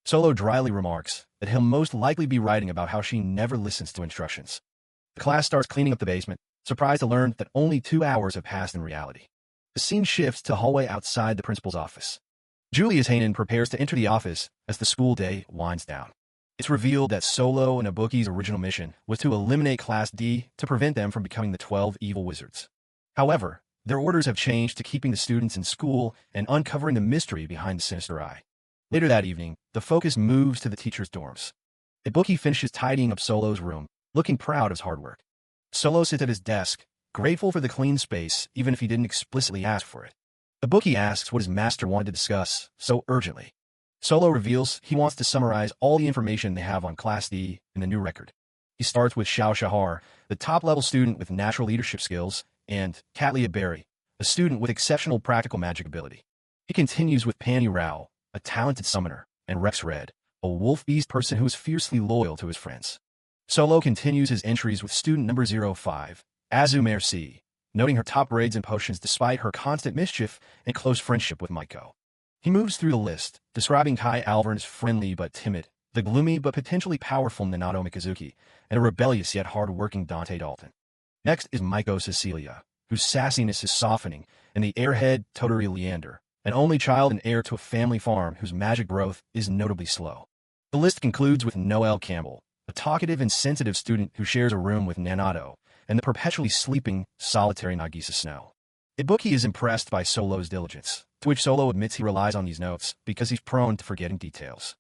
Solo dryly remarks that he'll most likely be writing about how she never listens to instructions. The class starts cleaning up the basement, surprised to learn that only 2 hours have passed in reality. The scene shifts to the hallway outside the principal's office. Julius Hanen prepares to enter the office as the school day winds down. It's revealed that Solo and Ibuki's original mission was to eliminate Class D to prevent them from becoming the 12 evil wizards. However, their orders have changed to keeping the students in school and uncovering the mystery behind the sinister eye. Later that evening, the focus moves to the teachers' dorms. Ibuki finishes tidying up Solo's room, looking proud of his hard work. Solo sits at his desk, grateful for the clean space even if he didn't explicitly ask for it. Ibuki asks what his master wanted to discuss so urgently. Solo reveals he wants to summarize all the information they have on Class D in the new record. He starts with Xiao Shahar, the top-level student with natural leadership skills, and Katlia Berry, a student with exceptional practical magic ability. He continues with Panny Rao, a talented summoner, and Rex Red, a wolf beast person who is fiercely loyal to his friends. Solo continues his entries with student number 05, Azu Merci, noting her top grades and potions despite her constant mischief and close friendship with Maiko. He moves through the list, describing Kai Alvern as friendly but timid, the gloomy but potentially powerful Minato Mikazuki, and a rebellious yet hard-working Dante Dalton. Next is Maiko Cecilia, whose sassiness is softening, and the airhead Toturi Leander, an only child and heir to a family farm whose magic growth is notably slow. The list concludes with Noelle Campbell, a talkative and sensitive student who shares a room with Nanato, and the perpetually sleeping, solitary Nagisa Snow. Ibuki is impressed by Solo's diligence, to which Solo admits he relies on these notes because he's prone to forgetting details.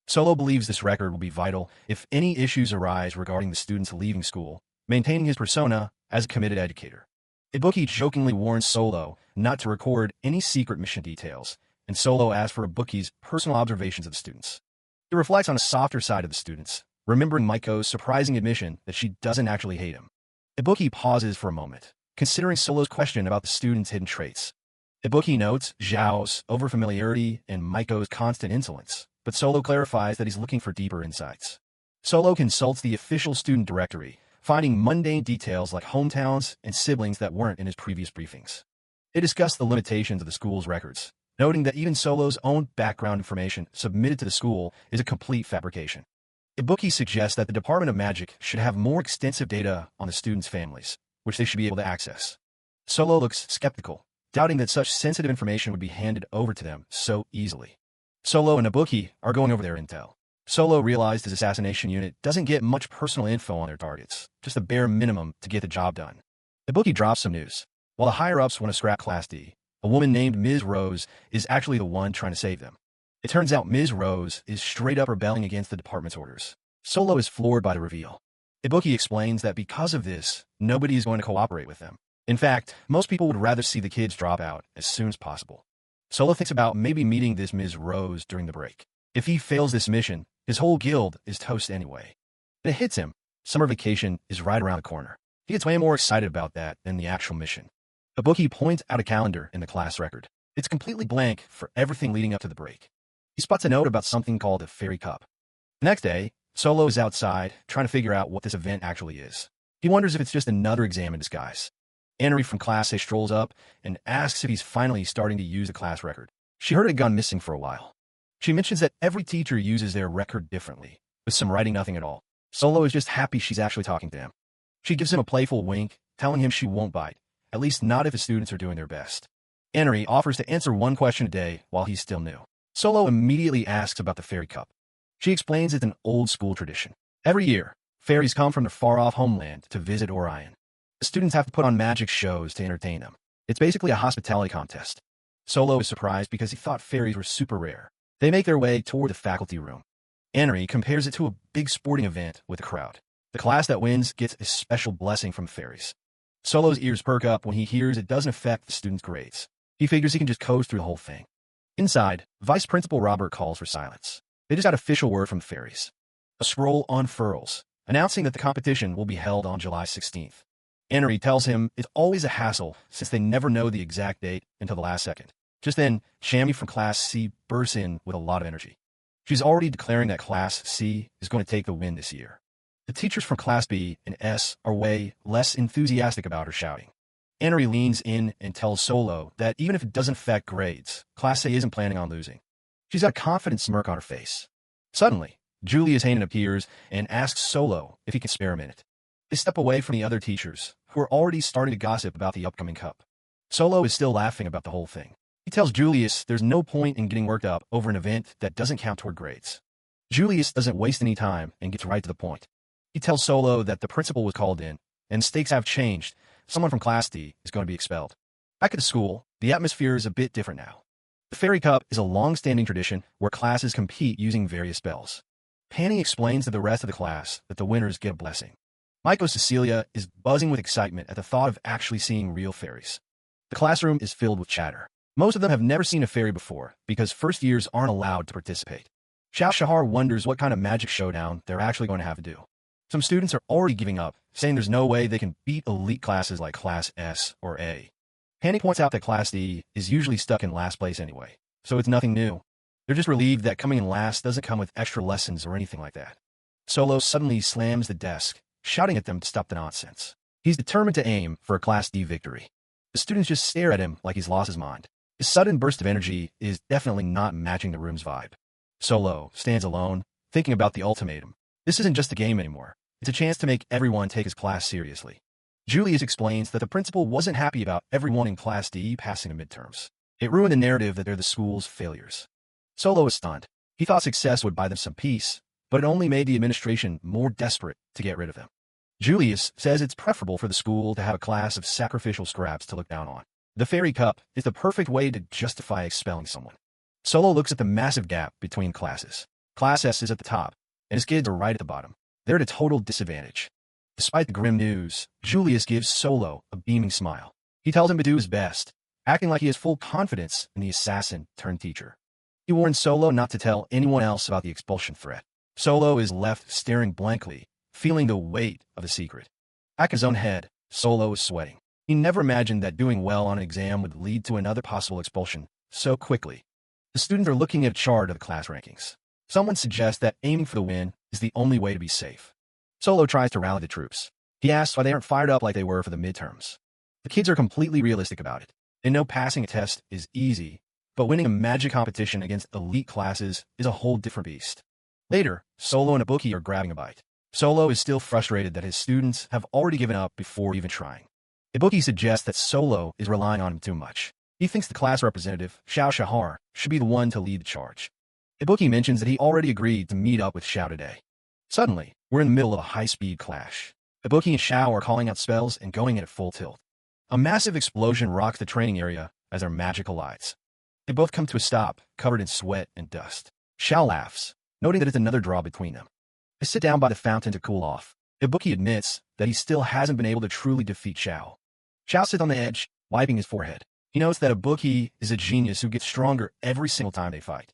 Solo believes this record will be vital if any issues arise regarding the students leaving school, maintaining his persona as a committed educator. Ibuki jokingly warns Solo not to record any secret mission details, and Solo asks for Ibuki's personal observations of the students. He reflects on a softer side of the students, remembering Maiko's surprising admission that she doesn't actually hate him. Ibuki pauses for a moment, considering Solo's question about the students' hidden traits. Ibuki notes Zhao's overfamiliarity and Maiko's constant insolence, but Solo clarifies that he's looking for deeper insights. Solo consults the official student directory, finding mundane details like hometowns and siblings that weren't in his previous briefings. They discuss the limitations of the school's records, noting that even Solo's own background information submitted to the school is a complete fabrication. Ibuki suggests that the Department of Magic should have more extensive data on the students' families, which they should be able to access. Solo looks skeptical, doubting that such sensitive information would be handed over to them so easily. Solo and Ibuki are going over their intel. Solo realized his assassination unit doesn't get much personal info on their targets, just the bare minimum to get the job done. Ibuki drops some news. While the higher-ups want to scrap Class D, a woman named Ms. Rose is actually the one trying to save them. It turns out Ms. Rose is straight up rebelling against the department's orders. Solo is floored by the reveal. Ibuki explains that because of this, nobody is going to cooperate with them. In fact, most people would rather see the kids drop out as soon as possible. Solo thinks about maybe meeting this Ms. Rose during the break. If he fails this mission, his whole guild is toast anyway. And it hits him. Summer vacation is right around the corner. He gets way more excited about that than the actual mission. Ibuki points out a calendar in the class record. It's completely blank for everything leading up to the break. He spots a note about something called a Fairy Cup. The next day, Solo is outside, trying to figure out what this event actually is. He wonders if it's just another exam in disguise. Anri from Class A strolls up and asks if he's finally starting to use the class record. She heard it had gone missing for a while. She mentions that every teacher uses their record differently, with some writing nothing at all. Solo is just happy she's actually talking to him. She gives him a playful wink, telling him she won't bite, at least not if his students are doing their best. Anri offers to answer one question a day while he's still new. Solo immediately asks about the Fairy Cup. She explains it's an old-school tradition. Every year, fairies come from their far-off homeland to visit Orion. The students have to put on magic shows to entertain them. It's basically a hospitality contest. Solo is surprised because he thought fairies were super rare. They make their way toward the faculty room. Anri compares it to a big sporting event with a crowd. The class that wins gets a special blessing from fairies. Solo's ears perk up when he hears it doesn't affect the students' grades. He figures he can just coast through the whole thing. Inside, Vice Principal Robert calls for silence. They just got official word from the fairies. A scroll unfurls, announcing that the competition will be held on July 16th. Anri tells him it's always a hassle since they never know the exact date until the last second. Just then, Shammy from Class C bursts in with a lot of energy. She's already declaring that Class C is going to take the win this year. The teachers from Class B and S are way less enthusiastic about her shouting. Anri leans in and tells Solo that even if it doesn't affect grades, Class A isn't planning on losing. She's got a confident smirk on her face. Suddenly, Julius Hayden appears and asks Solo if he can spare a minute. They step away from the other teachers, who are already starting to gossip about the upcoming cup. Solo is still laughing about the whole thing. He tells Julius there's no point in getting worked up over an event that doesn't count toward grades. Julius doesn't waste any time and gets right to the point. He tells Solo that the principal was called in, and stakes have changed. Someone from Class D is going to be expelled. Back at the school, the atmosphere is a bit different now. The Fairy Cup is a long-standing tradition where classes compete using various spells. Panny explains to the rest of the class that the winners get a blessing. Maiko Cecilia is buzzing with excitement at the thought of actually seeing real fairies. The classroom is filled with chatter. Most of them have never seen a fairy before because first years aren't allowed to participate. Xiao Shahar wonders what kind of magic showdown they're actually going to have to do. Some students are already giving up, saying there's no way they can beat elite classes like Class S or A. Panny points out that Class D is usually stuck in last place anyway, so it's nothing new. They're just relieved that coming in last doesn't come with extra lessons or anything like that. Solo suddenly slams the desk, shouting at them to stop the nonsense. He's determined to aim for a Class D victory. The students just stare at him like he's lost his mind. His sudden burst of energy is definitely not matching the room's vibe. Solo stands alone, thinking about the ultimatum. This isn't just a game anymore. It's a chance to make everyone take his class seriously. Julius explains that the principal wasn't happy about everyone in Class D passing the midterms. It ruined the narrative that they're the school's failures. Solo is stunned. He thought success would buy them some peace, but it only made the administration more desperate to get rid of them. Julius says it's preferable for the school to have a class of sacrificial scraps to look down on. The Fairy Cup is the perfect way to justify expelling someone. Solo looks at the massive gap between classes. Class S is at the top, and his kids are right at the bottom. They're at a total disadvantage. Despite the grim news, Julius gives Solo a beaming smile. He tells him to do his best. acting like he has full confidence in the assassin-turned-teacher. He warns Solo not to tell anyone else about the expulsion threat. Solo is left staring blankly, feeling the weight of the secret. Back in his own head, Solo is sweating. He never imagined that doing well on an exam would lead to another possible expulsion so quickly. The students are looking at a chart of the class rankings. Someone suggests that aiming for the win is the only way to be safe. Solo tries to rally the troops. He asks why they aren't fired up like they were for the midterms. The kids are completely realistic about it. They know passing a test is easy, but winning a magic competition against elite classes is a whole different beast. Later, Solo and Ibuki are grabbing a bite. Solo is still frustrated that his students have already given up before even trying. Ibuki suggests that Solo is relying on him too much. He thinks the class representative, Xiao Shahar, should be the one to lead the charge. Ibuki mentions that he already agreed to meet up with Xiao today. Suddenly, we're in the middle of a high-speed clash. Ibuki and Xiao are calling out spells and going in at full tilt. A massive explosion rocks the training area as their magic collides. They both come to a stop, covered in sweat and dust. Xiao laughs, noting that it's another draw between them. They sit down by the fountain to cool off. Ibuki admits that he still hasn't been able to truly defeat Xiao. Xiao sits on the edge, wiping his forehead. He knows that Ibuki is a genius who gets stronger every single time they fight.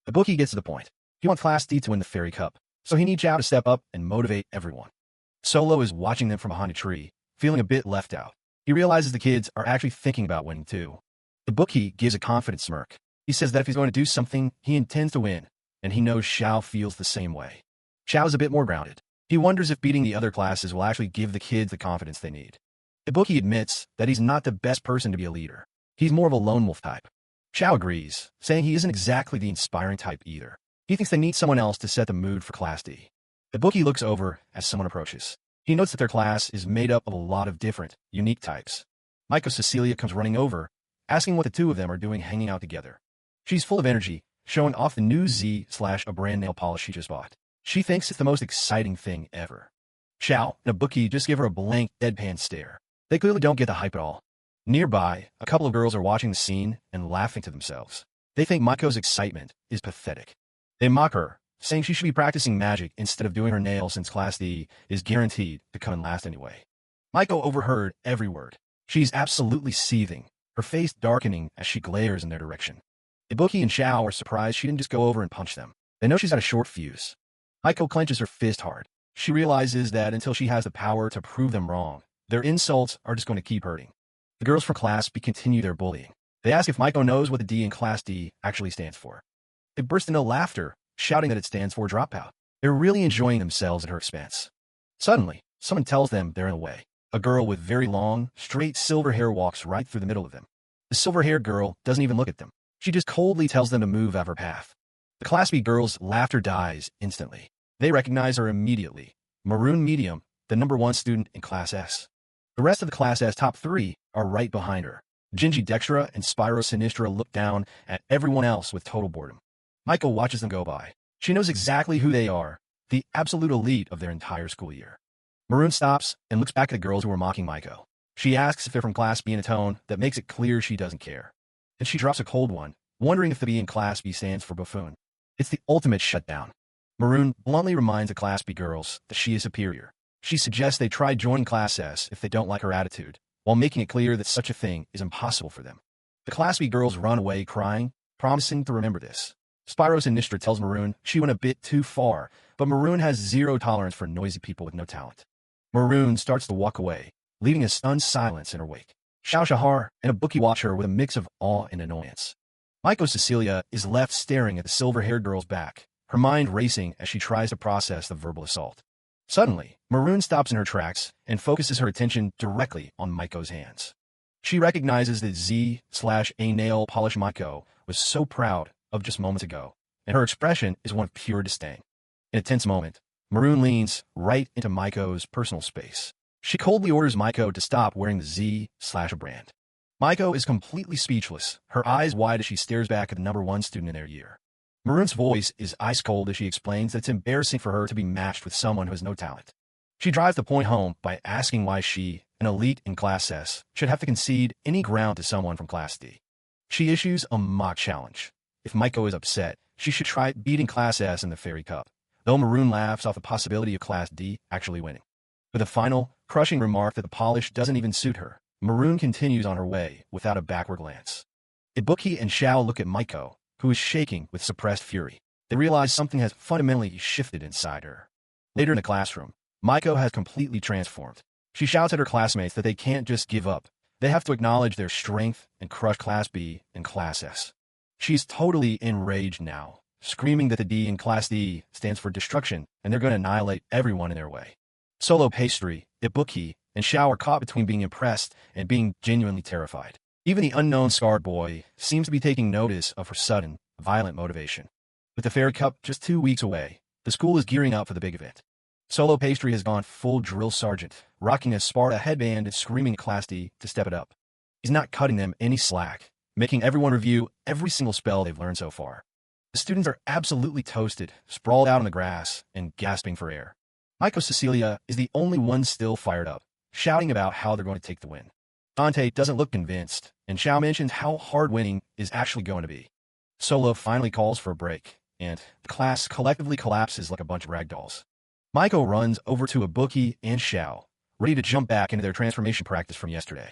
Ibuki gets to the point. He wants Class D to win the Fairy Cup, so he needs Xiao to step up and motivate everyone. Solo is watching them from behind a tree, feeling a bit left out. He realizes the kids are actually thinking about winning too. Ibuki gives a confident smirk. He says that if he's going to do something, he intends to win, and he knows Xiao feels the same way. Xiao is a bit more grounded. He wonders if beating the other classes will actually give the kids the confidence they need. Ibuki admits that he's not the best person to be a leader. He's more of a lone wolf type. Xiao agrees, saying he isn't exactly the inspiring type either. He thinks they need someone else to set the mood for Class D. Ibuki looks over as someone approaches. He notes that their class is made up of a lot of different, unique types. Maiko Cecilia comes running over, asking what the two of them are doing hanging out together. She's full of energy, showing off the new Z/a brand nail polish she just bought. She thinks it's the most exciting thing ever. Xiao and Ibuki just give her a blank, deadpan stare. They clearly don't get the hype at all. Nearby, a couple of girls are watching the scene and laughing to themselves. They think Maiko's excitement is pathetic. They mock her, saying she should be practicing magic instead of doing her nails since Class D is guaranteed to come in last anyway. Maiko overheard every word. She's absolutely seething, her face darkening as she glares in their direction. Ibuki and Xiao are surprised she didn't just go over and punch them. They know she's got a short fuse. Maiko clenches her fist hard. She realizes that until she has the power to prove them wrong, their insults are just going to keep hurting. The girls from Class B continue their bullying. They ask if Maiko knows what the D in Class D actually stands for. They burst into laughter, shouting that it stands for dropout. They're really enjoying themselves at her expense. Suddenly, someone tells them they're in the way. A girl with very long, straight silver hair walks right through the middle of them. The silver-haired girl doesn't even look at them. She just coldly tells them to move out of her path. The Class B girls' laughter dies instantly. They recognize her immediately. Maroon Medium, the #1 student in Class S. The rest of the Class S top 3 are right behind her. Gingy Dextra and Spyro Sinistra look down at everyone else with total boredom. Maiko watches them go by. She knows exactly who they are, the absolute elite of their entire school year. Maroon stops and looks back at the girls who are mocking Maiko. She asks if they're from Class B in a tone that makes it clear she doesn't care. Then she drops a cold one, wondering if the B in Class B stands for buffoon. It's the ultimate shutdown. Maroon bluntly reminds the Class B girls that she is superior. She suggests they try joining Class S if they don't like her attitude, while making it clear that such a thing is impossible for them. The Class B girls run away crying, promising to remember this. Spyro Sinistra tells Maroon she went a bit too far, but Maroon has zero tolerance for noisy people with no talent. Maroon starts to walk away, leaving a stunned silence in her wake. Xiao Shahar and Ibuki watch her with a mix of awe and annoyance. Maiko Cecilia is left staring at the silver-haired girl's back, her mind racing as she tries to process the verbal assault. Suddenly, Maroon stops in her tracks and focuses her attention directly on Maiko's hands. She recognizes that Z/a nail polish Maiko was so proud of just moments ago, and her expression is one of pure disdain. In a tense moment, Maroon leans right into Maiko's personal space. She coldly orders Maiko to stop wearing the Z/a brand. Maiko is completely speechless, her eyes wide as she stares back at the #1 student in their year. Maroon's voice is ice cold as she explains that it's embarrassing for her to be matched with someone who has no talent. She drives the point home by asking why she, an elite in Class S, should have to concede any ground to someone from Class D. She issues a mock challenge. If Maiko is upset, she should try beating Class S in the Fairy Cup, though Maroon laughs off the possibility of Class D actually winning. With a final, crushing remark that the polish doesn't even suit her, Maroon continues on her way without a backward glance. Ibuki and Xiao look at Maiko, who is shaking with suppressed fury. They realize something has fundamentally shifted inside her. Later in the classroom, Maiko has completely transformed. She shouts at her classmates that they can't just give up. They have to acknowledge their strength and crush Class B and Class S. She's totally enraged now, screaming that the D in Class D stands for destruction and they're going to annihilate everyone in their way. Solo Pastry, Ibuki, and Xiao are caught between being impressed and being genuinely terrified. Even the unknown scarred boy seems to be taking notice of her sudden, violent motivation. With the Fairy Cup just 2 weeks away, the school is gearing up for the big event. Solo Pastry has gone full drill sergeant, rocking a Sparta headband and screaming at Class D to step it up. He's not cutting them any slack, making everyone review every single spell they've learned so far. The students are absolutely toasted, sprawled out on the grass, and gasping for air. Maiko Cecilia is the only one still fired up, shouting about how they're going to take the win. Dante doesn't look convinced, and Xiao mentions how hard winning is actually going to be. Solo finally calls for a break, and the class collectively collapses like a bunch of ragdolls. Maiko runs over to Ibuki and Xiao, ready to jump back into their transformation practice from yesterday.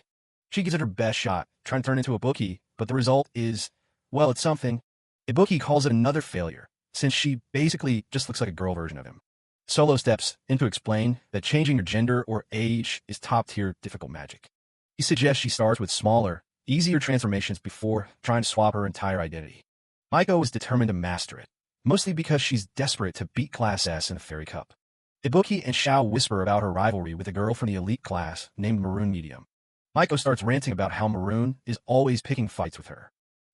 She gives it her best shot, trying to turn into Ibuki, but the result is, well, it's something. Ibuki calls it another failure, since she basically just looks like a girl version of him. Solo steps in to explain that changing your gender or age is top-tier difficult magic. He suggests she starts with smaller, easier transformations before trying to swap her entire identity. Maiko is determined to master it, mostly because she's desperate to beat Class S in the Fairy Cup. Ibuki and Xiao whisper about her rivalry with a girl from the elite class named Maroon Medium. Maiko starts ranting about how Maroon is always picking fights with her.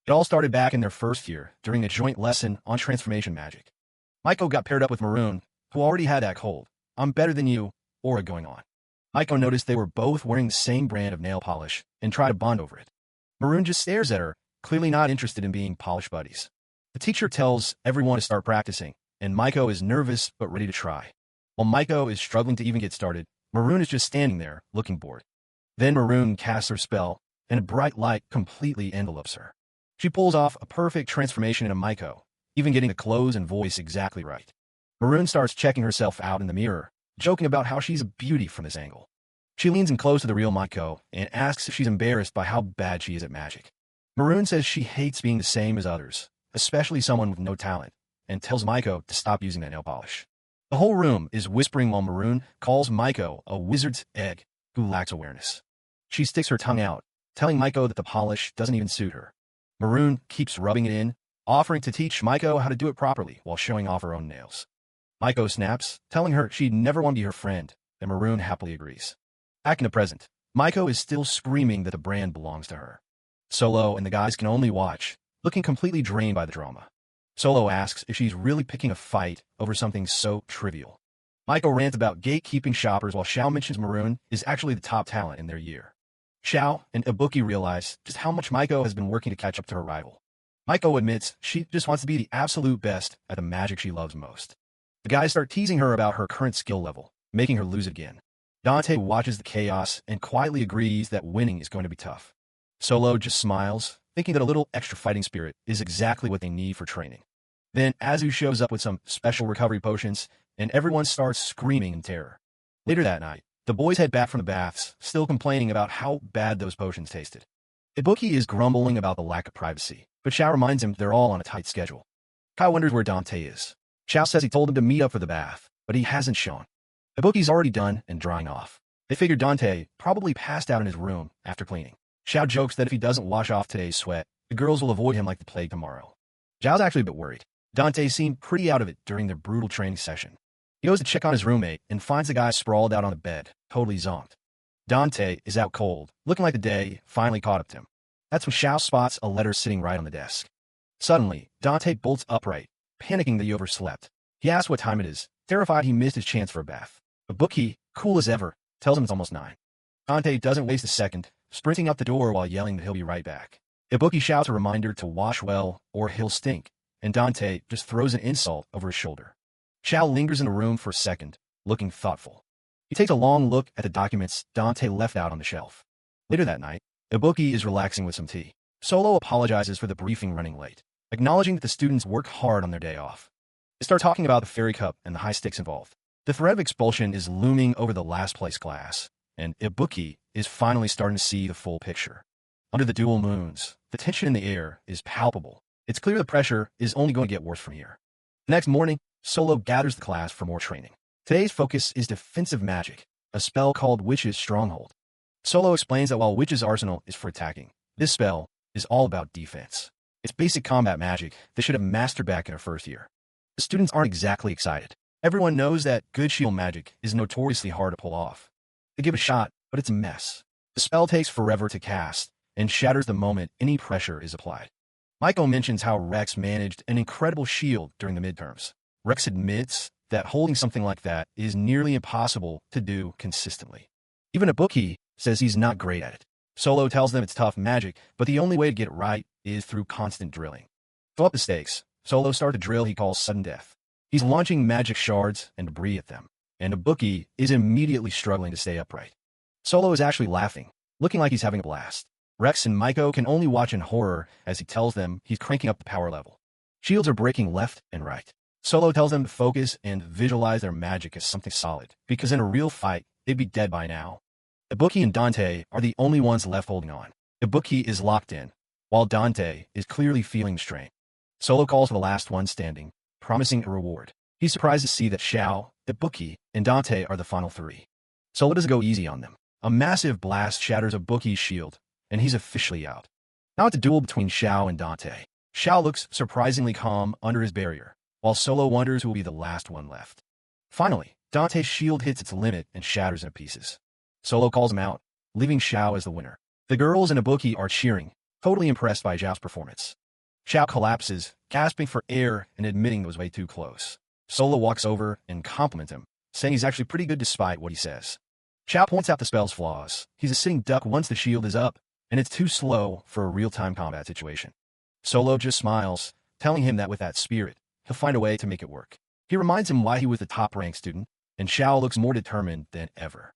It all started back in their first year during a joint lesson on transformation magic. Maiko got paired up with Maroon, who already had that cold, "I'm better than you," aura going on. Maiko noticed they were both wearing the same brand of nail polish and tried to bond over it. Maroon just stares at her, clearly not interested in being polish buddies. The teacher tells everyone to start practicing, and Maiko is nervous but ready to try. While Maiko is struggling to even get started, Maroon is just standing there, looking bored. Then Maroon casts her spell, and a bright light completely envelopes her. She pulls off a perfect transformation into Maiko, even getting the clothes and voice exactly right. Maroon starts checking herself out in the mirror, joking about how she's a beauty from this angle. She leans in close to the real Maiko and asks if she's embarrassed by how bad she is at magic. Maroon says she hates being the same as others, especially someone with no talent, and tells Maiko to stop using that nail polish. The whole room is whispering while Maroon calls Maiko a wizard's egg who lacks awareness. She sticks her tongue out, telling Maiko that the polish doesn't even suit her. Maroon keeps rubbing it in, offering to teach Maiko how to do it properly while showing off her own nails. Maiko snaps, telling her she'd never want to be her friend, and Maroon happily agrees. Back in the present, Maiko is still screaming that the brand belongs to her. Solo and the guys can only watch, looking completely drained by the drama. Solo asks if she's really picking a fight over something so trivial. Maiko rants about gatekeeping shoppers while Xiao mentions Maroon is actually the top talent in their year. Xiao and Ibuki realize just how much Maiko has been working to catch up to her rival. Maiko admits she just wants to be the absolute best at the magic she loves most. The guys start teasing her about her current skill level, making her lose again. Dante watches the chaos and quietly agrees that winning is going to be tough. Solo just smiles, thinking that a little extra fighting spirit is exactly what they need for training. Then Azu shows up with some special recovery potions, and everyone starts screaming in terror. Later that night, the boys head back from the baths, still complaining about how bad those potions tasted. Ibuki is grumbling about the lack of privacy, but Xiao reminds him they're all on a tight schedule. Kai wonders where Dante is. Xiao says he told him to meet up for the bath, but he hasn't shown. Ibuki's already done and drying off. They figure Dante probably passed out in his room after cleaning. Xiao jokes that if he doesn't wash off today's sweat, the girls will avoid him like the plague tomorrow. Zhao's actually a bit worried. Dante seemed pretty out of it during their brutal training session. He goes to check on his roommate and finds the guy sprawled out on the bed, totally zonked. Dante is out cold, looking like the day finally caught up to him. That's when Xiao spots a letter sitting right on the desk. Suddenly, Dante bolts upright, panicking that he overslept. He asks what time it is, terrified he missed his chance for a bath. Ibuki, cool as ever, tells him it's almost 9. Dante doesn't waste a second, sprinting out the door while yelling that he'll be right back. Ibuki shouts a reminder to wash well or he'll stink, and Dante just throws an insult over his shoulder. Xiao lingers in the room for a second, looking thoughtful. He takes a long look at the documents Dante left out on the shelf. Later that night, Ibuki is relaxing with some tea. Solo apologizes for the briefing running late, acknowledging that the students work hard on their day off. They start talking about the Fairy Cup and the high stakes involved. The threat of expulsion is looming over the last place class, and Ibuki is finally starting to see the full picture. Under the dual moons, the tension in the air is palpable. It's clear the pressure is only going to get worse from here. The next morning, Solo gathers the class for more training. Today's focus is defensive magic, a spell called Witch's Stronghold. Solo explains that while Witch's Arsenal is for attacking, this spell is all about defense. It's basic combat magic they should have mastered back in their first year. The students aren't exactly excited. Everyone knows that good shield magic is notoriously hard to pull off. They give it a shot, but it's a mess. The spell takes forever to cast and shatters the moment any pressure is applied. Michael mentions how Rex managed an incredible shield during the midterms. Rex admits that holding something like that is nearly impossible to do consistently. Even Ibuki says he's not great at it. Solo tells them it's tough magic, but the only way to get it right is through constant drilling. To up the stakes, Solo starts a drill he calls Sudden Death. He's launching magic shards and debris at them, and Ibuki is immediately struggling to stay upright. Solo is actually laughing, looking like he's having a blast. Rex and Maiko can only watch in horror as he tells them he's cranking up the power level. Shields are breaking left and right. Solo tells them to focus and visualize their magic as something solid, because in a real fight, they'd be dead by now. Ibuki and Dante are the only ones left holding on. Ibuki is locked in, while Dante is clearly feeling the strain. Solo calls for the last one standing, promising a reward. He's surprised to see that Xiao, Ibuki, and Dante are the final three. Solo doesn't go easy on them. A massive blast shatters Ibuki's shield, and he's officially out. Now it's a duel between Xiao and Dante. Xiao looks surprisingly calm under his barrier, while Solo wonders who will be the last one left. Finally, Dante's shield hits its limit and shatters into pieces. Solo calls him out, leaving Xiao as the winner. The girls and Ibuki are cheering, totally impressed by Xiao's performance. Xiao collapses, gasping for air and admitting it was way too close. Solo walks over and compliments him, saying he's actually pretty good despite what he says. Xiao points out the spell's flaws. He's a sitting duck once the shield is up, and it's too slow for a real-time combat situation. Solo just smiles, telling him that with that spirit, he'll find a way to make it work. He reminds him why he was the top-ranked student, and Xiao looks more determined than ever.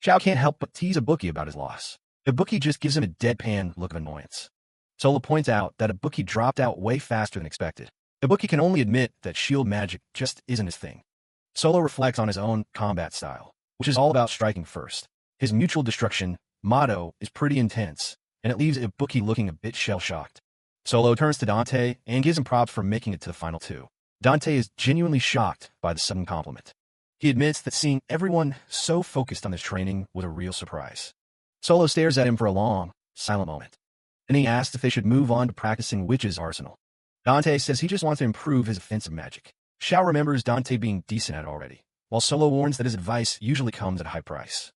Xiao can't help but tease Ibuki about his loss. Ibuki just gives him a deadpan look of annoyance. Solo points out that Ibuki dropped out way faster than expected. Ibuki can only admit that shield magic just isn't his thing. Solo reflects on his own combat style, which is all about striking first. His mutual destruction motto is pretty intense, and it leaves Ibuki looking a bit shell-shocked. Solo turns to Dante and gives him props for making it to the final two. Dante is genuinely shocked by the sudden compliment. He admits that seeing everyone so focused on his training was a real surprise. Solo stares at him for a long, silent moment. Then he asks if they should move on to practicing Witch's Arsenal. Dante says he just wants to improve his offensive magic. Xiao remembers Dante being decent at it already, while Solo warns that his advice usually comes at a high price.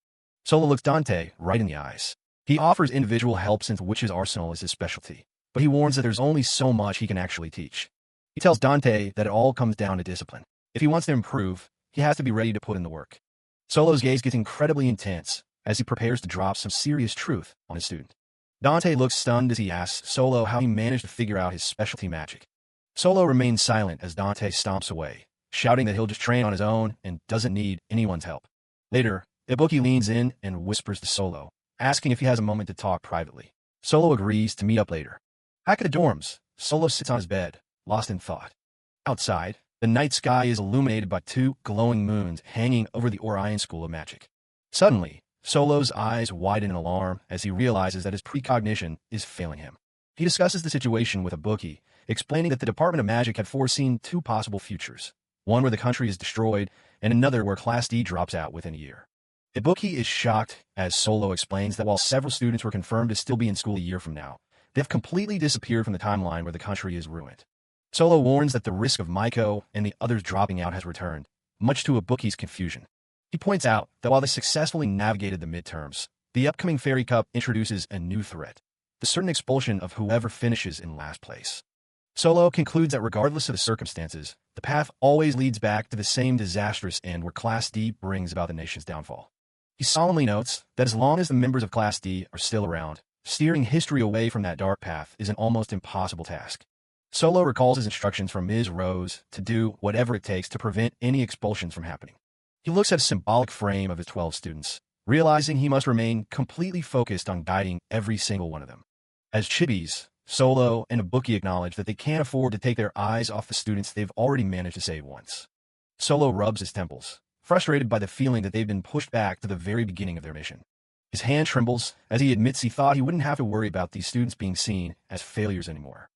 Solo looks Dante right in the eyes. He offers individual help since Witch's Arsenal is his specialty, but he warns that there's only so much he can actually teach. He tells Dante that it all comes down to discipline. If he wants to improve, he has to be ready to put in the work. Solo's gaze gets incredibly intense as he prepares to drop some serious truth on his student. Dante looks stunned as he asks Solo how he managed to figure out his specialty magic. Solo remains silent as Dante stomps away, shouting that he'll just train on his own and doesn't need anyone's help. Later, Ibuki leans in and whispers to Solo, asking if he has a moment to talk privately. Solo agrees to meet up later. Back at the dorms, Solo sits on his bed, lost in thought. Outside, the night sky is illuminated by two glowing moons hanging over the Orion School of Magic. Suddenly, Solo's eyes widen in alarm as he realizes that his precognition is failing him. He discusses the situation with Ibuki, explaining that the Department of Magic had foreseen two possible futures, one where the country is destroyed and another where Class D drops out within a year. Ibuki is shocked as Solo explains that while several students were confirmed to still be in school a year from now, they've completely disappeared from the timeline where the country is ruined. Solo warns that the risk of Maiko and the others dropping out has returned, much to Ibuki's confusion. He points out that while they successfully navigated the midterms, the upcoming Fairy Cup introduces a new threat, the certain expulsion of whoever finishes in last place. Solo concludes that regardless of the circumstances, the path always leads back to the same disastrous end where Class D brings about the nation's downfall. He solemnly notes that as long as the members of Class D are still around, steering history away from that dark path is an almost impossible task. Solo recalls his instructions from Ms. Rose to do whatever it takes to prevent any expulsions from happening. He looks at a symbolic frame of his 12 students, realizing he must remain completely focused on guiding every single one of them. As chibis, Solo and Ibuki acknowledge that they can't afford to take their eyes off the students they've already managed to save once. Solo rubs his temples, frustrated by the feeling that they've been pushed back to the very beginning of their mission. His hand trembles as he admits he thought he wouldn't have to worry about these students being seen as failures anymore.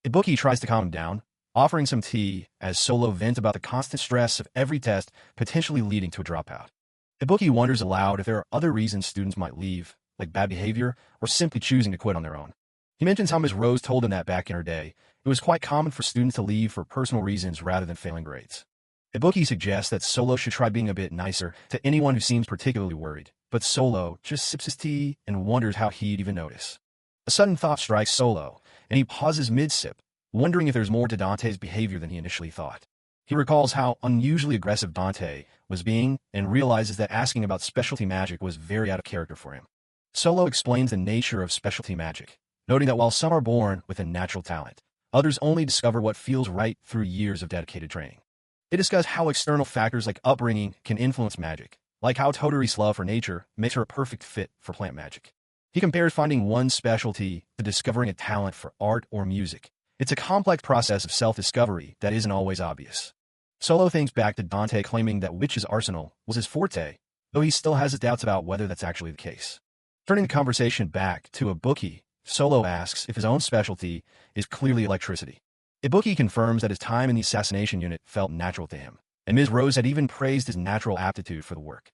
Ibuki tries to calm him down, offering some tea as Solo vents about the constant stress of every test potentially leading to a dropout. Ibuki wonders aloud if there are other reasons students might leave, like bad behavior or simply choosing to quit on their own. He mentions how Ms. Rose told him that back in her day, it was quite common for students to leave for personal reasons rather than failing grades. Ibuki suggests that Solo should try being a bit nicer to anyone who seems particularly worried, but Solo just sips his tea and wonders how he'd even notice. A sudden thought strikes Solo, and he pauses mid-sip, wondering if there's more to Dante's behavior than he initially thought. He recalls how unusually aggressive Dante was being and realizes that asking about specialty magic was very out of character for him. Solo explains the nature of specialty magic, noting that while some are born with a natural talent, others only discover what feels right through years of dedicated training. They discuss how external factors like upbringing can influence magic, like how Todori's love for nature makes her a perfect fit for plant magic. He compares finding one specialty to discovering a talent for art or music. It's a complex process of self-discovery that isn't always obvious. Solo thinks back to Dante claiming that Witch's Arsenal was his forte, though he still has his doubts about whether that's actually the case. Turning the conversation back to Ibuki, Solo asks if his own specialty is clearly electricity. Ibuki confirms that his time in the assassination unit felt natural to him, and Ms. Rose had even praised his natural aptitude for the work.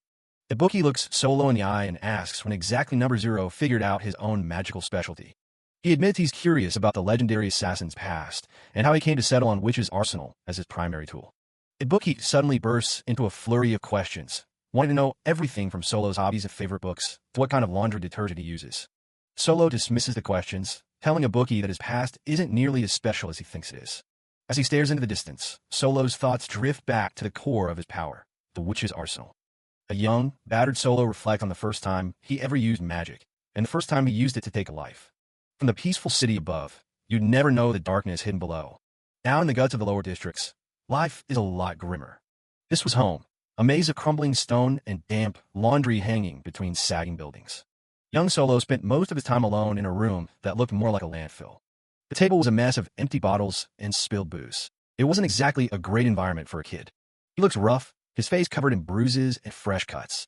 Ibuki looks Solo in the eye and asks when exactly Number Zero figured out his own magical specialty. He admits he's curious about the legendary assassin's past and how he came to settle on Witch's Arsenal as his primary tool. Ibuki suddenly bursts into a flurry of questions, wanting to know everything from Solo's hobbies and favorite books to what kind of laundry detergent he uses. Solo dismisses the questions, telling Ibuki that his past isn't nearly as special as he thinks it is. As he stares into the distance, Solo's thoughts drift back to the core of his power, the Witch's Arsenal. A young, battered Solo reflects on the first time he ever used magic, and the first time he used it to take a life. From the peaceful city above, you'd never know the darkness hidden below. Down in the guts of the lower districts, life is a lot grimmer. This was home, a maze of crumbling stone and damp laundry hanging between sagging buildings. Young Solo spent most of his time alone in a room that looked more like a landfill. The table was a mess of empty bottles and spilled booze. It wasn't exactly a great environment for a kid. He looks rough, his face covered in bruises and fresh cuts.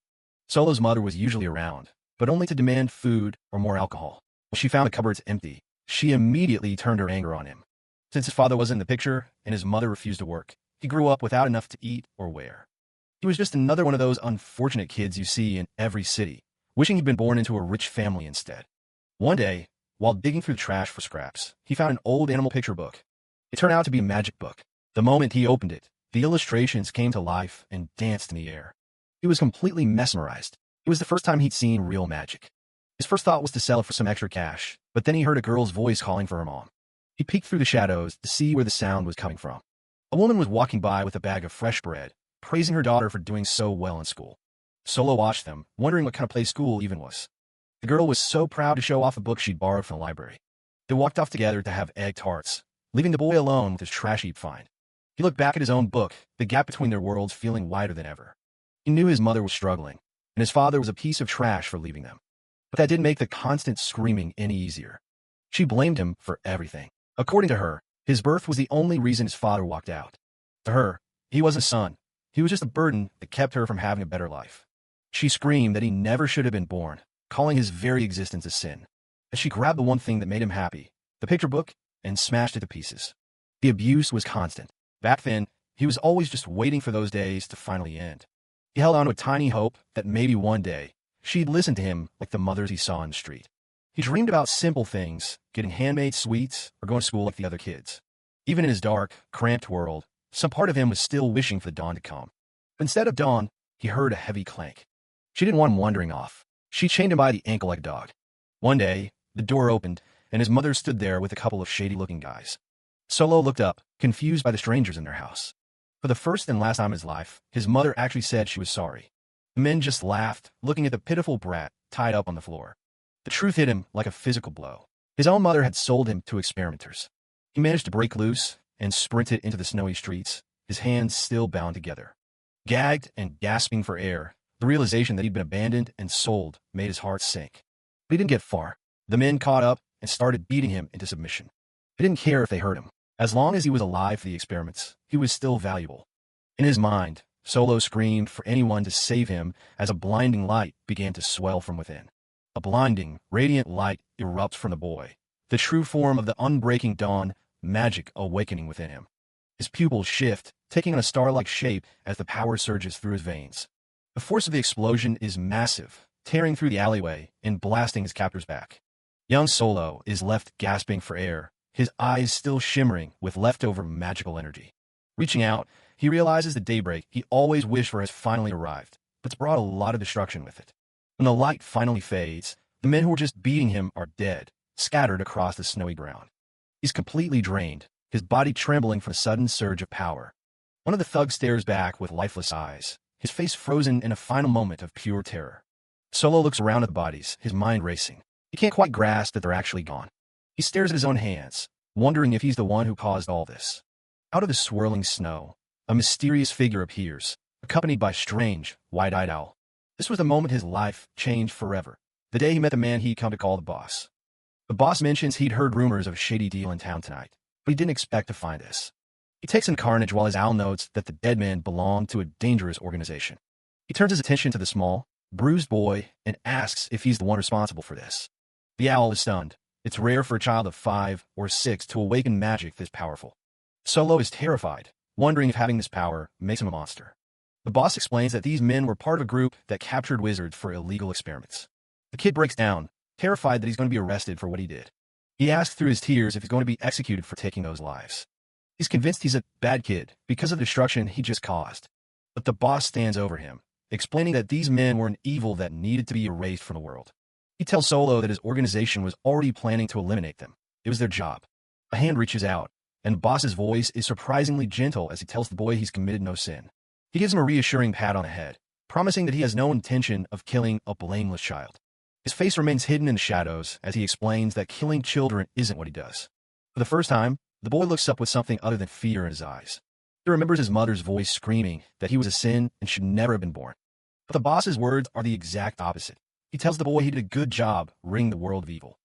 Solo's mother was usually around, but only to demand food or more alcohol. When she found the cupboards empty, she immediately turned her anger on him. Since his father wasn't in the picture and his mother refused to work, he grew up without enough to eat or wear. He was just another one of those unfortunate kids you see in every city, wishing he'd been born into a rich family instead. One day, while digging through the trash for scraps, he found an old animal picture book. It turned out to be a magic book. The moment he opened it, the illustrations came to life and danced in the air. He was completely mesmerized. It was the first time he'd seen real magic. His first thought was to sell it for some extra cash, but then he heard a girl's voice calling for her mom. He peeked through the shadows to see where the sound was coming from. A woman was walking by with a bag of fresh bread, praising her daughter for doing so well in school. Solo watched them, wondering what kind of place school even was. The girl was so proud to show off a book she'd borrowed from the library. They walked off together to have egg tarts, leaving the boy alone with his trash heap find. He looked back at his own book, the gap between their worlds feeling wider than ever. He knew his mother was struggling, and his father was a piece of trash for leaving them. But that didn't make the constant screaming any easier. She blamed him for everything. According to her, his birth was the only reason his father walked out. To her, he wasn't a son. He was just a burden that kept her from having a better life. She screamed that he never should have been born, calling his very existence a sin. As she grabbed the one thing that made him happy, the picture book, and smashed it to pieces. The abuse was constant. Back then, he was always just waiting for those days to finally end. He held on to a tiny hope that maybe one day, she'd listen to him like the mothers he saw in the street. He dreamed about simple things, getting handmade sweets or going to school like the other kids. Even in his dark, cramped world, some part of him was still wishing for the dawn to come. But instead of dawn, he heard a heavy clank. She didn't want him wandering off. She chained him by the ankle like a dog. One day, the door opened, and his mother stood there with a couple of shady-looking guys. Solo looked up, confused by the strangers in their house. For the first and last time in his life, his mother actually said she was sorry. The men just laughed, looking at the pitiful brat tied up on the floor. The truth hit him like a physical blow. His own mother had sold him to experimenters. He managed to break loose and sprinted into the snowy streets, his hands still bound together. Gagged and gasping for air, the realization that he'd been abandoned and sold made his heart sink. But he didn't get far. The men caught up and started beating him into submission. They didn't care if they hurt him. As long as he was alive for the experiments, he was still valuable. In his mind, Solo screamed for anyone to save him as a blinding light began to swell from within. A blinding, radiant light erupts from the boy, the true form of the unbreaking dawn, magic awakening within him. His pupils shift, taking on a star-like shape as the power surges through his veins. The force of the explosion is massive, tearing through the alleyway and blasting his captor's back. Young Solo is left gasping for air, his eyes still shimmering with leftover magical energy. Reaching out, he realizes the daybreak he always wished for has finally arrived, but it's brought a lot of destruction with it. When the light finally fades, the men who were just beating him are dead, scattered across the snowy ground. He's completely drained, his body trembling from a sudden surge of power. One of the thugs stares back with lifeless eyes, his face frozen in a final moment of pure terror. Solo looks around at the bodies, his mind racing. He can't quite grasp that they're actually gone. He stares at his own hands, wondering if he's the one who caused all this. Out of the swirling snow, a mysterious figure appears, accompanied by a strange, wide-eyed owl. This was the moment his life changed forever, the day he met the man he'd come to call the boss. The boss mentions he'd heard rumors of a shady deal in town tonight, but he didn't expect to find this. He takes in carnage while his owl notes that the dead man belonged to a dangerous organization. He turns his attention to the small, bruised boy and asks if he's the one responsible for this. The owl is stunned. It's rare for a child of 5 or 6 to awaken magic this powerful. Solo is terrified, wondering if having this power makes him a monster. The boss explains that these men were part of a group that captured wizards for illegal experiments. The kid breaks down, terrified that he's going to be arrested for what he did. He asks through his tears if he's going to be executed for taking those lives. He's convinced he's a bad kid because of the destruction he just caused. But the boss stands over him, explaining that these men were an evil that needed to be erased from the world. He tells Solo that his organization was already planning to eliminate them. It was their job. A hand reaches out, and the boss's voice is surprisingly gentle as he tells the boy he's committed no sin. He gives him a reassuring pat on the head, promising that he has no intention of killing a blameless child. His face remains hidden in the shadows as he explains that killing children isn't what he does. For the first time, the boy looks up with something other than fear in his eyes. He remembers his mother's voice screaming that he was a sin and should never have been born. But the boss's words are the exact opposite. He tells the boy he did a good job ridding the world of evil.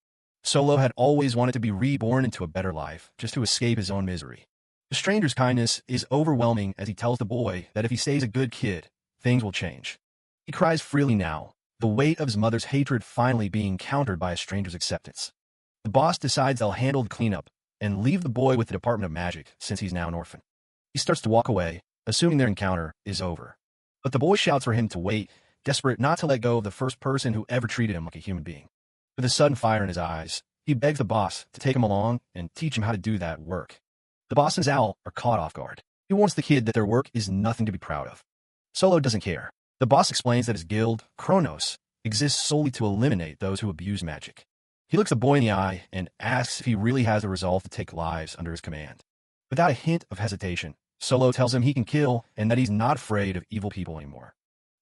Solo had always wanted to be reborn into a better life, just to escape his own misery. The stranger's kindness is overwhelming as he tells the boy that if he stays a good kid, things will change. He cries freely now, the weight of his mother's hatred finally being countered by a stranger's acceptance. The boss decides they'll handle the cleanup and leave the boy with the Department of Magic since he's now an orphan. He starts to walk away, assuming their encounter is over. But the boy shouts for him to wait, desperate not to let go of the first person who ever treated him like a human being. With a sudden fire in his eyes, he begs the boss to take him along and teach him how to do that work. The boss and his owl are caught off guard. He warns the kid that their work is nothing to be proud of. Solo doesn't care. The boss explains that his guild, Kronos, exists solely to eliminate those who abuse magic. He looks the boy in the eye and asks if he really has the resolve to take lives under his command. Without a hint of hesitation, Solo tells him he can kill and that he's not afraid of evil people anymore.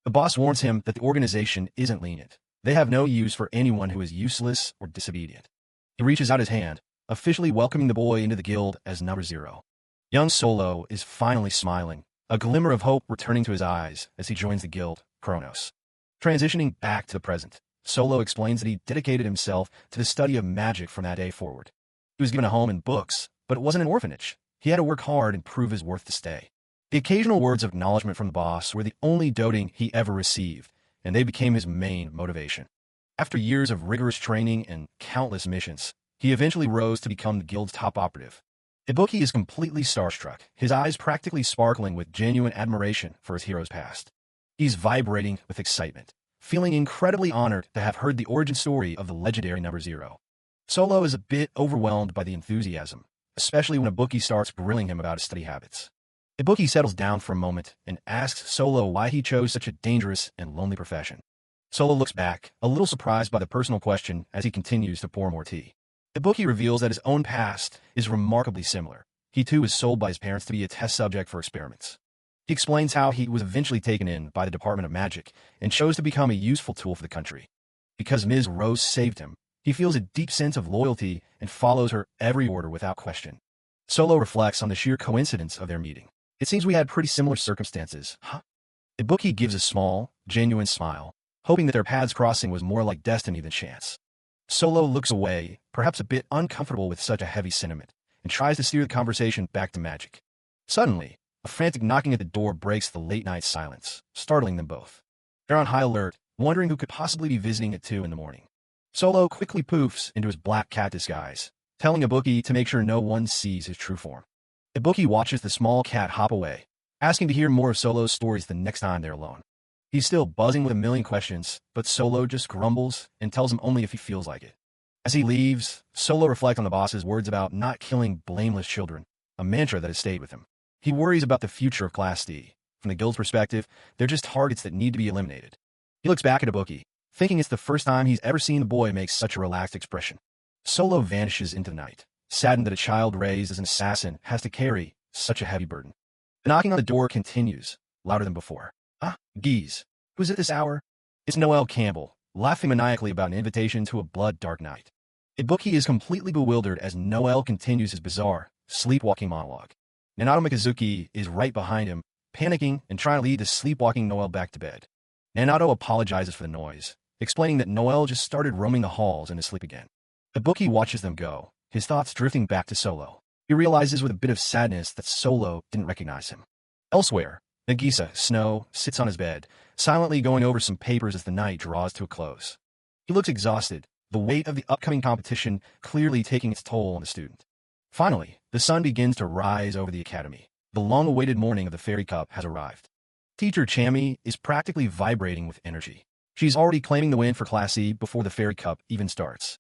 The boss warns him that the organization isn't lenient. They have no use for anyone who is useless or disobedient. He reaches out his hand, officially welcoming the boy into the guild as number 0. Young Solo is finally smiling, a glimmer of hope returning to his eyes as he joins the guild, Kronos. Transitioning back to the present, Solo explains that he dedicated himself to the study of magic from that day forward. He was given a home and books, but it wasn't an orphanage. He had to work hard and prove his worth to stay. The occasional words of acknowledgement from the boss were the only doting he ever received, and they became his main motivation. After years of rigorous training and countless missions, he eventually rose to become the guild's top operative. Ibuki is completely starstruck, his eyes practically sparkling with genuine admiration for his hero's past. He's vibrating with excitement, feeling incredibly honored to have heard the origin story of the legendary number 0. Solo is a bit overwhelmed by the enthusiasm, especially when Ibuki starts grilling him about his study habits. Ibuki settles down for a moment and asks Solo why he chose such a dangerous and lonely profession. Solo looks back, a little surprised by the personal question as he continues to pour more tea. Ibuki reveals that his own past is remarkably similar. He too was sold by his parents to be a test subject for experiments. He explains how he was eventually taken in by the Department of Magic and chose to become a useful tool for the country. Because Ms. Rose saved him, he feels a deep sense of loyalty and follows her every order without question. Solo reflects on the sheer coincidence of their meeting. It seems we had pretty similar circumstances, huh? Ibuki gives a small, genuine smile, hoping that their paths crossing was more like destiny than chance. Solo looks away, perhaps a bit uncomfortable with such a heavy sentiment, and tries to steer the conversation back to magic. Suddenly, a frantic knocking at the door breaks the late-night silence, startling them both. They're on high alert, wondering who could possibly be visiting at 2 in the morning. Solo quickly poofs into his black cat disguise, telling Ibuki to make sure no one sees his true form. Ibuki watches the small cat hop away, asking to hear more of Solo's stories the next time they're alone. He's still buzzing with a million questions, but Solo just grumbles and tells him only if he feels like it. As he leaves, Solo reflects on the boss's words about not killing blameless children, a mantra that has stayed with him. He worries about the future of Class D. From the guild's perspective, they're just targets that need to be eliminated. He looks back at Ibuki, thinking it's the first time he's ever seen the boy make such a relaxed expression. Solo vanishes into the night, saddened that a child raised as an assassin has to carry such a heavy burden. The knocking on the door continues, louder than before. Ah, geez. Who's at this hour? It's Noel Campbell, laughing maniacally about an invitation to a blood-dark night. Ibuki is completely bewildered as Noel continues his bizarre, sleepwalking monologue. Nanato Mikazuki is right behind him, panicking and trying to lead the sleepwalking Noel back to bed. Nanato apologizes for the noise, explaining that Noel just started roaming the halls and is asleep again. Ibuki watches them go, his thoughts drifting back to Solo. He realizes with a bit of sadness that Solo didn't recognize him. Elsewhere, Nagisa, Snow, sits on his bed, silently going over some papers as the night draws to a close. He looks exhausted, the weight of the upcoming competition clearly taking its toll on the student. Finally, the sun begins to rise over the academy. The long-awaited morning of the Fairy Cup has arrived. Teacher Chami is practically vibrating with energy. She's already claiming the win for Class C before the Fairy Cup even starts.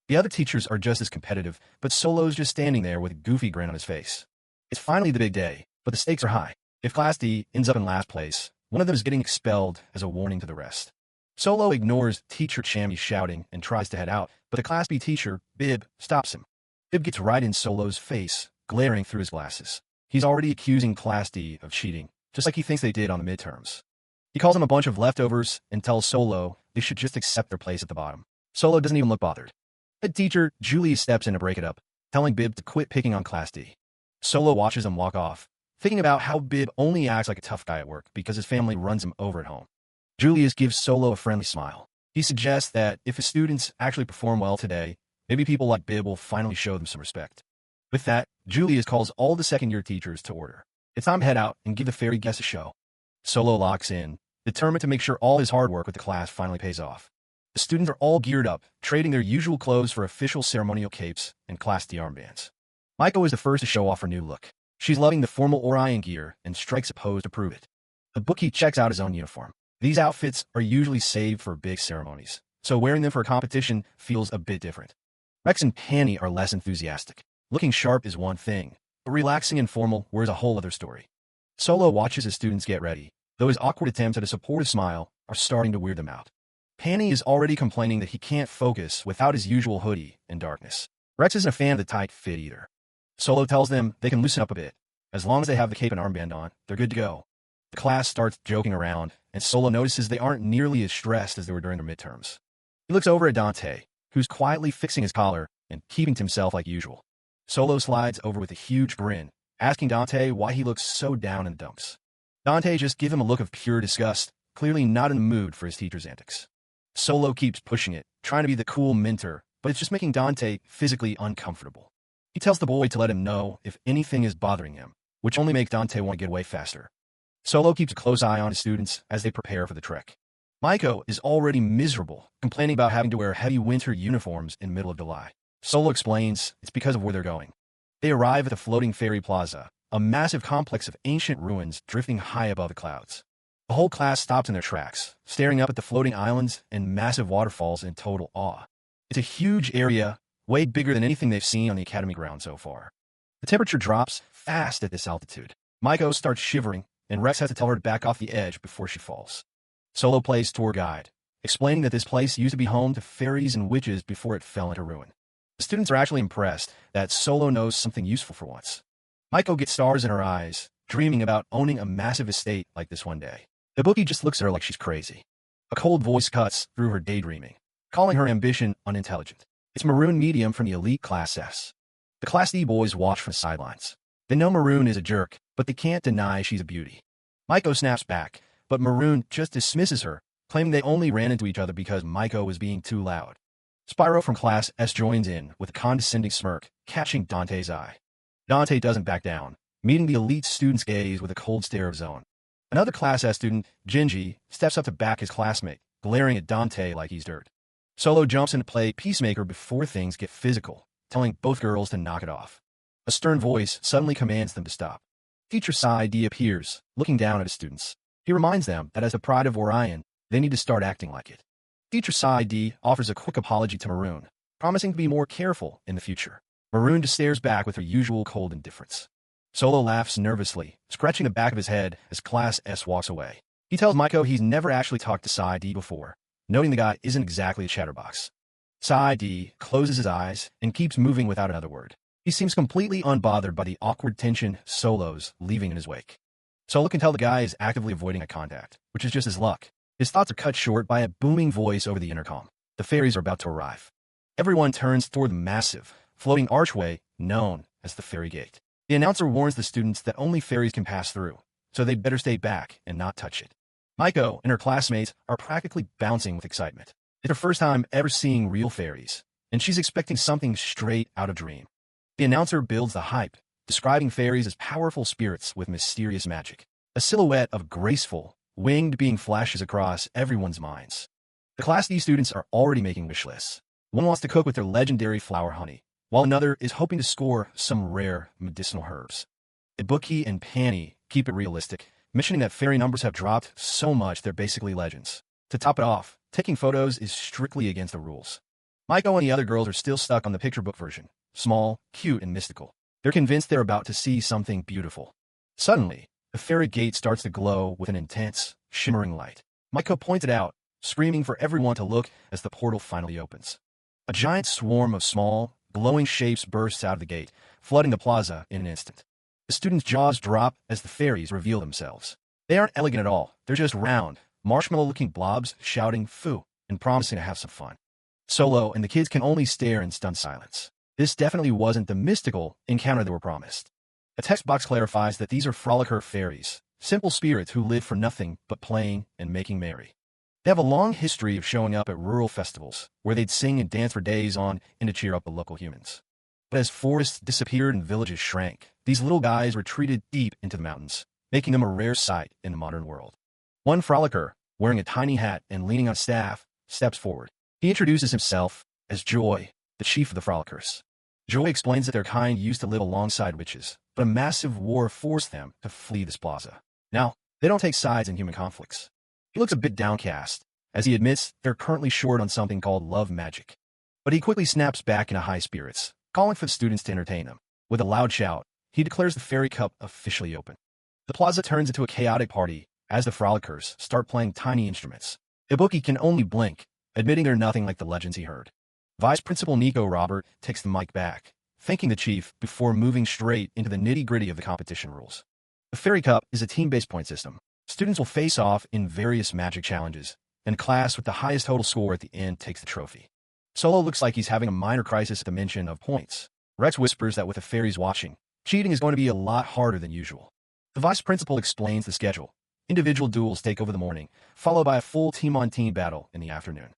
The other teachers are just as competitive, but Solo's just standing there with a goofy grin on his face. It's finally the big day, but the stakes are high. If Class D ends up in last place, one of them is getting expelled as a warning to the rest. Solo ignores Teacher Chami shouting and tries to head out, but the Class B teacher, Bib, stops him. Bib gets right in Solo's face, glaring through his glasses. He's already accusing Class D of cheating, just like he thinks they did on the midterms. He calls them a bunch of leftovers and tells Solo they should just accept their place at the bottom. Solo doesn't even look bothered. Head teacher, Julie, steps in to break it up, telling Bib to quit picking on Class D. Solo watches him walk off, thinking about how Bib only acts like a tough guy at work because his family runs him over at home. Julius gives Solo a friendly smile. He suggests that if his students actually perform well today, maybe people like Bib will finally show them some respect. With that, Julius calls all the second-year teachers to order. It's time to head out and give the fairy guests a show. Solo locks in, determined to make sure all his hard work with the class finally pays off. The students are all geared up, trading their usual clothes for official ceremonial capes and Class D armbands. Maiko is the first to show off her new look. She's loving the formal Orion gear and strikes a pose to prove it. Ibuki checks out his own uniform. These outfits are usually saved for big ceremonies, so wearing them for a competition feels a bit different. Rex and Panny are less enthusiastic. Looking sharp is one thing, but relaxing and formal wears a whole other story. Solo watches his students get ready, though his awkward attempts at a supportive smile are starting to weird them out. Panny is already complaining that he can't focus without his usual hoodie and darkness. Rex isn't a fan of the tight fit either. Solo tells them they can loosen up a bit. As long as they have the cape and armband on, they're good to go. The class starts joking around, and Solo notices they aren't nearly as stressed as they were during their midterms. He looks over at Dante, who's quietly fixing his collar and keeping to himself like usual. Solo slides over with a huge grin, asking Dante why he looks so down in the dumps. Dante just gives him a look of pure disgust, clearly not in the mood for his teacher's antics. Solo keeps pushing it, trying to be the cool mentor, but it's just making Dante physically uncomfortable. He tells the boy to let him know if anything is bothering him, which only makes Dante want to get away faster. Solo keeps a close eye on his students as they prepare for the trek. Maiko is already miserable, complaining about having to wear heavy winter uniforms in the middle of July. Solo explains it's because of where they're going. They arrive at the floating fairy plaza, a massive complex of ancient ruins drifting high above the clouds. The whole class stops in their tracks, staring up at the floating islands and massive waterfalls in total awe. It's a huge area, way bigger than anything they've seen on the academy ground so far. The temperature drops fast at this altitude. Maiko starts shivering, and Rex has to tell her to back off the edge before she falls. Solo plays tour guide, explaining that this place used to be home to fairies and witches before it fell into ruin. The students are actually impressed that Solo knows something useful for once. Maiko gets stars in her eyes, dreaming about owning a massive estate like this one day. Ibuki just looks at her like she's crazy. A cold voice cuts through her daydreaming, calling her ambition unintelligent. It's Maroon Medium from the elite Class S. The Class D boys watch from the sidelines. They know Maroon is a jerk, but they can't deny she's a beauty. Maiko snaps back, but Maroon just dismisses her, claiming they only ran into each other because Maiko was being too loud. Spyro from Class S joins in with a condescending smirk, catching Dante's eye. Dante doesn't back down, meeting the elite student's gaze with a cold stare of his own. Another Class S student, Genji, steps up to back his classmate, glaring at Dante like he's dirt. Solo jumps in to play peacemaker before things get physical, telling both girls to knock it off. A stern voice suddenly commands them to stop. Teacher Saidi appears, looking down at his students. He reminds them that as the pride of Orion, they need to start acting like it. Teacher Saidi offers a quick apology to Maroon, promising to be more careful in the future. Maroon just stares back with her usual cold indifference. Solo laughs nervously, scratching the back of his head as Class S walks away. He tells Maiko he's never actually talked to Saidi before, noting the guy isn't exactly a chatterbox. Saidi closes his eyes and keeps moving without another word. He seems completely unbothered by the awkward tension Solo's leaving in his wake. Solo can tell the guy is actively avoiding eye contact, which is just his luck. His thoughts are cut short by a booming voice over the intercom. The fairies are about to arrive. Everyone turns toward the massive, floating archway known as the Fairy Gate. The announcer warns the students that only fairies can pass through, so they better stay back and not touch it. Maiko and her classmates are practically bouncing with excitement. It's her first time ever seeing real fairies, and she's expecting something straight out of Dream. The announcer builds the hype, describing fairies as powerful spirits with mysterious magic. A silhouette of graceful, winged being flashes across everyone's minds. The Class D students are already making wish lists. One wants to cook with their legendary flower honey, while another is hoping to score some rare medicinal herbs. Ibuki and Panny keep it realistic, mentioning that fairy numbers have dropped so much they're basically legends. To top it off, taking photos is strictly against the rules. Maiko and the other girls are still stuck on the picture book version. Small, cute, and mystical. They're convinced they're about to see something beautiful. Suddenly, the fairy gate starts to glow with an intense, shimmering light. Maiko points it out, screaming for everyone to look as the portal finally opens. A giant swarm of small, glowing shapes bursts out of the gate, flooding the plaza in an instant. The students' jaws drop as the fairies reveal themselves. They aren't elegant at all. They're just round, marshmallow-looking blobs shouting "foo" and promising to have some fun. Solo and the kids can only stare in stunned silence. This definitely wasn't the mystical encounter they were promised. A text box clarifies that these are frolicker fairies, simple spirits who live for nothing but playing and making merry. They have a long history of showing up at rural festivals, where they'd sing and dance for days on end to cheer up the local humans. But as forests disappeared and villages shrank, these little guys retreated deep into the mountains, making them a rare sight in the modern world. One frolicker, wearing a tiny hat and leaning on a staff, steps forward. He introduces himself as Joy, the chief of the frolickers. Joy explains that their kind used to live alongside witches, but a massive war forced them to flee this plaza. Now, they don't take sides in human conflicts. He looks a bit downcast, as he admits they're currently short on something called love magic. But he quickly snaps back into high spirits, calling for the students to entertain him. With a loud shout, he declares the Fairy Cup officially open. The plaza turns into a chaotic party as the frolickers start playing tiny instruments. Ibuki can only blink, admitting they're nothing like the legends he heard. Vice Principal Nico Robert takes the mic back, thanking the chief before moving straight into the nitty-gritty of the competition rules. The Fairy Cup is a team-based point system. Students will face off in various magic challenges, and class with the highest total score at the end takes the trophy. Solo looks like he's having a minor crisis at the mention of points. Rex whispers that with the fairies watching, cheating is going to be a lot harder than usual. The vice principal explains the schedule. Individual duels take over the morning, followed by a full team-on-team battle in the afternoon.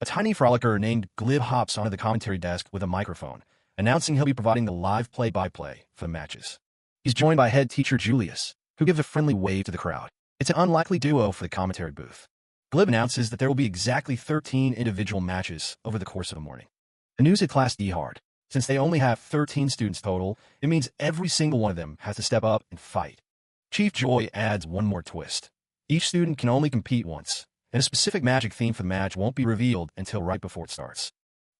A tiny frolicker named Glib hops onto the commentary desk with a microphone, announcing he'll be providing the live play-by-play for the matches. He's joined by head teacher Julius, who gives a friendly wave to the crowd. It's an unlikely duo for the commentary booth. Glib announces that there will be exactly 13 individual matches over the course of the morning. The news hit Class D hard. Since they only have 13 students total, it means every single one of them has to step up and fight. Chief Joy adds one more twist. Each student can only compete once, and a specific magic theme for the match won't be revealed until right before it starts.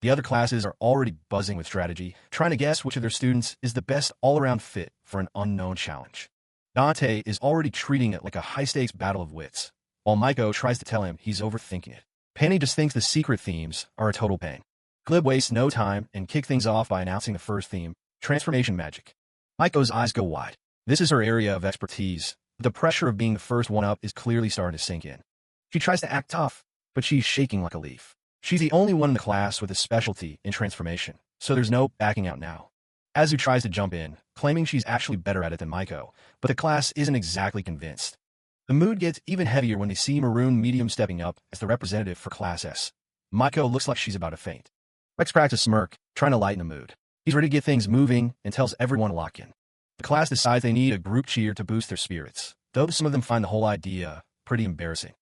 The other classes are already buzzing with strategy, trying to guess which of their students is the best all-around fit for an unknown challenge. Dante is already treating it like a high-stakes battle of wits, while Maiko tries to tell him he's overthinking it. Penny just thinks the secret themes are a total pain. Glib wastes no time and kicks things off by announcing the first theme, Transformation Magic. Maiko's eyes go wide. This is her area of expertise. The pressure of being the first one up is clearly starting to sink in. She tries to act tough, but she's shaking like a leaf. She's the only one in the class with a specialty in transformation, so there's no backing out now. Azu tries to jump in, claiming she's actually better at it than Maiko, but the class isn't exactly convinced. The mood gets even heavier when they see Maroon Medium stepping up as the representative for Class S. Maiko looks like she's about to faint. Rex cracks a smirk, trying to lighten the mood. He's ready to get things moving and tells everyone to lock in. The class decides they need a group cheer to boost their spirits, though some of them find the whole idea pretty embarrassing.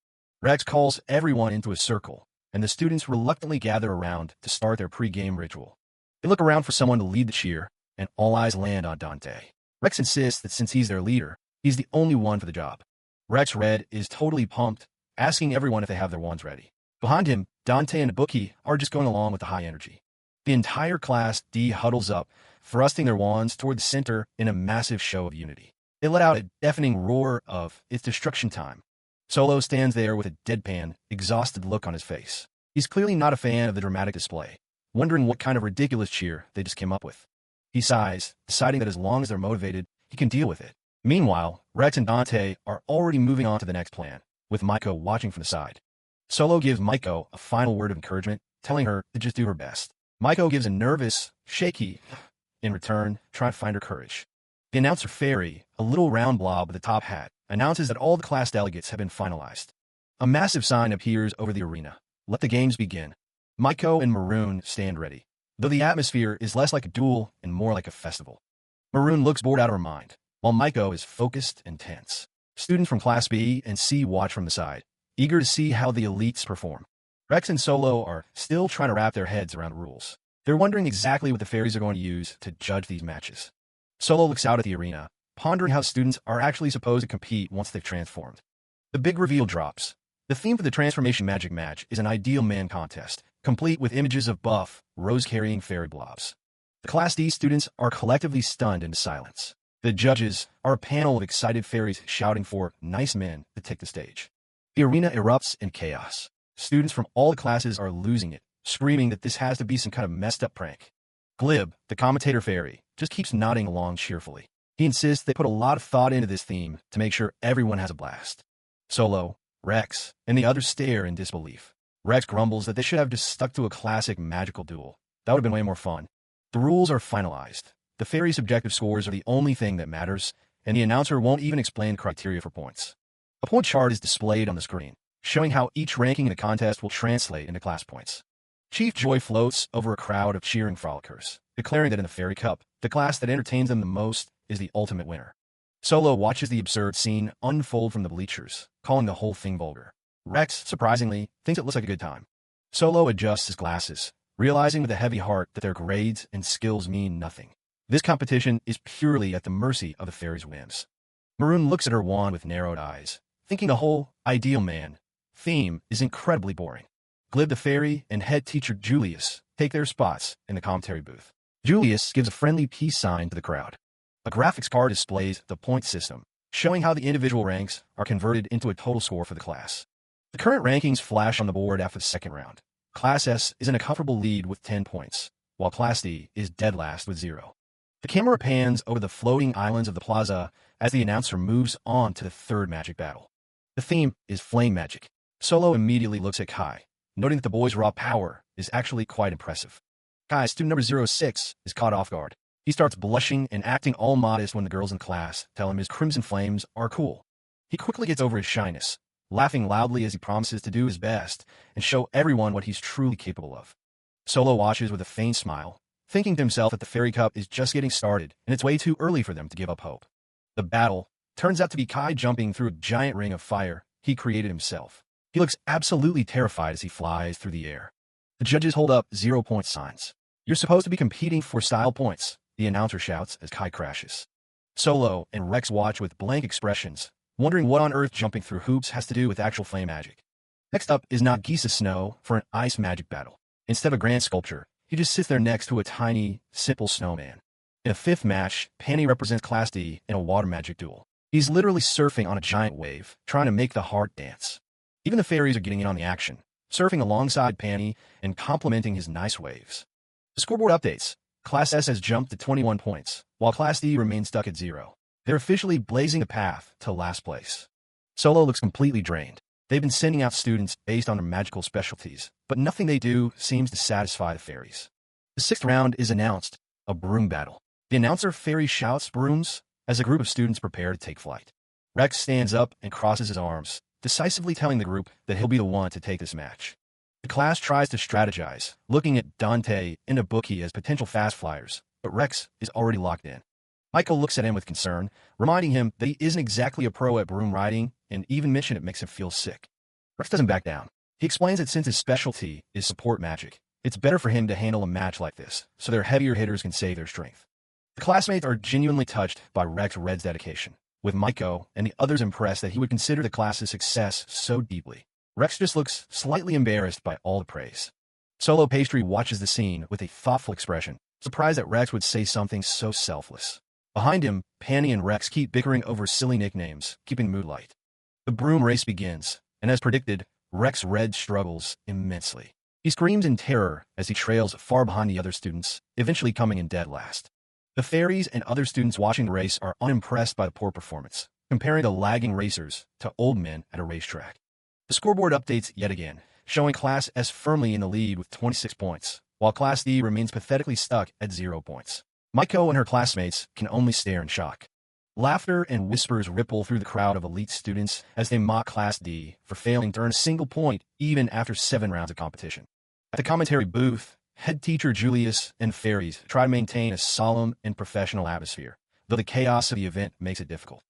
Rex calls everyone into a circle, and the students reluctantly gather around to start their pre-game ritual. They look around for someone to lead the cheer, and all eyes land on Dante. Rex insists that since he's their leader, he's the only one for the job. Rex Red is totally pumped, asking everyone if they have their wands ready. Behind him, Dante and the bookie are just going along with the high energy. The entire class D huddles up, thrusting their wands toward the center in a massive show of unity. They let out a deafening roar of, "It's destruction time." Solo stands there with a deadpan, exhausted look on his face. He's clearly not a fan of the dramatic display, wondering what kind of ridiculous cheer they just came up with. He sighs, deciding that as long as they're motivated, he can deal with it. Meanwhile, Rex and Dante are already moving on to the next plan, with Maiko watching from the side. Solo gives Maiko a final word of encouragement, telling her to just do her best. Maiko gives a nervous, shaky in return, trying to find her courage. The announcer Fairy, a little round blob with a top hat, announces that all the class delegates have been finalized. A massive sign appears over the arena. Let the games begin. Maiko and Maroon stand ready, though the atmosphere is less like a duel and more like a festival. Maroon looks bored out of her mind, while Maiko is focused and tense. Students from Class B and C watch from the side, eager to see how the elites perform. Rex and Solo are still trying to wrap their heads around the rules. They're wondering exactly what the fairies are going to use to judge these matches. Solo looks out at the arena, pondering how students are actually supposed to compete once they've transformed. The big reveal drops. The theme for the Transformation Magic match is an Ideal Man contest, complete with images of buff, rose-carrying fairy blobs. The Class D students are collectively stunned into silence. The judges are a panel of excited fairies shouting for nice men to take the stage. The arena erupts in chaos. Students from all the classes are losing it, screaming that this has to be some kind of messed up prank. Glib, the commentator fairy, just keeps nodding along cheerfully. He insists they put a lot of thought into this theme to make sure everyone has a blast. Solo, Rex, and the others stare in disbelief. Rex grumbles that they should have just stuck to a classic magical duel. That would have been way more fun. The rules are finalized. The fairies' subjective scores are the only thing that matters, and the announcer won't even explain criteria for points. A point chart is displayed on the screen, showing how each ranking in the contest will translate into class points. Chief Joy floats over a crowd of cheering frolickers, declaring that in the Fairy Cup, the class that entertains them the most is the ultimate winner. Solo watches the absurd scene unfold from the bleachers, calling the whole thing vulgar. Rex, surprisingly, thinks it looks like a good time. Solo adjusts his glasses, realizing with a heavy heart that their grades and skills mean nothing. This competition is purely at the mercy of the fairies' whims. Maroon looks at her wand with narrowed eyes, thinking the whole Ideal Man theme is incredibly boring. Glib the fairy and head teacher Julius take their spots in the commentary booth. Julius gives a friendly peace sign to the crowd. A graphics card displays the point system, showing how the individual ranks are converted into a total score for the class. The current rankings flash on the board after the second round. Class S is in a comfortable lead with 10 points, while Class D is dead last with 0. The camera pans over the floating islands of the plaza as the announcer moves on to the third magic battle. The theme is flame magic. Solo immediately looks at Kai, noting that the boy's raw power is actually quite impressive. Kai, student number 06, is caught off guard. He starts blushing and acting all modest when the girls in class tell him his crimson flames are cool. He quickly gets over his shyness, laughing loudly as he promises to do his best and show everyone what he's truly capable of. Solo watches with a faint smile, thinking to himself that the Fairy Cup is just getting started and it's way too early for them to give up hope. The battle turns out to be Kai jumping through a giant ring of fire he created himself. He looks absolutely terrified as he flies through the air. The judges hold up 0-point signs. You're supposed to be competing for style points, the announcer shouts as Kai crashes. Solo and Rex watch with blank expressions, wondering what on earth jumping through hoops has to do with actual flame magic. Next up is Nagisa Snow for an ice magic battle. Instead of a grand sculpture, he just sits there next to a tiny, simple snowman. In a fifth match, Panny represents Class D in a water magic duel. He's literally surfing on a giant wave, trying to make the heart dance. Even the fairies are getting in on the action, surfing alongside Panny and complimenting his nice waves. The scoreboard updates. Class S has jumped to 21 points, while Class D remains stuck at 0. They're officially blazing the path to last place. Solo looks completely drained. They've been sending out students based on their magical specialties, but nothing they do seems to satisfy the fairies. The sixth round is announced, a broom battle. The announcer Fairy shouts brooms as a group of students prepare to take flight. Rex stands up and crosses his arms, decisively telling the group that he'll be the one to take this match. The class tries to strategize, looking at Dante and Ibuki as potential fast flyers, but Rex is already locked in. Michael looks at him with concern, reminding him that he isn't exactly a pro at broom riding, and even mention it makes him feel sick. Rex doesn't back down. He explains that since his specialty is support magic, it's better for him to handle a match like this, so their heavier hitters can save their strength. The classmates are genuinely touched by Rex Red's dedication, with Maiko and the others impressed that he would consider the class's success so deeply. Rex just looks slightly embarrassed by all the praise. Solo Pastry watches the scene with a thoughtful expression, surprised that Rex would say something so selfless. Behind him, Panny and Rex keep bickering over silly nicknames, keeping the mood light. The broom race begins, and as predicted, Rex Red struggles immensely. He screams in terror as he trails far behind the other students, eventually coming in dead last. The fairies and other students watching the race are unimpressed by the poor performance, comparing the lagging racers to old men at a racetrack. The scoreboard updates yet again, showing Class S firmly in the lead with 26 points, while Class D remains pathetically stuck at 0 points. Maiko and her classmates can only stare in shock. Laughter and whispers ripple through the crowd of elite students as they mock Class D for failing to earn a single point even after 7 rounds of competition. At the commentary booth, head teacher Julius and fairies try to maintain a solemn and professional atmosphere, though the chaos of the event makes it difficult.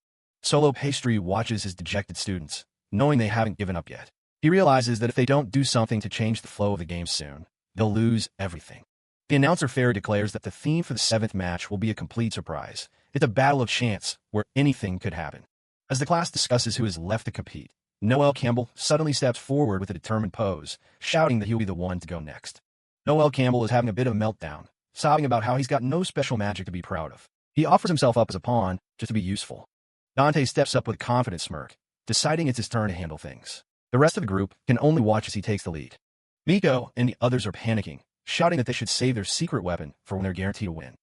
Solo Pastry watches his dejected students, knowing they haven't given up yet. He realizes that if they don't do something to change the flow of the game soon, they'll lose everything. The announcer fairy declares that the theme for the 7th match will be a complete surprise. It's a battle of chance where anything could happen. As the class discusses who is left to compete, Noel Campbell suddenly steps forward with a determined pose, shouting that he'll be the one to go next. Noel Campbell is having a bit of a meltdown, sobbing about how he's got no special magic to be proud of. He offers himself up as a pawn just to be useful. Dante steps up with a confident smirk, deciding it's his turn to handle things. The rest of the group can only watch as he takes the lead. Miko and the others are panicking, shouting that they should save their secret weapon for when they're guaranteed to win.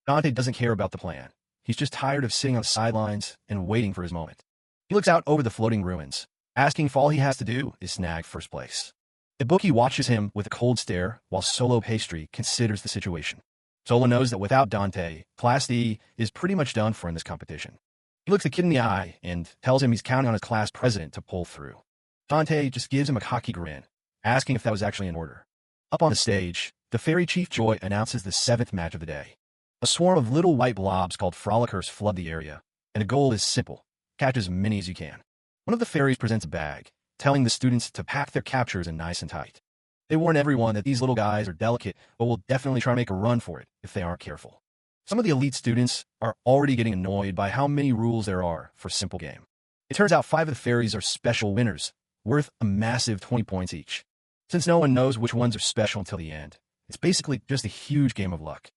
Dante doesn't care about the plan. He's just tired of sitting on the sidelines and waiting for his moment. He looks out over the floating ruins, asking if all he has to do is snag first place. Ibuki watches him with a cold stare while Solo Pastry considers the situation. Solo knows that without Dante, Class D is pretty much done for in this competition. He looks the kid in the eye and tells him he's counting on his class president to pull through. Dante just gives him a cocky grin, asking if that was actually in order. Up on the stage, the Fairy Chief Joy announces the 7th match of the day. A swarm of little white blobs called frolickers flood the area, and the goal is simple: catch as many as you can. One of the fairies presents a bag, telling the students to pack their captures in nice and tight. They warn everyone that these little guys are delicate, but will definitely try to make a run for it if they aren't careful. Some of the elite students are already getting annoyed by how many rules there are for a simple game. It turns out 5 of the fairies are special winners, worth a massive 20 points each. Since no one knows which ones are special until the end, it's basically just a huge game of luck.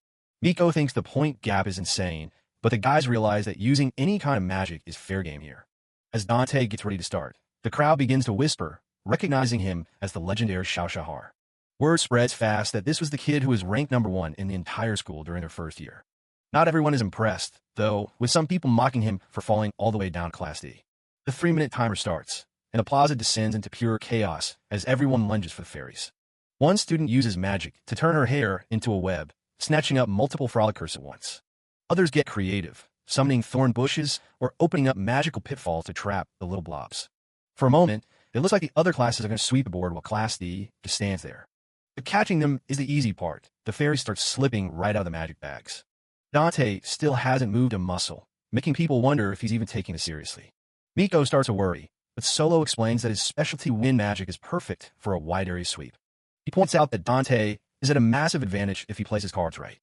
Miko thinks the point gap is insane, but the guys realize that using any kind of magic is fair game here. As Dante gets ready to start, the crowd begins to whisper, recognizing him as the legendary Xiao Shahar. Word spreads fast that this was the kid who was ranked number 1 in the entire school during their first year. Not everyone is impressed, though, with some people mocking him for falling all the way down to Class D. The 3-minute timer starts, and the plaza descends into pure chaos as everyone lunges for the fairies. One student uses magic to turn her hair into a web, snatching up multiple frolickers at once. Others get creative, summoning thorn bushes or opening up magical pitfalls to trap the little blobs. For a moment, it looks like the other classes are going to sweep the board while Class D just stands there. But catching them is the easy part. The fairies start slipping right out of the magic bags. Dante still hasn't moved a muscle, making people wonder if he's even taking this seriously. Miko starts to worry, but Solo explains that his specialty wind magic is perfect for a wide area sweep. He points out that Dante is at a massive advantage if he plays his cards right.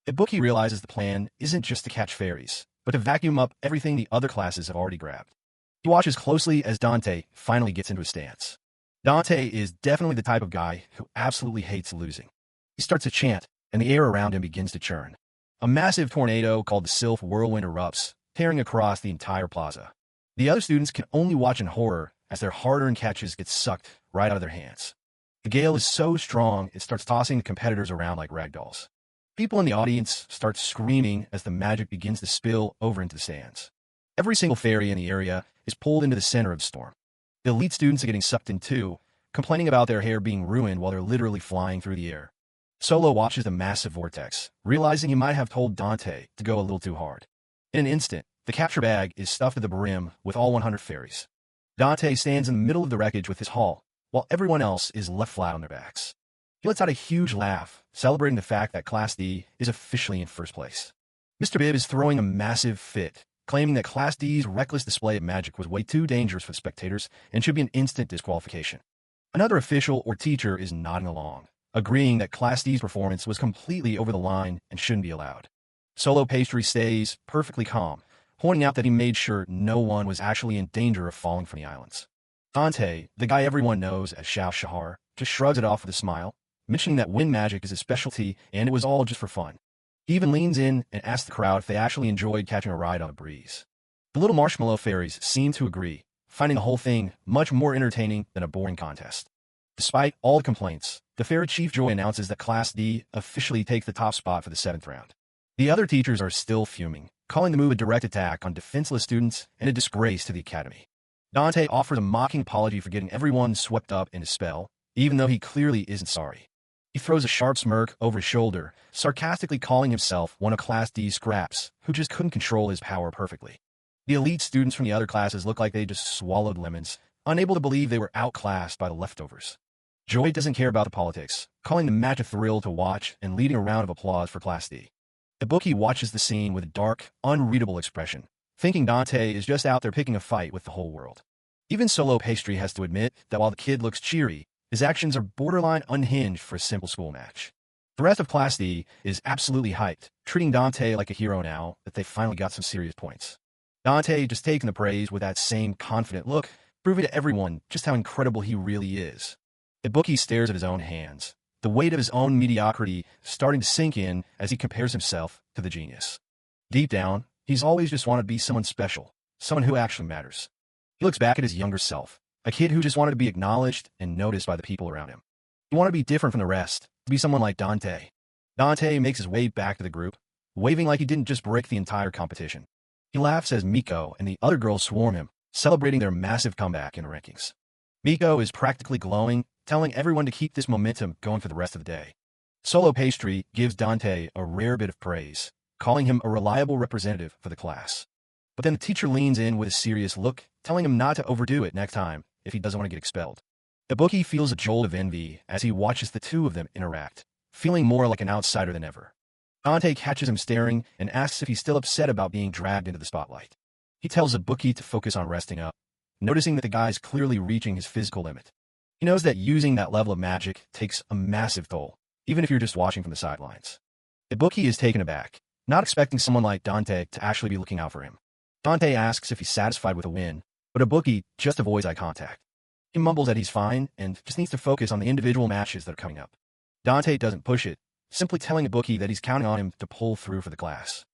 Ibuki realizes the plan isn't just to catch fairies, but to vacuum up everything the other classes have already grabbed. He watches closely as Dante finally gets into his stance. Dante is definitely the type of guy who absolutely hates losing. He starts to chant, and the air around him begins to churn. A massive tornado called the Sylph Whirlwind erupts, tearing across the entire plaza. The other students can only watch in horror as their hard-earned catches get sucked right out of their hands. The gale is so strong, it starts tossing the competitors around like ragdolls. People in the audience start screaming as the magic begins to spill over into the stands. Every single fairy in the area is pulled into the center of the storm. The elite students are getting sucked in too, complaining about their hair being ruined while they're literally flying through the air. Solo watches the massive vortex, realizing he might have told Dante to go a little too hard. In an instant, the capture bag is stuffed to the brim with all 100 fairies. Dante stands in the middle of the wreckage with his haul, while everyone else is left flat on their backs. He lets out a huge laugh, celebrating the fact that Class D is officially in first place. Mr. Bibb is throwing a massive fit, claiming that Class D's reckless display of magic was way too dangerous for the spectators and should be an instant disqualification. Another official or teacher is nodding along, agreeing that Class D's performance was completely over the line and shouldn't be allowed. Solo Pastry stays perfectly calm, pointing out that he made sure no one was actually in danger of falling from the islands. Dante, the guy everyone knows as Xiao Shahar, just shrugs it off with a smile, mentioning that wind magic is his specialty and it was all just for fun. He even leans in and asks the crowd if they actually enjoyed catching a ride on a breeze. The little marshmallow fairies seem to agree, finding the whole thing much more entertaining than a boring contest. Despite all the complaints, the Fairy Chief Joy announces that Class D officially takes the top spot for the 7th round. The other teachers are still fuming, calling the move a direct attack on defenseless students and a disgrace to the academy. Dante offers a mocking apology for getting everyone swept up in his spell, even though he clearly isn't sorry. He throws a sharp smirk over his shoulder, sarcastically calling himself one of Class D's scraps, who just couldn't control his power perfectly. The elite students from the other classes look like they just swallowed lemons, unable to believe they were outclassed by the leftovers. Joy doesn't care about the politics, calling the match a thrill to watch and leading a round of applause for Class D. Ibuki watches the scene with a dark, unreadable expression, thinking Dante is just out there picking a fight with the whole world. Even Solo Pastry has to admit that while the kid looks cheery, his actions are borderline unhinged for a simple school match. The rest of Class D is absolutely hyped, treating Dante like a hero now that they finally got some serious points. Dante just taking the praise with that same confident look, proving to everyone just how incredible he really is. Ibuki stares at his own hands, the weight of his own mediocrity starting to sink in as he compares himself to the genius. Deep down, he's always just wanted to be someone special, someone who actually matters. He looks back at his younger self, a kid who just wanted to be acknowledged and noticed by the people around him. He wanted to be different from the rest, to be someone like Dante. Dante makes his way back to the group, waving like he didn't just break the entire competition. He laughs as Miko and the other girls swarm him, celebrating their massive comeback in the rankings. Miko is practically glowing, telling everyone to keep this momentum going for the rest of the day. Solo Pastry gives Dante a rare bit of praise, calling him a reliable representative for the class. But then the teacher leans in with a serious look, telling him not to overdo it next time if he doesn't want to get expelled. Ibuki feels a jolt of envy as he watches the two of them interact, feeling more like an outsider than ever. Dante catches him staring and asks if he's still upset about being dragged into the spotlight. He tells Ibuki to focus on resting up, noticing that the guy's clearly reaching his physical limit. He knows that using that level of magic takes a massive toll, even if you're just watching from the sidelines. Ibuki is taken aback, not expecting someone like Dante to actually be looking out for him. Dante asks if he's satisfied with a win, but Ibuki just avoids eye contact. He mumbles that he's fine and just needs to focus on the individual matches that are coming up. Dante doesn't push it, simply telling Ibuki that he's counting on him to pull through for the class.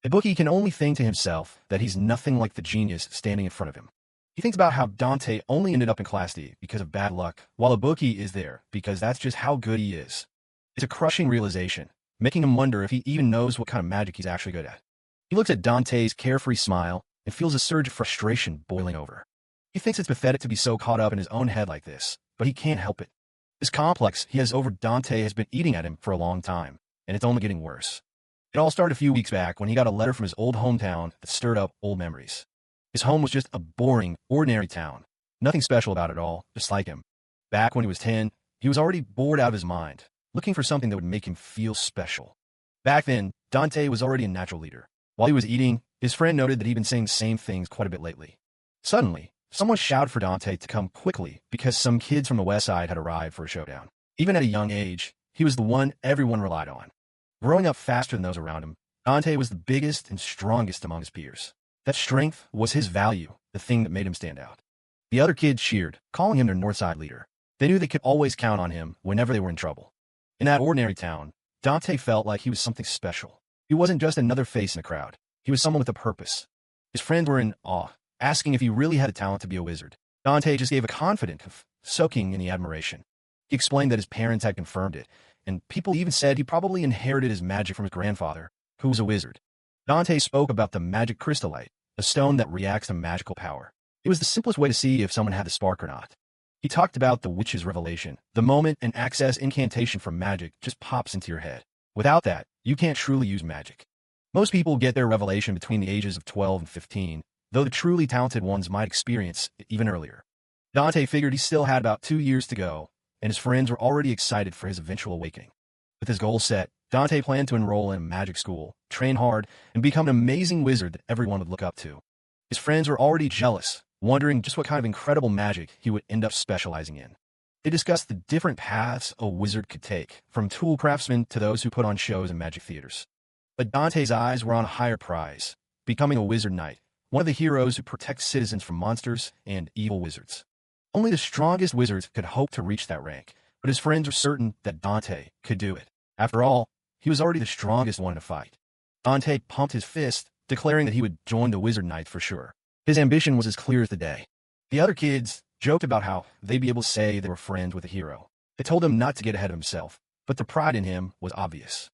Ibuki can only think to himself that he's nothing like the genius standing in front of him. He thinks about how Dante only ended up in Class D because of bad luck, while Ibuki is there because that's just how good he is. It's a crushing realization, making him wonder if he even knows what kind of magic he's actually good at. He looks at Dante's carefree smile and feels a surge of frustration boiling over. He thinks it's pathetic to be so caught up in his own head like this, but he can't help it. This complex he has over Dante has been eating at him for a long time, and it's only getting worse. It all started a few weeks back when he got a letter from his old hometown that stirred up old memories. His home was just a boring, ordinary town. Nothing special about it all, just like him. Back when he was 10, he was already bored out of his mind, looking for something that would make him feel special. Back then, Dante was already a natural leader. While he was eating, his friend noted that he'd been saying the same things quite a bit lately. Suddenly, someone shouted for Dante to come quickly because some kids from the west side had arrived for a showdown. Even at a young age, he was the one everyone relied on. Growing up faster than those around him, Dante was the biggest and strongest among his peers. That strength was his value, the thing that made him stand out. The other kids cheered, calling him their Northside leader. They knew they could always count on him whenever they were in trouble. In that ordinary town, Dante felt like he was something special. He wasn't just another face in the crowd. He was someone with a purpose. His friends were in awe, asking if he really had the talent to be a wizard. Dante just gave a confident, soaking in the admiration. He explained that his parents had confirmed it, and people even said he probably inherited his magic from his grandfather, who was a wizard. Dante spoke about the magic crystallite, a stone that reacts to magical power. It was the simplest way to see if someone had the spark or not. He talked about the witch's revelation, the moment an access incantation from magic just pops into your head. Without that, you can't truly use magic. Most people get their revelation between the ages of 12 and 15, though the truly talented ones might experience it even earlier. Dante figured he still had about 2 years to go, and his friends were already excited for his eventual awakening. With his goal set, Dante planned to enroll in a magic school, train hard, and become an amazing wizard that everyone would look up to. His friends were already jealous, wondering just what kind of incredible magic he would end up specializing in. They discussed the different paths a wizard could take, from tool craftsmen to those who put on shows in magic theaters. But Dante's eyes were on a higher prize, becoming a wizard knight, one of the heroes who protects citizens from monsters and evil wizards. Only the strongest wizards could hope to reach that rank, but his friends were certain that Dante could do it. After all, he was already the strongest one to fight. Dante pumped his fist, declaring that he would join the wizard knights for sure. His ambition was as clear as the day. The other kids joked about how they'd be able to say they were friends with a hero. They told him not to get ahead of himself, but the pride in him was obvious.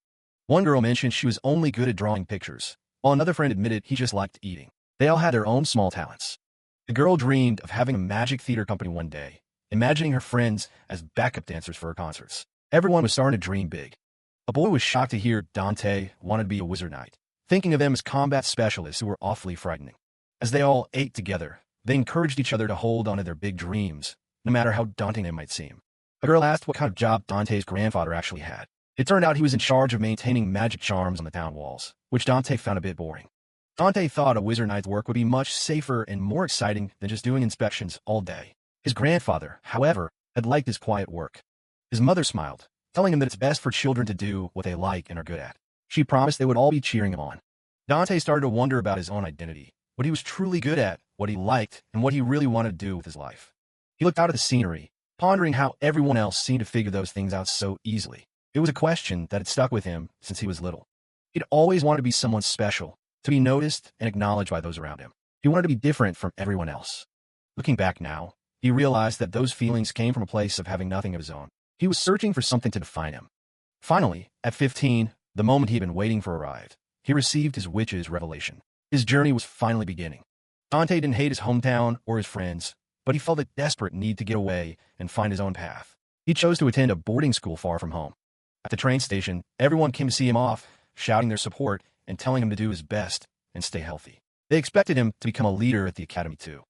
One girl mentioned she was only good at drawing pictures, while another friend admitted he just liked eating. They all had their own small talents. The girl dreamed of having a magic theater company one day, imagining her friends as backup dancers for her concerts. Everyone was starting to dream big. A boy was shocked to hear Dante wanted to be a wizard knight, thinking of them as combat specialists who were awfully frightening. As they all ate together, they encouraged each other to hold on to their big dreams, no matter how daunting they might seem. A girl asked what kind of job Dante's grandfather actually had. It turned out he was in charge of maintaining magic charms on the town walls, which Dante found a bit boring. Dante thought a wizard knight's work would be much safer and more exciting than just doing inspections all day. His grandfather, however, had liked his quiet work. His mother smiled, telling him that it's best for children to do what they like and are good at. She promised they would all be cheering him on. Dante started to wonder about his own identity, what he was truly good at, what he liked, and what he really wanted to do with his life. He looked out at the scenery, pondering how everyone else seemed to figure those things out so easily. It was a question that had stuck with him since he was little. He'd always wanted to be someone special, to be noticed and acknowledged by those around him. He wanted to be different from everyone else. Looking back now, he realized that those feelings came from a place of having nothing of his own. He was searching for something to define him. Finally, at 15, the moment he'd been waiting for arrived. He received his witch's revelation. His journey was finally beginning. Dante didn't hate his hometown or his friends, but he felt a desperate need to get away and find his own path. He chose to attend a boarding school far from home. At the train station, everyone came to see him off, shouting their support and telling him to do his best and stay healthy. They expected him to become a leader at the academy too.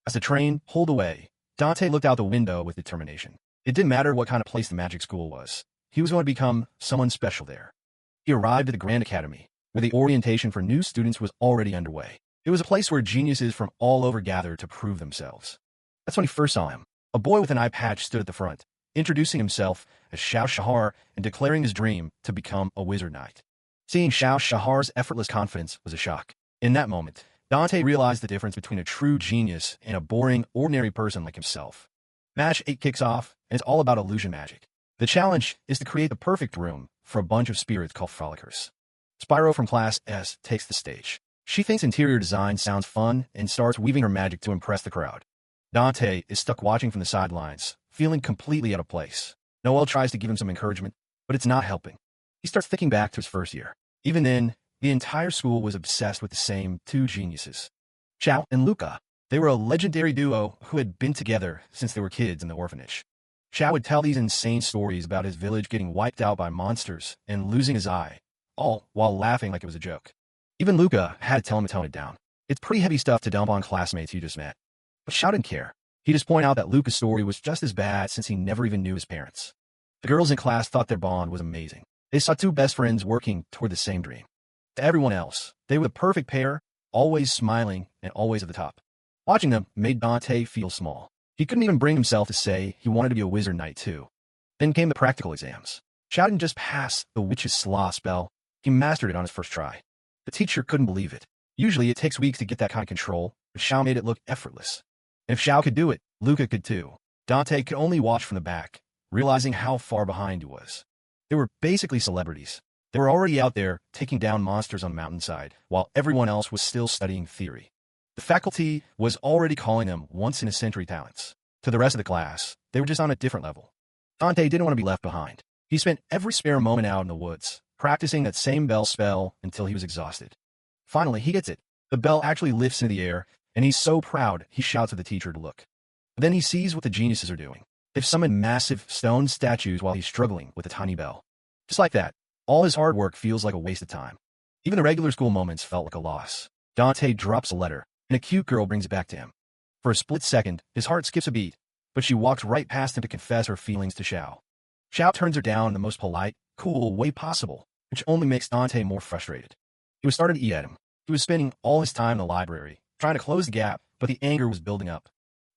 As the train pulled away, Dante looked out the window with determination. It didn't matter what kind of place the magic school was. He was going to become someone special there. He arrived at the Grand Academy, where the orientation for new students was already underway. It was a place where geniuses from all over gathered to prove themselves. That's when he first saw him. A boy with an eye patch stood at the front, introducing himself as Xiao Shahar and declaring his dream to become a wizard knight. Seeing Xiao Shahar's effortless confidence was a shock. In that moment, Dante realized the difference between a true genius and a boring, ordinary person like himself. Match 8 kicks off, and it's all about illusion magic. The challenge is to create the perfect room for a bunch of spirits called frolickers. Spyro from Class S takes the stage. She thinks interior design sounds fun and starts weaving her magic to impress the crowd. Dante is stuck watching from the sidelines, feeling completely out of place. Noel tries to give him some encouragement, but it's not helping. He starts thinking back to his first year. Even then, the entire school was obsessed with the same two geniuses, Xiao and Luca. They were a legendary duo who had been together since they were kids in the orphanage. Xiao would tell these insane stories about his village getting wiped out by monsters and losing his eye, all while laughing like it was a joke. Even Luca had to tell him to tone it down. It's pretty heavy stuff to dump on classmates you just met. But Xiao didn't care. He'd just point out that Luca's story was just as bad since he never even knew his parents. The girls in class thought their bond was amazing. They saw two best friends working toward the same dream. To everyone else, they were the perfect pair, always smiling and always at the top. Watching them made Dante feel small. He couldn't even bring himself to say he wanted to be a wizard knight too. Then came the practical exams. Xiao didn't just pass the witch's slaw spell, he mastered it on his first try. The teacher couldn't believe it. Usually it takes weeks to get that kind of control, but Xiao made it look effortless. And if Xiao could do it, Luca could too. Dante could only watch from the back, realizing how far behind he was. They were basically celebrities. They were already out there taking down monsters on the mountainside, while everyone else was still studying theory. The faculty was already calling them once-in-a-century talents. To the rest of the class, they were just on a different level. Dante didn't want to be left behind. He spent every spare moment out in the woods, practicing that same bell spell until he was exhausted. Finally, he gets it. The bell actually lifts into the air, and he's so proud he shouts at the teacher to look. But then he sees what the geniuses are doing. They've summoned massive stone statues while he's struggling with a tiny bell. Just like that, all his hard work feels like a waste of time. Even the regular school moments felt like a loss. Dante drops a letter, and a cute girl brings it back to him. For a split second, his heart skips a beat, but she walks right past him to confess her feelings to Xiao. Xiao turns her down in the most polite, cool way possible, which only makes Dante more frustrated. He was starting to eat at him. He was spending all his time in the library, trying to close the gap, but the anger was building up.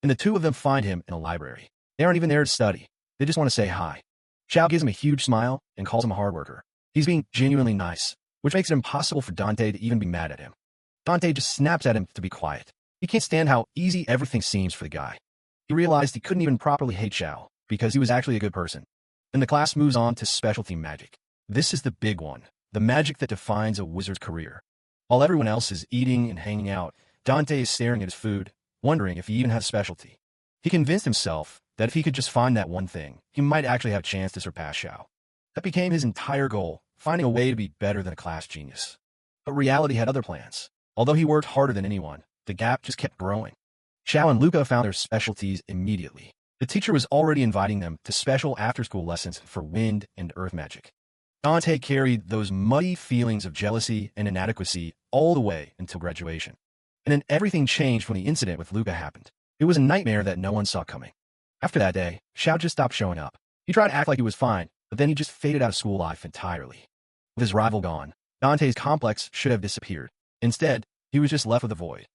And the two of them find him in a library. They aren't even there to study. They just want to say hi. Xiao gives him a huge smile and calls him a hard worker. He's being genuinely nice, which makes it impossible for Dante to even be mad at him. Dante just snaps at him to be quiet. He can't stand how easy everything seems for the guy. He realized he couldn't even properly hate Xiao because he was actually a good person. Then the class moves on to specialty magic. This is the big one, the magic that defines a wizard's career. While everyone else is eating and hanging out, Dante is staring at his food, wondering if he even has a specialty. He convinced himself that if he could just find that one thing, he might actually have a chance to surpass Xiao. That became his entire goal, finding a way to be better than a class genius. But reality had other plans. Although he worked harder than anyone, the gap just kept growing. Xiao and Luca found their specialties immediately. The teacher was already inviting them to special after-school lessons for wind and earth magic. Dante carried those muddy feelings of jealousy and inadequacy all the way until graduation. And then everything changed when the incident with Luca happened. It was a nightmare that no one saw coming. After that day, Xiao just stopped showing up. He tried to act like he was fine, but then he just faded out of school life entirely. With his rival gone, Dante's complex should have disappeared. Instead, he was just left with a void.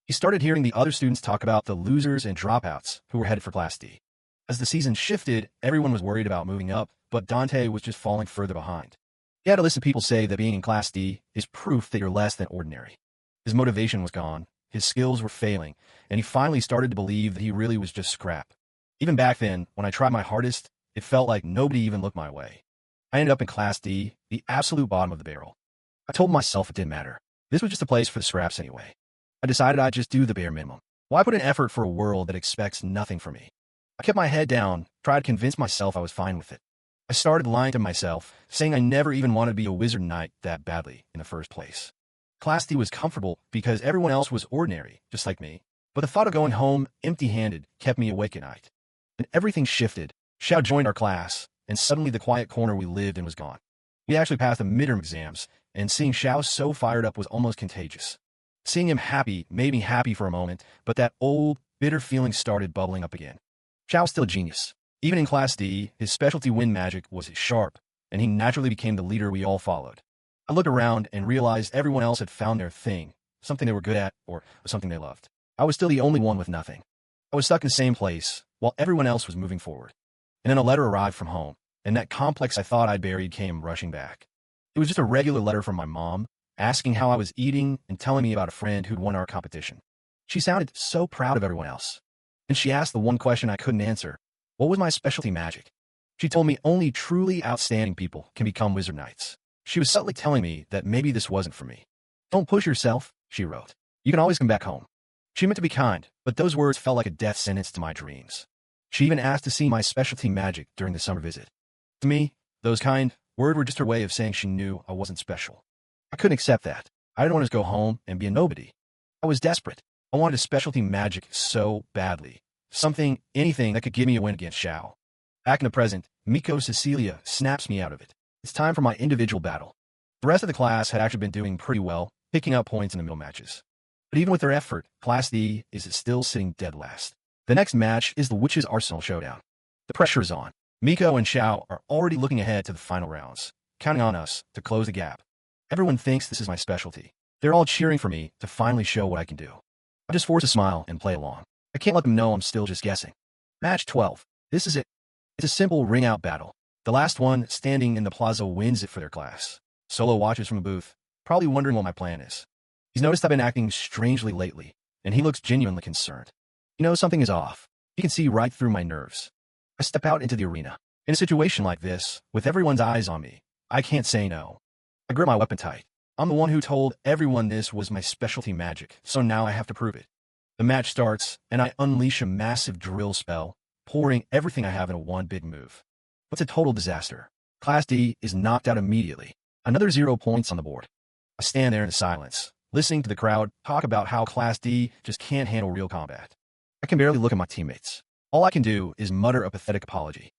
He started hearing the other students talk about the losers and dropouts who were headed for Class D. As the season shifted, everyone was worried about moving up, but Dante was just falling further behind. He had to listen to people say that being in Class D is proof that you're less than ordinary. His motivation was gone, his skills were failing, and he finally started to believe that he really was just scrap. Even back then, when I tried my hardest, it felt like nobody even looked my way. I ended up in Class D, the absolute bottom of the barrel. I told myself it didn't matter. This was just a place for the scraps anyway. I decided I'd just do the bare minimum. Why put in effort for a world that expects nothing from me? I kept my head down, tried to convince myself I was fine with it. I started lying to myself, saying I never even wanted to be a wizard knight that badly in the first place. Class D was comfortable because everyone else was ordinary, just like me. But the thought of going home empty-handed kept me awake at night. And everything shifted. Xiao joined our class, and suddenly the quiet corner we lived in was gone. We actually passed the midterm exams, and seeing Xiao so fired up was almost contagious. Seeing him happy made me happy for a moment, but that old, bitter feeling started bubbling up again. Xiao was still a genius. Even in Class D, his specialty wind magic was sharp, and he naturally became the leader we all followed. I looked around and realized everyone else had found their thing, something they were good at, or something they loved. I was still the only one with nothing. I was stuck in the same place, while everyone else was moving forward. And then a letter arrived from home, and that complex I thought I'd buried came rushing back. It was just a regular letter from my mom, asking how I was eating and telling me about a friend who'd won our competition. She sounded so proud of everyone else. And she asked the one question I couldn't answer. What was my specialty magic? She told me only truly outstanding people can become wizard knights. She was subtly telling me that maybe this wasn't for me. Don't push yourself, she wrote. You can always come back home. She meant to be kind, but those words felt like a death sentence to my dreams. She even asked to see my specialty magic during the summer visit. To me, those kind words were just her way of saying she knew I wasn't special. I couldn't accept that. I didn't want to go home and be a nobody. I was desperate. I wanted a specialty magic so badly. Something, anything that could give me a win against Xiao. Back in the present, Miko Cecilia snaps me out of it. It's time for my individual battle. The rest of the class had actually been doing pretty well, picking up points in the middle matches. But even with their effort, Class D is still sitting dead last. The next match is the Witch's Arsenal Showdown. The pressure is on. Miko and Xiao are already looking ahead to the final rounds, counting on us to close the gap. Everyone thinks this is my specialty. They're all cheering for me to finally show what I can do. I just force a smile and play along. I can't let them know I'm still just guessing. Match 12. This is it. It's a simple ring-out battle. The last one standing in the plaza wins it for their class. Solo watches from a booth, probably wondering what my plan is. He's noticed I've been acting strangely lately, and he looks genuinely concerned. He knows something is off. He can see right through my nerves. I step out into the arena. In a situation like this, with everyone's eyes on me, I can't say no. I grip my weapon tight. I'm the one who told everyone this was my specialty magic, so now I have to prove it. The match starts, and I unleash a massive drill spell, pouring everything I have into one big move. It's a total disaster. Class D is knocked out immediately. Another 0 points on the board. I stand there in the silence, listening to the crowd talk about how Class D just can't handle real combat. I can barely look at my teammates. All I can do is mutter a pathetic apology.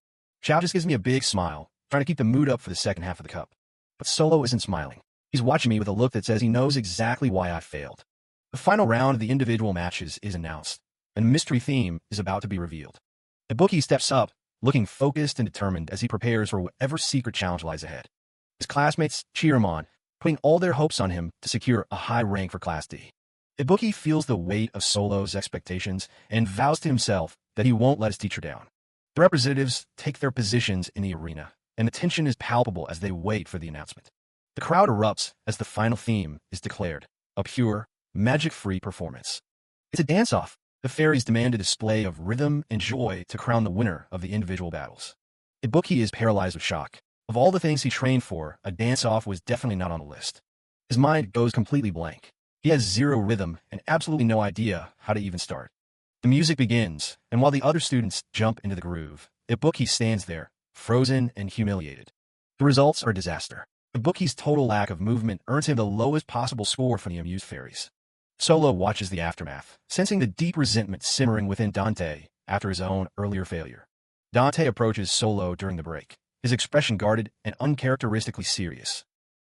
Xiao just gives me a big smile, trying to keep the mood up for the second half of the cup. But Solo isn't smiling. He's watching me with a look that says he knows exactly why I failed. The final round of the individual matches is announced, and a mystery theme is about to be revealed. The bookie steps up, looking focused and determined as he prepares for whatever secret challenge lies ahead. His classmates cheer him on, putting all their hopes on him to secure a high rank for Class D. The bookie feels the weight of Solo's expectations and vows to himself that he won't let his teacher down. The representatives take their positions in the arena, and the tension is palpable as they wait for the announcement. The crowd erupts as the final theme is declared, a pure, magic-free performance. It's a dance-off. The fairies demand a display of rhythm and joy to crown the winner of the individual battles. Ibuki is paralyzed with shock. Of all the things he trained for, a dance-off was definitely not on the list. His mind goes completely blank. He has zero rhythm and absolutely no idea how to even start. The music begins, and while the other students jump into the groove, Ibuki stands there, frozen and humiliated. The results are a disaster. Ibuki's total lack of movement earns him the lowest possible score from the amused fairies. Solo watches the aftermath, sensing the deep resentment simmering within Dante after his own earlier failure. Dante approaches Solo during the break, his expression guarded and uncharacteristically serious.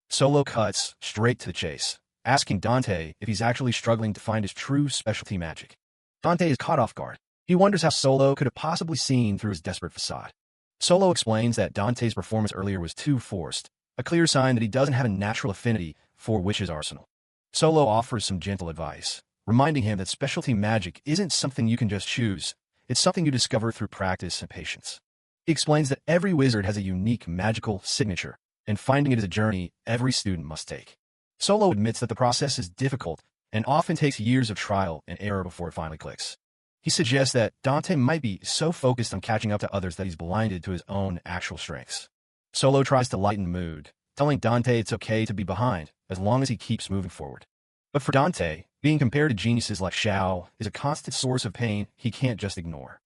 Solo cuts straight to the chase, asking Dante if he's actually struggling to find his true specialty magic. Dante is caught off guard. He wonders how Solo could have possibly seen through his desperate facade. Solo explains that Dante's performance earlier was too forced, a clear sign that he doesn't have a natural affinity for Witch's arsenal. Solo offers some gentle advice, reminding him that specialty magic isn't something you can just choose, it's something you discover through practice and patience. He explains that every wizard has a unique magical signature, and finding it is a journey every student must take. Solo admits that the process is difficult and often takes years of trial and error before it finally clicks. He suggests that Dante might be so focused on catching up to others that he's blinded to his own actual strengths. Solo tries to lighten the mood, telling Dante it's okay to be behind as long as he keeps moving forward. But for Dante, being compared to geniuses like Xiao is a constant source of pain he can't just ignore.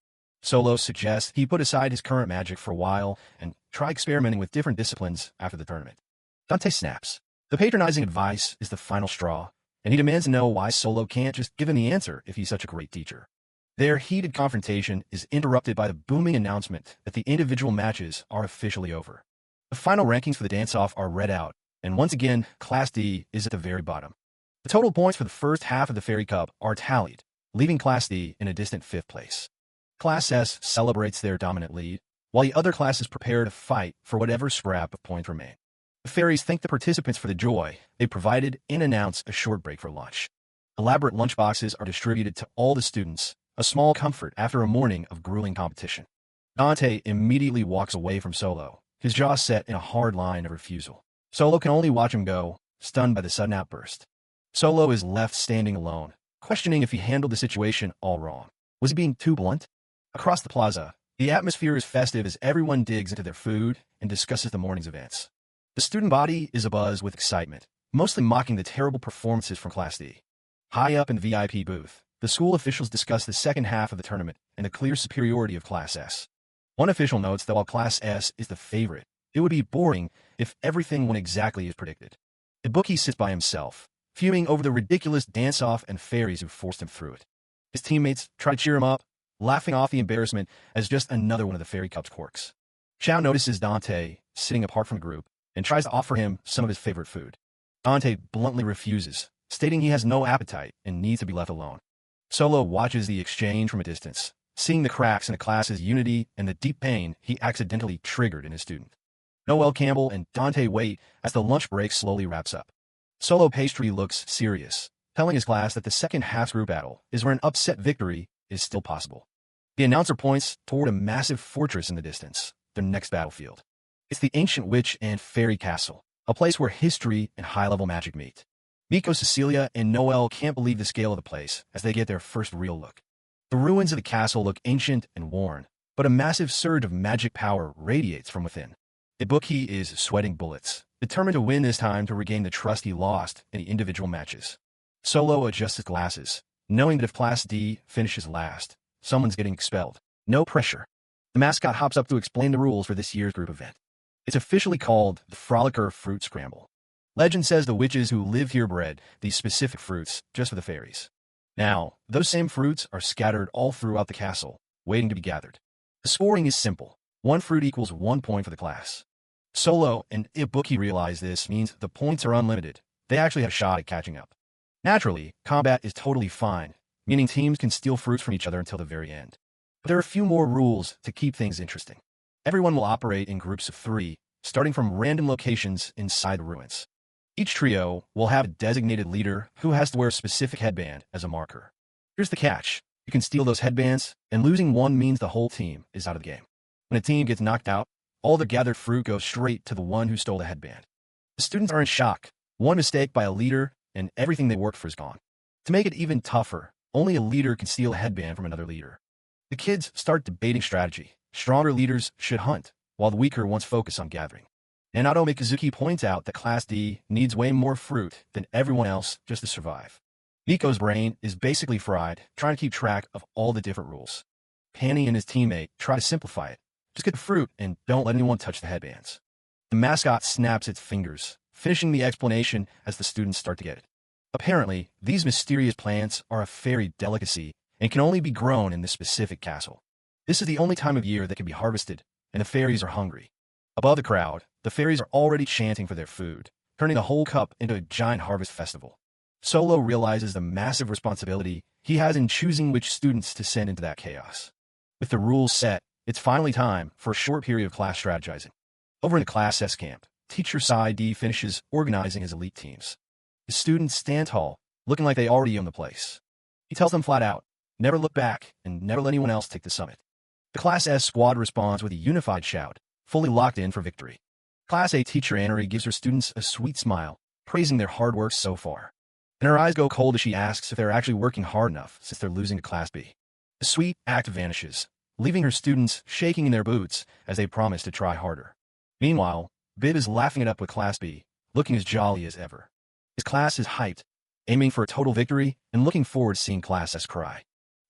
Solo suggests he put aside his current magic for a while and try experimenting with different disciplines after the tournament. Dante snaps. The patronizing advice is the final straw, and he demands to know why Solo can't just give him the answer if he's such a great teacher. Their heated confrontation is interrupted by the booming announcement that the individual matches are officially over. The final rankings for the dance-off are read out, and once again, Class D is at the very bottom. The total points for the first half of the Fairy Cup are tallied, leaving Class D in a distant 5th place. Class S celebrates their dominant lead, while the other classes prepare to fight for whatever scrap of points remain. The fairies thank the participants for the joy they provided and announce a short break for lunch. Elaborate lunchboxes are distributed to all the students, a small comfort after a morning of grueling competition. Dante immediately walks away from Solo, his jaw set in a hard line of refusal. Solo can only watch him go, stunned by the sudden outburst. Solo is left standing alone, questioning if he handled the situation all wrong. Was he being too blunt? Across the plaza, the atmosphere is festive as everyone digs into their food and discusses the morning's events. The student body is abuzz with excitement, mostly mocking the terrible performances from Class D. High up in the VIP booth, the school officials discuss the second half of the tournament and the clear superiority of Class S. One official notes that while Class S is the favorite, it would be boring if everything went exactly as predicted. Ibuki sits by himself, fuming over the ridiculous dance-off and fairies who forced him through it. His teammates try to cheer him up, laughing off the embarrassment as just another one of the Fairy Cup's quirks. Xiao notices Dante sitting apart from the group and tries to offer him some of his favorite food. Dante bluntly refuses, stating he has no appetite and needs to be left alone. Solo watches the exchange from a distance, seeing the cracks in the class's unity and the deep pain he accidentally triggered in his student. Noel Campbell and Dante wait as the lunch break slowly wraps up. Solo Pastry looks serious, telling his class that the second half group battle is where an upset victory is still possible. The announcer points toward a massive fortress in the distance, their next battlefield. It's the ancient witch and fairy castle, a place where history and high-level magic meet. Miko, Cecilia, and Noel can't believe the scale of the place as they get their first real look. The ruins of the castle look ancient and worn, but a massive surge of magic power radiates from within. Ibuki is sweating bullets, determined to win this time to regain the trust he lost in the individual matches. Solo adjusts his glasses, knowing that if Class D finishes last, someone's getting expelled. No pressure. The mascot hops up to explain the rules for this year's group event. It's officially called the Frolicker Fruit Scramble. Legend says the witches who live here bred these specific fruits just for the fairies. Now, those same fruits are scattered all throughout the castle, waiting to be gathered. The scoring is simple. 1 fruit equals 1 point for the class. Solo and Ibuki realize this means the points are unlimited. They actually have a shot at catching up. Naturally, combat is totally fine, meaning teams can steal fruits from each other until the very end. But there are a few more rules to keep things interesting. Everyone will operate in groups of 3, starting from random locations inside the ruins. Each trio will have a designated leader who has to wear a specific headband as a marker. Here's the catch. You can steal those headbands, and losing one means the whole team is out of the game. When a team gets knocked out, all the gathered fruit goes straight to the one who stole the headband. The students are in shock. One mistake by a leader, and everything they worked for is gone. To make it even tougher, only a leader can steal a headband from another leader. The kids start debating strategy. Stronger leaders should hunt, while the weaker ones focus on gathering. Nanato Mikazuki points out that Class D needs way more fruit than everyone else just to survive. Miko's brain is basically fried, trying to keep track of all the different rules. Panny and his teammate try to simplify it. Just get the fruit and don't let anyone touch the headbands. The mascot snaps its fingers, finishing the explanation as the students start to get it. Apparently, these mysterious plants are a fairy delicacy and can only be grown in this specific castle. This is the only time of year that can be harvested, and the fairies are hungry. Above the crowd, the fairies are already chanting for their food, turning the whole cup into a giant harvest festival. Solo realizes the massive responsibility he has in choosing which students to send into that chaos. With the rules set, it's finally time for a short period of class strategizing. Over in the Class S camp, Teacher Sai D finishes organizing his elite teams. His students stand tall, looking like they already own the place. He tells them flat out, never look back and never let anyone else take the summit. The Class S squad responds with a unified shout, fully locked in for victory. Class A teacher Anari gives her students a sweet smile, praising their hard work so far. And her eyes go cold as she asks if they're actually working hard enough since they're losing to Class B. The sweet act vanishes, leaving her students shaking in their boots as they promise to try harder. Meanwhile, Bib is laughing it up with Class B, looking as jolly as ever. His class is hyped, aiming for a total victory and looking forward to seeing Class S cry.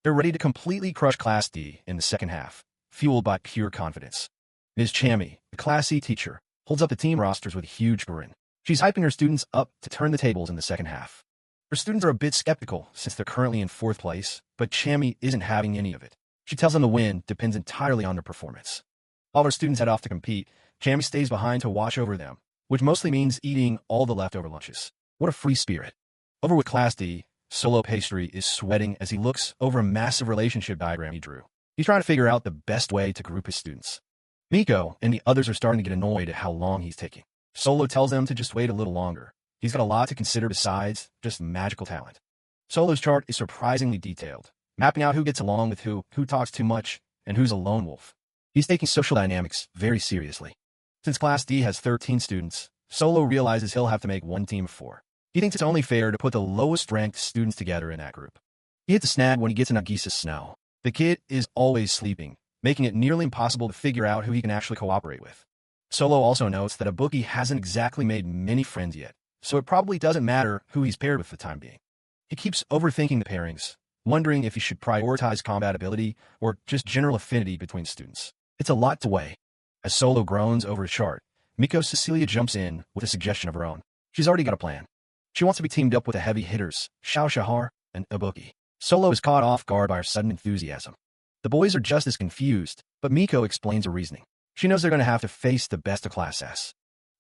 They're ready to completely crush Class D in the second half, fueled by pure confidence. Ms. Chammy, the Class C teacher, holds up the team rosters with a huge grin. She's hyping her students up to turn the tables in the second half. Her students are a bit skeptical since they're currently in 4th place, but Chammy isn't having any of it. She tells them the win depends entirely on their performance. While her students head off to compete, Chammy stays behind to watch over them, which mostly means eating all the leftover lunches. What a free spirit. Over with Class D, Solo Pastry is sweating as he looks over a massive relationship diagram he drew. He's trying to figure out the best way to group his students. Miko and the others are starting to get annoyed at how long he's taking. Solo tells them to just wait a little longer. He's got a lot to consider besides just magical talent. Solo's chart is surprisingly detailed, mapping out who gets along with who talks too much, and who's a lone wolf. He's taking social dynamics very seriously. Since Class D has 13 students, Solo realizes he'll have to make one team of 4. He thinks it's only fair to put the lowest-ranked students together in that group. He hits a snag when he gets to Nagisa's snow. The kid is always sleeping, making it nearly impossible to figure out who he can actually cooperate with. Solo also notes that Ibuki hasn't exactly made many friends yet, so it probably doesn't matter who he's paired with for the time being. He keeps overthinking the pairings, wondering if he should prioritize compatibility or just general affinity between students. It's a lot to weigh. As Solo groans over his chart, Miko Cecilia jumps in with a suggestion of her own. She's already got a plan. She wants to be teamed up with the heavy hitters, Xiao Shahar and Ibuki. Solo is caught off guard by her sudden enthusiasm. The boys are just as confused, but Miko explains her reasoning. She knows they're going to have to face the best of Class S.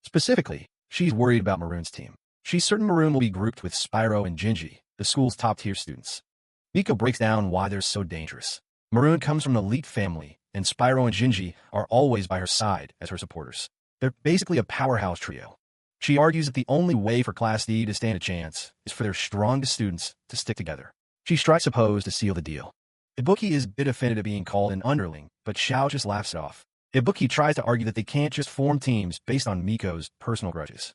Specifically, she's worried about Maroon's team. She's certain Maroon will be grouped with Spyro and Jinji, the school's top-tier students. Miko breaks down why they're so dangerous. Maroon comes from an elite family, and Spyro and Jinji are always by her side as her supporters. They're basically a powerhouse trio. She argues that the only way for Class D to stand a chance is for their strongest students to stick together. She strikes a pose to seal the deal. Ibuki is a bit offended at being called an underling, but Xiao just laughs it off. Ibuki tries to argue that they can't just form teams based on Miko's personal grudges.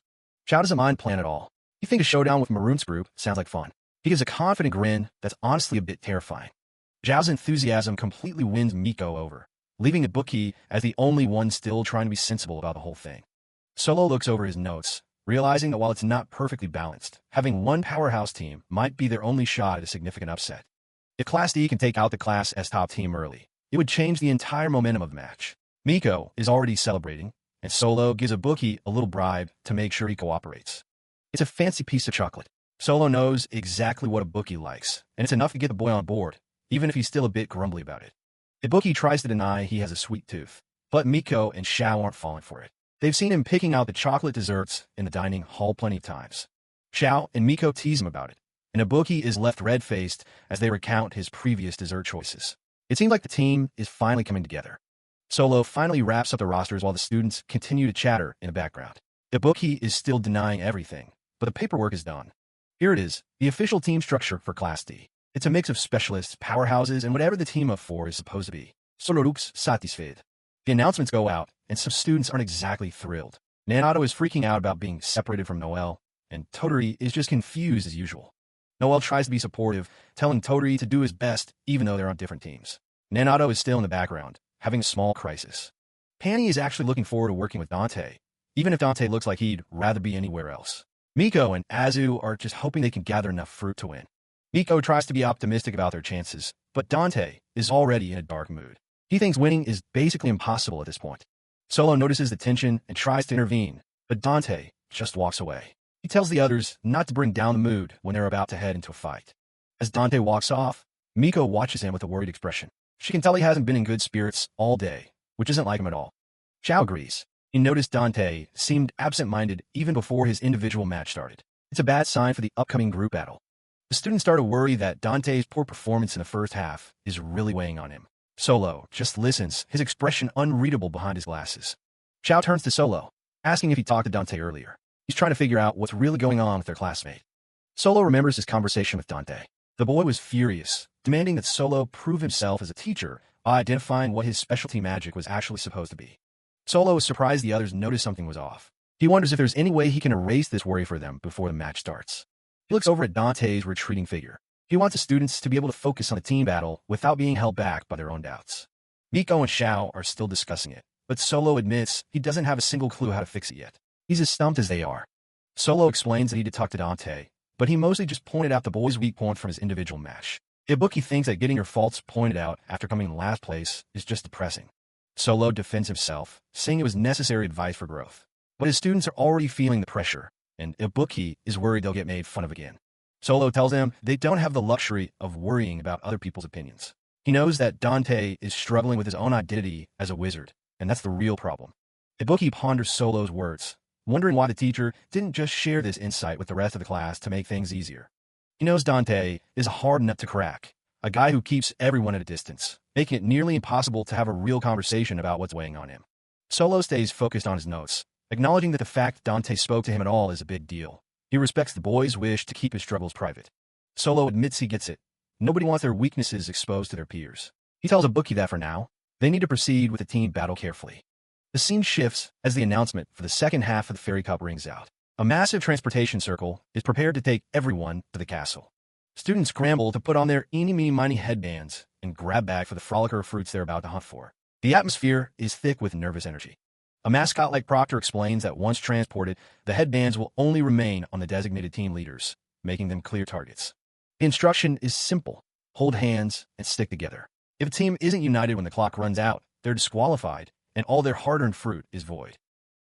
Xiao doesn't mind plan at all. He thinks a showdown with Maroon's group sounds like fun. He gives a confident grin that's honestly a bit terrifying. Zhao's enthusiasm completely wins Miko over, leaving Ibuki as the only one still trying to be sensible about the whole thing. Solo looks over his notes, realizing that while it's not perfectly balanced, having one powerhouse team might be their only shot at a significant upset. If Class D can take out the Class S top team early, it would change the entire momentum of the match. Miko is already celebrating, and Solo gives Ibuki a little bribe to make sure he cooperates. It's a fancy piece of chocolate. Solo knows exactly what Ibuki likes, and it's enough to get the boy on board, even if he's still a bit grumbly about it. Ibuki tries to deny he has a sweet tooth, but Miko and Xiao aren't falling for it. They've seen him picking out the chocolate desserts in the dining hall plenty of times. Xiao and Miko tease him about it, and Ibuki is left red-faced as they recount his previous dessert choices. It seems like the team is finally coming together. Solo finally wraps up the rosters while the students continue to chatter in the background. Ibuki is still denying everything, but the paperwork is done. Here it is, the official team structure for Class D. It's a mix of specialists, powerhouses, and whatever the team of 4 is supposed to be. Solo looks satisfied. The announcements go out, and some students aren't exactly thrilled. Nanato is freaking out about being separated from Noel, and Toturi is just confused as usual. Noel tries to be supportive, telling Toturi to do his best even though they're on different teams. Nanato is still in the background, having a small crisis. Panny is actually looking forward to working with Dante, even if Dante looks like he'd rather be anywhere else. Miko and Azu are just hoping they can gather enough fruit to win. Miko tries to be optimistic about their chances, but Dante is already in a dark mood. He thinks winning is basically impossible at this point. Solo notices the tension and tries to intervene, but Dante just walks away. He tells the others not to bring down the mood when they're about to head into a fight. As Dante walks off, Miko watches him with a worried expression. She can tell he hasn't been in good spirits all day, which isn't like him at all. Xiao agrees. He noticed Dante seemed absent-minded even before his individual match started. It's a bad sign for the upcoming group battle. The students start to worry that Dante's poor performance in the first half is really weighing on him. Solo just listens, his expression unreadable behind his glasses. Xiao turns to Solo, asking if he talked to Dante earlier. He's trying to figure out what's really going on with their classmate. Solo remembers his conversation with Dante. The boy was furious, demanding that Solo prove himself as a teacher by identifying what his specialty magic was actually supposed to be. Solo is surprised the others noticed something was off. He wonders if there's any way he can erase this worry for them before the match starts. He looks over at Dante's retreating figure. He wants the students to be able to focus on the team battle without being held back by their own doubts. Miko and Xiao are still discussing it, but Solo admits he doesn't have a single clue how to fix it yet. He's as stumped as they are. Solo explains that he did talk to Dante, but he mostly just pointed out the boy's weak point from his individual match. Ibuki thinks that getting your faults pointed out after coming in last place is just depressing. Solo defends himself, saying it was necessary advice for growth. But his students are already feeling the pressure, and Ibuki is worried they'll get made fun of again. Solo tells them they don't have the luxury of worrying about other people's opinions. He knows that Dante is struggling with his own identity as a wizard, and that's the real problem. Ibuki ponders Solo's words, wondering why the teacher didn't just share this insight with the rest of the class to make things easier. He knows Dante is a hard nut to crack, a guy who keeps everyone at a distance, making it nearly impossible to have a real conversation about what's weighing on him. Solo stays focused on his notes, acknowledging that the fact Dante spoke to him at all is a big deal. He respects the boy's wish to keep his struggles private. Solo admits he gets it. Nobody wants their weaknesses exposed to their peers. He tells Ibuki that for now, they need to proceed with the team battle carefully. The scene shifts as the announcement for the second half of the Fairy Cup rings out. A massive transportation circle is prepared to take everyone to the castle. Students scramble to put on their eeny-meeny-miny headbands and grab bag for the frolicker of fruits they're about to hunt for. The atmosphere is thick with nervous energy. A mascot like Proctor explains that once transported, the headbands will only remain on the designated team leaders, making them clear targets. The instruction is simple. Hold hands and stick together. If a team isn't united when the clock runs out, they're disqualified, and all their hard-earned fruit is void.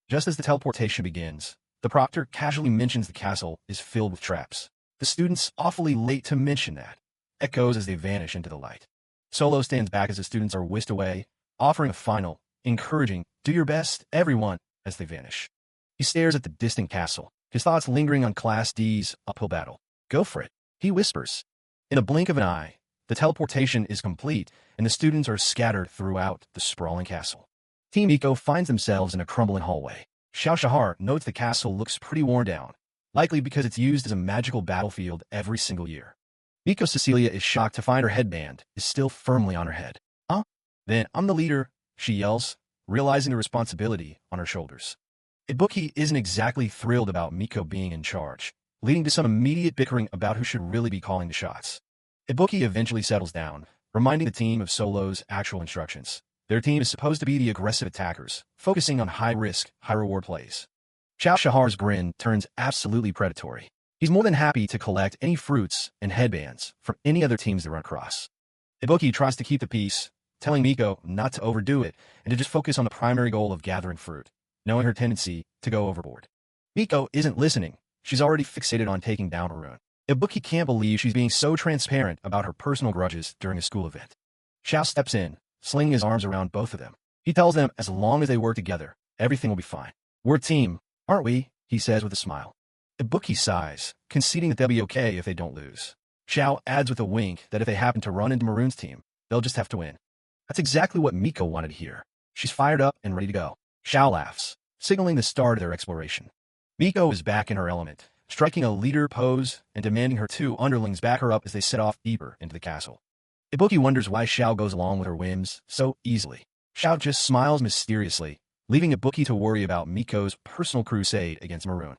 Just as the teleportation begins, the Proctor casually mentions the castle is filled with traps. The students awfully late to mention that. Echoes as they vanish into the light. Solo stands back as the students are whisked away, offering a final, encouraging, "Do your best, everyone," as they vanish. He stares at the distant castle, his thoughts lingering on Class D's uphill battle. "Go for it," he whispers. In a blink of an eye, the teleportation is complete, and the students are scattered throughout the sprawling castle. Team Eco finds themselves in a crumbling hallway. Xiao Shahar notes the castle looks pretty worn down, likely because it's used as a magical battlefield every single year. Miko Cecilia is shocked to find her headband is still firmly on her head. "Huh? Then I'm the leader," she yells, realizing the responsibility on her shoulders. Ibuki isn't exactly thrilled about Miko being in charge, leading to some immediate bickering about who should really be calling the shots. Ibuki eventually settles down, reminding the team of Solo's actual instructions. Their team is supposed to be the aggressive attackers, focusing on high-risk, high-reward plays. Xiao Shahar's grin turns absolutely predatory. He's more than happy to collect any fruits and headbands from any other teams they run across. Ibuki tries to keep the peace, telling Miko not to overdo it and to just focus on the primary goal of gathering fruit, knowing her tendency to go overboard. Miko isn't listening. She's already fixated on taking down Arun. Ibuki can't believe she's being so transparent about her personal grudges during a school event. Xiao steps in, slinging his arms around both of them. He tells them as long as they work together, everything will be fine. "We're a team, aren't we?" he says with a smile. Ibuki sighs, conceding that they'll be okay if they don't lose. Xiao adds with a wink that if they happen to run into Maroon's team, they'll just have to win. That's exactly what Miko wanted to hear. She's fired up and ready to go. Xiao laughs, signaling the start of their exploration. Miko is back in her element, striking a leader pose and demanding her two underlings back her up as they set off deeper into the castle. Ibuki wonders why Xiao goes along with her whims so easily. Xiao just smiles mysteriously, leaving Ibuki to worry about Miko's personal crusade against Maroon.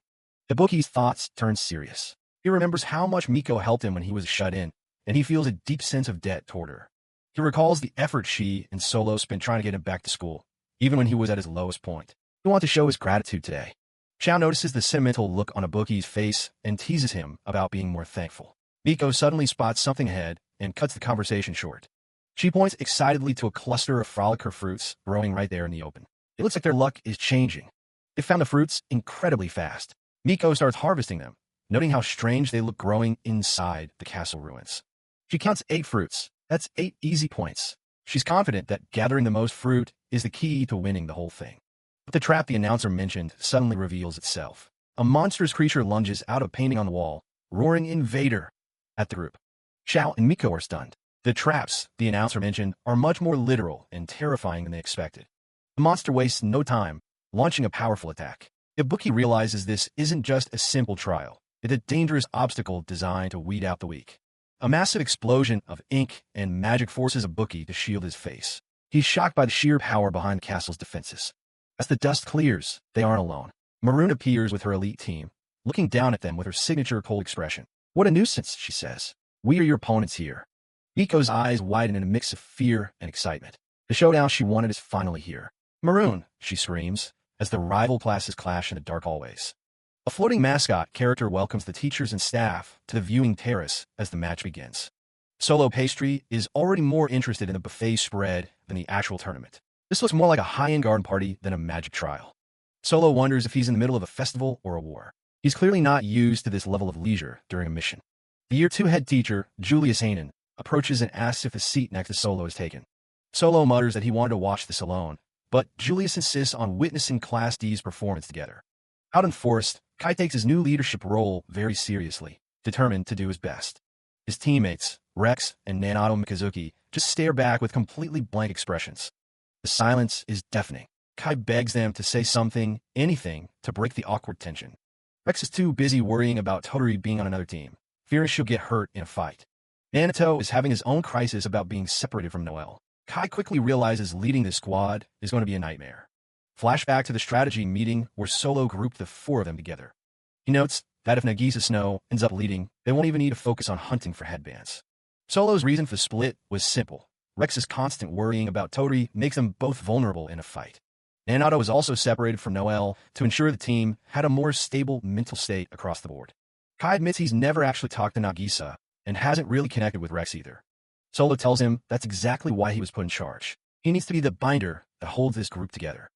Ibuki's thoughts turn serious. He remembers how much Miko helped him when he was shut in, and he feels a deep sense of debt toward her. He recalls the effort she and Solo spent trying to get him back to school, even when he was at his lowest point. He wants to show his gratitude today. Xiao notices the sentimental look on Ibuki's face and teases him about being more thankful. Miko suddenly spots something ahead and cuts the conversation short. She points excitedly to a cluster of frolicker fruits growing right there in the open. It looks like their luck is changing. They found the fruits incredibly fast. Miko starts harvesting them, noting how strange they look growing inside the castle ruins. She counts 8 fruits. That's 8 easy points. She's confident that gathering the most fruit is the key to winning the whole thing. But the trap the announcer mentioned suddenly reveals itself. A monstrous creature lunges out of painting on the wall, roaring "Invader!" at the group. Xiao and Miko are stunned. The traps the announcer mentioned are much more literal and terrifying than they expected. The monster wastes no time, launching a powerful attack. Ibuki realizes this isn't just a simple trial. It's a dangerous obstacle designed to weed out the weak. A massive explosion of ink and magic forces Ibuki to shield his face. He's shocked by the sheer power behind the castle's defenses. As the dust clears, they aren't alone. Maroon appears with her elite team, looking down at them with her signature cold expression. "What a nuisance," she says. "We are your opponents here." Miko's eyes widen in a mix of fear and excitement. The showdown she wanted is finally here. "Maroon," she screams, as the rival classes clash in the dark hallways. A floating mascot character welcomes the teachers and staff to the viewing terrace as the match begins. Solo Pastry is already more interested in the buffet spread than the actual tournament. This looks more like a high-end garden party than a magic trial. Solo wonders if he's in the middle of a festival or a war. He's clearly not used to this level of leisure during a mission. The Year 2 head teacher, Julius Hanen, approaches and asks if a seat next to Solo is taken. Solo mutters that he wanted to watch this alone, but Julius insists on witnessing Class D's performance together. Out in Forest, Kai takes his new leadership role very seriously, determined to do his best. His teammates, Rex and Nanato Mikazuki, just stare back with completely blank expressions. The silence is deafening. Kai begs them to say something, anything, to break the awkward tension. Rex is too busy worrying about Toturi being on another team, fearing she'll get hurt in a fight. Nanato is having his own crisis about being separated from Noelle. Kai quickly realizes leading this squad is going to be a nightmare. Flashback to the strategy meeting where Solo grouped the 4 of them together. He notes that if Nagisa Snow ends up leading, they won't even need to focus on hunting for headbands. Solo's reason for the split was simple. Rex's constant worrying about Toturi makes them both vulnerable in a fight. Nanato was also separated from Noelle to ensure the team had a more stable mental state across the board. Kai admits he's never actually talked to Nagisa and hasn't really connected with Rex either. Solo tells him that's exactly why he was put in charge. He needs to be the binder that holds this group together.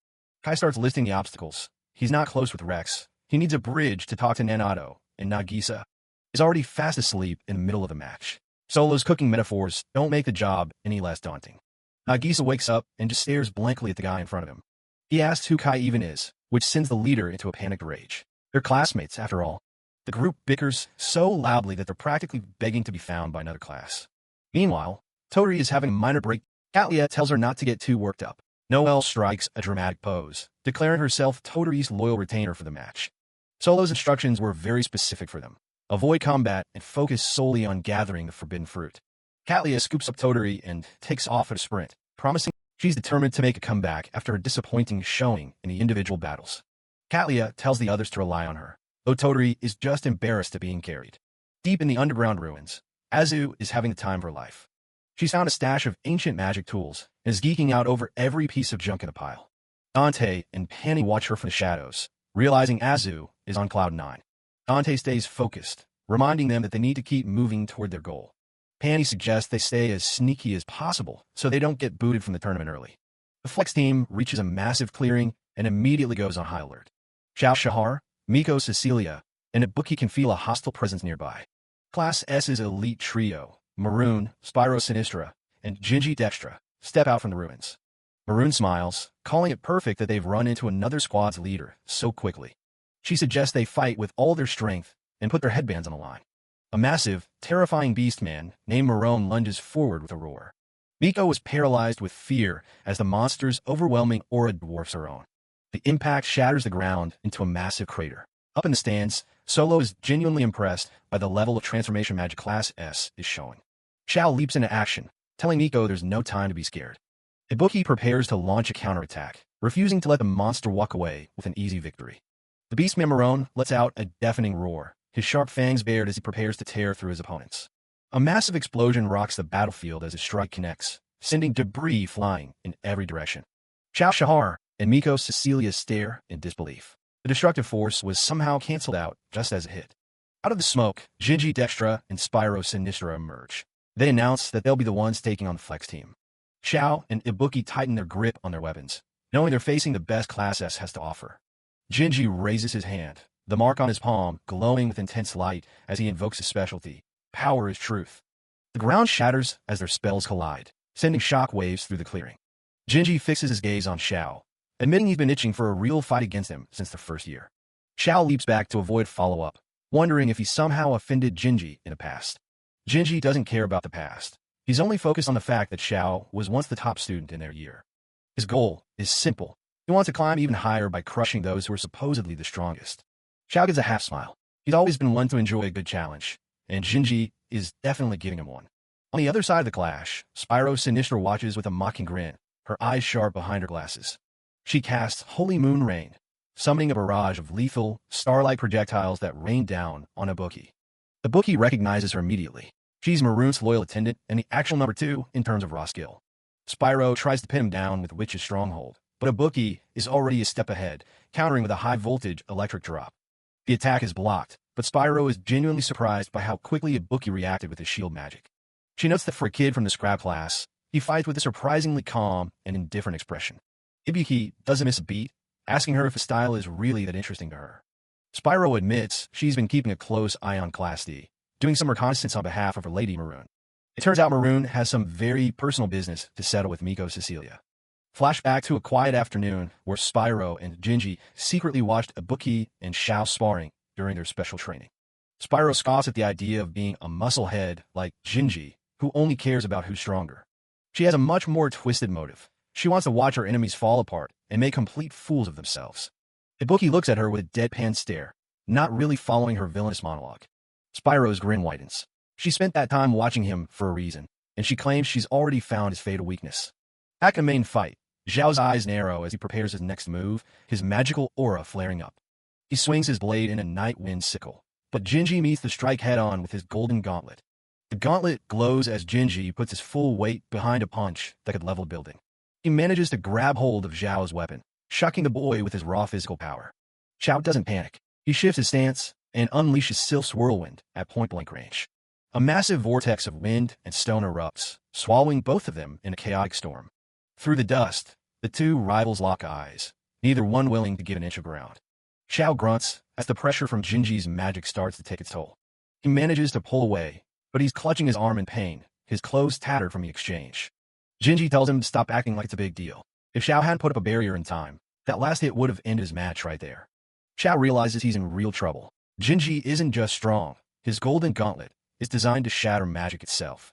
Kai starts listing the obstacles. He's not close with Rex. He needs a bridge to talk to Nanato, and Nagisa is already fast asleep in the middle of the match. Solo's cooking metaphors don't make the job any less daunting. Nagisa wakes up and just stares blankly at the guy in front of him. He asks who Kai even is, which sends the leader into a panicked rage. They're classmates, after all. The group bickers so loudly that they're practically begging to be found by another class. Meanwhile, Toturi is having a minor break. Katlia tells her not to get too worked up. Noelle strikes a dramatic pose, declaring herself Toturi's loyal retainer for the match. Solo's instructions were very specific for them. Avoid combat and focus solely on gathering the forbidden fruit. Katlia scoops up Toturi and takes off at a sprint, promising she's determined to make a comeback after a disappointing showing in the individual battles. Katlia tells the others to rely on her, though Toturi is just embarrassed at being carried. Deep in the underground ruins, Azu is having the time of her life. She's found a stash of ancient magic tools and is geeking out over every piece of junk in the pile. Dante and Penny watch her from the shadows, realizing Azu is on cloud 9. Dante stays focused, reminding them that they need to keep moving toward their goal. Penny suggests they stay as sneaky as possible so they don't get booted from the tournament early. The Flex team reaches a massive clearing and immediately goes on high alert. Xiao Shahar, Miko Cecilia, and Ibuki can feel a hostile presence nearby. Class S's elite trio, Maroon, Spyro Sinistra, and Gingy Dextra, step out from the ruins. Maroon smiles, calling it perfect that they've run into another squad's leader so quickly. She suggests they fight with all their strength and put their headbands on the line. A massive, terrifying beast man named Marone lunges forward with a roar. Miko is paralyzed with fear as the monster's overwhelming aura dwarfs her own. The impact shatters the ground into a massive crater. Up in the stands, Solo is genuinely impressed by the level of transformation magic Class S is showing. Xiao leaps into action, telling Miko there's no time to be scared. Ibuki prepares to launch a counterattack, refusing to let the monster walk away with an easy victory. The beast Mamarone lets out a deafening roar, his sharp fangs bared as he prepares to tear through his opponents. A massive explosion rocks the battlefield as his strike connects, sending debris flying in every direction. Xiao Shahar and Miko Cecilia stare in disbelief. The destructive force was somehow cancelled out just as it hit. Out of the smoke, Jinji Dextra and Spyro Sinistra emerge. They announce that they'll be the ones taking on the Flex team. Xiao and Ibuki tighten their grip on their weapons, knowing they're facing the best Class S has to offer. Jinji raises his hand, the mark on his palm glowing with intense light as he invokes his specialty. Power is truth. The ground shatters as their spells collide, sending shock waves through the clearing. Jinji fixes his gaze on Xiao, admitting he's been itching for a real fight against him since the first year. Xiao leaps back to avoid follow-up, wondering if he somehow offended Jinji in the past. Jinji doesn't care about the past. He's only focused on the fact that Xiao was once the top student in their year. His goal is simple. He wants to climb even higher by crushing those who are supposedly the strongest. Xiao gives a half smile. He's always been one to enjoy a good challenge, and Jinji is definitely giving him one. On the other side of the clash, Spyro Sinistra watches with a mocking grin, her eyes sharp behind her glasses. She casts Holy Moon Rain, summoning a barrage of lethal, star-like projectiles that rain down on Ibuki. Ibuki recognizes her immediately. She's Maroon's loyal attendant and the actual number 2 in terms of raw skill. Spyro tries to pin him down with Witch's Stronghold, but Ibuki is already a step ahead, countering with a high-voltage electric drop. The attack is blocked, but Spyro is genuinely surprised by how quickly Ibuki reacted with his shield magic. She notes that for a kid from the scrap class, he fights with a surprisingly calm and indifferent expression. Ibuki doesn't miss a beat, asking her if his style is really that interesting to her. Spyro admits she's been keeping a close eye on Class D, doing some reconnaissance on behalf of her lady Maroon. It turns out Maroon has some very personal business to settle with Miko Cecilia. Flashback to a quiet afternoon where Spyro and Jinji secretly watched Ibuki and Xiao sparring during their special training. Spyro scoffs at the idea of being a musclehead like Jinji, who only cares about who's stronger. She has a much more twisted motive. She wants to watch her enemies fall apart and make complete fools of themselves. Ibuki looks at her with a deadpan stare, not really following her villainous monologue. Spyro's grin widens. She spent that time watching him for a reason, and she claims she's already found his fatal weakness. At the main fight, Zhao's eyes narrow as he prepares his next move, his magical aura flaring up. He swings his blade in a night wind sickle, but Jinji meets the strike head-on with his golden gauntlet. The gauntlet glows as Jinji puts his full weight behind a punch that could level a building. He manages to grab hold of Zhao's weapon, shocking the boy with his raw physical power. Xiao doesn't panic. He shifts his stance and unleashes Sylph's Whirlwind at point-blank range. A massive vortex of wind and stone erupts, swallowing both of them in a chaotic storm. Through the dust, the two rivals lock eyes, neither one willing to give an inch of ground. Xiao grunts as the pressure from Jinji's magic starts to take its toll. He manages to pull away, but he's clutching his arm in pain, his clothes tattered from the exchange. Jinji tells him to stop acting like it's a big deal. If Xiao hadn't put up a barrier in time, that last hit would have ended his match right there. Xiao realizes he's in real trouble. Jinji isn't just strong. His golden gauntlet is designed to shatter magic itself.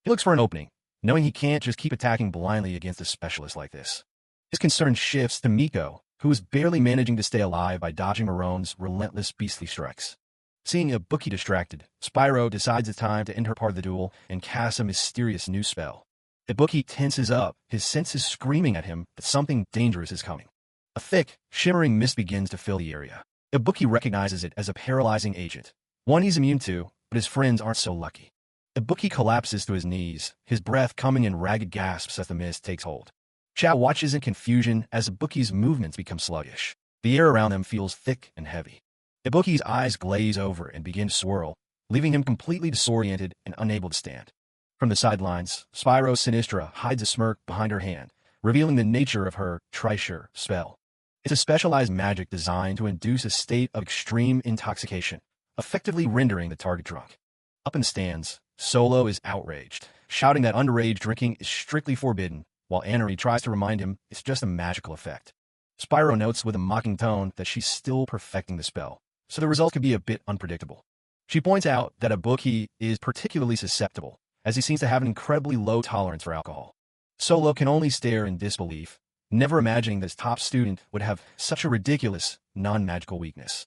He looks for an opening, knowing he can't just keep attacking blindly against a specialist like this. His concern shifts to Miko, who is barely managing to stay alive by dodging Maroon's relentless beastly strikes. Seeing Ibuki distracted, Spyro decides it's time to end her part of the duel and casts a mysterious new spell. Ibuki tenses up, his senses screaming at him that something dangerous is coming. A thick, shimmering mist begins to fill the area. Ibuki recognizes it as a paralyzing agent, one he's immune to, but his friends aren't so lucky. Ibuki collapses to his knees, his breath coming in ragged gasps as the mist takes hold. Xiao watches in confusion as Ibuki's movements become sluggish. The air around them feels thick and heavy. Ibuki's eyes glaze over and begin to swirl, leaving him completely disoriented and unable to stand. From the sidelines, Spyro Sinistra hides a smirk behind her hand, revealing the nature of her Treasure spell. It's a specialized magic designed to induce a state of extreme intoxication, effectively rendering the target drunk. Up in the stands, Solo is outraged, shouting that underage drinking is strictly forbidden, while Annery tries to remind him it's just a magical effect. Spyro notes with a mocking tone that she's still perfecting the spell, so the result could be a bit unpredictable. She points out that Ibuki is particularly susceptible, as he seems to have an incredibly low tolerance for alcohol. Solo can only stare in disbelief, never imagining this top student would have such a ridiculous, non-magical weakness.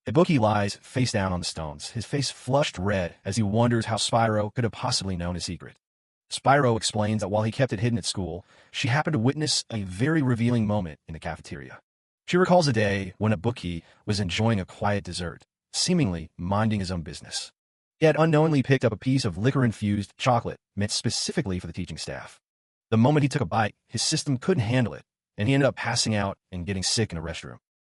Ibuki lies face down on the stones, his face flushed red as he wonders how Spyro could have possibly known his secret. Spyro explains that while he kept it hidden at school, she happened to witness a very revealing moment in the cafeteria. She recalls a day when a bookie was enjoying a quiet dessert, seemingly minding his own business. He had unknowingly picked up a piece of liquor-infused chocolate meant specifically for the teaching staff. The moment he took a bite, his system couldn't handle it, and he ended up passing out and getting sick in a restroom.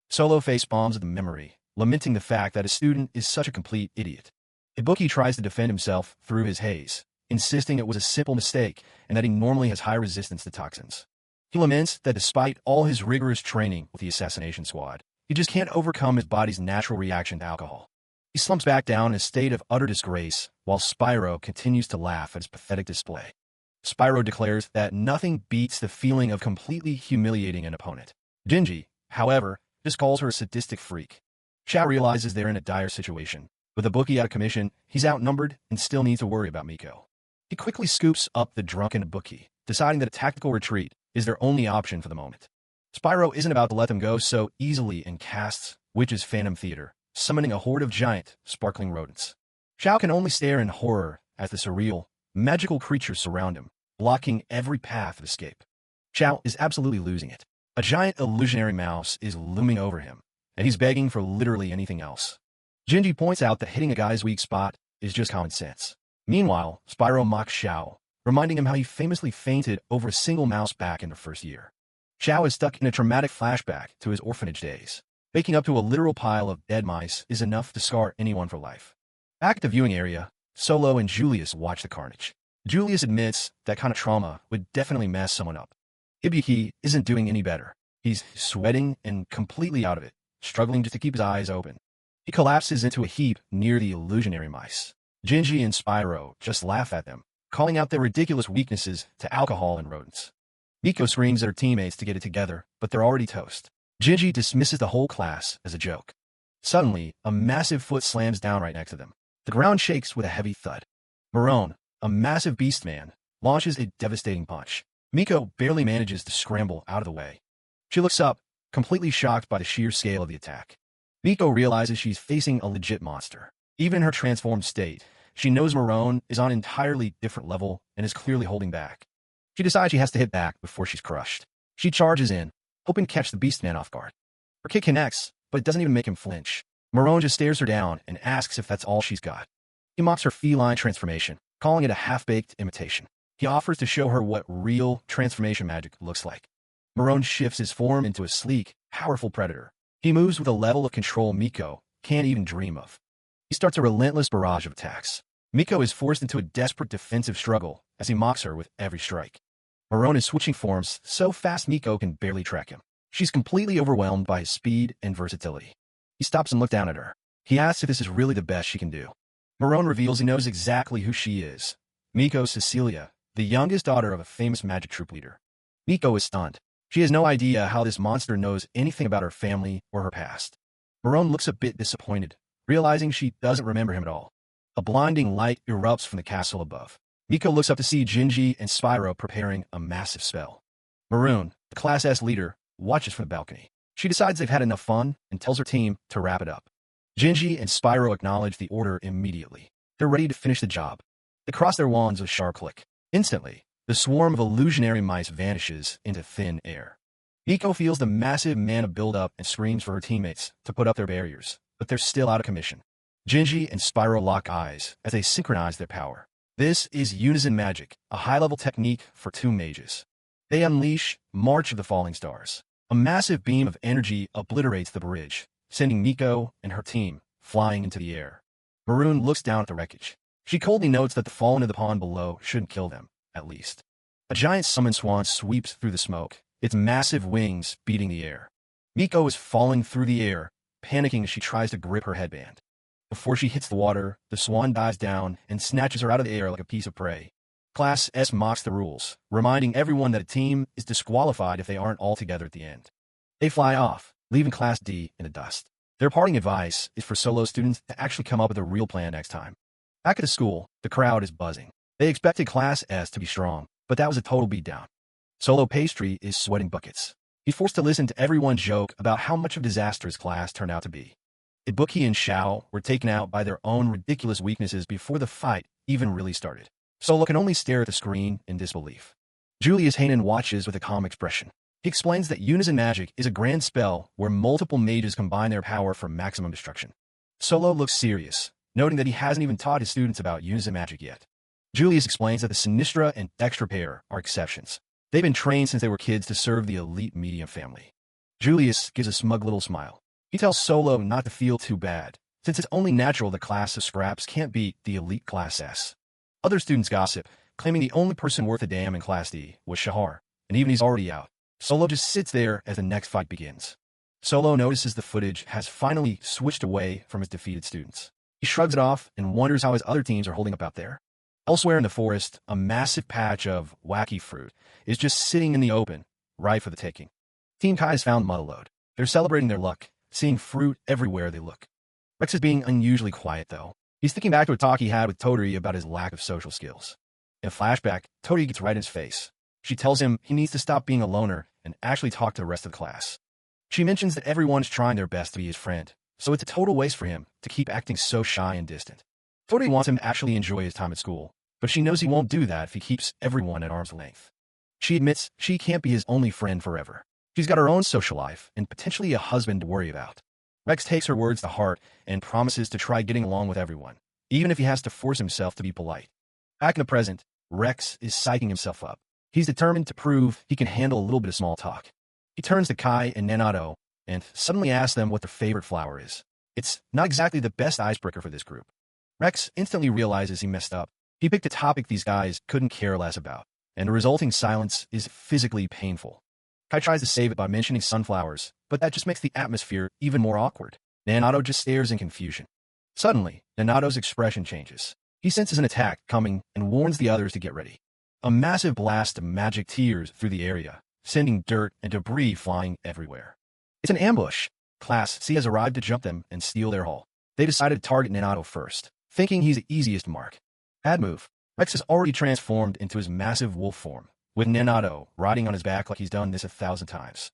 Solo face bombs at the memory, lamenting the fact that his student is such a complete idiot. A bookie tries to defend himself through his haze, insisting it was a simple mistake and that he normally has high resistance to toxins. He laments that despite all his rigorous training with the assassination squad, he just can't overcome his body's natural reaction to alcohol. He slumps back down in a state of utter disgrace, while Spyro continues to laugh at his pathetic display. Spyro declares that nothing beats the feeling of completely humiliating an opponent. Gingy, however, just calls her a sadistic freak. Xiao realizes they're in a dire situation. With the bookie out of commission, he's outnumbered and still needs to worry about Miko. He quickly scoops up the drunken bookie, deciding that a tactical retreat is their only option for the moment. Spyro isn't about to let them go so easily and casts Witch's Phantom Theater, summoning a horde of giant, sparkling rodents. Xiao can only stare in horror as the surreal, magical creatures surround him, blocking every path of escape. Xiao is absolutely losing it. A giant illusionary mouse is looming over him, and he's begging for literally anything else. Gingy points out that hitting a guy's weak spot is just common sense. Meanwhile, Spyro mocks Xiao, reminding him how he famously fainted over a single mouse back in the first year. Xiao is stuck in a traumatic flashback to his orphanage days. Waking up to a literal pile of dead mice is enough to scar anyone for life. Back at the viewing area, Solo and Julius watch the carnage. Julius admits that kind of trauma would definitely mess someone up. Ibuki isn't doing any better. He's sweating and completely out of it, struggling just to keep his eyes open. He collapses into a heap near the illusionary mice. Gingy and Spyro just laugh at them, calling out their ridiculous weaknesses to alcohol and rodents. Miko screams at her teammates to get it together, but they're already toast. Gingy dismisses the whole class as a joke. Suddenly, a massive foot slams down right next to them. The ground shakes with a heavy thud. Marone, a massive beast man, launches a devastating punch. Miko barely manages to scramble out of the way. She looks up, completely shocked by the sheer scale of the attack. Miko realizes she's facing a legit monster. Even in her transformed state, she knows Marone is on an entirely different level and is clearly holding back. She decides she has to hit back before she's crushed. She charges in, hoping to catch the beast man off guard. Her kick connects, but it doesn't even make him flinch. Marone just stares her down and asks if that's all she's got. He mocks her feline transformation, calling it a half-baked imitation. He offers to show her what real transformation magic looks like. Marone shifts his form into a sleek, powerful predator. He moves with a level of control Miko can't even dream of. He starts a relentless barrage of attacks. Miko is forced into a desperate defensive struggle as he mocks her with every strike. Marone is switching forms so fast Miko can barely track him. She's completely overwhelmed by his speed and versatility. He stops and looks down at her. He asks if this is really the best she can do. Marone reveals he knows exactly who she is. Miko Cecilia, the youngest daughter of a famous magic troop leader. Miko is stunned. She has no idea how this monster knows anything about her family or her past. Marone looks a bit disappointed, realizing she doesn't remember him at all. A blinding light erupts from the castle above. Miko looks up to see Gingy and Spyro preparing a massive spell. Maroon, the Class S leader, watches from the balcony. She decides they've had enough fun and tells her team to wrap it up. Gingy and Spyro acknowledge the order immediately. They're ready to finish the job. They cross their wands with a sharp click. Instantly, the swarm of illusionary mice vanishes into thin air. Miko feels the massive mana buildup and screams for her teammates to put up their barriers, but they're still out of commission. Gingy and Spyro lock eyes as they synchronize their power. This is Unison Magic, a high-level technique for two mages. They unleash March of the Falling Stars. A massive beam of energy obliterates the bridge, sending Miko and her team flying into the air. Maroon looks down at the wreckage. She coldly notes that the fall into the pond below shouldn't kill them, at least. A giant summon swan sweeps through the smoke, its massive wings beating the air. Miko is falling through the air, panicking as she tries to grip her headband. Before she hits the water, the swan dives down and snatches her out of the air like a piece of prey. Class S mocks the rules, reminding everyone that a team is disqualified if they aren't all together at the end. They fly off, leaving Class D in the dust. Their parting advice is for solo students to actually come up with a real plan next time. Back at the school, the crowd is buzzing. They expected Class S to be strong, but that was a total beatdown. Solo Pastry is sweating buckets. He's forced to listen to everyone's joke about how much of a disaster his class turned out to be. Ibuki and Xiao were taken out by their own ridiculous weaknesses before the fight even really started. Solo can only stare at the screen in disbelief. Julius Hanan watches with a calm expression. He explains that Unison Magic is a grand spell where multiple mages combine their power for maximum destruction. Solo looks serious, noting that he hasn't even taught his students about Unison Magic yet. Julius explains that the Sinistra and Dextra pair are exceptions. They've been trained since they were kids to serve the elite medium family. Julius gives a smug little smile. He tells Solo not to feel too bad, since it's only natural the class of Scraps can't beat the elite Class S. Other students gossip, claiming the only person worth a damn in Class D was Shahar, and even he's already out. Solo just sits there as the next fight begins. Solo notices the footage has finally switched away from his defeated students. He shrugs it off and wonders how his other teams are holding up out there. Elsewhere in the forest, a massive patch of wacky fruit is just sitting in the open, ripe for the taking. Team Kai has found Mudalode. They're celebrating their luck, seeing fruit everywhere they look. Rex is being unusually quiet, though. He's thinking back to a talk he had with Toturi about his lack of social skills. In a flashback, Toturi gets right in his face. She tells him he needs to stop being a loner and actually talk to the rest of the class. She mentions that everyone's trying their best to be his friend, so it's a total waste for him to keep acting so shy and distant. Toturi wants him to actually enjoy his time at school, but she knows he won't do that if he keeps everyone at arm's length. She admits she can't be his only friend forever. She's got her own social life and potentially a husband to worry about. Rex takes her words to heart and promises to try getting along with everyone, even if he has to force himself to be polite. Back in the present, Rex is psyching himself up. He's determined to prove he can handle a little bit of small talk. He turns to Kai and Nanato and suddenly asks them what their favorite flower is. It's not exactly the best icebreaker for this group. Rex instantly realizes he messed up. He picked a topic these guys couldn't care less about, and the resulting silence is physically painful. Kai tries to save it by mentioning sunflowers, but that just makes the atmosphere even more awkward. Nanato just stares in confusion. Suddenly, Nanato's expression changes. He senses an attack coming and warns the others to get ready. A massive blast of magic tears through the area, sending dirt and debris flying everywhere. It's an ambush. Class C has arrived to jump them and steal their haul. They decided to target Nanato first, thinking he's the easiest to mark. Bad move. Rex has already transformed into his massive wolf form, with Nanato riding on his back like he's done this 1,000 times.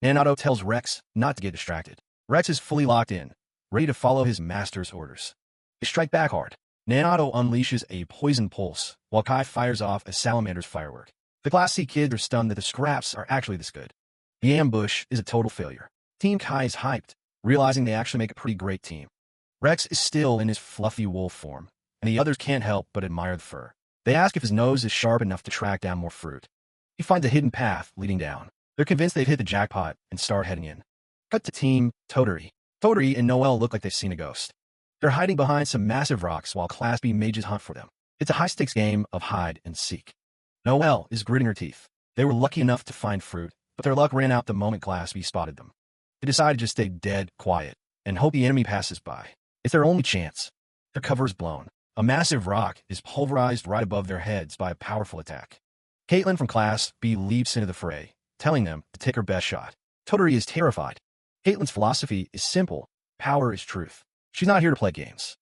Nanato tells Rex not to get distracted. Rex is fully locked in, ready to follow his master's orders. They strike back hard. Nanato unleashes a poison pulse, while Kai fires off a salamander's firework. The Class C kids are stunned that the Scraps are actually this good. The ambush is a total failure. Team Kai is hyped, realizing they actually make a pretty great team. Rex is still in his fluffy wolf form, and the others can't help but admire the fur. They ask if his nose is sharp enough to track down more fruit. He finds a hidden path leading down. They're convinced they've hit the jackpot and start heading in. Cut to Team Toturi. Toturi and Noelle look like they've seen a ghost. They're hiding behind some massive rocks while Class B mages hunt for them. It's a high-stakes game of hide and seek. Noelle is gritting her teeth. They were lucky enough to find fruit, but their luck ran out the moment Class B spotted them. They decided to just stay dead quiet and hope the enemy passes by. It's their only chance. Their cover is blown. A massive rock is pulverized right above their heads by a powerful attack. Caitlin from Class B leaps into the fray, telling them to take her best shot. Toturi is terrified. Caitlin's philosophy is simple. Power is truth. She's not here to play games.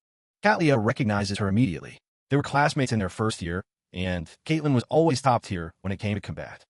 Katlia recognizes her immediately. They were classmates in their first year, and Caitlin was always top tier when it came to combat.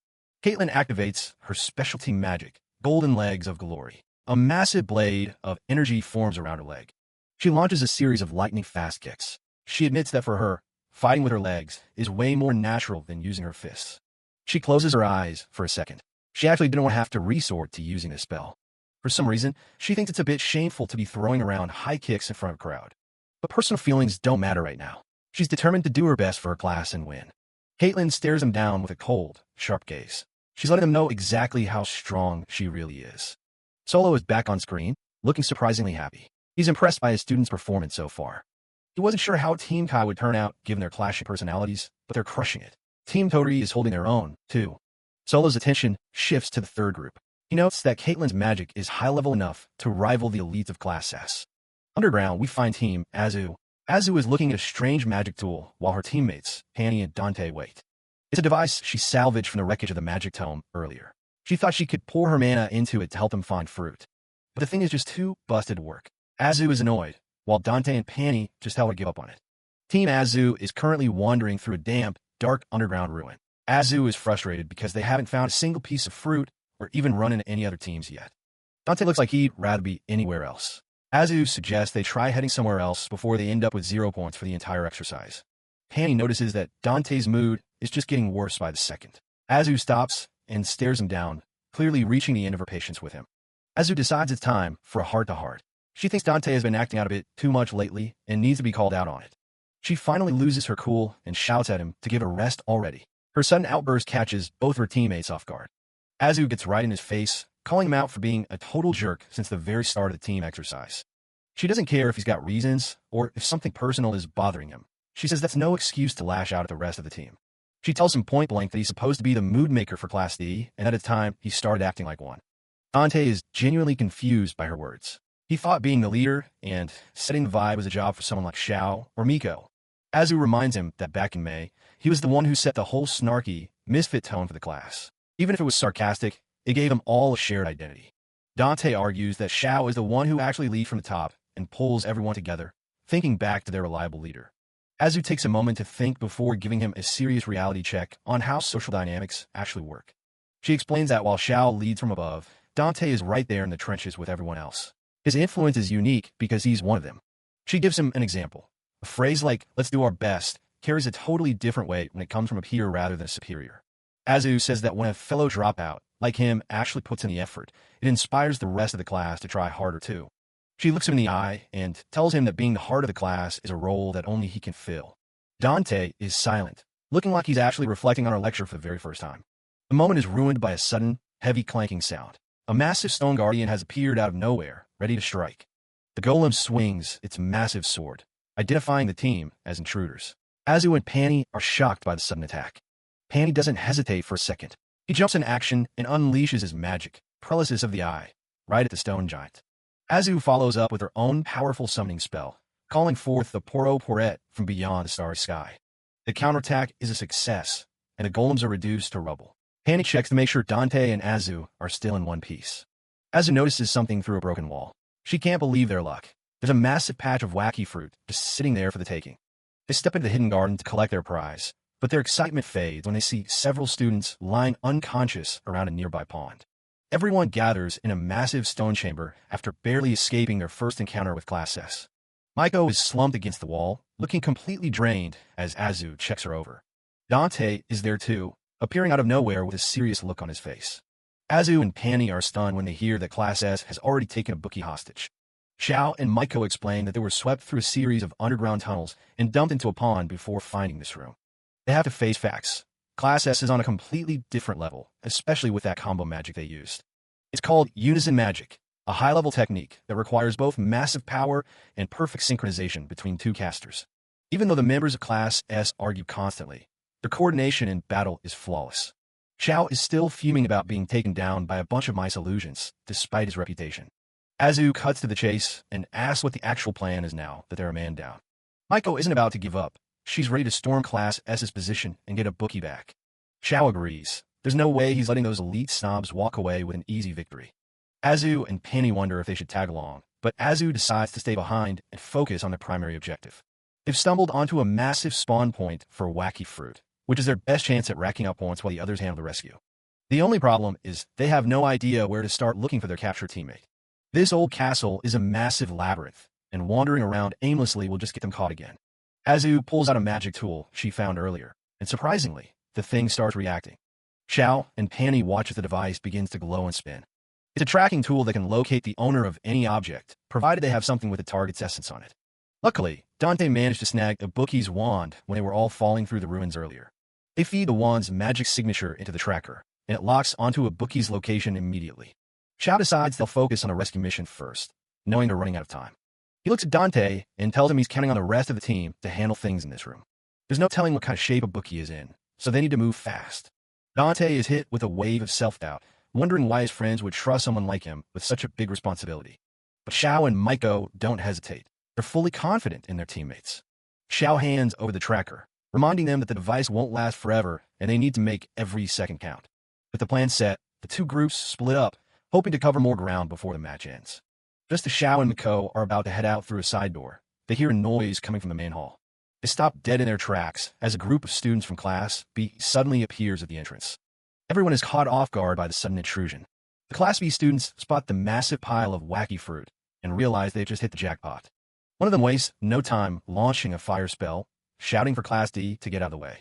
Caitlin activates her specialty magic, Golden Legs of Glory. A massive blade of energy forms around her leg. She launches a series of lightning-fast kicks. She admits that for her, fighting with her legs is way more natural than using her fists. She closes her eyes for a second. She actually didn't want to have to resort to using this spell. For some reason, she thinks it's a bit shameful to be throwing around high kicks in front of a crowd. But personal feelings don't matter right now. She's determined to do her best for her class and win. Caitlin stares them down with a cold, sharp gaze. She's letting them know exactly how strong she really is. Solo is back on screen, looking surprisingly happy. He's impressed by his students' performance so far. He wasn't sure how Team Kai would turn out given their clashing personalities, but they're crushing it. Team Toturi is holding their own, too. Solo's attention shifts to the third group. He notes that Caitlin's magic is high-level enough to rival the elites of Class S. Underground, we find Team Azu. Azu is looking at a strange magic tool while her teammates, Hanny and Dante, wait. It's a device she salvaged from the wreckage of the magic tome earlier. She thought she could pour her mana into it to help them find fruit. But the thing is just too busted to work. Azu is annoyed, while Dante and Panny just tell her to give up on it. Team Azu is currently wandering through a damp, dark underground ruin. Azu is frustrated because they haven't found a single piece of fruit or even run into any other teams yet. Dante looks like he'd rather be anywhere else. Azu suggests they try heading somewhere else before they end up with 0 points for the entire exercise. Panny notices that Dante's mood is just getting worse by the second. Azu stops and stares him down, clearly reaching the end of her patience with him. Azu decides it's time for a heart-to-heart. She thinks Dante has been acting out a bit too much lately and needs to be called out on it. She finally loses her cool and shouts at him to give a rest already. Her sudden outburst catches both her teammates off guard. Azu gets right in his face, calling him out for being a total jerk since the very start of the team exercise. She doesn't care if he's got reasons or if something personal is bothering him. She says that's no excuse to lash out at the rest of the team. She tells him point blank that he's supposed to be the mood maker for Class D, and at the time, he started acting like one. Dante is genuinely confused by her words. He thought being the leader and setting the vibe was a job for someone like Xiao or Miko. Azu reminds him that back in May, he was the one who set the whole snarky, misfit tone for the class. Even if it was sarcastic, it gave them all a shared identity. Dante argues that Xiao is the one who actually leads from the top and pulls everyone together, thinking back to their reliable leader. Azu takes a moment to think before giving him a serious reality check on how social dynamics actually work. She explains that while Xiao leads from above, Dante is right there in the trenches with everyone else. His influence is unique because he's one of them. She gives him an example. A phrase like, "let's do our best," carries a totally different weight when it comes from a peer rather than a superior. Azu says that when a fellow dropout, like him, actually puts in the effort, it inspires the rest of the class to try harder too. She looks him in the eye and tells him that being the heart of the class is a role that only he can fill. Dante is silent, looking like he's actually reflecting on her lecture for the very first time. The moment is ruined by a sudden, heavy clanking sound. A massive stone guardian has appeared out of nowhere, ready to strike. The golem swings its massive sword, identifying the team as intruders. Azu and Panny are shocked by the sudden attack. Panny doesn't hesitate for a second. He jumps in action and unleashes his magic, Paralysis of the Eye, right at the stone giant. Azu follows up with her own powerful summoning spell, calling forth the Poro Porette from beyond the starry sky. The counterattack is a success, and the golems are reduced to rubble. Panny checks to make sure Dante and Azu are still in one piece. Azu notices something through a broken wall. She can't believe their luck. There's a massive patch of wacky fruit just sitting there for the taking. They step into the hidden garden to collect their prize, but their excitement fades when they see several students lying unconscious around a nearby pond. Everyone gathers in a massive stone chamber after barely escaping their first encounter with Class S. Miko is slumped against the wall, looking completely drained as Azu checks her over. Dante is there too, appearing out of nowhere with a serious look on his face. Azu and Panny are stunned when they hear that Class S has already taken a bookie hostage. Xiao and Miko explain that they were swept through a series of underground tunnels and dumped into a pond before finding this room. They have to face facts. Class S is on a completely different level, especially with that combo magic they used. It's called Unison Magic, a high-level technique that requires both massive power and perfect synchronization between two casters. Even though the members of Class S argue constantly, their coordination in battle is flawless. Xiao is still fuming about being taken down by a bunch of mice illusions, despite his reputation. Azu cuts to the chase and asks what the actual plan is now that they're a man down. Miko isn't about to give up. She's ready to storm Class S's position and get a bookie back. Xiao agrees. There's no way he's letting those elite snobs walk away with an easy victory. Azu and Panny wonder if they should tag along, but Azu decides to stay behind and focus on their primary objective. They've stumbled onto a massive spawn point for wacky fruit, which is their best chance at racking up points while the others handle the rescue. The only problem is they have no idea where to start looking for their captured teammate. This old castle is a massive labyrinth, and wandering around aimlessly will just get them caught again. Azu pulls out a magic tool she found earlier, and surprisingly, the thing starts reacting. Xiao and Panny watch as the device begins to glow and spin. It's a tracking tool that can locate the owner of any object, provided they have something with the target's essence on it. Luckily, Dante managed to snag a bookie's wand when they were all falling through the ruins earlier. They feed the wand's magic signature into the tracker, and it locks onto a bookie's location immediately. Xiao decides they'll focus on a rescue mission first, knowing they're running out of time. He looks at Dante and tells him he's counting on the rest of the team to handle things in this room. There's no telling what kind of shape a bookie is in, so they need to move fast. Dante is hit with a wave of self-doubt, wondering why his friends would trust someone like him with such a big responsibility. But Xiao and Miko don't hesitate. They're fully confident in their teammates. Xiao hands over the tracker, reminding them that the device won't last forever and they need to make every second count. With the plan set, the two groups split up, hoping to cover more ground before the match ends. Just as Xiao and Miko are about to head out through a side door, they hear a noise coming from the main hall. They stop dead in their tracks as a group of students from Class B suddenly appears at the entrance. Everyone is caught off guard by the sudden intrusion. The Class B students spot the massive pile of wacky fruit and realize they've just hit the jackpot. One of them wastes no time launching a fire spell, shouting for Class D to get out of the way.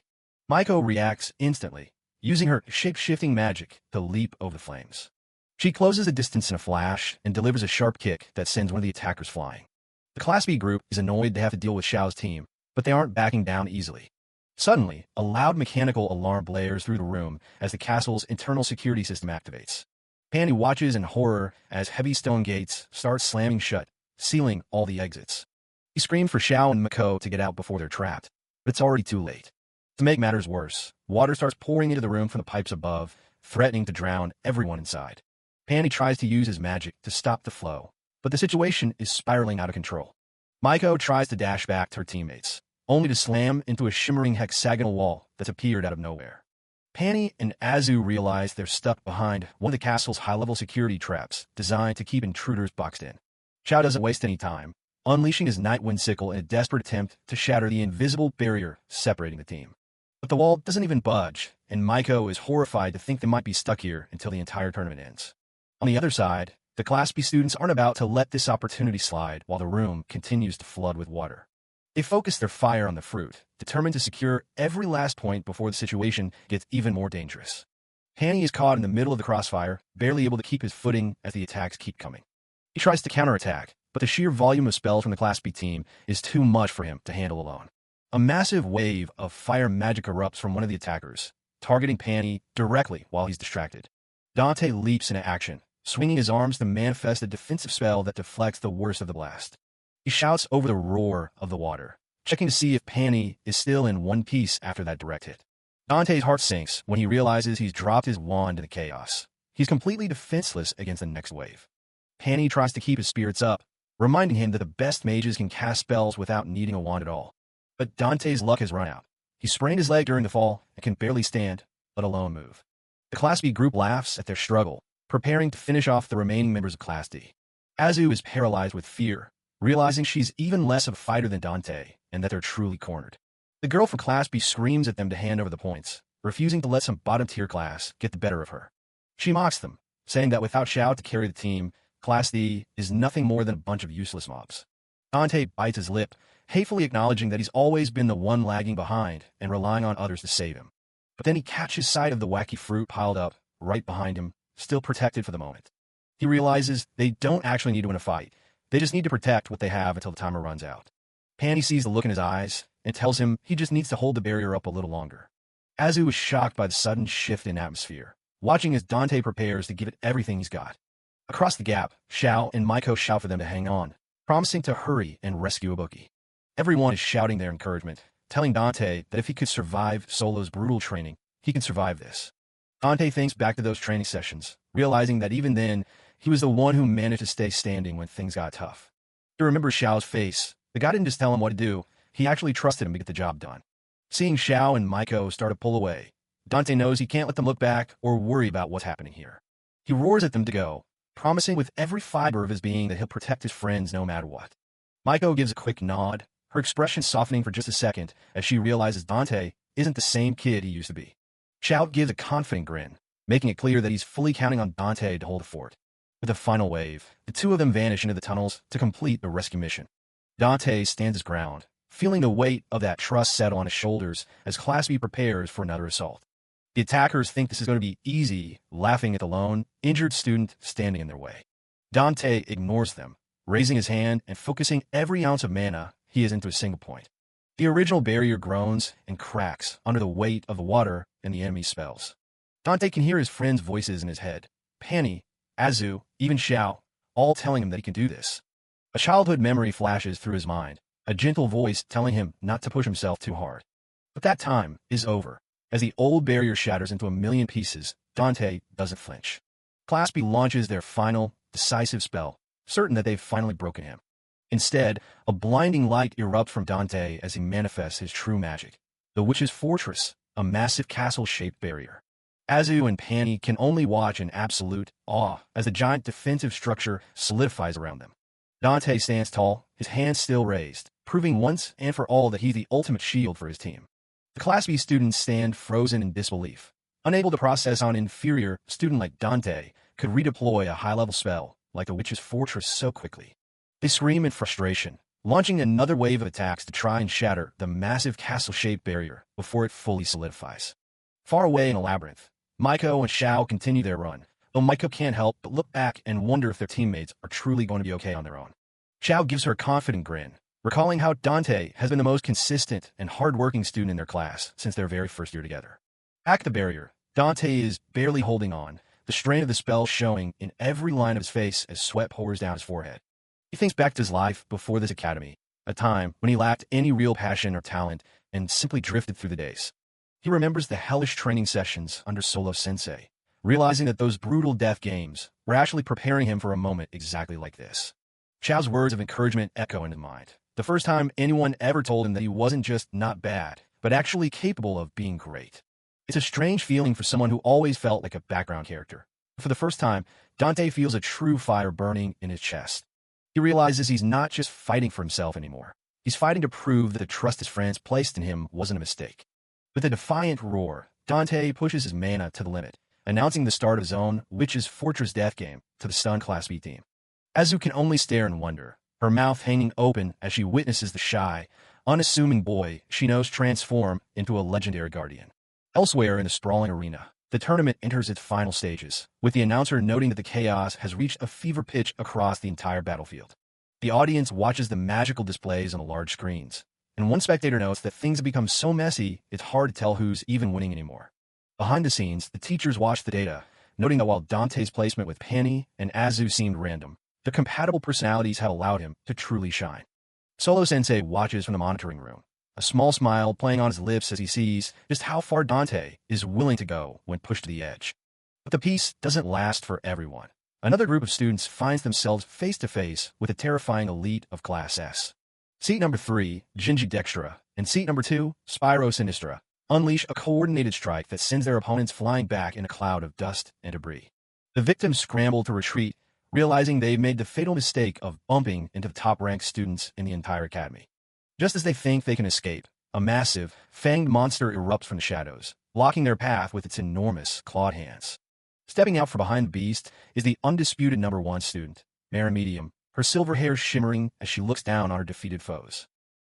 Maiko reacts instantly, using her shape-shifting magic to leap over the flames. She closes the distance in a flash and delivers a sharp kick that sends one of the attackers flying. The Class B group is annoyed to have to deal with Xiao's team, but they aren't backing down easily. Suddenly, a loud mechanical alarm blares through the room as the castle's internal security system activates. Panny watches in horror as heavy stone gates start slamming shut, sealing all the exits. He screams for Xiao and Mako to get out before they're trapped, but it's already too late. To make matters worse, water starts pouring into the room from the pipes above, threatening to drown everyone inside. Panny tries to use his magic to stop the flow, but the situation is spiraling out of control. Maiko tries to dash back to her teammates, only to slam into a shimmering hexagonal wall that's appeared out of nowhere. Panny and Azu realize they're stuck behind one of the castle's high-level security traps designed to keep intruders boxed in. Xiao doesn't waste any time, unleashing his Nightwind sickle in a desperate attempt to shatter the invisible barrier separating the team. But the wall doesn't even budge, and Maiko is horrified to think they might be stuck here until the entire tournament ends. On the other side, the Class B students aren't about to let this opportunity slide while the room continues to flood with water. They focus their fire on the fruit, determined to secure every last point before the situation gets even more dangerous. Panny is caught in the middle of the crossfire, barely able to keep his footing as the attacks keep coming. He tries to counterattack, but the sheer volume of spells from the Class B team is too much for him to handle alone. A massive wave of fire magic erupts from one of the attackers, targeting Panny directly while he's distracted. Dante leaps into action, swinging his arms to manifest a defensive spell that deflects the worst of the blast. He shouts over the roar of the water, checking to see if Panny is still in one piece after that direct hit. Dante's heart sinks when he realizes he's dropped his wand in the chaos. He's completely defenseless against the next wave. Panny tries to keep his spirits up, reminding him that the best mages can cast spells without needing a wand at all. But Dante's luck has run out. He sprained his leg during the fall and can barely stand, let alone move. The Class B group laughs at their struggle, preparing to finish off the remaining members of Class D. Azu is paralyzed with fear, realizing she's even less of a fighter than Dante and that they're truly cornered. The girl from Class B screams at them to hand over the points, refusing to let some bottom-tier class get the better of her. She mocks them, saying that without Xiao to carry the team, Class D is nothing more than a bunch of useless mobs. Dante bites his lip, hatefully acknowledging that he's always been the one lagging behind and relying on others to save him. But then he catches sight of the wacky fruit piled up right behind him, still protected for the moment. He realizes they don't actually need to win a fight. They just need to protect what they have until the timer runs out. Panny sees the look in his eyes and tells him he just needs to hold the barrier up a little longer. Azu is shocked by the sudden shift in atmosphere, watching as Dante prepares to give it everything he's got. Across the gap, Xiao and Maiko shout for them to hang on, promising to hurry and rescue Ibuki. Everyone is shouting their encouragement, telling Dante that if he could survive Solo's brutal training, he can survive this. Dante thinks back to those training sessions, realizing that even then, he was the one who managed to stay standing when things got tough. He remembers Xiao's face. The guy didn't just tell him what to do, he actually trusted him to get the job done. Seeing Xiao and Maiko start to pull away, Dante knows he can't let them look back or worry about what's happening here. He roars at them to go, promising with every fiber of his being that he'll protect his friends no matter what. Maiko gives a quick nod, her expression softening for just a second as she realizes Dante isn't the same kid he used to be. Xiao gives a confident grin, making it clear that he's fully counting on Dante to hold the fort. With a final wave, the two of them vanish into the tunnels to complete the rescue mission. Dante stands his ground, feeling the weight of that trust settle on his shoulders as Class B prepares for another assault. The attackers think this is going to be easy, laughing at the lone, injured student standing in their way. Dante ignores them, raising his hand and focusing every ounce of mana he has into a single point. The original barrier groans and cracks under the weight of the water and the enemy's spells. Dante can hear his friends' voices in his head. Panny, Azu, even Xiao, all telling him that he can do this. A childhood memory flashes through his mind, a gentle voice telling him not to push himself too hard. But that time is over. As the old barrier shatters into a million pieces, Dante doesn't flinch. Class B launches their final, decisive spell, certain that they've finally broken him. Instead, a blinding light erupts from Dante as he manifests his true magic. The Witch's Fortress, a massive castle-shaped barrier. Azu and Panny can only watch in absolute awe as the giant defensive structure solidifies around them. Dante stands tall, his hands still raised, proving once and for all that he's the ultimate shield for his team. The Class B students stand frozen in disbelief, unable to process how an inferior student like Dante could redeploy a high-level spell like the Witch's Fortress so quickly. They scream in frustration, launching another wave of attacks to try and shatter the massive castle-shaped barrier before it fully solidifies. Far away in a labyrinth, Maiko and Xiao continue their run, though Maiko can't help but look back and wonder if their teammates are truly going to be okay on their own. Xiao gives her a confident grin, recalling how Dante has been the most consistent and hard-working student in their class since their very first year together. At the barrier, Dante is barely holding on, the strain of the spell showing in every line of his face as sweat pours down his forehead. He thinks back to his life before this academy, a time when he lacked any real passion or talent and simply drifted through the days. He remembers the hellish training sessions under Solo Sensei, realizing that those brutal death games were actually preparing him for a moment exactly like this. Xiao's words of encouragement echo in his mind, the first time anyone ever told him that he wasn't just not bad, but actually capable of being great. It's a strange feeling for someone who always felt like a background character. For the first time, Dante feels a true fire burning in his chest. He realizes he's not just fighting for himself anymore. He's fighting to prove that the trust his friends placed in him wasn't a mistake. With a defiant roar, Dante pushes his mana to the limit, announcing the start of his own Witch's Fortress death game to the stunned Class B team. Azu can only stare in wonder, her mouth hanging open as she witnesses the shy, unassuming boy she knows transform into a legendary guardian. Elsewhere in the sprawling arena, the tournament enters its final stages, with the announcer noting that the chaos has reached a fever pitch across the entire battlefield. The audience watches the magical displays on the large screens, and one spectator notes that things have become so messy it's hard to tell who's even winning anymore. Behind the scenes, the teachers watch the data, noting that while Dante's placement with Penny and Azu seemed random, their compatible personalities have allowed him to truly shine. Solo Sensei watches from the monitoring room, a small smile playing on his lips as he sees just how far Dante is willing to go when pushed to the edge. But the peace doesn't last for everyone. Another group of students finds themselves face-to-face with a terrifying elite of Class S. Seat number 3, Ginji Dextra, and seat number 2, Spyro Sinistra, unleash a coordinated strike that sends their opponents flying back in a cloud of dust and debris. The victims scramble to retreat, realizing they've made the fatal mistake of bumping into the top-ranked students in the entire academy. Just as they think they can escape, a massive, fanged monster erupts from the shadows, blocking their path with its enormous, clawed hands. Stepping out from behind the beast is the undisputed number 1 student, Mara Medium, her silver hair shimmering as she looks down on her defeated foes.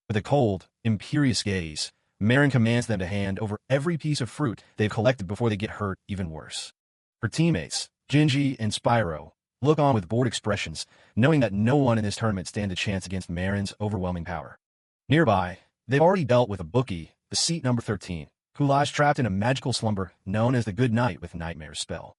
With a cold, imperious gaze, Marin commands them to hand over every piece of fruit they've collected before they get hurt even worse. Her teammates, Ginji and Spyro, look on with bored expressions, knowing that no one in this tournament stands a chance against Marin's overwhelming power. Nearby, they've already dealt with a bookie, the seat number 13, who lies trapped in a magical slumber known as the Good Night with Nightmares spell.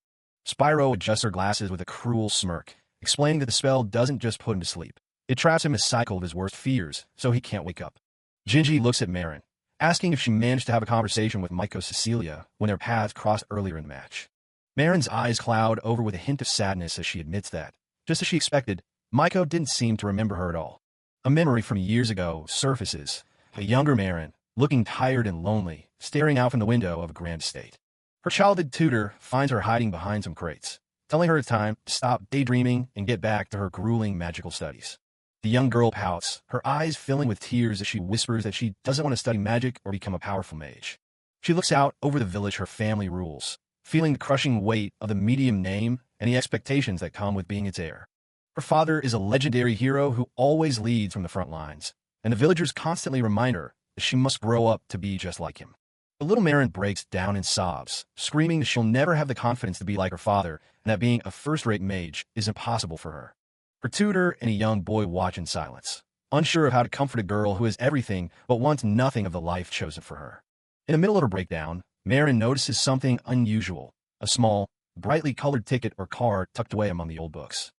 Spyro adjusts her glasses with a cruel smirk, explaining that the spell doesn't just put him to sleep. It traps him in a cycle of his worst fears, so he can't wake up. Ginji looks at Marin, asking if she managed to have a conversation with Maiko Cecilia when their paths crossed earlier in the match. Marin's eyes cloud over with a hint of sadness as she admits that, just as she expected, Maiko didn't seem to remember her at all. A memory from years ago surfaces, a younger Marin, looking tired and lonely, staring out from the window of a grand estate. Her childhood tutor finds her hiding behind some crates, telling her it's time to stop daydreaming and get back to her grueling magical studies. The young girl pouts, her eyes filling with tears as she whispers that she doesn't want to study magic or become a powerful mage. She looks out over the village her family rules, feeling the crushing weight of the medium name and the expectations that come with being its heir. Her father is a legendary hero who always leads from the front lines, and the villagers constantly remind her that she must grow up to be just like him. The little Marin breaks down and sobs, screaming that she'll never have the confidence to be like her father and that being a first-rate mage is impossible for her. Her tutor and a young boy watch in silence, unsure of how to comfort a girl who has everything but wants nothing of the life chosen for her. In the middle of her breakdown, Marin notices something unusual, a small, brightly colored ticket or card tucked away among the old books.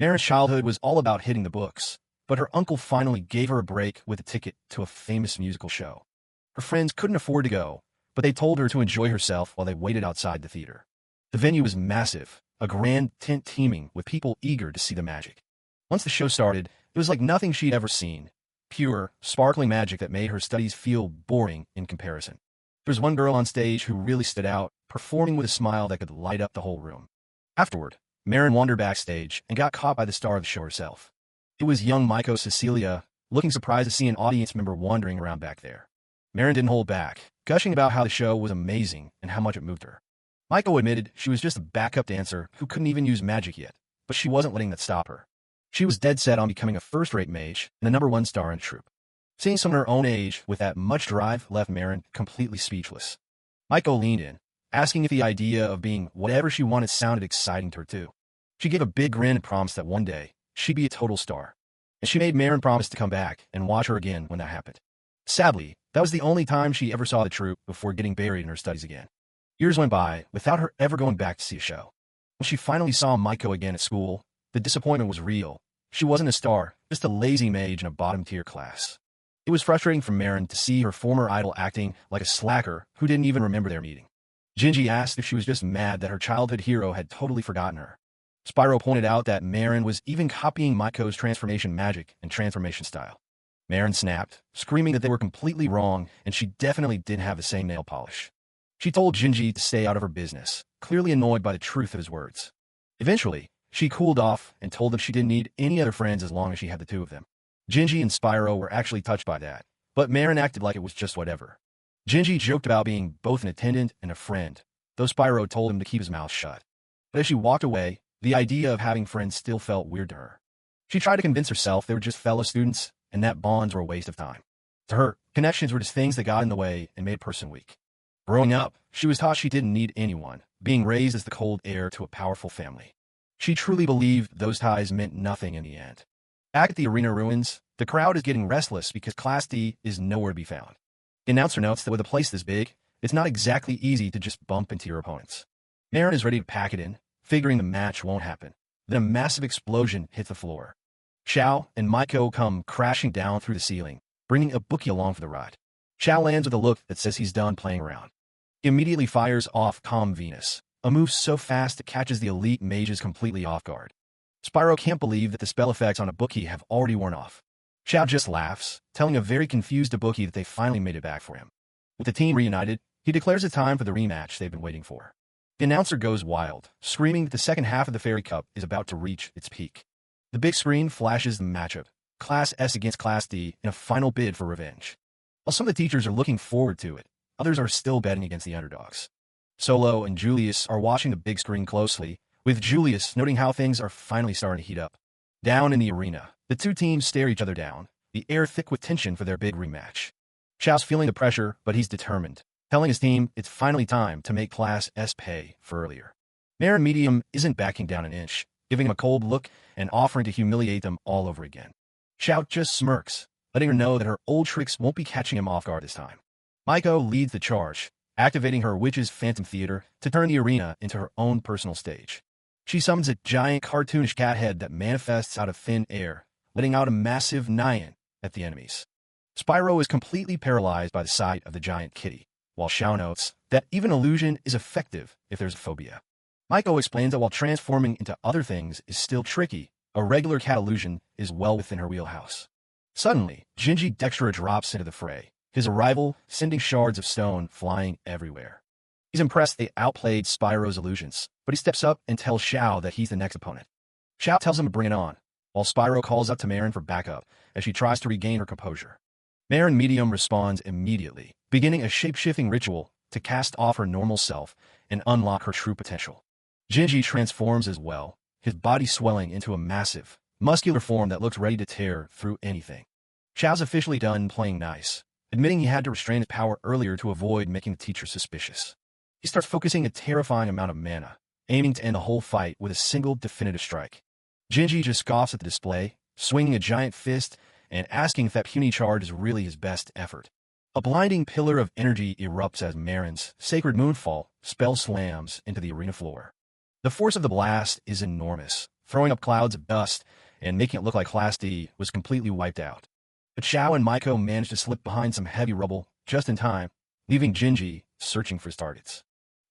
Marin's childhood was all about hitting the books, but her uncle finally gave her a break with a ticket to a famous musical show. Her friends couldn't afford to go, but they told her to enjoy herself while they waited outside the theater. The venue was massive, a grand tent teeming with people eager to see the magic. Once the show started, it was like nothing she'd ever seen. Pure, sparkling magic that made her studies feel boring in comparison. There was one girl on stage who really stood out, performing with a smile that could light up the whole room. Afterward, Marin wandered backstage and got caught by the star of the show herself. It was young Maiko Cecilia, looking surprised to see an audience member wandering around back there. Marin didn't hold back, gushing about how the show was amazing and how much it moved her. Maiko admitted she was just a backup dancer who couldn't even use magic yet, but she wasn't letting that stop her. She was dead set on becoming a first-rate mage and the #1 star in the troupe. Seeing someone her own age with that much drive left Marin completely speechless. Maiko leaned in, asking if the idea of being whatever she wanted sounded exciting to her too. She gave a big grin and promised that one day, she'd be a total star. And she made Marin promise to come back and watch her again when that happened. Sadly, that was the only time she ever saw the troupe before getting buried in her studies again. Years went by without her ever going back to see a show. When she finally saw Maiko again at school, the disappointment was real. She wasn't a star, just a lazy mage in a bottom-tier class. It was frustrating for Marin to see her former idol acting like a slacker who didn't even remember their meeting. Gingy asked if she was just mad that her childhood hero had totally forgotten her. Spyro pointed out that Marin was even copying Maiko's transformation magic and transformation style. Marin snapped, screaming that they were completely wrong and she definitely didn't have the same nail polish. She told Gingy to stay out of her business, clearly annoyed by the truth of his words. Eventually, she cooled off and told them she didn't need any other friends as long as she had the two of them. Gingy and Spyro were actually touched by that, but Marin acted like it was just whatever. Gingy joked about being both an attendant and a friend, though Spyro told him to keep his mouth shut. But as she walked away, the idea of having friends still felt weird to her. She tried to convince herself they were just fellow students, and that bonds were a waste of time. To her, connections were just things that got in the way and made a person weak. Growing up, she was taught she didn't need anyone, being raised as the cold heir to a powerful family. She truly believed those ties meant nothing in the end. Back at the arena ruins, the crowd is getting restless because Class D is nowhere to be found. The announcer notes that with a place this big, it's not exactly easy to just bump into your opponents. Marin is ready to pack it in, figuring the match won't happen. Then a massive explosion hits the floor. Xiao and Maiko come crashing down through the ceiling, bringing a bookie along for the ride. Xiao lands with a look that says he's done playing around. He immediately fires off Calm Venus, a move so fast it catches the elite mages completely off guard. Spyro can't believe that the spell effects on a bookie have already worn off. Xiao just laughs, telling a very confused Ibuki that they finally made it back for him. With the team reunited, he declares it's time for the rematch they've been waiting for. The announcer goes wild, screaming that the second half of the Fairy Cup is about to reach its peak. The big screen flashes the matchup, Class S against Class D, in a final bid for revenge. While some of the teachers are looking forward to it, others are still betting against the underdogs. Solo and Julius are watching the big screen closely, with Julius noting how things are finally starting to heat up. Down in the arena, the two teams stare each other down, the air thick with tension for their big rematch. Xiao's feeling the pressure, but he's determined, telling his team it's finally time to make Class S pay for earlier. Marin Medium isn't backing down an inch, giving him a cold look and offering to humiliate them all over again. Xiao just smirks, letting her know that her old tricks won't be catching him off guard this time. Maiko leads the charge, activating her Witch's Phantom Theater to turn the arena into her own personal stage. She summons a giant cartoonish cat head that manifests out of thin air, letting out a massive Nyan at the enemies. Spyro is completely paralyzed by the sight of the giant kitty, while Xiao notes that even illusion is effective if there's a phobia. Maiko explains that while transforming into other things is still tricky, a regular cat illusion is well within her wheelhouse. Suddenly, Gingy Dextra drops into the fray, his arrival sending shards of stone flying everywhere. He's impressed they outplayed Spyro's illusions, but he steps up and tells Xiao that he's the next opponent. Xiao tells him to bring it on, while Spyro calls up to Marin for backup as she tries to regain her composure. Marin Medium responds immediately, beginning a shape-shifting ritual to cast off her normal self and unlock her true potential. Gingy transforms as well, his body swelling into a massive, muscular form that looks ready to tear through anything. Xiao's officially done playing nice, admitting he had to restrain his power earlier to avoid making the teacher suspicious. He starts focusing a terrifying amount of mana, aiming to end the whole fight with a single definitive strike. Gingy just scoffs at the display, swinging a giant fist and asking if that puny charge is really his best effort. A blinding pillar of energy erupts as Marin's Sacred Moonfall spell slams into the arena floor. The force of the blast is enormous, throwing up clouds of dust and making it look like Class D was completely wiped out. But Xiao and Maiko manage to slip behind some heavy rubble just in time, leaving Gingy searching for his targets.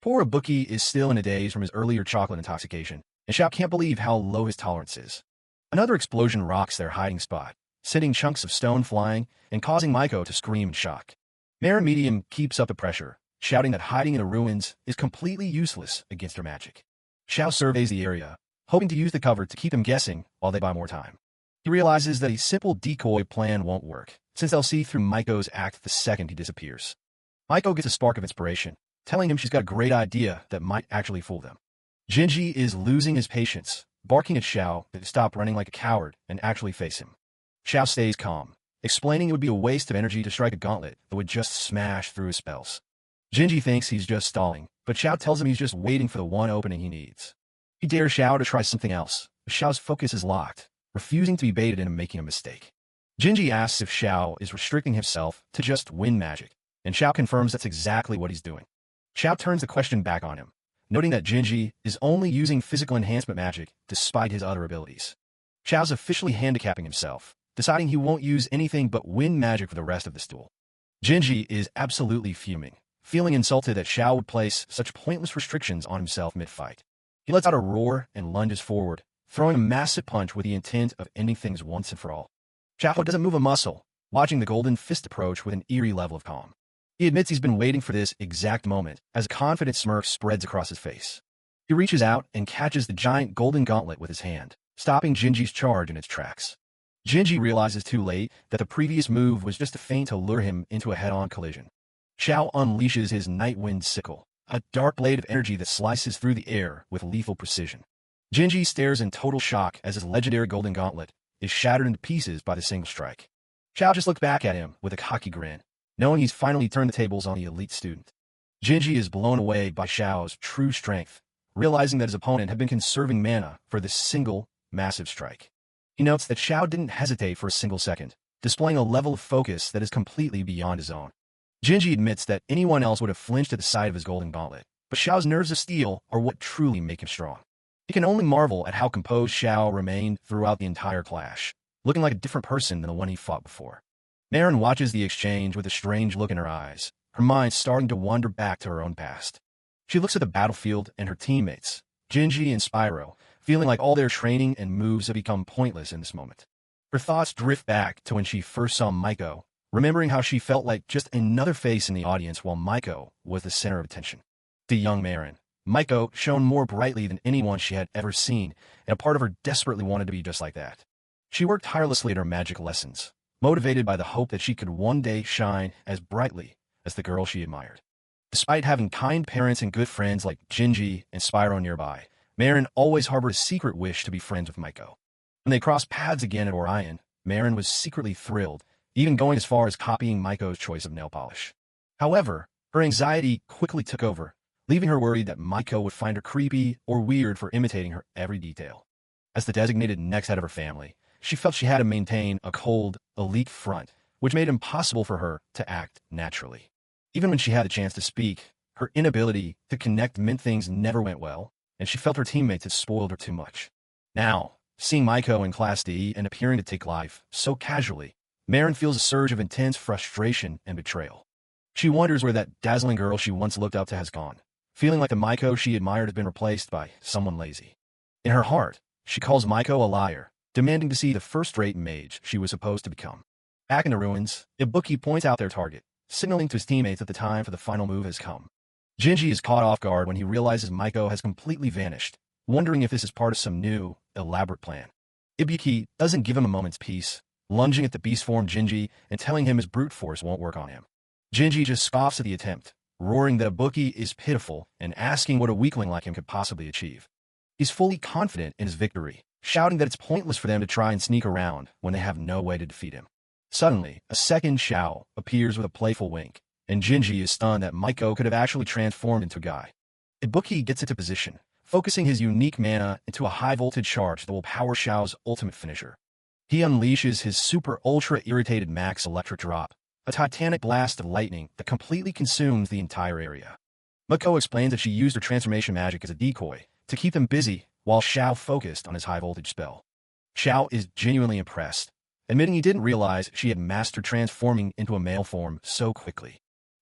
Poor Ibuki is still in a daze from his earlier chocolate intoxication, and Xiao can't believe how low his tolerance is. Another explosion rocks their hiding spot, sending chunks of stone flying and causing Maiko to scream in shock. Marin Medium keeps up the pressure, shouting that hiding in the ruins is completely useless against her magic. Xiao surveys the area, hoping to use the cover to keep them guessing while they buy more time. He realizes that a simple decoy plan won't work, since they'll see through Maiko's act the second he disappears. Maiko gets a spark of inspiration, telling him she's got a great idea that might actually fool them. Gingy is losing his patience, barking at Xiao to stop running like a coward and actually face him. Xiao stays calm, explaining it would be a waste of energy to strike a gauntlet that would just smash through his spells. Jinji thinks he's just stalling, but Xiao tells him he's just waiting for the one opening he needs. He dares Xiao to try something else, but Xiao's focus is locked, refusing to be baited into making a mistake. Jinji asks if Xiao is restricting himself to just wind magic, and Xiao confirms that's exactly what he's doing. Xiao turns the question back on him, noting that Jinji is only using physical enhancement magic despite his other abilities. Xiao's officially handicapping himself, deciding he won't use anything but wind magic for the rest of this duel. Jinji is absolutely fuming, feeling insulted that Xiao would place such pointless restrictions on himself mid-fight. He lets out a roar and lunges forward, throwing a massive punch with the intent of ending things once and for all. Xiao doesn't move a muscle, watching the golden fist approach with an eerie level of calm. He admits he's been waiting for this exact moment as a confident smirk spreads across his face. He reaches out and catches the giant golden gauntlet with his hand, stopping Jinji's charge in its tracks. Jinji realizes too late that the previous move was just a feint to lure him into a head-on collision. Xiao unleashes his Nightwind Sickle, a dark blade of energy that slices through the air with lethal precision. Jinji stares in total shock as his legendary golden gauntlet is shattered into pieces by the single strike. Xiao just looks back at him with a cocky grin, knowing he's finally turned the tables on the elite student. Jinji is blown away by Xiao's true strength, realizing that his opponent had been conserving mana for this single, massive strike. He notes that Xiao didn't hesitate for a single second, displaying a level of focus that is completely beyond his own. Jinji admits that anyone else would have flinched at the sight of his golden gauntlet, but Xiao's nerves of steel are what truly make him strong. He can only marvel at how composed Xiao remained throughout the entire clash, looking like a different person than the one he fought before. Marin watches the exchange with a strange look in her eyes, her mind starting to wander back to her own past. She looks at the battlefield and her teammates, Jinji and Spyro, feeling like all their training and moves have become pointless in this moment. Her thoughts drift back to when she first saw Maiko, remembering how she felt like just another face in the audience while Maiko was the center of attention. To young Marin, Maiko shone more brightly than anyone she had ever seen, and a part of her desperately wanted to be just like that. She worked tirelessly at her magic lessons, motivated by the hope that she could one day shine as brightly as the girl she admired. Despite having kind parents and good friends like Jinji and Spyro nearby, Marin always harbored a secret wish to be friends with Maiko. When they crossed paths again at Orion, Marin was secretly thrilled, even going as far as copying Maiko's choice of nail polish. However, her anxiety quickly took over, leaving her worried that Maiko would find her creepy or weird for imitating her every detail. As the designated next head of her family, she felt she had to maintain a cold, elite front, which made it impossible for her to act naturally. Even when she had the chance to speak, her inability to connect meant things never went well, and she felt her teammates had spoiled her too much. Now, seeing Maiko in Class D and appearing to take life so casually, Marin feels a surge of intense frustration and betrayal. She wonders where that dazzling girl she once looked up to has gone, feeling like the Maiko she admired has been replaced by someone lazy. In her heart, she calls Maiko a liar, demanding to see the first-rate mage she was supposed to become. Back in the ruins, Ibuki points out their target, signaling to his teammates that the time for the final move has come. Jinji is caught off guard when he realizes Maiko has completely vanished, wondering if this is part of some new, elaborate plan. Ibuki doesn't give him a moment's peace, lunging at the beast form Jinji and telling him his brute force won't work on him. Jinji just scoffs at the attempt, roaring that Ibuki is pitiful and asking what a weakling like him could possibly achieve. He's fully confident in his victory, shouting that it's pointless for them to try and sneak around when they have no way to defeat him. Suddenly, a second Xiao appears with a playful wink, and Jinji is stunned that Maiko could have actually transformed into a guy. Ibuki gets into position, focusing his unique mana into a high-voltage charge that will power Xiao's ultimate finisher. He unleashes his super ultra-irritated max electric drop, a titanic blast of lightning that completely consumes the entire area. Maiko explains that she used her transformation magic as a decoy to keep them busy while Xiao focused on his high-voltage spell. Xiao is genuinely impressed, admitting he didn't realize she had mastered transforming into a male form so quickly.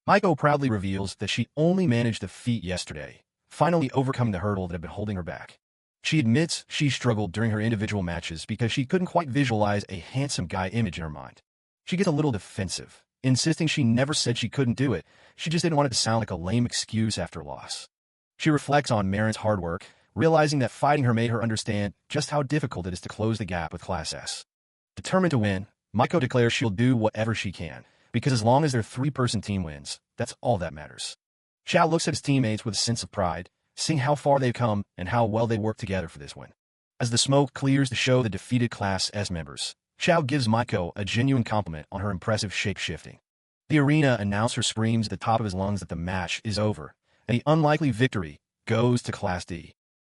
Maiko proudly reveals that she only managed the feat yesterday, finally overcoming the hurdle that had been holding her back. She admits she struggled during her individual matches because she couldn't quite visualize a handsome guy image in her mind. She gets a little defensive, insisting she never said she couldn't do it, she just didn't want it to sound like a lame excuse after loss. She reflects on Marin's hard work, realizing that fighting her made her understand just how difficult it is to close the gap with Class S. Determined to win, Maiko declares she'll do whatever she can, because as long as their three-person team wins, that's all that matters. Xiao looks at his teammates with a sense of pride, seeing how far they've come and how well they work together for this win. As the smoke clears to show the defeated Class S members, Xiao gives Maiko a genuine compliment on her impressive shape-shifting. The arena announcer screams at the top of his lungs that the match is over, and the unlikely victory goes to Class D.